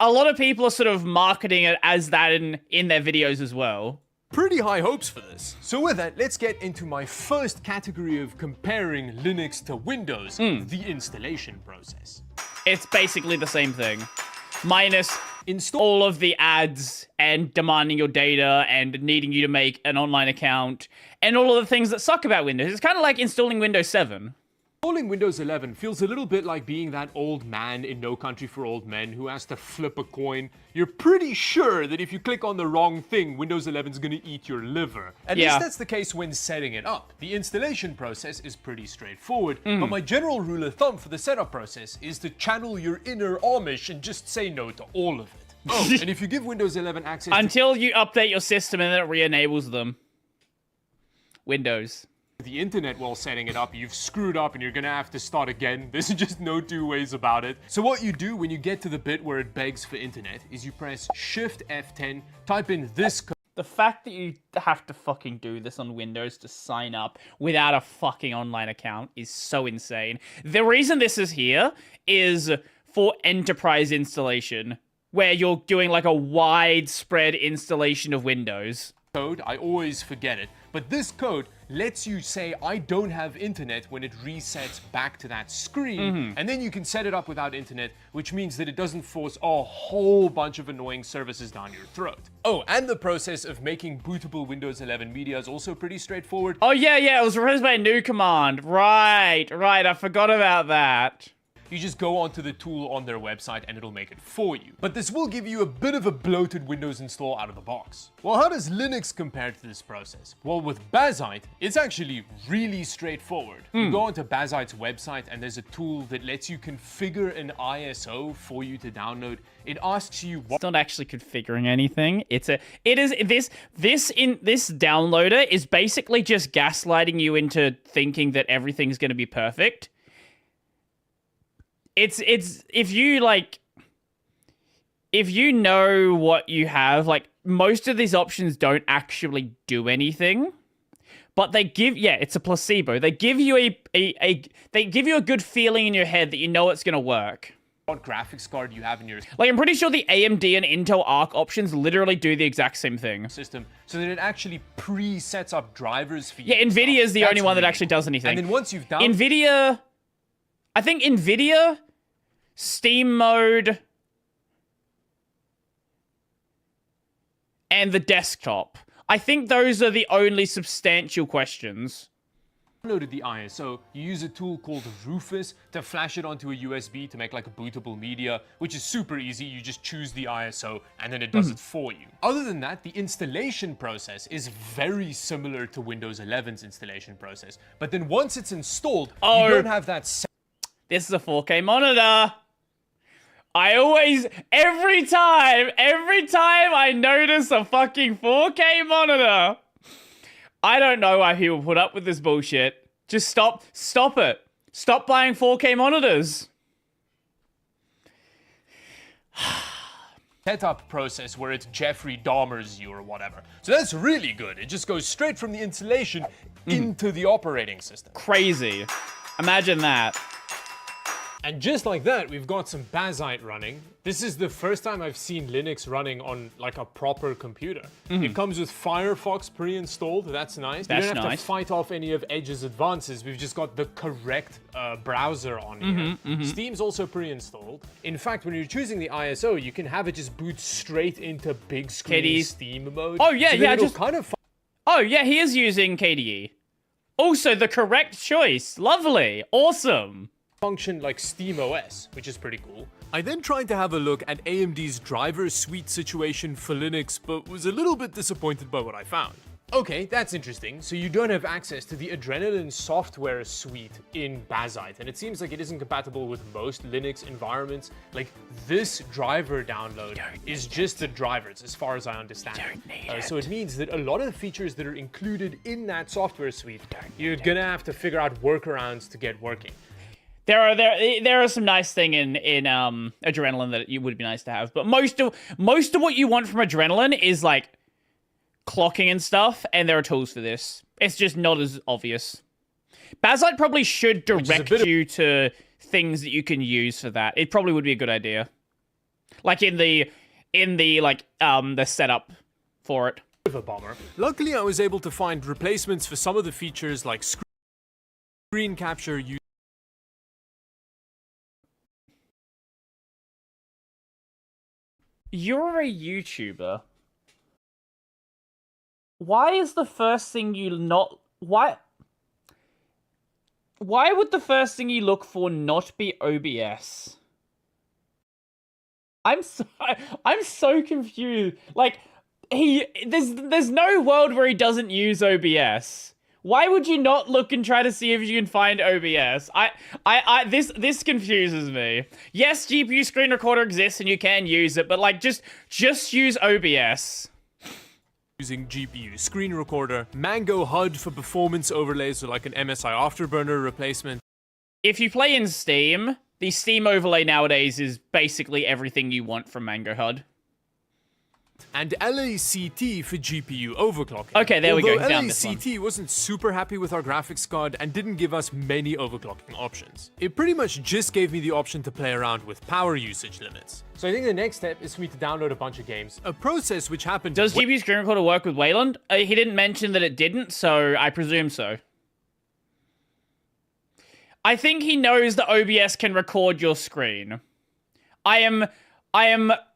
a lot of people are sort of marketing it as that in their videos as well. Pretty high hopes for this. So with that, let's get into my first category of comparing Linux to Windows, the installation process. It's basically the same thing. Minus all of the ads and demanding your data and needing you to make an online account and all of the things that suck about Windows. It's kind of like installing Windows 7. Installing Windows 11 feels a little bit like being that old man in No Country for Old Men who has to flip a coin. You're pretty sure that if you click on the wrong thing, Windows 11 is going to eat your liver. At least that's the case when setting it up. The installation process is pretty straightforward, but my general rule of thumb for the setup process is to channel your inner Amish and just say no to all of it. Oh, and if you give Windows 11 access until you update your system and then it re-enables them. Windows. The internet while setting it up, you've screwed up and you're gonna have to start again. There's just no two ways about it. So what you do when you get to the bit where it begs for internet is you press Shift F10, type in this code. The fact that you have to fucking do this on Windows to sign up without a fucking online account is so insane. The reason this is here is for enterprise installation, where you're doing like a widespread installation of Windows. Code, I always forget it, but this code lets you say I don't have internet when it resets back to that screen, and then you can set it up without internet, which means that it doesn't force a whole bunch of annoying services down your throat. Oh, and the process of making bootable Windows 11 media is also pretty straightforward. Oh yeah, it was replaced by a new command. Right, I forgot about that. You just go onto the tool on their website and it'll make it for you. But this will give you a bit of a bloated Windows install out of the box. Well, how does Linux compare to this process? Well, with Bazite, it's actually really straightforward. You go onto Bazite's website and there's a tool that lets you configure an ISO for you to download. It asks you what— It's not actually configuring anything. This downloader is basically just gaslighting you into thinking that everything's going to be perfect. It's if you know what you have, like most of these options don't actually do anything, but they give, it's a placebo. They give you they give you a good feeling in your head that you know it's going to work. What graphics card you have in your like, I'm pretty sure the AMD and Intel Arc options literally do the exact same thing. System, so that it actually pre-sets up drivers for you. Yeah, Nvidia is the only one that actually does anything. And then once you've done I think Nvidia, Steam mode, and the desktop. I think those are the only substantial questions. Downloaded the ISO, you use a tool called Rufus to flash it onto a USB to make like a bootable media, which is super easy. You just choose the ISO and then it does it for you. Other than that, the installation process is very similar to Windows 11's installation process. But then once it's installed, you don't have that. This is a 4K monitor. Every time I notice a fucking 4K monitor, I don't know why people put up with this bullshit. Just stop it. Stop buying 4K monitors. Setup process where it Jeffrey Dahmers you or whatever. So that's really good. It just goes straight from the installation into the operating system. Crazy. Imagine that. And just like that, we've got some Bazite running. This is the first time I've seen Linux running on like a proper computer. It comes with Firefox pre-installed, that's nice. You don't have to fight off any of Edge's advances. We've just got the correct browser on here. Steam's also pre-installed. In fact, when you're choosing the ISO, you can have it just boot straight into big screen KDE. Steam mode. Oh yeah, so he is using KDE. Also, the correct choice. Lovely. Awesome. Function like SteamOS, which is pretty cool. I then tried to have a look at AMD's driver suite situation for Linux, but was a little bit disappointed by what I found. Okay, that's interesting. So you don't have access to the Adrenaline software suite in Bazite, and it seems like it isn't compatible with most Linux environments. Like, this driver download is just the drivers, as far as I understand it. So it means that a lot of the features that are included in that software suite, you're gonna have to figure out workarounds to get working. There are some nice thing in Adrenaline that it would be nice to have, but most of what you want from Adrenaline is like clocking and stuff, and there are tools for this. It's just not as obvious. Bazite probably should direct you to things that you can use for that. It probably would be a good idea. Like in the the setup for it. Bomber. Luckily, I was able to find replacements for some of the features like screen capture. You're a YouTuber. Why is the first thing you not... Why would the first thing you look for not be OBS? I'm so confused. Like, there's no world where he doesn't use OBS. Why would you not look and try to see if you can find OBS? This confuses me. Yes, GPU screen recorder exists and you can use it, but like just use OBS. Using GPU screen recorder, Mango HUD for performance overlays, so like an MSI Afterburner replacement. If you play in Steam, the Steam overlay nowadays is basically everything you want from Mango HUD. And LACT for GPU overclocking. Okay, there we go. Although Found this one. LACT wasn't super happy with our graphics card and didn't give us many overclocking options. It pretty much just gave me the option to play around with power usage limits. So I think the next step is for me to download a bunch of games, a process which happened... Does GPU screen recorder work with Wayland? He didn't mention that it didn't, so I presume so. I think he knows that OBS can record your screen. I am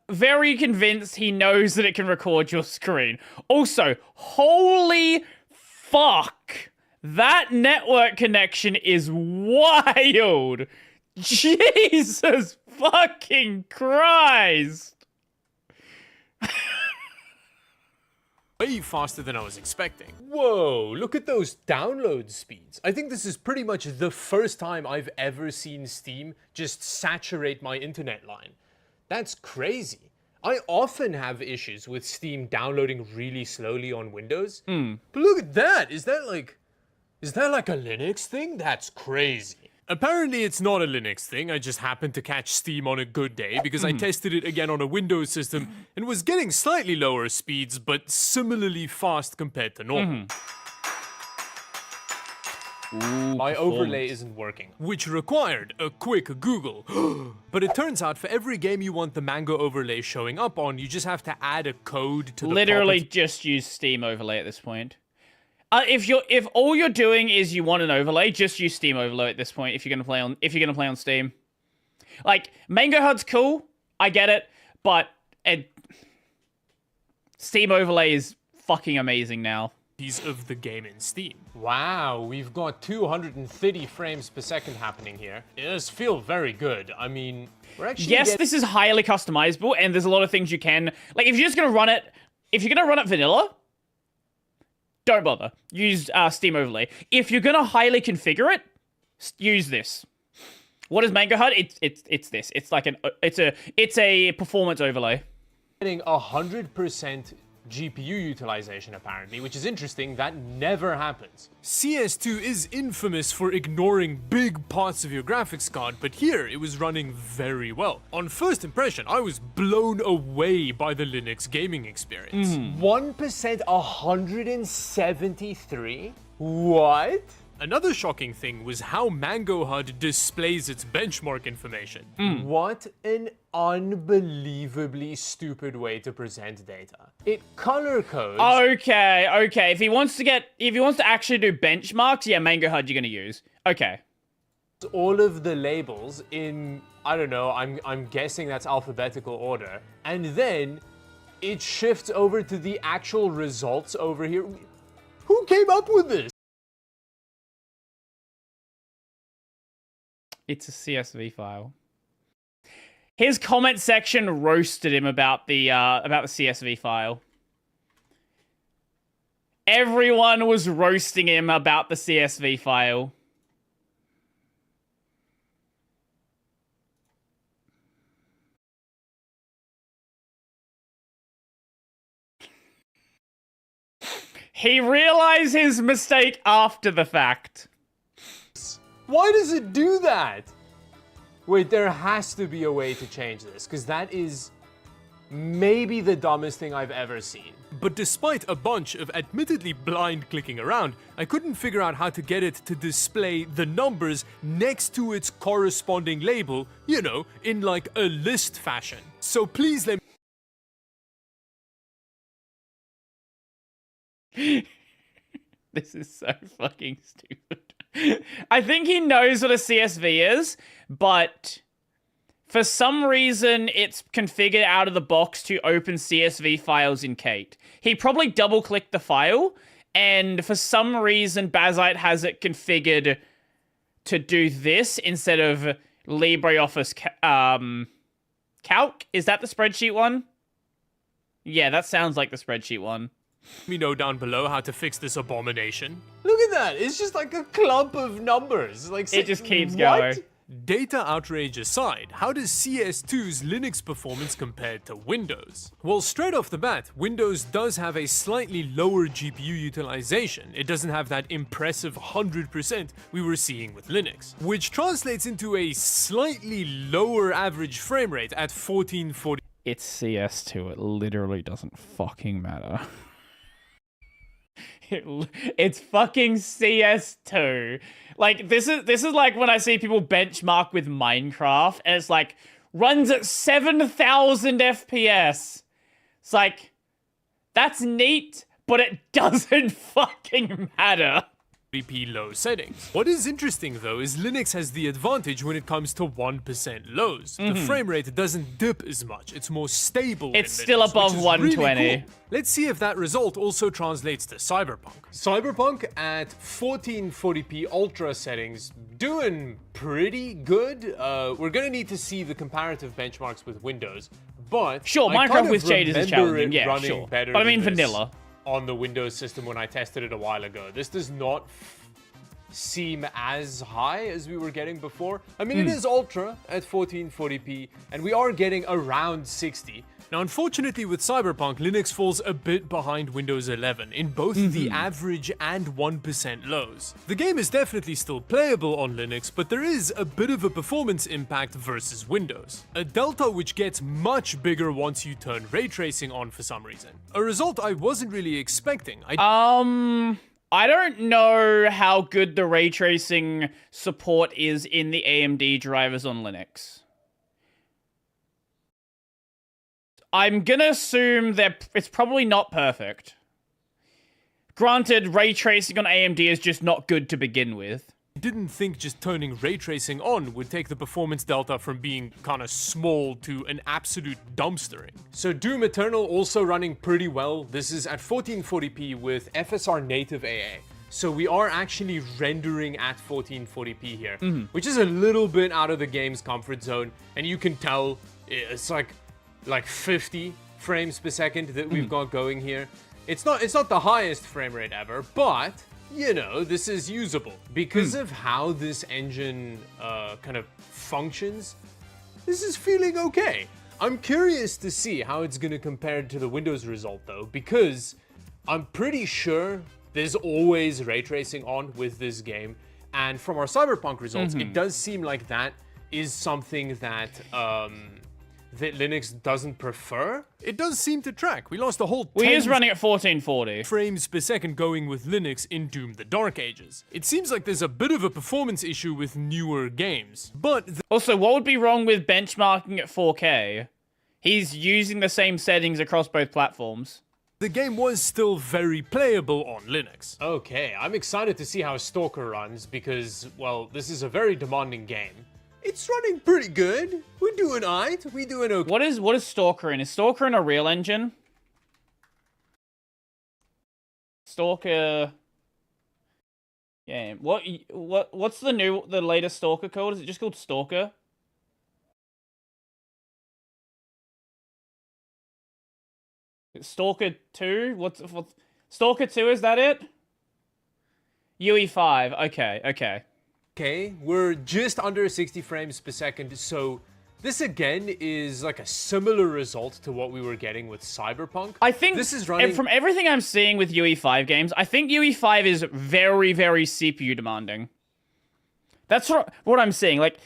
very convinced he knows that it can record your screen. Also, holy fuck! That network connection is wild! Jesus fucking Christ! Way faster than I was expecting. Whoa, look at those download speeds. I think this is pretty much the first time I've ever seen Steam just saturate my internet line. That's crazy. I often have issues with Steam downloading really slowly on Windows. But look at that! Is that like a Linux thing? That's crazy. Apparently it's not a Linux thing, I just happened to catch Steam on a good day because I tested it again on a Windows system and was getting slightly lower speeds, but similarly fast compared to normal. My overlay isn't working, which required a quick Google. But it turns out for every game you want the Mango overlay showing up on, you just have to add a code to the Literally just use Steam overlay at this point. If all you're doing is you want an overlay, just use Steam overlay at this point if you're gonna play on Steam. Like, Mango HUD's cool, I get it, but Steam overlay is fucking amazing now. Of the game in Steam. Wow, we've got 230 frames per second happening here. It does feel very good. I mean, we're actually this is highly customizable, and there's a lot of things you can... Like, if you're just gonna run it... If you're gonna run it vanilla, don't bother. Use Steam overlay. If you're gonna highly configure it, use this. What is Mango HUD? It's this. It's like it's a performance overlay. Getting 100% GPU utilization apparently, which is interesting. That never happens. CS2 is infamous for ignoring big parts of your graphics card, but here it was running very well. On first impression, I was blown away by the Linux gaming experience. 1% 173? What? Another shocking thing was how Mango HUD displays its benchmark information. What an unbelievably stupid way to present data. It color codes. Okay. If he wants to actually do benchmarks, yeah, Mango HUD you're gonna use. Okay. All of the labels in, I don't know, I'm guessing that's alphabetical order, and then it shifts over to the actual results over here. Who came up with this? It's a CSV file. His comment section roasted him about the CSV file. Everyone was roasting him about the CSV file. He realized his mistake after the fact. Why does it do that? Wait, there has to be a way to change this, because that is maybe the dumbest thing I've ever seen. but despite a bunch of admittedly blind clicking around, I couldn't figure out how to get it to display the numbers next to its corresponding label, you know, in like a list fashion. So please let me... This is so fucking stupid. I think he knows what a CSV is, but for some reason it's configured out of the box to open CSV files in Kate. He probably double-clicked the file, and for some reason Bazite has it configured to do this instead of LibreOffice Calc. Is that the spreadsheet one? Yeah, that sounds like the spreadsheet one. Let me know down below how to fix this abomination. Look at that, it's just like a clump of numbers. Like, it just keeps going. Data outrage aside, how does CS2's Linux performance compare to Windows? Well, straight off the bat, Windows does have a slightly lower GPU utilization. It doesn't have that impressive 100% we were seeing with Linux, which translates into a slightly lower average frame rate at 1440. It's CS2, it literally doesn't fucking matter. It's fucking CS2. Like, this is like when I see people benchmark with Minecraft, and it's like, runs at 7,000 FPS. It's like, that's neat, but it doesn't fucking matter. Low settings. What is interesting though is Linux has the advantage when it comes to 1% lows. The frame rate doesn't dip as much, it's more stable. It's still Linux, above 120. Really cool. Let's see if that result also translates to Cyberpunk. Cyberpunk at 1440p ultra settings, doing pretty good. We're gonna need to see the comparative benchmarks with Windows, but sure, Minecraft with shaders is challenging, yeah, sure. But I mean vanilla. On the Windows system when I tested it a while ago. This does not seem as high as we were getting before. I mean, it is ultra at 1440p, and we are getting around 60. Now, unfortunately with Cyberpunk, Linux falls a bit behind Windows 11 in both the average and 1% lows. The game is definitely still playable on Linux, but there is a bit of a performance impact versus Windows. A delta which gets much bigger once you turn ray tracing on for some reason. A result I wasn't really expecting. I don't know how good the ray tracing support is in the AMD drivers on Linux. I'm gonna assume that it's probably not perfect. Granted, ray tracing on AMD is just not good to begin with. I didn't think just turning ray tracing on would take the performance delta from being kinda small to an absolute dumpstering. So Doom Eternal also running pretty well. This is at 1440p with FSR native AA. So we are actually rendering at 1440p here, which is a little bit out of the game's comfort zone. And you can tell it's like 50 frames per second that we've got going here. It's not the highest frame rate ever, but you know, this is usable because of how this engine kind of functions. This is feeling okay. I'm curious to see how it's going to compare to the Windows result though, because I'm pretty sure there's always ray tracing on with this game, and from our Cyberpunk results, it does seem like that is something that that Linux doesn't prefer. It does seem to track. We lost a whole 10 We is running at 1440 frames per second going with Linux in Doom the Dark Ages. It seems like there's a bit of a performance issue with newer games. But also, what would be wrong with benchmarking at 4K? He's using the same settings across both platforms. The game was still very playable on Linux. Okay, I'm excited to see how Stalker runs because, well, this is a very demanding game. It's running pretty good. We're doing alright. We're doing okay. What is Stalker in? Is Stalker in a real engine? Stalker game. What's the latest Stalker called? Is it just called Stalker? Stalker 2? What's Stalker 2, is that it? UE5. Okay. Okay, we're just under 60 frames per second, so this again is like a similar result to what we were getting with Cyberpunk. I think this is running from everything I'm seeing with UE5 games, I think UE5 is very, very CPU demanding. That's what I'm seeing. Like,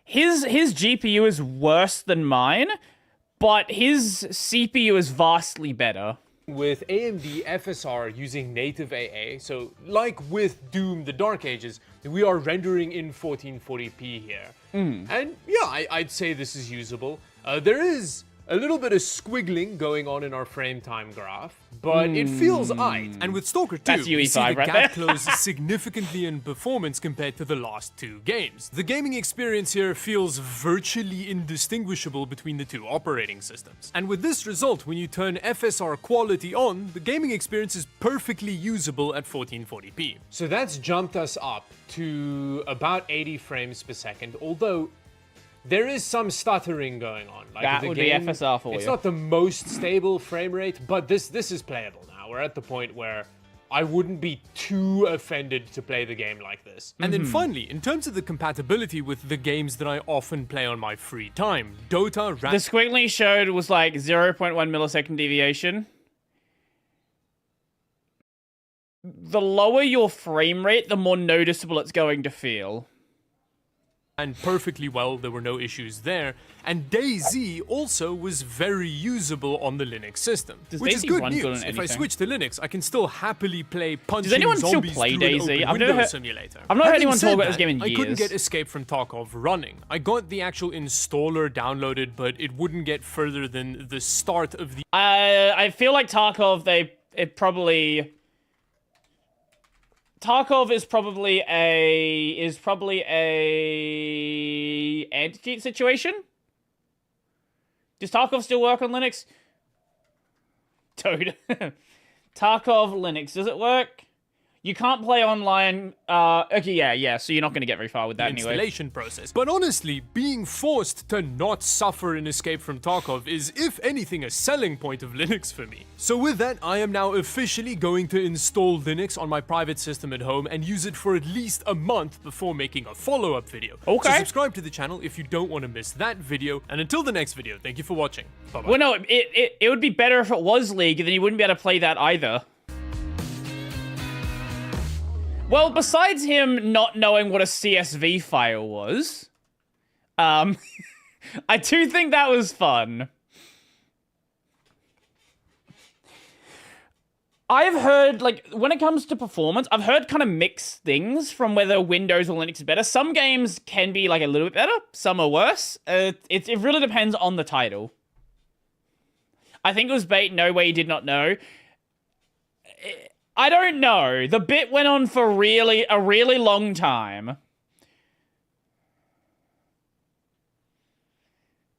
his GPU is worse than mine, but his CPU is vastly better. with AMD FSR using native AA, so like with Doom the Dark Ages, we are rendering in 1440p here. And yeah, I'd say this is usable. There is a little bit of squiggling going on in our frame time graph, but it feels aight. And with Stalker 2, That's we see UE5 the right gap there. close significantly in performance compared to the last two games. The gaming experience here feels virtually indistinguishable between the two operating systems. And with this result, when you turn FSR quality on, the gaming experience is perfectly usable at 1440p. So that's jumped us up to about 80 frames per second, although there is some stuttering going on. Like That the would game, be FSR for It's you. not the most stable frame rate, but this is playable now. We're at the point where I wouldn't be too offended to play the game like this. And then finally, in terms of the compatibility with the games that I often play on my free time, Dota, The squiggly showed was like 0.1 millisecond deviation. The lower your frame rate, the more noticeable it's going to feel. and perfectly well, there were no issues there. And DayZ also was very usable on the Linux system, which is DayZ good run good news. on If I anything? switch to Linux, I can still happily play punching Does anyone still zombies play through an DayZ? open I've never window heard- simulator. I've not heard Having anyone said talk about this that, game in I couldn't years. get Escape from Tarkov running. I got the actual installer downloaded, but it wouldn't get further than the start of the. I feel like Tarkov, Tarkov is probably a anti-cheat situation. Does Tarkov still work on Linux? Dude. Tarkov Linux, does it work? You can't play online. Okay, yeah. So you're not going to get very far with that anyway. Installation process. But honestly, being forced to not suffer an escape from Tarkov is, if anything, a selling point of Linux for me. So with that, I am now officially going to install Linux on my private system at home and use it for at least a month before making a follow-up video. Okay. So subscribe to the channel if you don't want to miss that video. And until the next video, thank you for watching. Bye-bye. Well, no, it would be better if it was League, then you wouldn't be able to play that either. Well, besides him not knowing what a CSV file was, I do think that was fun. I've heard, like, when it comes to performance, I've heard kind of mixed things from whether Windows or Linux is better. Some games can be, like, a little bit better. Some are worse. It really depends on the title. I think it was Bait, No Way He Did Not Know. I don't know. The bit went on for a really long time.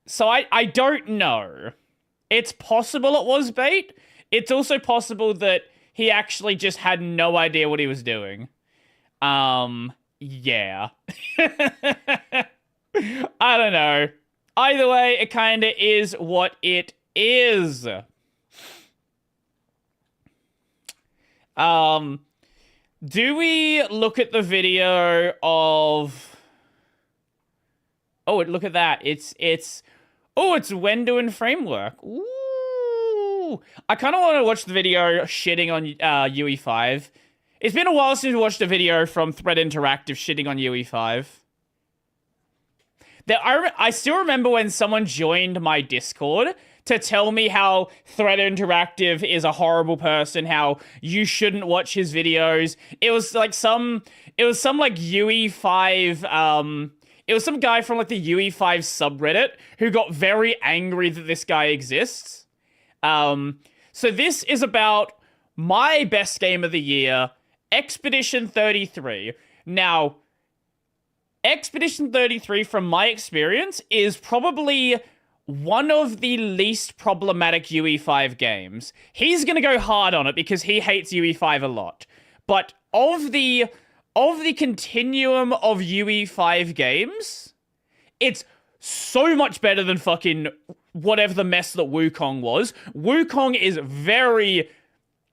So I don't know. It's possible it was Bait. It's also possible that he actually just had no idea what he was doing. Yeah. I don't know. Either way, it kind of is what it is. Do we look at the video of... Oh, look at that. It's when doing framework. Ooh. I kind of want to watch the video shitting on UE5. It's been a while since we watched a video from Thread Interactive shitting on UE5. I still remember when someone joined my Discord to tell me how Thread Interactive is a horrible person, how you shouldn't watch his videos. It was some like UE5, it was some guy from like the UE5 subreddit who got very angry that this guy exists. So this is about my best game of the year, Expedition 33. Now, Expedition 33, from my experience, is probably one of the least problematic UE5 games. He's going to go hard on it because he hates UE5 a lot. But of the continuum of UE5 games, it's so much better than fucking whatever the mess that Wukong was. Wukong is very,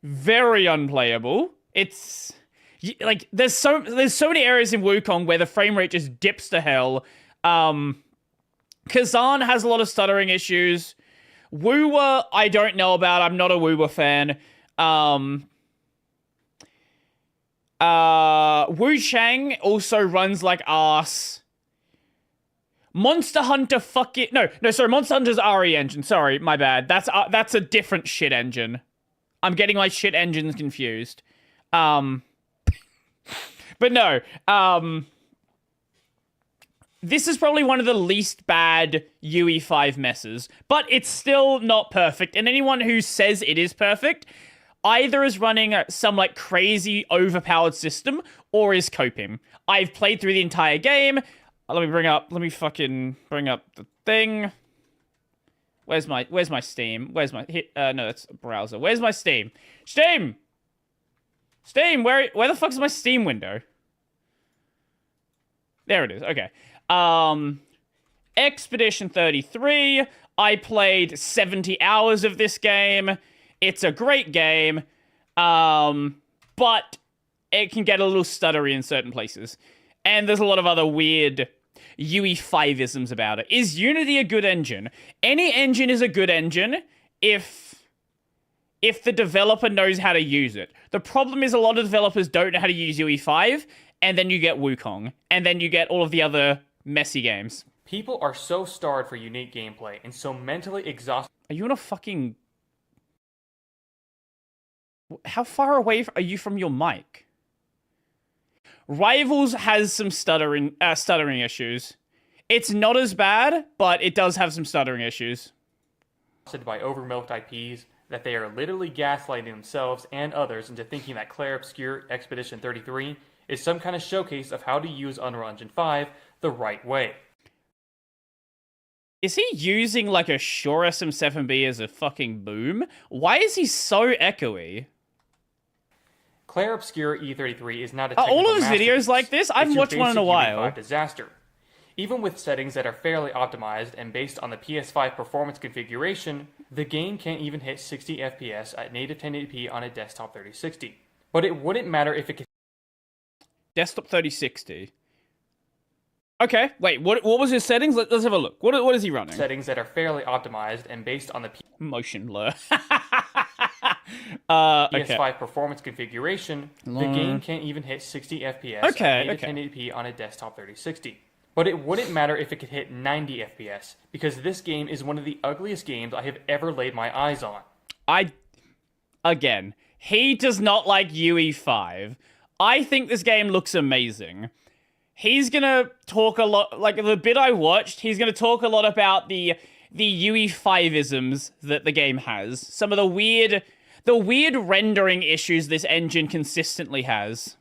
very unplayable. It's like there's so many areas in Wukong where the frame rate just dips to hell. Kazan has a lot of stuttering issues. Woowa, I don't know about. I'm not a Woowa fan. Wu Chang also runs like arse. Monster Hunter Monster Hunter's RE engine. Sorry, my bad. That's a different shit engine. I'm getting my shit engines confused. But no, this is probably one of the least bad UE5 messes, but it's still not perfect. And anyone who says it is perfect either is running some like crazy overpowered system or is coping. I've played through the entire game. Let me fucking bring up the thing. Where's my Steam? Where's my no, that's a browser. Where's my Steam? Steam, where the fuck is my Steam window? There it is. Okay. Expedition 33. I played 70 hours of this game. It's a great game. But it can get a little stuttery in certain places. And there's a lot of other weird UE5-isms about it. Is Unity a good engine? Any engine is a good engine if the developer knows how to use it. The problem is a lot of developers don't know how to use UE5, and then you get Wukong, and then you get all of the other messy games. People are so starved for unique gameplay and so mentally exhausted. Are you on a fucking... How far away are you from your mic? Rivals has some stuttering issues. It's not as bad, but it does have some stuttering issues. By overmilked IPs that they are literally gaslighting themselves and others into thinking that Claire Obscure Expedition 33 is some kind of showcase of how to use Unreal Engine 5 the right way. Is he using like a Shure SM7B as a fucking boom? Why is he so echoey? Claire Obscure E33 is not a Are technical all of his masterpiece. videos like this? I haven't watched one in a while. Disaster. Even with settings that are fairly optimized and based on the PS5 performance configuration, the game can't even hit 60 FPS at native 1080p on a desktop 3060. But it wouldn't matter if it could... Desktop 3060. Okay, wait, what was his settings? Let's have a look. What is he running? Settings that are fairly optimized and based on the motion blur. PS5 performance configuration, the game can't even hit 60 FPS at native 1080p on a desktop 3060. But it wouldn't matter if it could hit 90 FPS, because this game is one of the ugliest games I have ever laid my eyes on. Again, he does not like UE5. I think this game looks amazing. He's gonna talk a lot, like the bit I watched, he's gonna talk a lot about the UE5-isms that the game has. Some of the weird rendering issues this engine consistently has.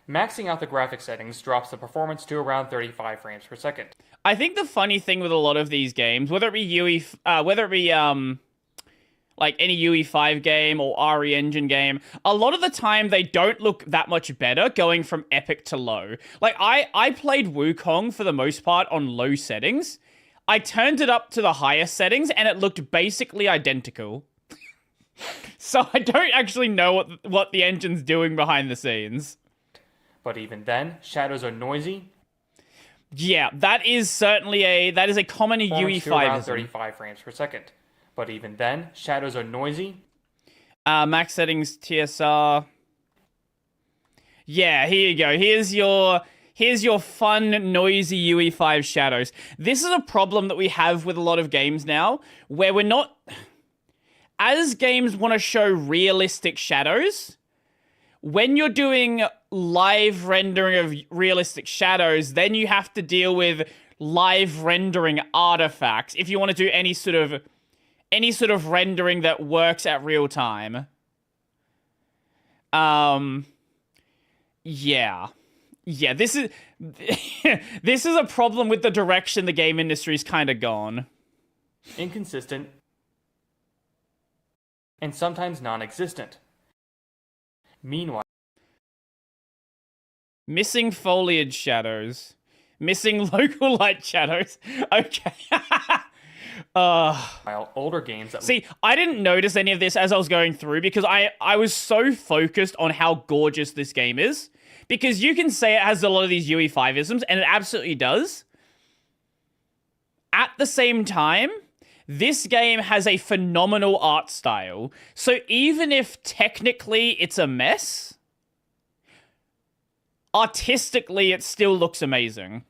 Maxing out the graphic settings drops the performance to around 35 frames per second. I think the funny thing with a lot of these games, whether it be like any UE5 game or RE Engine game, a lot of the time they don't look that much better going from epic to low. Like, I played Wukong for the most part on low settings. I turned it up to the highest settings and it looked basically identical. So I don't actually know what the engine's doing behind the scenes. But even then, shadows are noisy. Yeah, that is certainly a common UE5 around 35 frames per second. But even then, shadows are noisy. Max settings TSR. Yeah, here you go. Here's your fun, noisy UE5 shadows. This is a problem that we have with a lot of games now, where we're not... As games want to show realistic shadows, when you're doing live rendering of realistic shadows, then you have to deal with live rendering artifacts if you want to do any sort of rendering that works at real time. Yeah, this is this is a problem with the direction the game industry's kind of gone. Inconsistent and sometimes non-existent. Meanwhile, missing foliage shadows, missing local light shadows. Okay. While older games that... See, I didn't notice any of this as I was going through because I was so focused on how gorgeous this game is. Because you can say it has a lot of these UE5-isms, and it absolutely does. At the same time, this game has a phenomenal art style. So even if technically it's a mess, artistically it still looks amazing.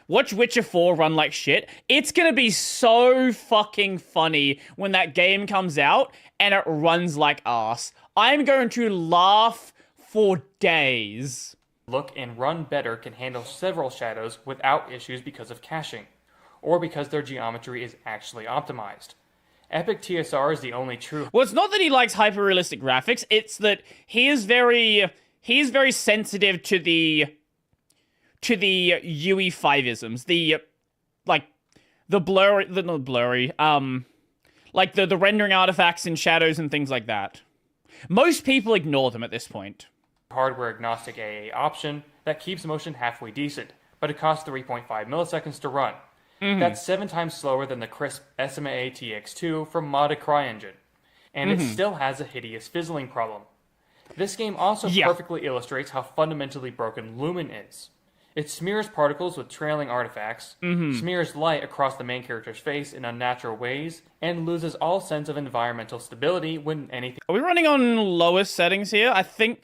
Watch Witcher 4 run like shit. It's gonna be so fucking funny when that game comes out and it runs like ass. I'm going to laugh for days. Look and run better can handle several shadows without issues because of caching, or because their geometry is actually optimized. Epic TSR is the only true... Well, it's not that he likes hyper-realistic graphics, it's that he is very sensitive to the UE5-isms, the rendering artifacts and shadows and things like that. Most people ignore them at this point. Hardware agnostic AA option that keeps motion halfway decent, but it costs 3.5 milliseconds to run. That's 7 times slower than the crisp SMA TX2 from modded CryEngine. And it still has a hideous fizzling problem. This game also perfectly illustrates how fundamentally broken Lumen is. It smears particles with trailing artifacts, smears light across the main character's face in unnatural ways, and loses all sense of environmental stability when anything... Are we running on lowest settings here? I think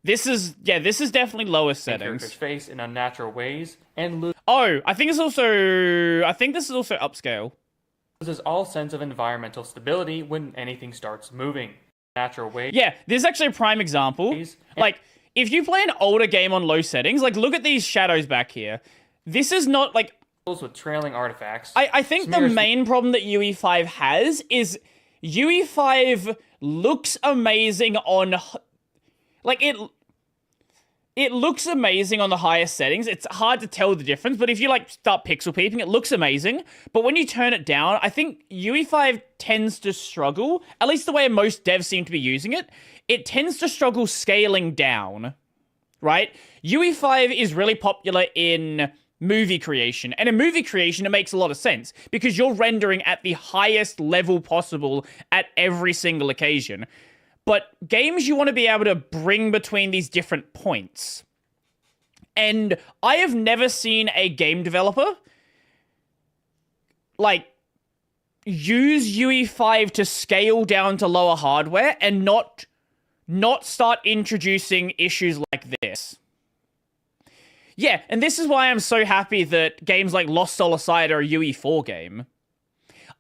this is definitely lowest settings. Character's face in unnatural ways, and I think this is also upscale. Loses all sense of environmental stability when anything starts moving. Natural ways. Yeah, this is actually a prime example. Like, if you play an older game on low settings, like, look at these shadows back here. This is not, like... with trailing artifacts. I think the main problem that UE5 has is UE5 looks amazing on... Like, it looks amazing on the highest settings. It's hard to tell the difference, but if you, like, start pixel peeping, it looks amazing. But when you turn it down, I think UE5 tends to struggle, at least the way most devs seem to be using it, it tends to struggle scaling down, right? UE5 is really popular in movie creation, and in movie creation, it makes a lot of sense, because you're rendering at the highest level possible at every single occasion. But games, you want to be able to bring between these different points. And I have never seen a game developer, like, use UE5 to scale down to lower hardware and not start introducing issues like this. Yeah, and this is why I'm so happy that games like Lost Soul Aside are a UE4 game.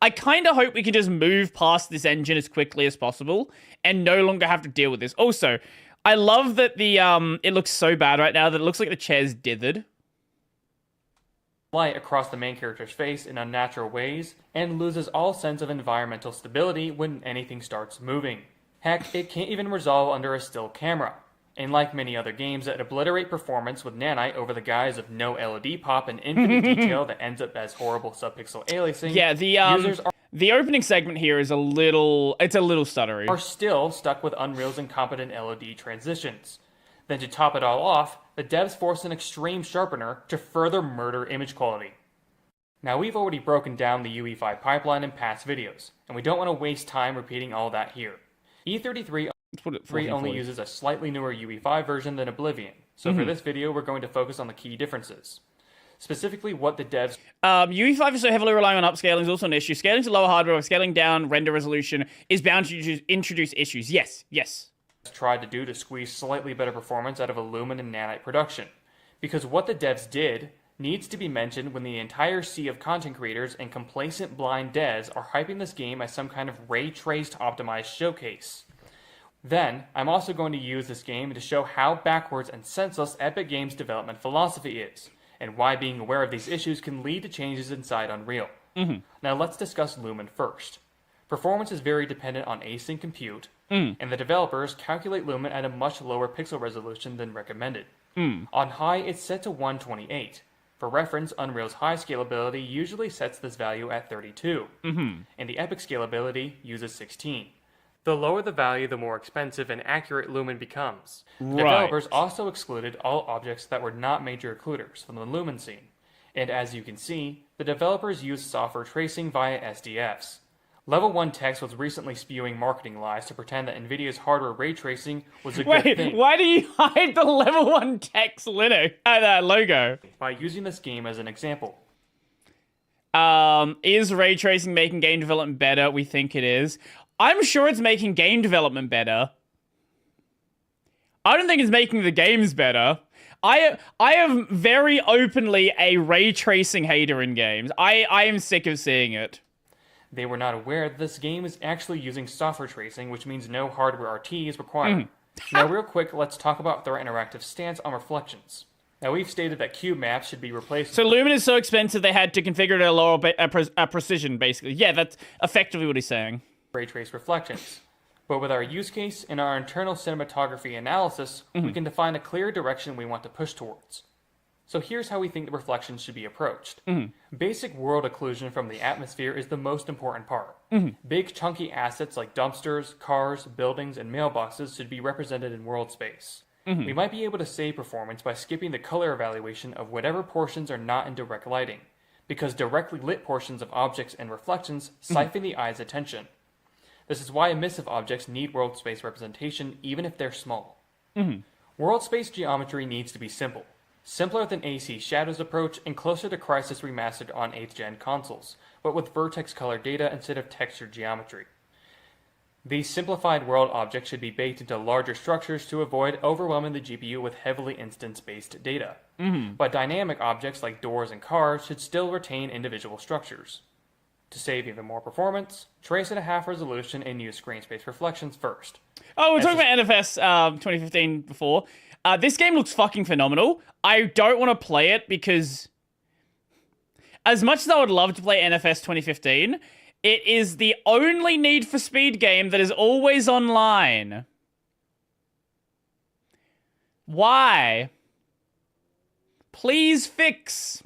I kind of hope we can just move past this engine as quickly as possible and no longer have to deal with this. Also, I love that it looks so bad right now that it looks like the chair's dithered. Light across the main character's face in unnatural ways, and loses all sense of environmental stability when anything starts moving. Heck, it can't even resolve under a still camera. And like many other games that obliterate performance with nanite over the guise of no LED pop and infinite detail that ends up as horrible subpixel aliasing, yeah, the opening segment here is a little stuttery. Are still stuck with Unreal's incompetent LED transitions. Then to top it all off, the devs force an extreme sharpener to further murder image quality. Now we've already broken down the UE5 pipeline in past videos, and we don't want to waste time repeating all that here. E33 only uses a slightly newer UE5 version than Oblivion, so for this video we're going to focus on the key differences. Specifically what the devs... UE5 is so heavily relying on upscaling is also an issue. Scaling to lower hardware or scaling down render resolution is bound to introduce issues. Yes. Tried to do to squeeze slightly better performance out of a Lumen and nanite production. Because what the devs did needs to be mentioned when the entire sea of content creators and complacent blind devs are hyping this game as some kind of ray-traced optimized showcase. Then, I'm also going to use this game to show how backwards and senseless Epic Games' development philosophy is, and why being aware of these issues can lead to changes inside Unreal. Now let's discuss Lumen first. Performance is very dependent on async compute, and the developers calculate Lumen at a much lower pixel resolution than recommended. On high, it's set to 128. For reference, Unreal's high scalability usually sets this value at 32, and the Epic scalability uses 16. The lower the value, the more expensive and accurate Lumen becomes. Developers also excluded all objects that were not major occluders from the Lumen scene. And as you can see, the developers used software tracing via SDFs. Level 1 Text was recently spewing marketing lies to pretend that NVIDIA's hardware ray tracing was a good thing. Why do you hide the Level 1 Text logo? By using this game as an example. Is ray tracing making game development better? We think it is. I'm sure it's making game development better. I don't think it's making the games better. I am very openly a ray tracing hater in games. I am sick of seeing it. They were not aware that this game is actually using software tracing, which means no hardware RT is required. Now real quick, let's talk about their interactive stance on reflections. Now we've stated that cube maps should be replaced. So Lumen is so expensive they had to configure it at a lower precision, basically. Yeah, that's effectively what he's saying. Ray trace reflections. But with our use case and our internal cinematography analysis, we can define a clear direction we want to push towards. So here's how we think the reflections should be approached. Basic world occlusion from the atmosphere is the most important part. Big chunky assets like dumpsters, cars, buildings, and mailboxes should be represented in world space. We might be able to save performance by skipping the color evaluation of whatever portions are not in direct lighting, because directly lit portions of objects and reflections siphon the eye's attention. This is why emissive objects need world space representation even if they're small. World space geometry needs to be simple. Simpler than AC Shadow's approach and closer to Crysis Remastered on 8th gen consoles, but with vertex color data instead of textured geometry. These simplified world objects should be baked into larger structures to avoid overwhelming the GPU with heavily instance-based data. But dynamic objects like doors and cars should still retain individual structures. To save even more performance, trace at a half resolution and use screen space reflections first. Oh, we're talking about NFS 2015 before. This game looks fucking phenomenal. I don't want to play it because as much as I would love to play NFS 2015, it is the only Need for Speed game that is always online. Why? Please fix.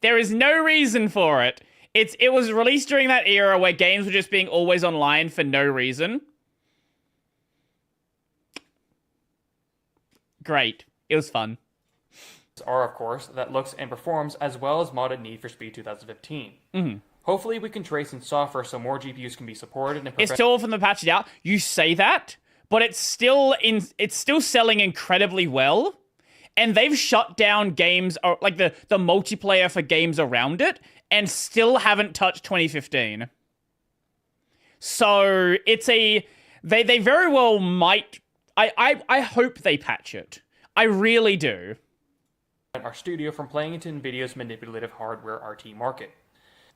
There is no reason for it. It was released during that era where games were just being always online for no reason. Great. It was fun. Are, of course, that looks and performs as well as modded Need for Speed 2015. Hopefully we can trace in software so more GPUs can be supported. And it's still often the patched out. You say that, but it's still selling incredibly well. And they've shut down games, like the multiplayer for games around it, and still haven't touched 2015. So it's they very well might. I hope they patch it. I really do. Our studio from playing into NVIDIA's manipulative hardware RT market.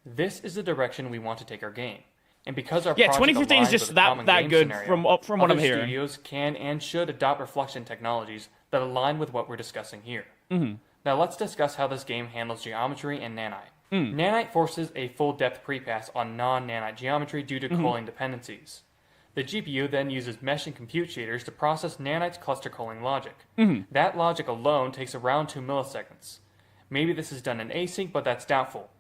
This is the direction we want to take our game. And because our 2015 is just that good scenario, from what I'm hearing. Studios can and should adopt reflection technologies that align with what we're discussing here. Now let's discuss how this game handles geometry and nanite. Nanite forces a full depth prepass on non-nanite geometry due to culling dependencies. The GPU then uses mesh and compute shaders to process nanite's cluster culling logic. That logic alone takes around 2 milliseconds. Maybe this is done in async, but that's doubtful.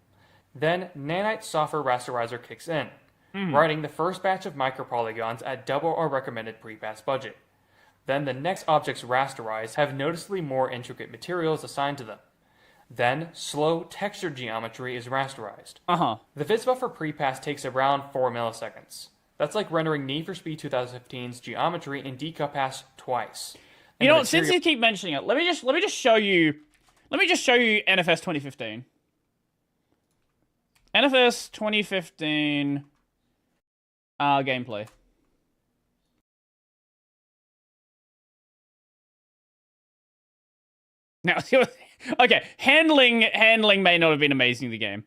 Then nanite software rasterizer kicks in, writing the first batch of micropolygons at double our recommended prepass budget. Then the next objects rasterized have noticeably more intricate materials assigned to them. Then slow textured geometry is rasterized. The VisBuffer prepass takes around 4 milliseconds. That's like rendering Need for Speed 2015's geometry in decompass twice. And you know what? Since you keep mentioning it, let me just show you NFS 2015. NFS 2015 gameplay. Now, okay, handling may not have been amazing in the game.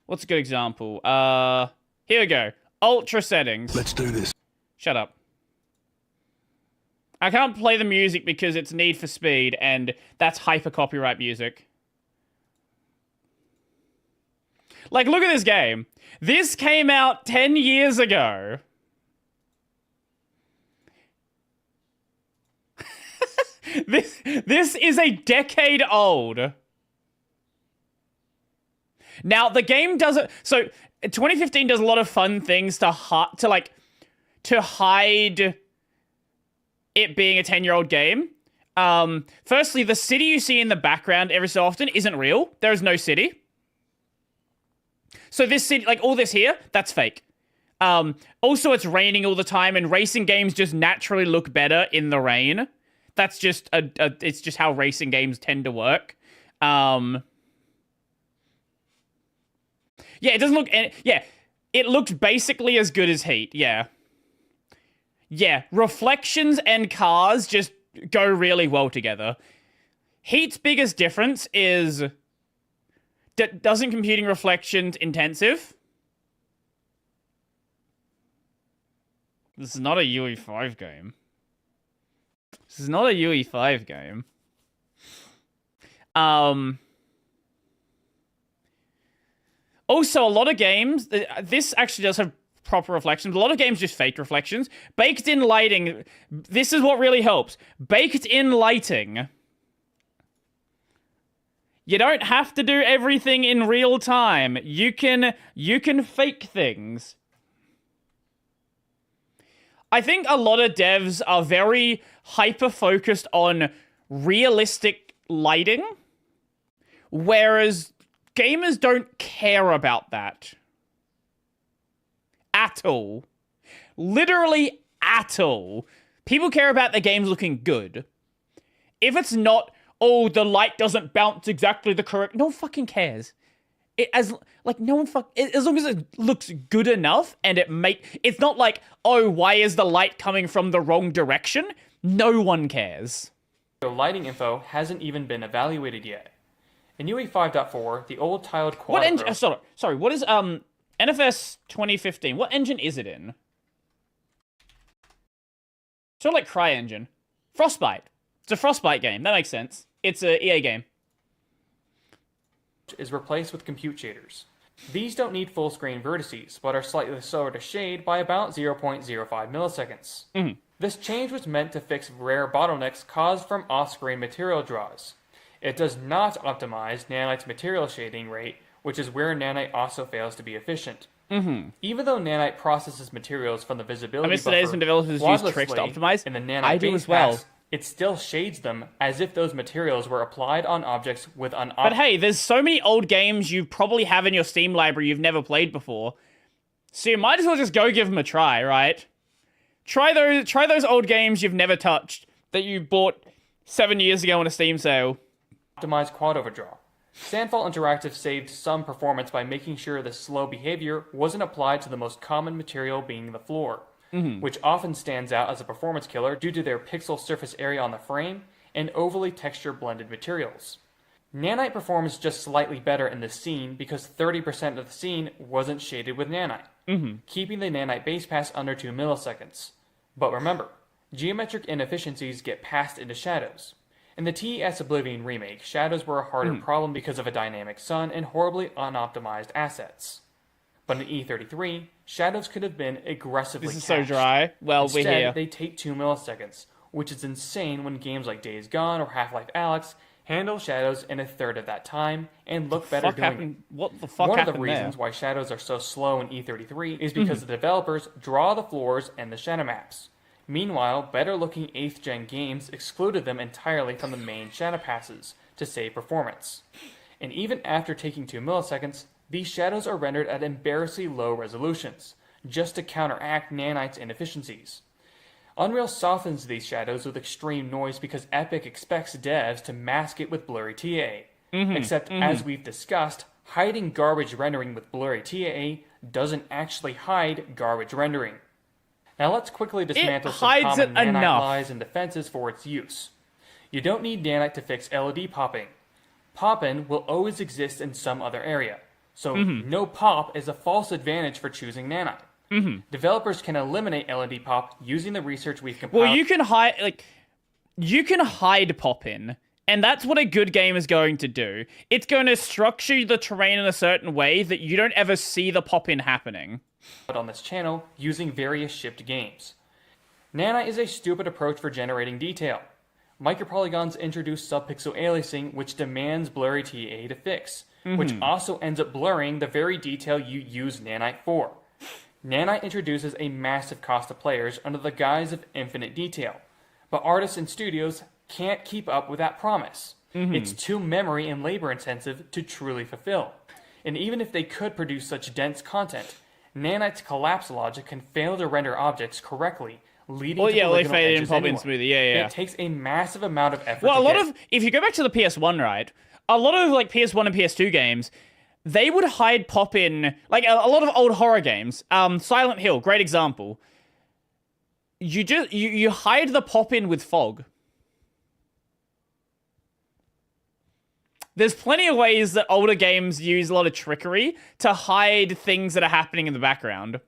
What's a good example? Here we go. Ultra settings. Let's do this. Shut up. I can't play the music because it's Need for Speed, and that's hyper copyright music. Like, look at this game. This came out 10 years ago. This is a decade old. Now, the game doesn't... So, 2015 does a lot of fun things to hide it being a 10-year-old game. Firstly, the city you see in the background every so often isn't real. There is no city. So this city, like all this here, that's fake. Also, it's raining all the time, and racing games just naturally look better in the rain. That's just it's just how racing games tend to work. Yeah, it doesn't look... Yeah, it looked basically as good as Heat, yeah. Yeah, reflections and cars just go really well together. Heat's biggest difference is doesn't computing reflections intensive? This is not a UE5 game. This is not a UE5 game. Also, a lot of games, this actually does have proper reflections. A lot of games just fake reflections. Baked in lighting, this is what really helps. Baked in lighting. You don't have to do everything in real time. You can fake things. I think a lot of devs are very hyper-focused on realistic lighting, whereas gamers don't care about that. At all. Literally at all. People care about their games looking good. If it's not, oh, the light doesn't bounce exactly the correct... No one fucking cares. As long as it looks good enough and it's not like, oh, why is the light coming from the wrong direction? No one cares. The lighting info hasn't even been evaluated yet. In UE 5.4, the old tiled quad. What engine? Sorry. What is NFS 2015? What engine is it in? Sort of like CryEngine. Frostbite. It's a Frostbite game. That makes sense. It's a EA game. Is replaced with compute shaders. These don't need full screen vertices, but are slightly slower to shade by about 0.05 milliseconds. Mm-hmm. This change was meant to fix rare bottlenecks caused from off-screen material draws. It does not optimize Nanite's material shading rate, which is where Nanite also fails to be efficient. Mm-hmm. Even though Nanite processes materials from the visibility buffer today's when developers use tricks to optimize, in the Nanite I do as well. pass, it still shades them as if those materials were applied on objects with But hey, there's so many old games you probably have in your Steam library you've never played before. So you might as well just go give them a try, right? Try those old games you've never touched that you bought 7 years ago on a Steam sale. Optimized quad overdraw. Sandfall Interactive saved some performance by making sure the slow behavior wasn't applied to the most common material being the floor. Mm-hmm. Which often stands out as a performance killer due to their pixel surface area on the frame and overly texture-blended materials. Nanite performs just slightly better in this scene because 30% of the scene wasn't shaded with Nanite, keeping the Nanite base pass under 2 milliseconds. But remember, geometric inefficiencies get passed into shadows. In the TES Oblivion remake, shadows were a harder problem because of a dynamic sun and horribly unoptimized assets. But in E33, shadows could have been aggressively This is cached. so dry. Well, Instead, we're here. They take 2 milliseconds, which is insane when games like Days Gone or Half-Life Alyx handle shadows in a third of that time and look better doing it. What the fuck One of the happened reasons there? why shadows are so slow in E33 is because the developers draw the floors and the shadow maps. Meanwhile, better-looking 8th-gen games excluded them entirely from the main shadow passes to save performance. And even after taking 2 milliseconds, these shadows are rendered at embarrassingly low resolutions, just to counteract Nanite's inefficiencies. Unreal softens these shadows with extreme noise because Epic expects devs to mask it with blurry TAA. Except, as we've discussed, hiding garbage rendering with blurry TAA doesn't actually hide garbage rendering. Now let's quickly dismantle some common Nanite lies and defenses for its use. You don't need Nanite to fix LED popping. Pop-in will always exist in some other area. So no pop is a false advantage for choosing Nanite. Developers can eliminate LED pop using the research we've compiled. Well, you can hide pop-in, and that's what a good game is going to do. It's going to structure the terrain in a certain way that you don't ever see the pop-in happening. On this channel using various shipped games. Nanite is a stupid approach for generating detail. Micropolygons introduce subpixel aliasing, which demands blurry TAA to fix, which also ends up blurring the very detail you use Nanite for. Nanite introduces a massive cost to players under the guise of infinite detail, but artists and studios can't keep up with that promise. It's too memory and labor intensive to truly fulfill. And even if they could produce such dense content, Nanite's collapse logic can fail to render objects correctly, leading to polygonal edges anyway. Smoothly. Yeah. It takes a massive amount of effort. Well, if you go back to the PS1, right, a lot of like PS1 and PS2 games, they would hide pop-in, like a lot of old horror games. Silent Hill, great example. You hide the pop-in with fog. There's plenty of ways that older games use a lot of trickery to hide things that are happening in the background.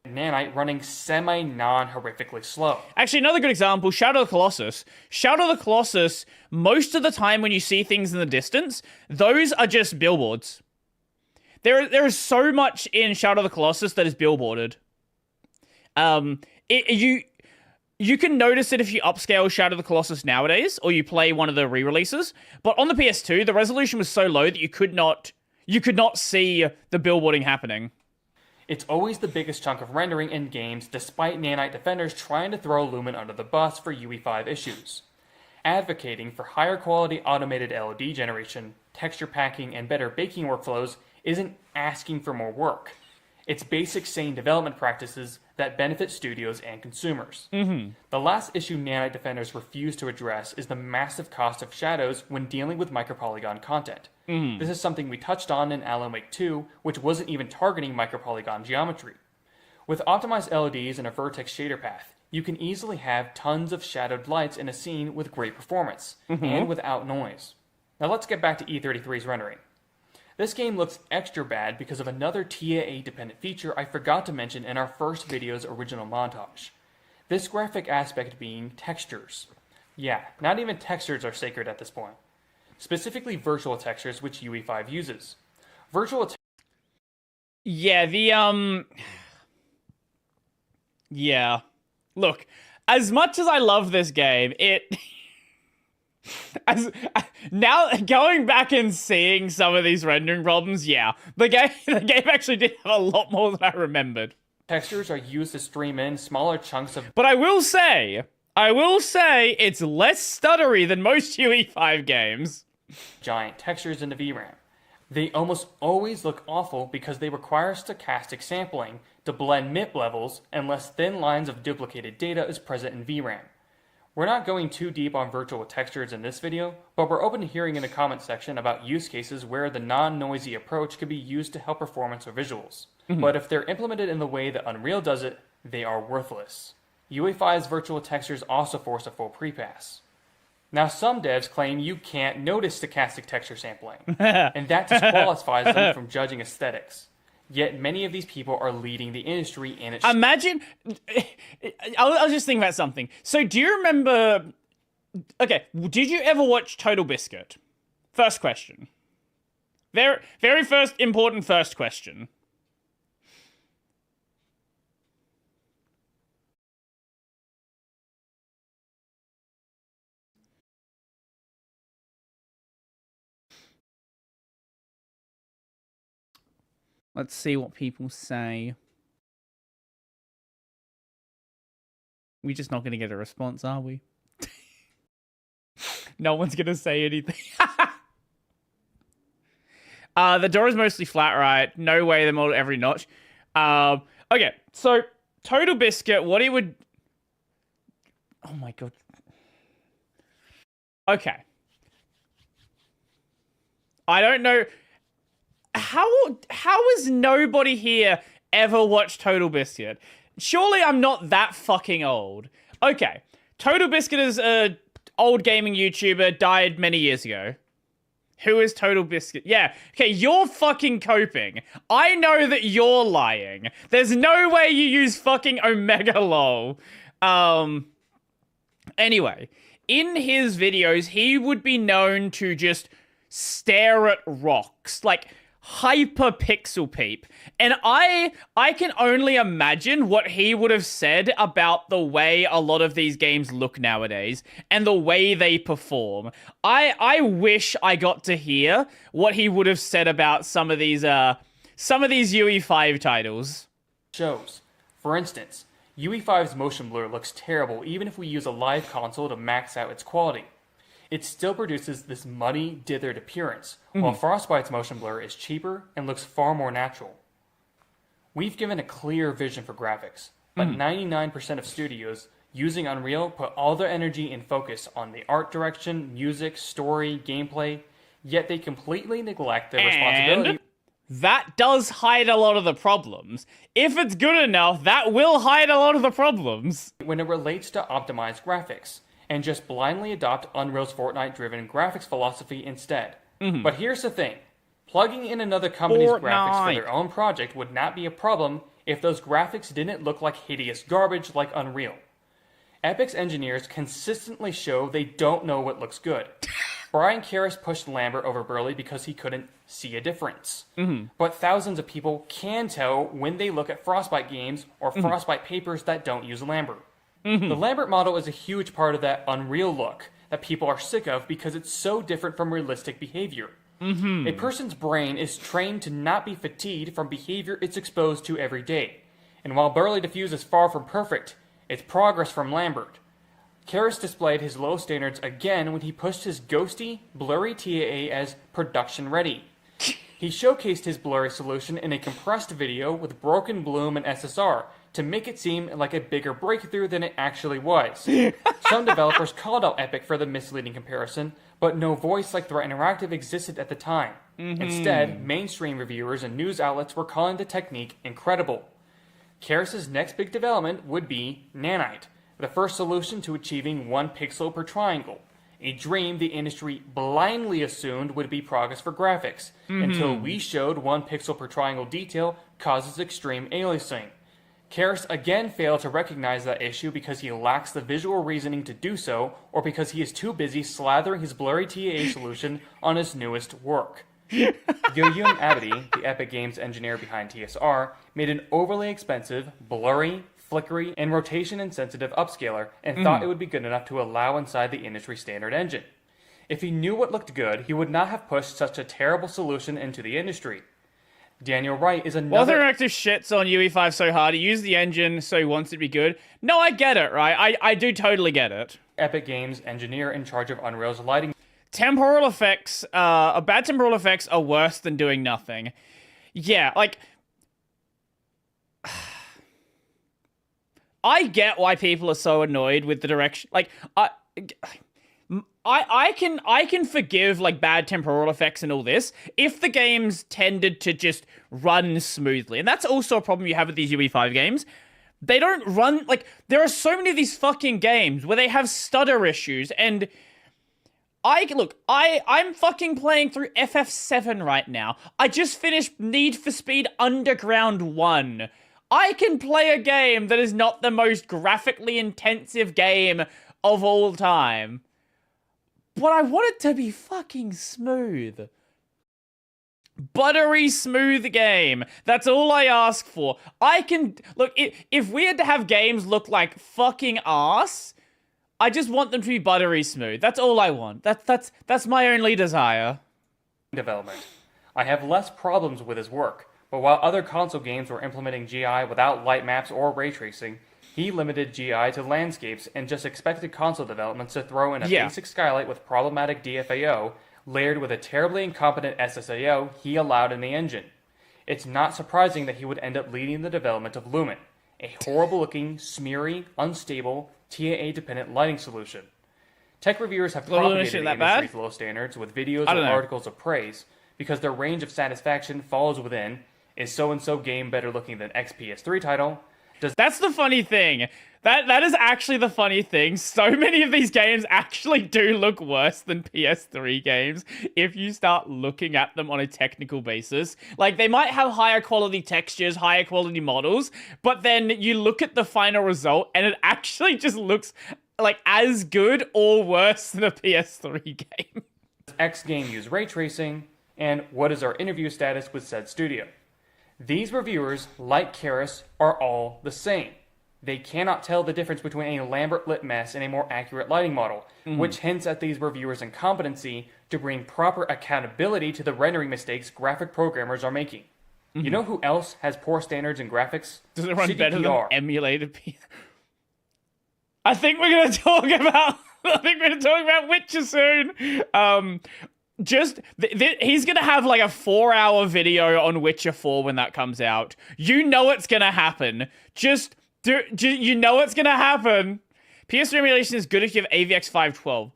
Nanite running semi-non-horrifically slow. Actually, another good example, Shadow of the Colossus. Shadow of the Colossus, most of the time when you see things in the distance, those are just billboards. There is so much in Shadow of the Colossus that is billboarded. You can notice it if you upscale Shadow of the Colossus nowadays, or you play one of the re-releases. But on the PS2, the resolution was so low that you could not see the billboarding happening. It's always the biggest chunk of rendering in games, despite Nanite defenders trying to throw Lumen under the bus for UE5 issues. Advocating for higher quality automated LED generation, texture packing, and better baking workflows isn't asking for more work. It's basic sane development practices that benefit studios and consumers. Mm-hmm. The last issue Nanite defenders refuse to address is the massive cost of shadows when dealing with micropolygon content. Mm-hmm. This is something we touched on in Alan Wake 2, which wasn't even targeting micropolygon geometry. With optimized LEDs and a vertex shader path, you can easily have tons of shadowed lights in a scene with great performance, and without noise. Now let's get back to E33's rendering. This game looks extra bad because of another TAA-dependent feature I forgot to mention in our first video's original montage. This graphic aspect being textures. Yeah, not even textures are sacred at this point. Specifically virtual textures, which UE5 uses. Yeah. Look, as much as I love this game, now going back and seeing some of these rendering problems, yeah, the game actually did have a lot more than I remembered. Textures are used to stream in smaller chunks of... But I will say it's less stuttery than most UE5 games. Giant textures into VRAM. They almost always look awful because they require stochastic sampling to blend MIP levels unless thin lines of duplicated data is present in VRAM. We're not going too deep on virtual textures in this video, but we're open to hearing in the comment section about use cases where the non-noisy approach could be used to help performance or visuals. But if they're implemented in the way that Unreal does it, they are worthless. UE5's virtual textures also force a full prepass. Now some devs claim you can't notice stochastic texture sampling, and that disqualifies them from judging aesthetics. Yet many of these people are leading the industry in its... Imagine... I was just thinking about something. So do you remember... Okay, did you ever watch Total Biscuit? First question. Very first important first question. Let's see what people say. We're just not going to get a response, are we? No one's going to say anything. The door is mostly flat, right? No way they model every notch. Okay, so Total Biscuit, what he would... Oh my god. Okay. I don't know... How has nobody here ever watched Total Biscuit? Surely I'm not that fucking old. Okay, Total Biscuit is an old gaming YouTuber, died many years ago. Who is Total Biscuit? Yeah, okay, you're fucking coping. I know that you're lying. There's no way you use fucking Omega LOL. Anyway, in his videos, he would be known to just stare at rocks, like... hyper pixel peep, and I can only imagine what he would have said about the way a lot of these games look nowadays and the way they perform. I wish I got to hear what he would have said about some of these UE5 titles. Shows. For instance, UE5's motion blur looks terrible even if we use a live console to max out its quality. It still produces this muddy, dithered appearance, while Frostbite's motion blur is cheaper and looks far more natural. We've given a clear vision for graphics, but 99% of studios using Unreal put all their energy and focus on the art direction, music, story, gameplay, yet they completely neglect their responsibility. That does hide a lot of the problems. If it's good enough, that will hide a lot of the problems. When it relates to optimized graphics. and just blindly adopt Unreal's Fortnite-driven graphics philosophy instead. But here's the thing. Plugging in another company's graphics for their own project would not be a problem if those graphics didn't look like hideous garbage like Unreal. Epic's engineers consistently show they don't know what looks good. Brian Karras pushed Lambert over Burley because he couldn't see a difference. But thousands of people can tell when they look at Frostbite games or Frostbite papers that don't use Lambert. The Lambert model is a huge part of that Unreal look that people are sick of because it's so different from realistic behavior. A person's brain is trained to not be fatigued from behavior it's exposed to every day. And while Burley Diffuse is far from perfect, it's progress from Lambert. Karras displayed his low standards again when he pushed his ghosty, blurry TAA as production ready. He showcased his blurry solution in a compressed video with broken bloom and SSR to make it seem like a bigger breakthrough than it actually was. Some developers called out Epic for the misleading comparison, but no voice like Threat Interactive existed at the time. Instead, mainstream reviewers and news outlets were calling the technique incredible. Karras' next big development would be Nanite, the first solution to achieving 1 pixel per triangle, a dream the industry blindly assumed would be progress for graphics, until we showed 1 pixel per triangle detail causes extreme aliasing. Karras again failed to recognize that issue because he lacks the visual reasoning to do so, or because he is too busy slathering his blurry TAA solution on his newest work. Yoyoung Abadi, the Epic Games engineer behind TSR, made an overly expensive, blurry, flickery, and rotation-insensitive upscaler and thought it would be good enough to allow inside the industry standard engine. If he knew what looked good, he would not have pushed such a terrible solution into the industry. Daniel Wright is another... Well, Interactive shits on UE5 so hard, he used the engine so he wants it to be good. No, I get it, right? I do totally get it. Epic Games engineer in charge of Unreal's lighting. Temporal effects, bad temporal effects are worse than doing nothing. Yeah, like... I get why people are so annoyed with the direction. Like, I can forgive like bad temporal effects and all this if the games tended to just run smoothly, and that's also a problem you have with these UE5 games. They don't run like there are so many of these fucking games where they have stutter issues, and I'm fucking playing through FF7 right now. I just finished Need for Speed Underground 1. I can play a game that is not the most graphically intensive game of all time. But I want it to be fucking smooth. Buttery smooth game. That's all I ask for. I can... Look, if we had to have games look like fucking ass, I just want them to be buttery smooth. That's all I want. That's my only desire. Development. I have less problems with his work. But while other console games were implementing GI without light maps or ray tracing, he limited GI to landscapes and just expected console developments to throw in a basic skylight with problematic DFAO, layered with a terribly incompetent SSAO he allowed in the engine. It's not surprising that he would end up leading the development of Lumen, a horrible-looking, smeary, unstable, TAA-dependent lighting solution. Tech reviewers have propagated the industry's low standards with videos and articles of praise, because their range of satisfaction falls within, is so-and-so game better looking than XPS3 title? That's the funny thing. That is actually the funny thing. So many of these games actually do look worse than PS3 games if you start looking at them on a technical basis. Like, they might have higher quality textures, higher quality models, but then you look at the final result and it actually just looks like as good or worse than a PS3 game. X game use ray tracing, and what is our interview status with said studio? These reviewers, like Karras, are all the same. They cannot tell the difference between a Lambert-lit mess and a more accurate lighting model, which hints at these reviewers' incompetency to bring proper accountability to the rendering mistakes graphic programmers are making. You know who else has poor standards in graphics? Does it run CDPR. better than emulated PS? I think we're gonna talk about Witcher soon. He's gonna have like a 4-hour video on Witcher 4 when that comes out. You know it's gonna happen. You know it's gonna happen. PS3 emulation is good if you have AVX 512.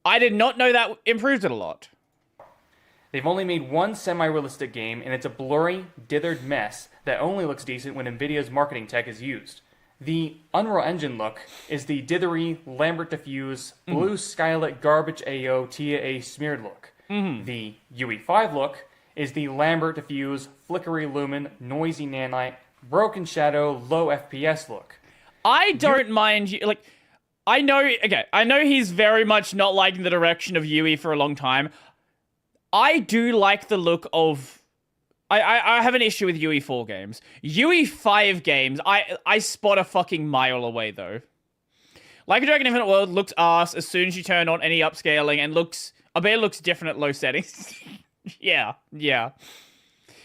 I did not know that improved it a lot. They've only made one semi-realistic game, and it's a blurry, dithered mess that only looks decent when NVIDIA's marketing tech is used. The Unreal Engine look is the dithery, Lambert diffuse, blue skylit garbage AO TAA smeared look. The UE5 look is the Lambert diffuse, flickery lumen, noisy nanite, broken shadow, low FPS look. I don't mind you, like, I know he's very much not liking the direction of UE for a long time. I do like the look of... I have an issue with UE4 games. UE5 games, I spot a fucking mile away, though. Like a Dragon Infinite World looks arse as soon as you turn on any upscaling, and I bet it looks different at low settings. Yeah.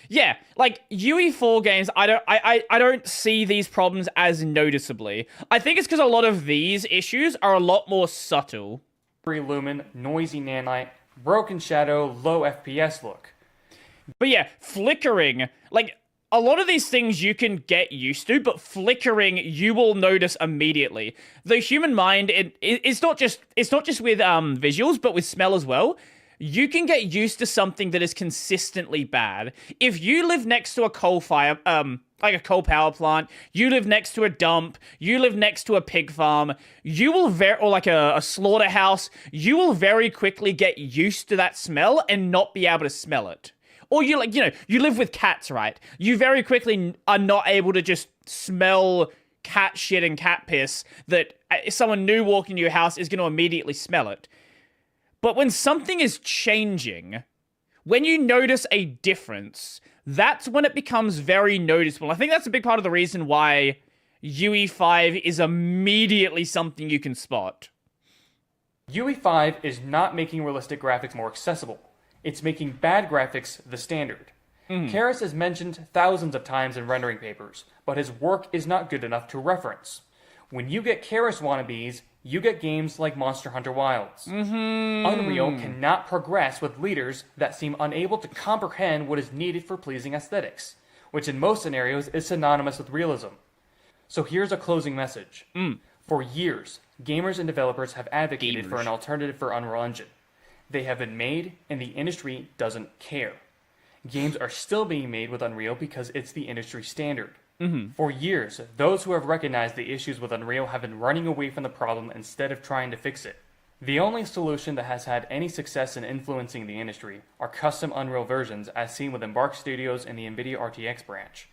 Yeah, like, UE4 games, I don't see these problems as noticeably. I think it's because a lot of these issues are a lot more subtle. Lumen, noisy nanite, broken shadow, low FPS look. But yeah, flickering, like, a lot of these things you can get used to, but flickering you will notice immediately. The human mind, it's not just with visuals, but with smell as well. You can get used to something that is consistently bad. If you live next to a coal fire, like a coal power plant, you live next to a dump, you live next to a pig farm, you will or like a slaughterhouse, you will very quickly get used to that smell and not be able to smell it. Or you live with cats, right? You very quickly are not able to just smell cat shit and cat piss that someone new walking to your house is going to immediately smell it. But when something is changing, when you notice a difference, that's when it becomes very noticeable. I think that's a big part of the reason why UE5 is immediately something you can spot. UE5 is not making realistic graphics more accessible. It's making bad graphics the standard. Karras is mentioned thousands of times in rendering papers, but his work is not good enough to reference. When you get Karras wannabes, you get games like Monster Hunter Wilds. Unreal cannot progress with leaders that seem unable to comprehend what is needed for pleasing aesthetics, which in most scenarios is synonymous with realism. So here's a closing message. For years, gamers and developers have advocated for an alternative for Unreal Engine. They have been made, and the industry doesn't care. Games are still being made with Unreal because it's the industry standard. For years, those who have recognized the issues with Unreal have been running away from the problem instead of trying to fix it. The only solution that has had any success in influencing the industry are custom Unreal versions as seen with Embark Studios and the NVIDIA RTX branch.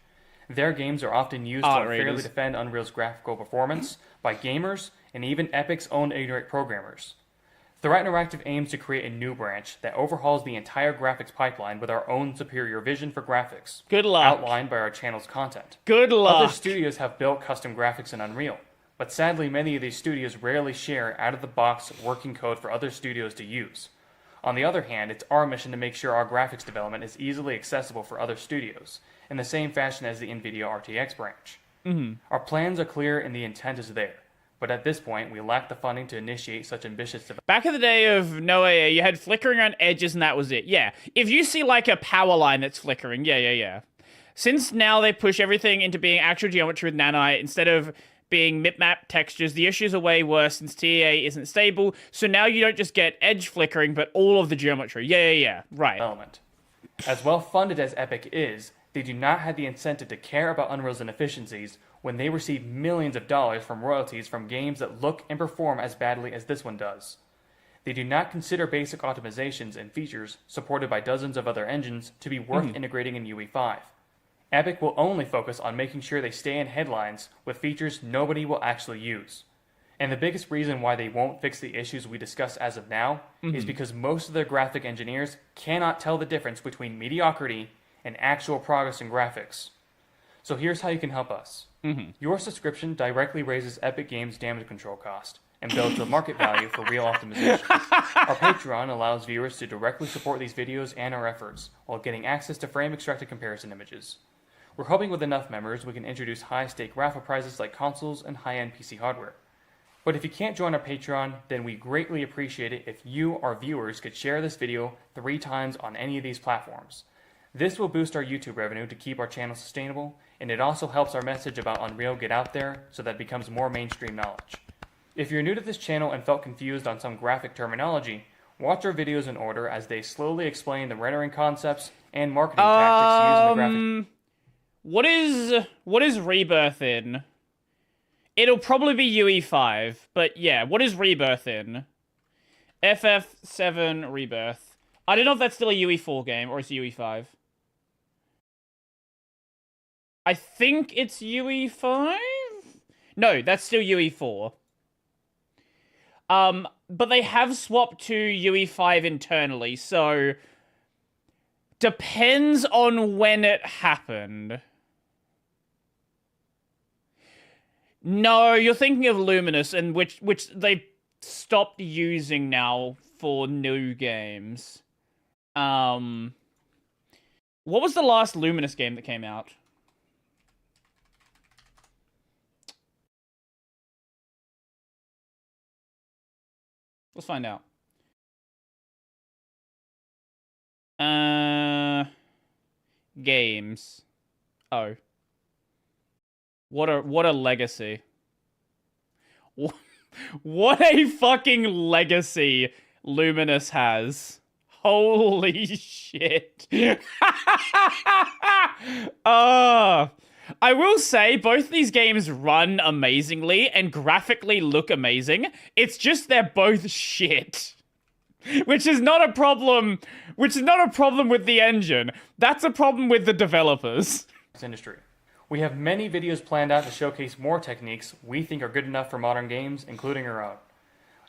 Their games are often used to unfairly defend Unreal's graphical performance by gamers and even Epic's own ignorant programmers. Threat Interactive aims to create a new branch that overhauls the entire graphics pipeline with our own superior vision for graphics. Good luck. Outlined by our channel's content. Good luck. Other studios have built custom graphics in Unreal, but sadly many of these studios rarely share out-of-the-box working code for other studios to use. On the other hand, it's our mission to make sure our graphics development is easily accessible for other studios, in the same fashion as the NVIDIA RTX branch. Our plans are clear and the intent is there. But at this point, we lack the funding to initiate such ambitious development. Back in the day of no AA, you had flickering around edges and that was it. Yeah, if you see like a power line that's flickering, yeah. Since now they push everything into being actual geometry with nanite instead of being mip-map textures, the issues are way worse since TAA isn't stable. So now you don't just get edge flickering, but all of the geometry. Yeah, right. As well funded as Epic is, they do not have the incentive to care about Unreal's inefficiencies when they receive millions of dollars from royalties from games that look and perform as badly as this one does. They do not consider basic optimizations and features supported by dozens of other engines to be worth integrating in UE5. Epic will only focus on making sure they stay in headlines with features nobody will actually use. And the biggest reason why they won't fix the issues we discuss as of now is because most of their graphic engineers cannot tell the difference between mediocrity and actual progress in graphics. So here's how you can help us. Your subscription directly raises Epic Games' damage control cost and builds the market value for real optimization. Our Patreon allows viewers to directly support these videos and our efforts while getting access to frame-extracted comparison images. We're hoping with enough members we can introduce high-stake raffle prizes like consoles and high-end PC hardware. But if you can't join our Patreon, then we greatly appreciate it if you, our viewers, could share this video 3 times on any of these platforms. This will boost our YouTube revenue to keep our channel sustainable, and it also helps our message about Unreal get out there so that it becomes more mainstream knowledge. If you're new to this channel and felt confused on some graphic terminology, watch our videos in order as they slowly explain the rendering concepts and marketing tactics used in the graphics. What is Rebirth in? It'll probably be UE5, but yeah, what is Rebirth in? FF7 Rebirth. I don't know if that's still a UE4 game or it's UE5. I think it's UE5? No, that's still UE4. But they have swapped to UE5 internally, so depends on when it happened. No, you're thinking of Luminous, and which they stopped using now for new games. What was the last Luminous game that came out? Let's find out. Games. Oh. What a legacy. What a fucking legacy Luminous has. Holy shit. I will say, both these games run amazingly and graphically look amazing. It's just they're both shit. Which is not a problem. Which is not a problem with the engine. That's a problem with the developers. Industry. We have many videos planned out to showcase more techniques we think are good enough for modern games, including our own.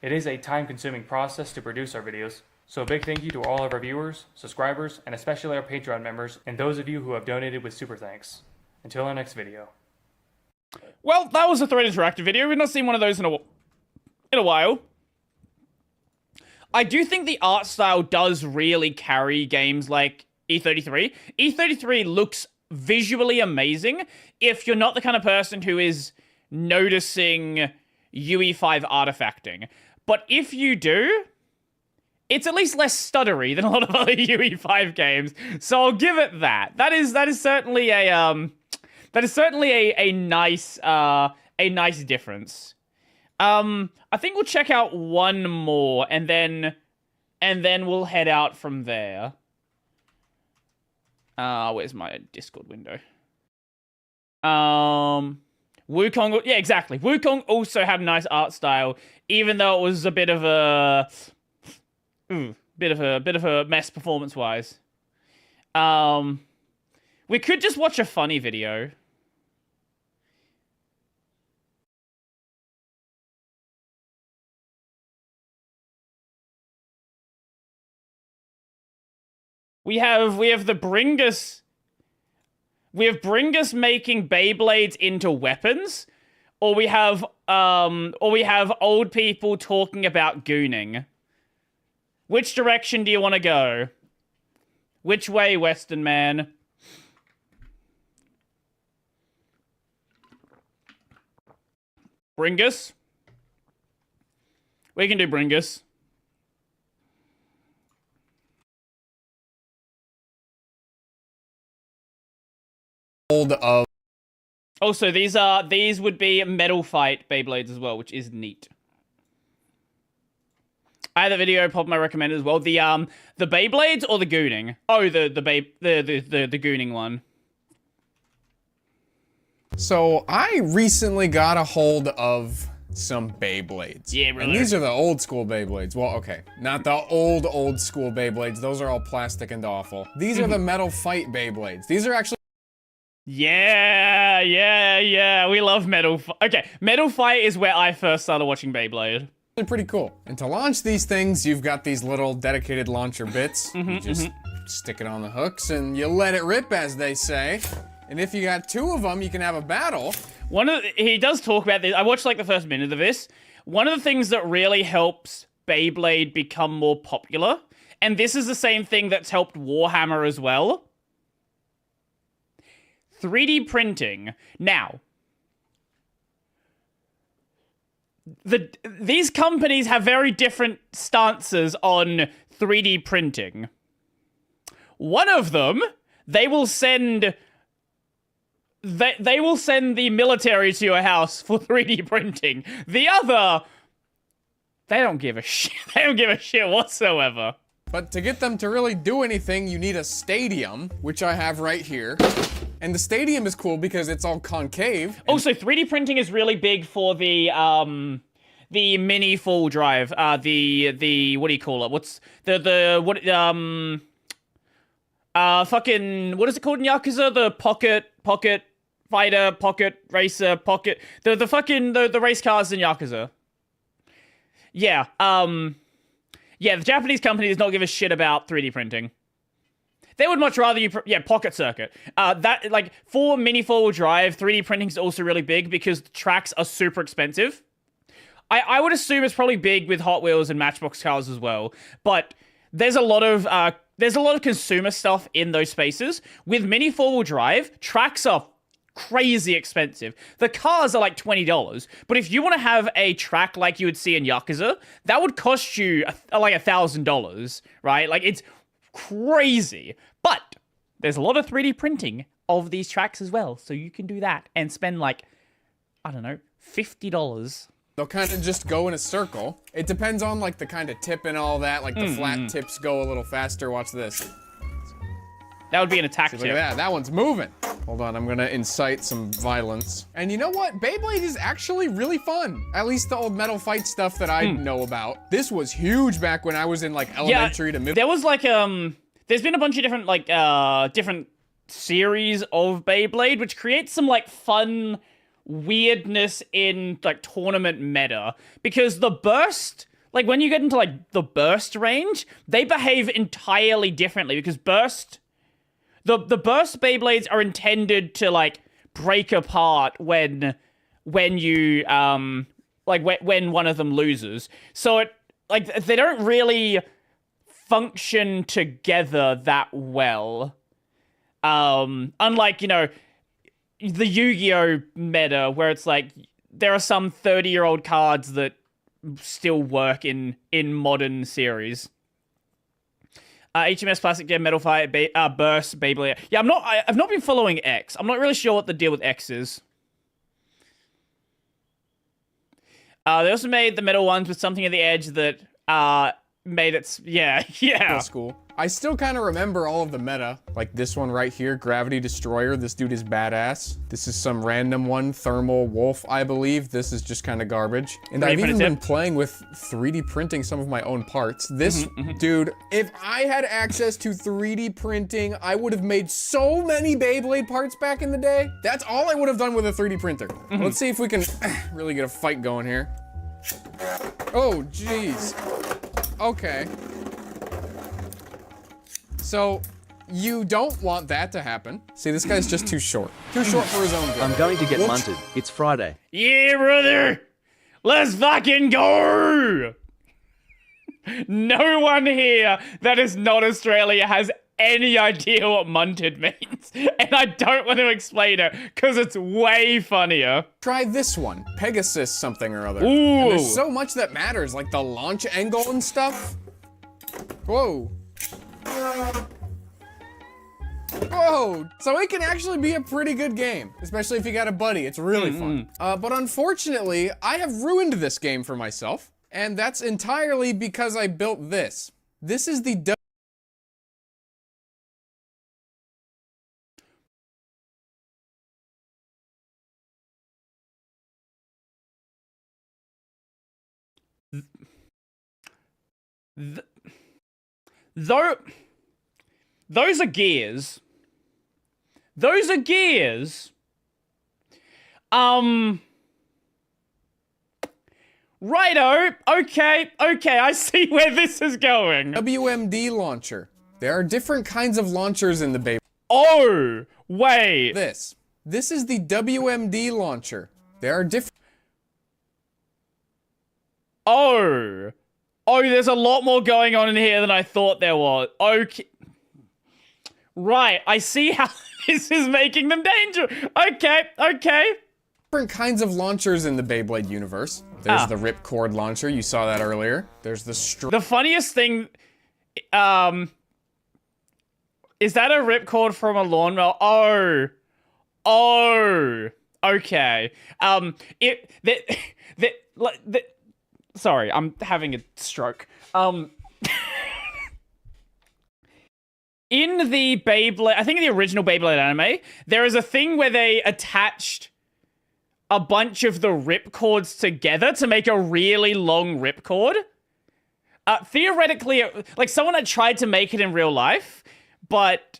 It is a time-consuming process to produce our videos, so a big thank you to all of our viewers, subscribers, and especially our Patreon members, and those of you who have donated with super thanks. Until our next video. Well, that was a Thread Interactive video. We've not seen one of those in a while. I do think the art style does really carry games like E33. E33 looks visually amazing if you're not the kind of person who is noticing UE5 artifacting. But if you do, it's at least less stuttery than a lot of other UE5 games. So I'll give it that. That is certainly a nice difference. I think we'll check out one more and then we'll head out from there. Where's my Discord window? Wukong, yeah, exactly. Wukong also had a nice art style, even though it was a bit of a mess performance-wise. We could just watch a funny video. We have the Bringus. We have Bringus making Beyblades into weapons, or we have old people talking about gooning. Which direction do you want to go? Which way, Western man? Bringus? We can do Bringus. Of also, these would be Metal Fight Beyblades as well, which is neat. I had a video pop my recommended as well. The Beyblades or the gooning? Oh, the gooning one. So I recently got a hold of some Beyblades. Yeah, really. And these are the old school Beyblades. Well, okay, not the old school Beyblades. Those are all plastic and awful. These are the Metal Fight Beyblades. These are actually. Yeah, we love Metal Fight. Okay, Metal Fight is where I first started watching Beyblade. They're pretty cool. And to launch these things, you've got these little dedicated launcher bits. You just stick it on the hooks and you let it rip, as they say. And if you got two of them, you can have a battle. He does talk about this. I watched like the first minute of this. One of the things that really helps Beyblade become more popular, and this is the same thing that's helped Warhammer as well, 3D printing. Now, these companies have very different stances on 3D printing. One of them, they will send the military to your house for 3D printing. The other, they don't give a shit. They don't give a shit whatsoever. But to get them to really do anything, you need a stadium, which I have right here. And the stadium is cool because it's all concave. Also, 3D printing is really big for the mini full drive. The what do you call it? What's fucking, what is it called in Yakuza? The pocket fighter, pocket racer, pocket, the fucking, the race cars in Yakuza. Yeah, yeah, the Japanese company does not give a shit about 3D printing. They would much rather you, pocket circuit. That, like, for mini four-wheel drive, 3D printing is also really big because the tracks are super expensive. I would assume it's probably big with Hot Wheels and Matchbox cars as well, but there's a lot of consumer stuff in those spaces. With mini four-wheel drive, tracks are crazy expensive. The cars are like $20, but if you want to have a track like you would see in Yakuza, that would cost you like $1,000, right? Like, it's crazy. But there's a lot of 3D printing of these tracks as well, so you can do that and spend like, I don't know, $50. They'll kind of just go in a circle. It depends on like the kind of tip and all that. Like the flat tips go a little faster. Watch this. That would be an attack tip. Look at that. That one's moving. Hold on. I'm going to incite some violence. And you know what? Beyblade is actually really fun. At least the old Metal Fight stuff that I know about. This was huge back when I was in like elementary to middle. There was like, there's been a bunch of different like, different series of Beyblade, which creates some like fun weirdness in like tournament meta. Because the burst, like when you get into like the burst range, they behave entirely differently because burst... The burst Beyblades are intended to like break apart when you when one of them loses. So it like they don't really function together that well. Unlike, you know, the Yu-Gi-Oh meta where it's like there are some 30-year-old cards that still work in modern series. HMS Plastic Jam, Metal Fight, Burst, Beyblade. Yeah, I've not been following X. I'm not really sure what the deal with X is. They also made the metal ones with something at the edge that made it. Yeah. That's cool. I still kind of remember all of the meta. Like this one right here, Gravity Destroyer. This dude is badass. This is some random one, Thermal Wolf, I believe. This is just kind of garbage. And I've even been playing with 3D printing some of my own parts. This, dude, if I had access to 3D printing, I would have made so many Beyblade parts back in the day. That's all I would have done with a 3D printer. Let's see if we can really get a fight going here. Oh, jeez. Okay. So, you don't want that to happen. See, this guy's just too short. Too short for his own good. I'm going to get munted. It's Friday. Yeah, brother! Let's fucking go! No one here that is not Australia has any idea what munted means. And I don't want to explain it, because it's way funnier. Try this one. Pegasus something or other. Ooh! And there's so much that matters, like the launch angle and stuff. Whoa. Whoa, so it can actually be a pretty good game, especially if you got a buddy. It's really fun. But unfortunately, I have ruined this game for myself, and that's entirely because I built this. This is the Those are gears. Those are gears. Righto. Okay, I see where this is going. WMD launcher. There are different kinds of launchers in the Beyblade. Oh, wait. This is the WMD launcher. There are different... Oh, there's a lot more going on in here than I thought there was. Okay. Right, I see how this is making them dangerous. Okay. Different kinds of launchers in the Beyblade universe. There's the ripcord launcher, you saw that earlier. There's the funniest thing, is that a ripcord from a lawnmower? Oh, okay. Sorry, I'm having a stroke. In the Beyblade, I think in the original Beyblade anime, there is a thing where they attached a bunch of the ripcords together to make a really long ripcord. Theoretically, like someone had tried to make it in real life, but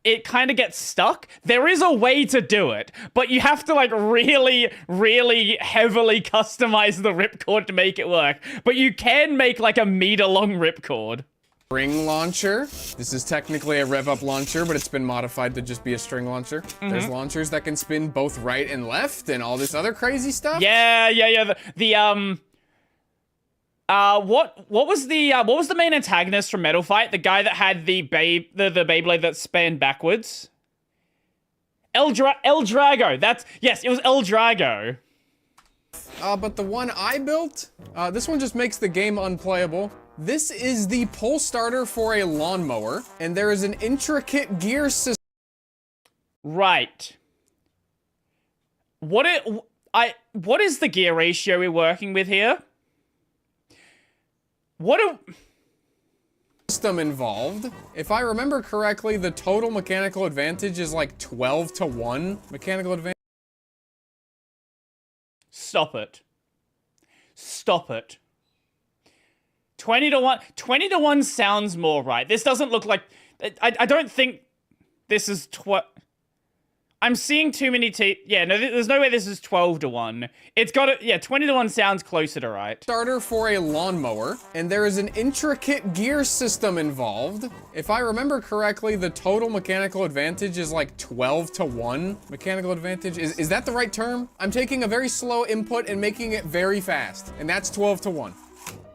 it kind of gets stuck. There is a way to do it, but you have to like really, really heavily customize the ripcord to make it work. But you can make like a meter-long ripcord. String launcher. This is technically a rev-up launcher, but it's been modified to just be a string launcher. There's launchers that can spin both right and left and all this other crazy stuff. Yeah. What was the main antagonist from Metal Fight? The guy that had the Beyblade that spanned backwards? El Drago. Yes, it was El Drago. But the one I built, this one just makes the game unplayable. This is the pull starter for a lawnmower, and there is an intricate gear system. Right. What is the gear ratio we're working with here? System involved. If I remember correctly, the total mechanical advantage is like 12 to 1 mechanical advantage. Stop it. Stop it. 20 to 1. 20 to 1 sounds more right. This doesn't look like... I don't think this is... I'm seeing too many yeah, no, there's no way this is 12 to 1. It's got to... Yeah, 20 to 1 sounds closer to right. Starter for a lawnmower, and there is an intricate gear system involved. If I remember correctly, the total mechanical advantage is like 12 to 1 mechanical advantage. Is that the right term? I'm taking a very slow input and making it very fast, and that's 12 to 1.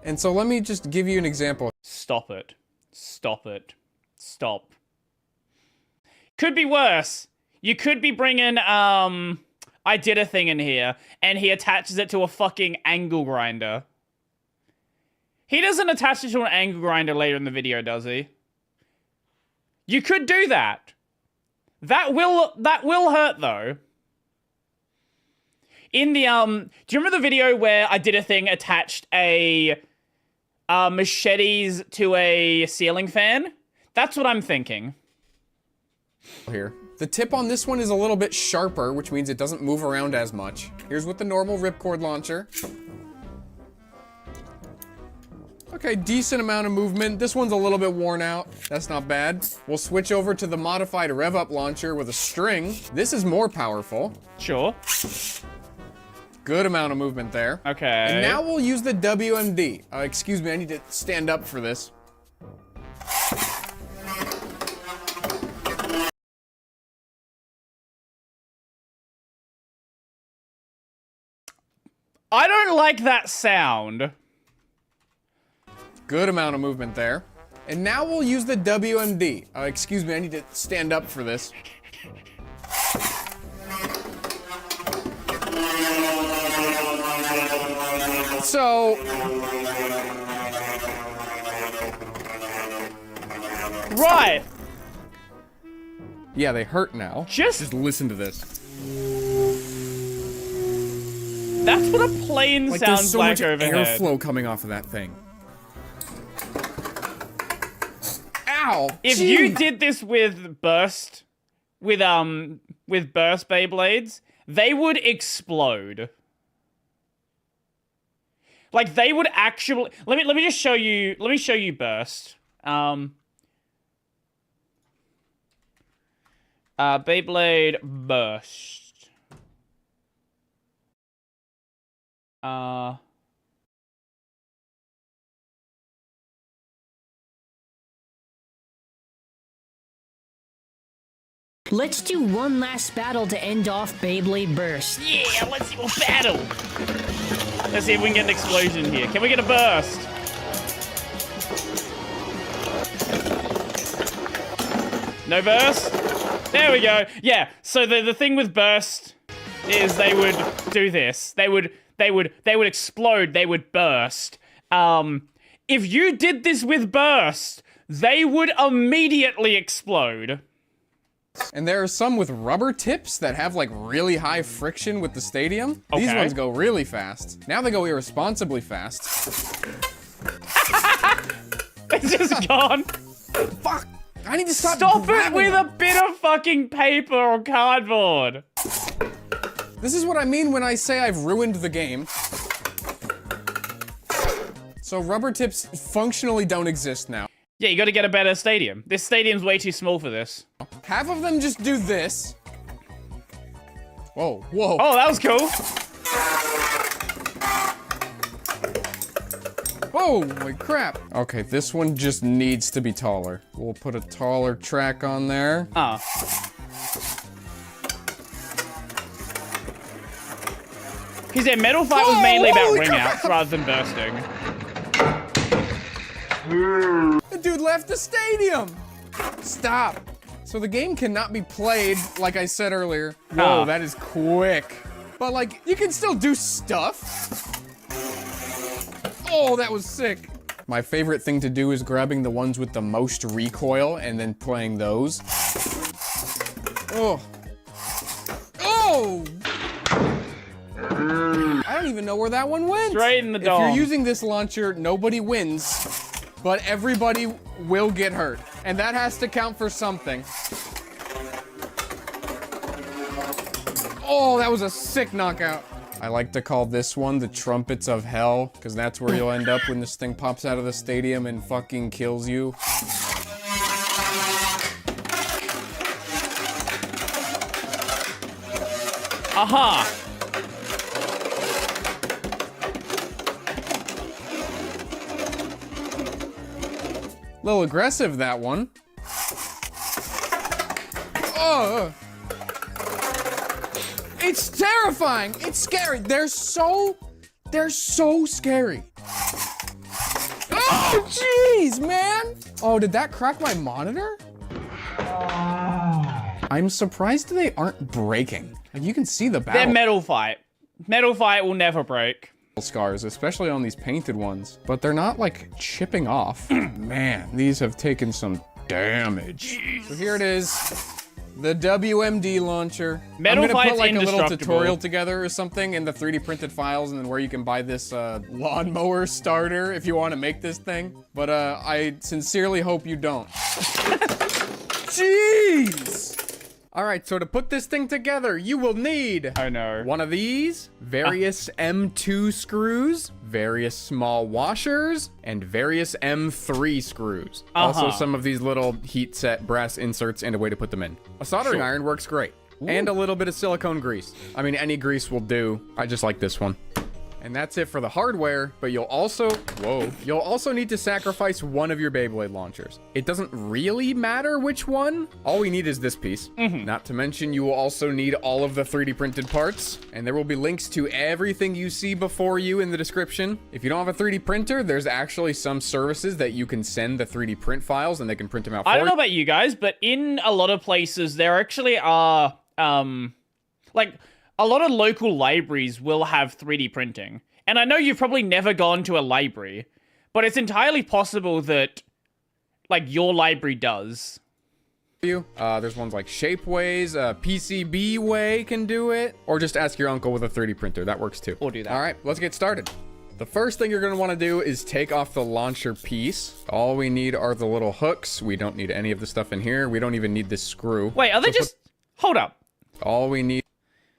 And so let me just give you an example. Stop it. Stop it. Stop. Could be worse. You could be bringing, I did a thing in here, and he attaches it to a fucking angle grinder. He doesn't attach it to an angle grinder later in the video, does he? You could do that. That will hurt, though. In the, do you remember the video where I did a thing attached a machetes to a ceiling fan? That's what I'm thinking. Here. The tip on this one is a little bit sharper, which means it doesn't move around as much. Here's with the normal ripcord launcher. Okay, decent amount of movement. This one's a little bit worn out. That's not bad. We'll switch over to the modified rev-up launcher with a string. This is more powerful. Sure. Good amount of movement there. Okay. And now we'll use the WMD. Excuse me, I need to stand up for this. I don't like that sound. Good amount of movement there. And now we'll use the WMD. Excuse me, I need to stand up for this. So... Right. Yeah, they hurt now. Just listen to this. That's what a plane like sounds there's so like much overhead. Airflow coming off of that thing. Ow! If you did this with burst Beyblades, they would explode. Like they would actually. Let me just show you. Let me show you burst. Beyblade burst. Let's do one last battle to end off Beyblade Burst. Yeah, let's do a battle. Let's see if we can get an explosion here. Can we get a burst? No burst? There we go. Yeah, so the thing with burst is they would do this. They would explode, they would burst. If you did this with burst, they would immediately explode. And there are some with rubber tips that have like really high friction with the stadium. Okay. These ones go really fast. Now they go irresponsibly fast. It's just gone. Fuck. I need to stop it with a bit of fucking paper or cardboard. This is what I mean when I say I've ruined the game. So rubber tips functionally don't exist now. Yeah, you gotta get a better stadium. This stadium's way too small for this. Half of them just do this. Whoa, whoa. Oh, that was cool. Holy crap. Okay, this one just needs to be taller. We'll put a taller track on there. Ah. Because their metal fight was mainly about ring outs rather than bursting. The dude left the stadium. Stop. So the game cannot be played, like I said earlier. Whoa, that is quick. But like, you can still do stuff. Oh, that was sick. My favorite thing to do is grabbing the ones with the most recoil and then playing those. Oh. Oh! I don't even know where that one went. Straight in the dome. If you're using this launcher, nobody wins, but everybody will get hurt. And that has to count for something. Oh, that was a sick knockout. I like to call this one the trumpets of hell, because that's where you'll end up when this thing pops out of the stadium and fucking kills you. Aha! Little aggressive, that one. Oh! It's terrifying! It's scary! They're so scary. Oh, jeez, man! Oh, did that crack my monitor? I'm surprised they aren't breaking. Like, you can see the battle. They're metal fight. Metal fight will never break. Scars, especially on these painted ones, but they're not like chipping off. Man, these have taken some damage. So here it is, the WMD launcher. Metal I'm gonna Fight's put like a little indestructible. tutorial together or something in the 3D printed files, and then where you can buy this lawnmower starter if you want to make this thing. But I sincerely hope you don't. Jeez! All right, so to put this thing together, you will need one of these, various M2 screws, various small washers, and various M3 screws. Also some of these little heat set brass inserts and a way to put them in. A soldering iron works great. And a little bit of silicone grease. I mean, any grease will do. I just like this one. And that's it for the hardware, but you'll also need to sacrifice one of your Beyblade launchers. It doesn't really matter which one. All we need is this piece. Not to mention, you will also need all of the 3D printed parts, and there will be links to everything you see before you in the description. If you don't have a 3D printer, there's actually some services that you can send the 3D print files and they can print them out for you. I don't know about you guys, but in a lot of places, there actually are, like, a lot of local libraries will have 3D printing. And I know you've probably never gone to a library, but it's entirely possible that, like, your library does. There's ones like Shapeways, PCB Way can do it, or just ask your uncle with a 3D printer. That works too. Or do that. All right, let's get started. The first thing you're going to want to do is take off the launcher piece. All we need are the little hooks. We don't need any of the stuff in here. We don't even need this screw. Wait, are they just... Hold up. All we need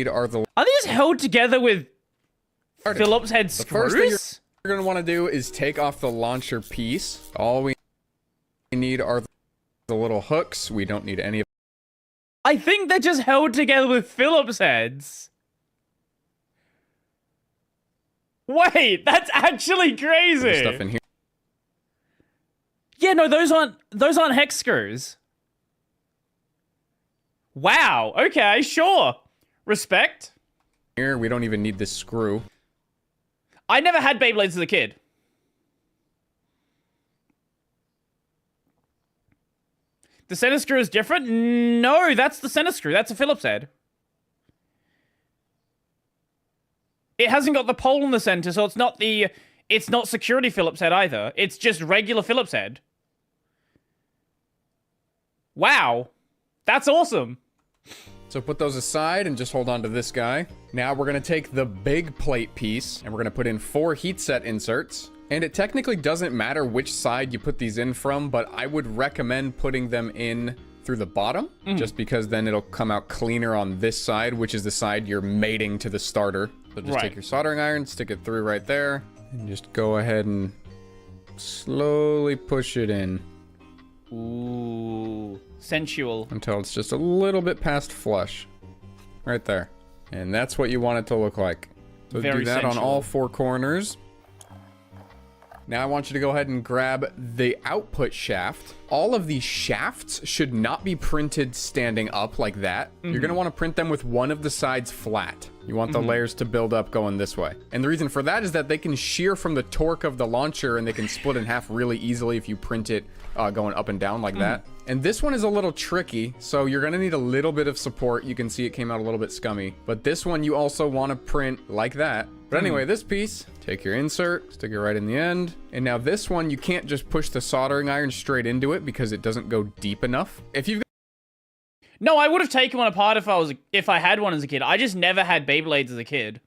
are the... Are they just held together with Phillips head screws? The first thing you're going to want to do is take off the launcher piece. All we need are the little hooks. We don't need any of... I think they're just held together with Phillips heads. Wait, that's actually crazy. Stuff in here. Yeah, no, those aren't hex screws. Wow. Okay, sure. Respect. Here, we don't even need this screw. I never had Beyblades as a kid. The center screw is different? No, that's the center screw. That's a Phillips head. It hasn't got the pole in the center, so it's not security Phillips head either. It's just regular Phillips head. Wow. That's awesome. So put those aside and just hold on to this guy. Now we're gonna take the big plate piece and we're gonna put in 4 heat set inserts. And it technically doesn't matter which side you put these in from, but I would recommend putting them in through the bottom, just because then it'll come out cleaner on this side, which is the side you're mating to the starter. So just take your soldering iron, stick it through right there, and just go ahead and slowly push it in. Ooh, sensual. Until it's just a little bit past flush. Right there. And that's what you want it to look like. So Very do that sensual. on all 4 corners. Now I want you to go ahead and grab the output shaft. All of these shafts should not be printed standing up like that. You're going to want to print them with one of the sides flat. You want the layers to build up going this way. And the reason for that is that they can shear from the torque of the launcher, and they can split in half really easily if you print it going up and down like that. And this one is a little tricky, so you're going to need a little bit of support. You can see it came out a little bit scummy. But this one you also want to print like that. But anyway, this piece, take your insert, stick it right in the end. And now this one, you can't just push the soldering iron straight into it because it doesn't go deep enough. If you've No, I would have taken one apart if I had one as a kid. I just never had Beyblades as a kid.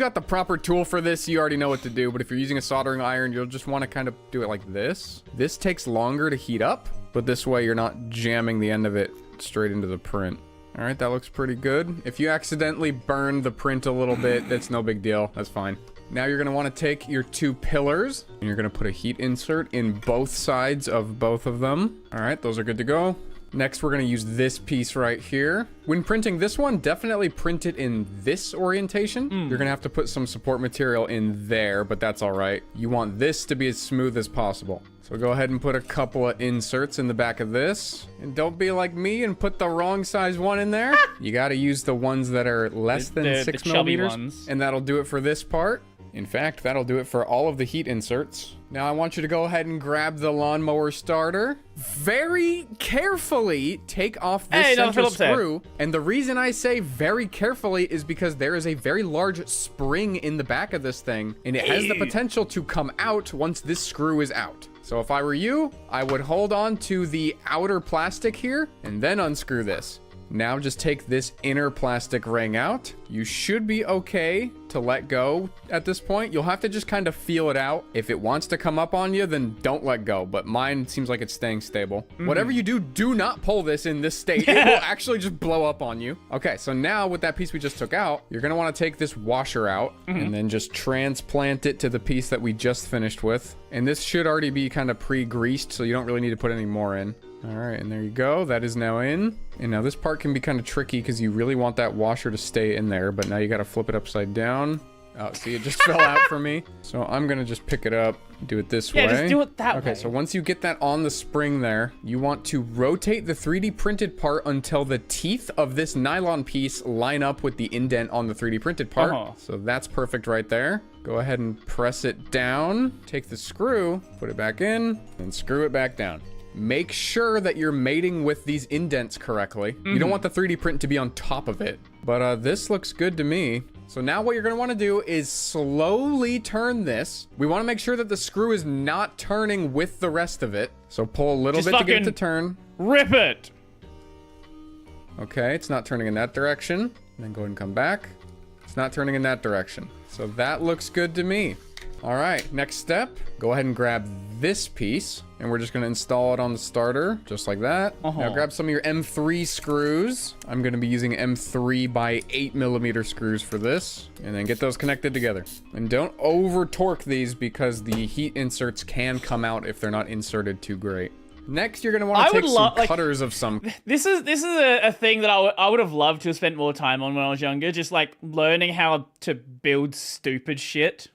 got the proper tool for this, you already know what to do. But if you're using a soldering iron, you'll just want to kind of do it like this. This takes longer to heat up, but this way you're not jamming the end of it straight into the print. All right, that looks pretty good. If you accidentally burn the print a little bit, that's no big deal. That's fine. Now you're going to want to take your 2 pillars, and you're going to put a heat insert in both sides of both of them. All right, those are good to go. Next, we're going to use this piece right here. When printing this one, definitely print it in this orientation. You're going to have to put some support material in there, but that's all right. You want this to be as smooth as possible. So go ahead and put a couple of inserts in the back of this. And don't be like me and put the wrong size one in there. You got to use the ones that are less than 6 millimeters. Ones. And that'll do it for this part. In fact, that'll do it for all of the heat inserts. Now I want you to go ahead and grab the lawnmower starter. Very carefully take off this center screw. And the reason I say very carefully is because there is a very large spring in the back of this thing, and it has the potential to come out once this screw is out. So if I were you, I would hold on to the outer plastic here and then unscrew this. Now just take this inner plastic ring out. You should be okay to let go at this point. You'll have to just kind of feel it out. If it wants to come up on you, then don't let go. But mine seems like it's staying stable. Whatever you do, do not pull this in this state. It will actually just blow up on you. Okay, so now with that piece we just took out, you're going to want to take this washer out and then just transplant it to the piece that we just finished with. And this should already be kind of pre-greased, so you don't really need to put any more in. All right, and there you go. That is now in. And now this part can be kind of tricky because you really want that washer to stay in there, but now you got to flip it upside down. Oh, see, it just fell out for me. So I'm going to just pick it up, do it this way. Yeah, just do it that way. Okay, so once you get that on the spring there, you want to rotate the 3D printed part until the teeth of this nylon piece line up with the indent on the 3D printed part. So that's perfect right there. Go ahead and press it down. Take the screw, put it back in, and screw it back down. Make sure that you're mating with these indents correctly. You don't want the 3D print to be on top of it. But this looks good to me. So now what you're going to want to do is slowly turn this. We want to make sure that the screw is not turning with the rest of it. So pull a little bit to get it to turn. Rip it! Okay, it's not turning in that direction. And then go ahead and come back. It's not turning in that direction. So that looks good to me. All right, next step, go ahead and grab this piece, and we're just going to install it on the starter, just like that. Now grab some of your M3 screws. I'm going to be using M3 by 8mm screws for this, and then get those connected together. And don't over torque these because the heat inserts can come out if they're not inserted too great. Next, you're going to want to take some cutters of some... This is a thing that I would have loved to have spent more time on when I was younger, just like learning how to build stupid shit.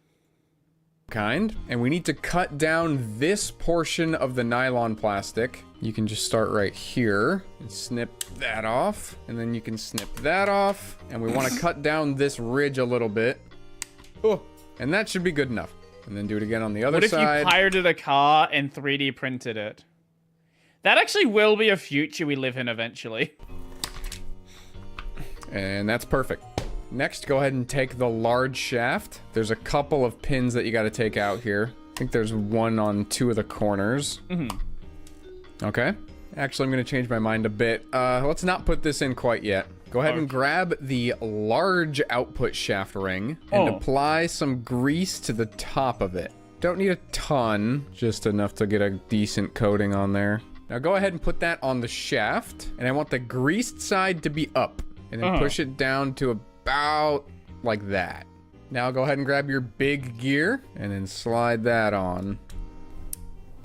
And we need to cut down this portion of the nylon plastic. You can just start right here and snip that off, and then you can snip that off, and we want to cut down this ridge a little bit. Oh, and that should be good enough. And then do it again on the other side. What if you pirated a car and 3D printed it? That actually will be a future we live in eventually. And that's perfect. Next, go ahead and take the large shaft. There's a couple of pins that you got to take out here. I think there's one on 2 of the corners. Okay. Actually, I'm going to change my mind a bit. Let's not put this in quite yet. Go ahead and grab the large output shaft ring and apply some grease to the top of it. Don't need a ton, just enough to get a decent coating on there. Now go ahead and put that on the shaft, and I want the greased side to be up, and then push it down to about like that. Now go ahead and grab your big gear, and then slide that on.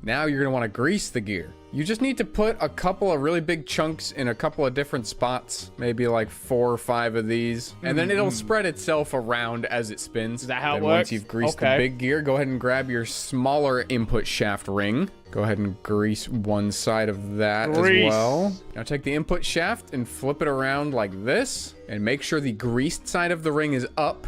Now you're gonna wanna grease the gear. You just need to put a couple of really big chunks in a couple of different spots, maybe like 4 or 5 of these, and then it'll spread itself around as it spins. Is that how it works? works? Once you've greased the big gear, go ahead and grab your smaller input shaft ring. Go ahead and grease one side of that as well. Now take the input shaft and flip it around like this, and make sure the greased side of the ring is up,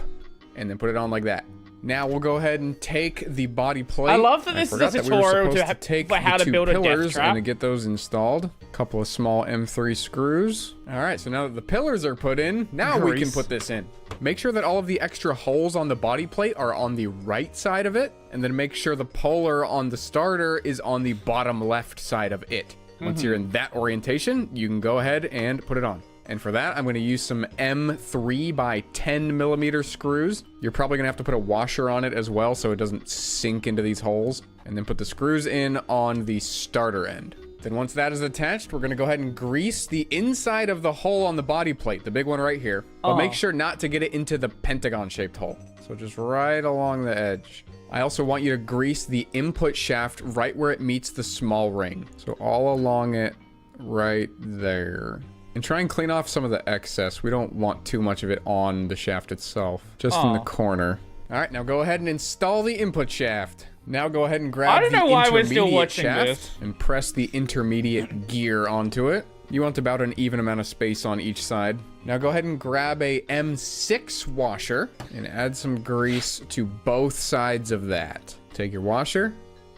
and then put it on like that. Now we'll go ahead and take the body plate. I love that this is a tutorial to take how to build a death trap and to get those installed. A couple of small M3 screws. All right, so now that the pillars are put in, now we can put this in. Make sure that all of the extra holes on the body plate are on the right side of it, and then make sure the polar on the starter is on the bottom left side of it. Once you're in that orientation, you can go ahead and put it on. And for that, I'm going to use some M3 by 10 millimeter screws. You're probably going to have to put a washer on it as well so it doesn't sink into these holes. And then put the screws in on the starter end. Then once that is attached, we're going to go ahead and grease the inside of the hole on the body plate, the big one right here. But make sure not to get it into the pentagon-shaped hole. So just right along the edge. I also want you to grease the input shaft right where it meets the small ring. So all along it right there. And try and clean off some of the excess. We don't want too much of it on the shaft itself. Just in the corner. All right, now go ahead and install the input shaft. Now go ahead and grab the intermediate shaft and press the intermediate gear onto it. You want about an even amount of space on each side. Now go ahead and grab a M6 washer and add some grease to both sides of that. Take your washer,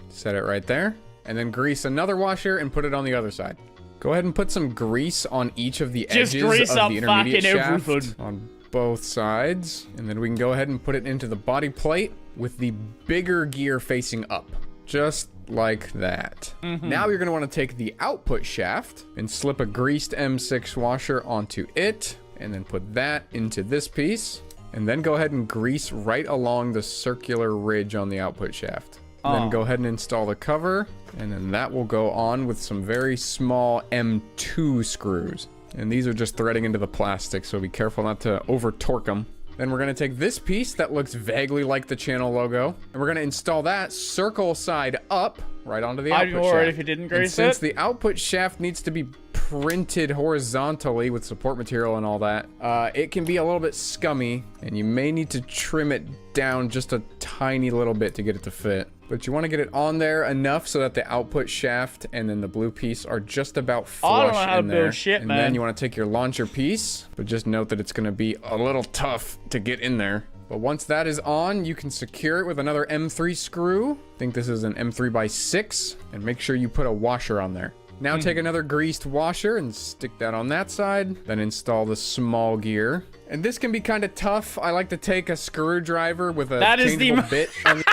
set it right there, and then grease another washer and put it on the other side. Go ahead and put some grease on each of the edges of the intermediate shaft on both sides. And then we can go ahead and put it into the body plate with the bigger gear facing up. Just like that. Now you're going to want to take the output shaft and slip a greased M6 washer onto it. And then put that into this piece. And then go ahead and grease right along the circular ridge on the output shaft. Then go ahead and install the cover, and then that will go on with some very small M2 screws. And these are just threading into the plastic, so be careful not to over torque them. Then we're going to take this piece that looks vaguely like the channel logo, and we're going to install that circle side up right onto the output shaft. I'd be worried if you didn't grease it. Since the output shaft needs to be printed horizontally with support material and all that, it can be a little bit scummy, and you may need to trim it down just a tiny little bit to get it to fit. But you want to get it on there enough so that the output shaft and then the blue piece are just about flush in there. And then you want to take your launcher piece, but just note that it's going to be a little tough to get in there. But once that is on, you can secure it with another M3 screw. I think this is an M3 by 6, and make sure you put a washer on there. Now take another greased washer and stick that on that side, then install the small gear. And this can be kind of tough. I like to take a screwdriver with a changeable bit on the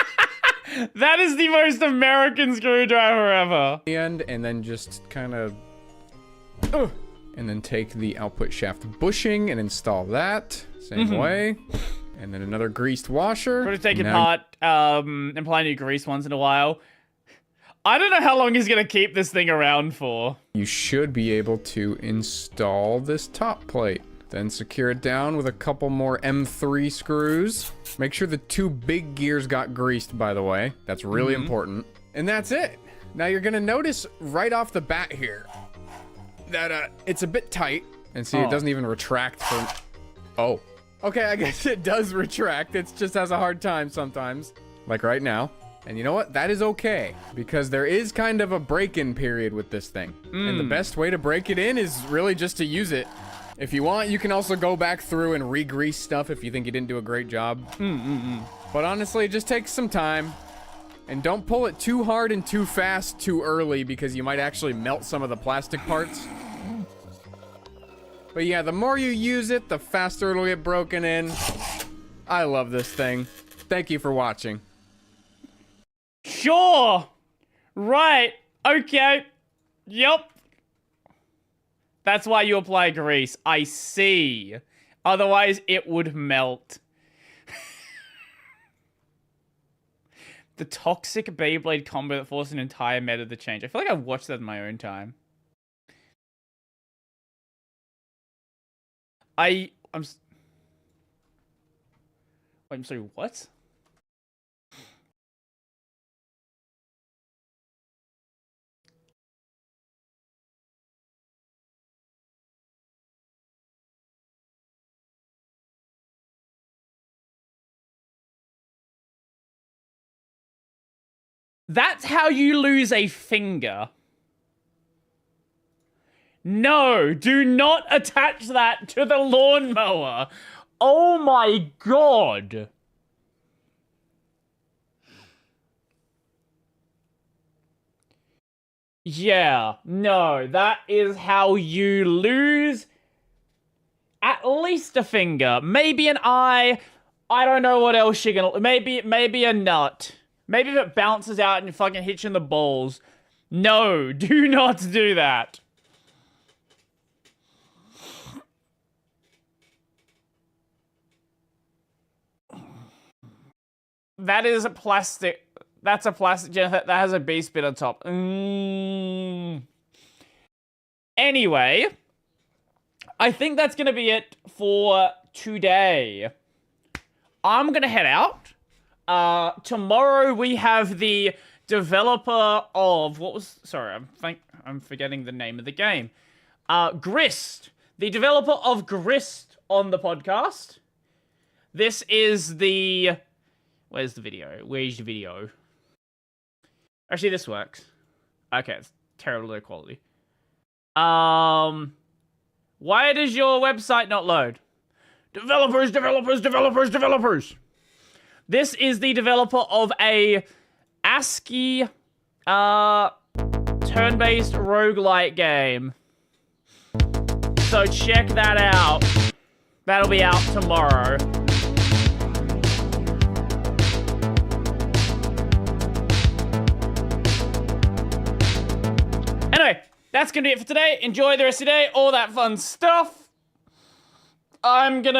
that is the most American screwdriver ever. And then just kind of, and then take the output shaft bushing and install that same way. And then another greased washer. We're taking part, applying new grease once in a while. I don't know how long he's gonna keep this thing around for. You should be able to install this top plate. Then secure it down with a couple more M3 screws. Make sure the 2 big gears got greased, by the way. That's really important. And that's it. Now you're gonna notice right off the bat here that it's a bit tight. And see, it doesn't even retract from... Oh. Okay, I guess it does retract. It just has a hard time sometimes. Like right now. And you know what? That is okay. Because there is kind of a break-in period with this thing. And the best way to break it in is really just to use it. If you want, you can also go back through and re-grease stuff if you think you didn't do a great job. But honestly, it just takes some time. And don't pull it too hard and too fast too early because you might actually melt some of the plastic parts. But yeah, the more you use it, the faster it'll get broken in. I love this thing. Thank you for watching. Sure. Right. Okay. Yep. That's why you apply grease. I see. Otherwise, it would melt. The toxic Beyblade combo that forced an entire meta to change. I feel like I watched that in my own time. I'm sorry, what? That's how you lose a finger. No, do not attach that to the lawnmower. Oh my god. Yeah, no, that is how you lose at least a finger, maybe an eye. I don't know what else you're gonna, maybe a nut. Maybe if it bounces out and fucking hits you in the balls. No, do not do that. That is a plastic. That's a plastic that has a beast bit on top. Anyway, I think that's going to be it for today. I'm going to head out. Tomorrow we have the developer of I'm forgetting the name of the game. Grist, the developer of Grist on the podcast. This is the where's the video? Where's the video? Actually, this works. Okay, it's terrible low quality. Why does your website not load? Developers. This is the developer of a ASCII turn-based roguelite game. So check that out. That'll be out tomorrow. Anyway, that's gonna be it for today. Enjoy the rest of the day, all that fun stuff. I don't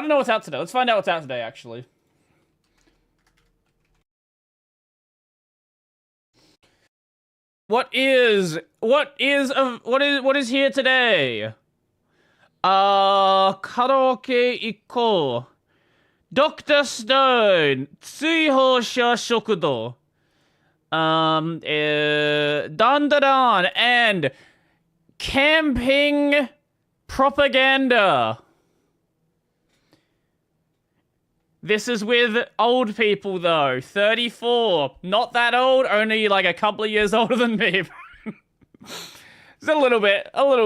know what's out today. Let's find out what's out today, actually. What is here today? Karaoke ikko. Dr. Stone, 追放者食堂. Dandadan and camping propaganda. This is with old people though, 34. Not that old, only like a couple of years older than me. It's a little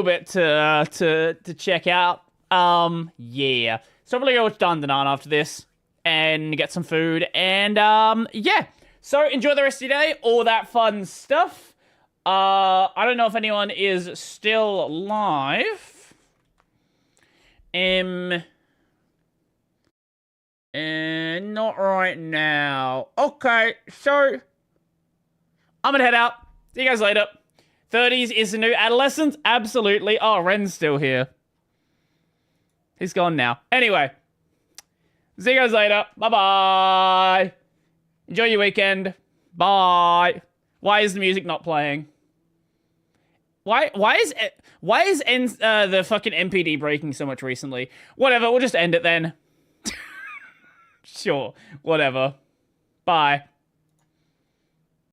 bit to check out. Yeah. So I'm gonna go watch Dandadan after this and get some food and yeah. So enjoy the rest of your day, all that fun stuff. I don't know if anyone is still live. Not right now. Okay, so I'm gonna head out. See you guys later. 30s is the new adolescent? Absolutely. Oh, Ren's still here. He's gone now. Anyway, see you guys later. Bye-bye. Enjoy your weekend. Bye. Why is the music not playing? Why is the fucking MPD breaking so much recently? Whatever, we'll just end it then. Sure, whatever. Bye.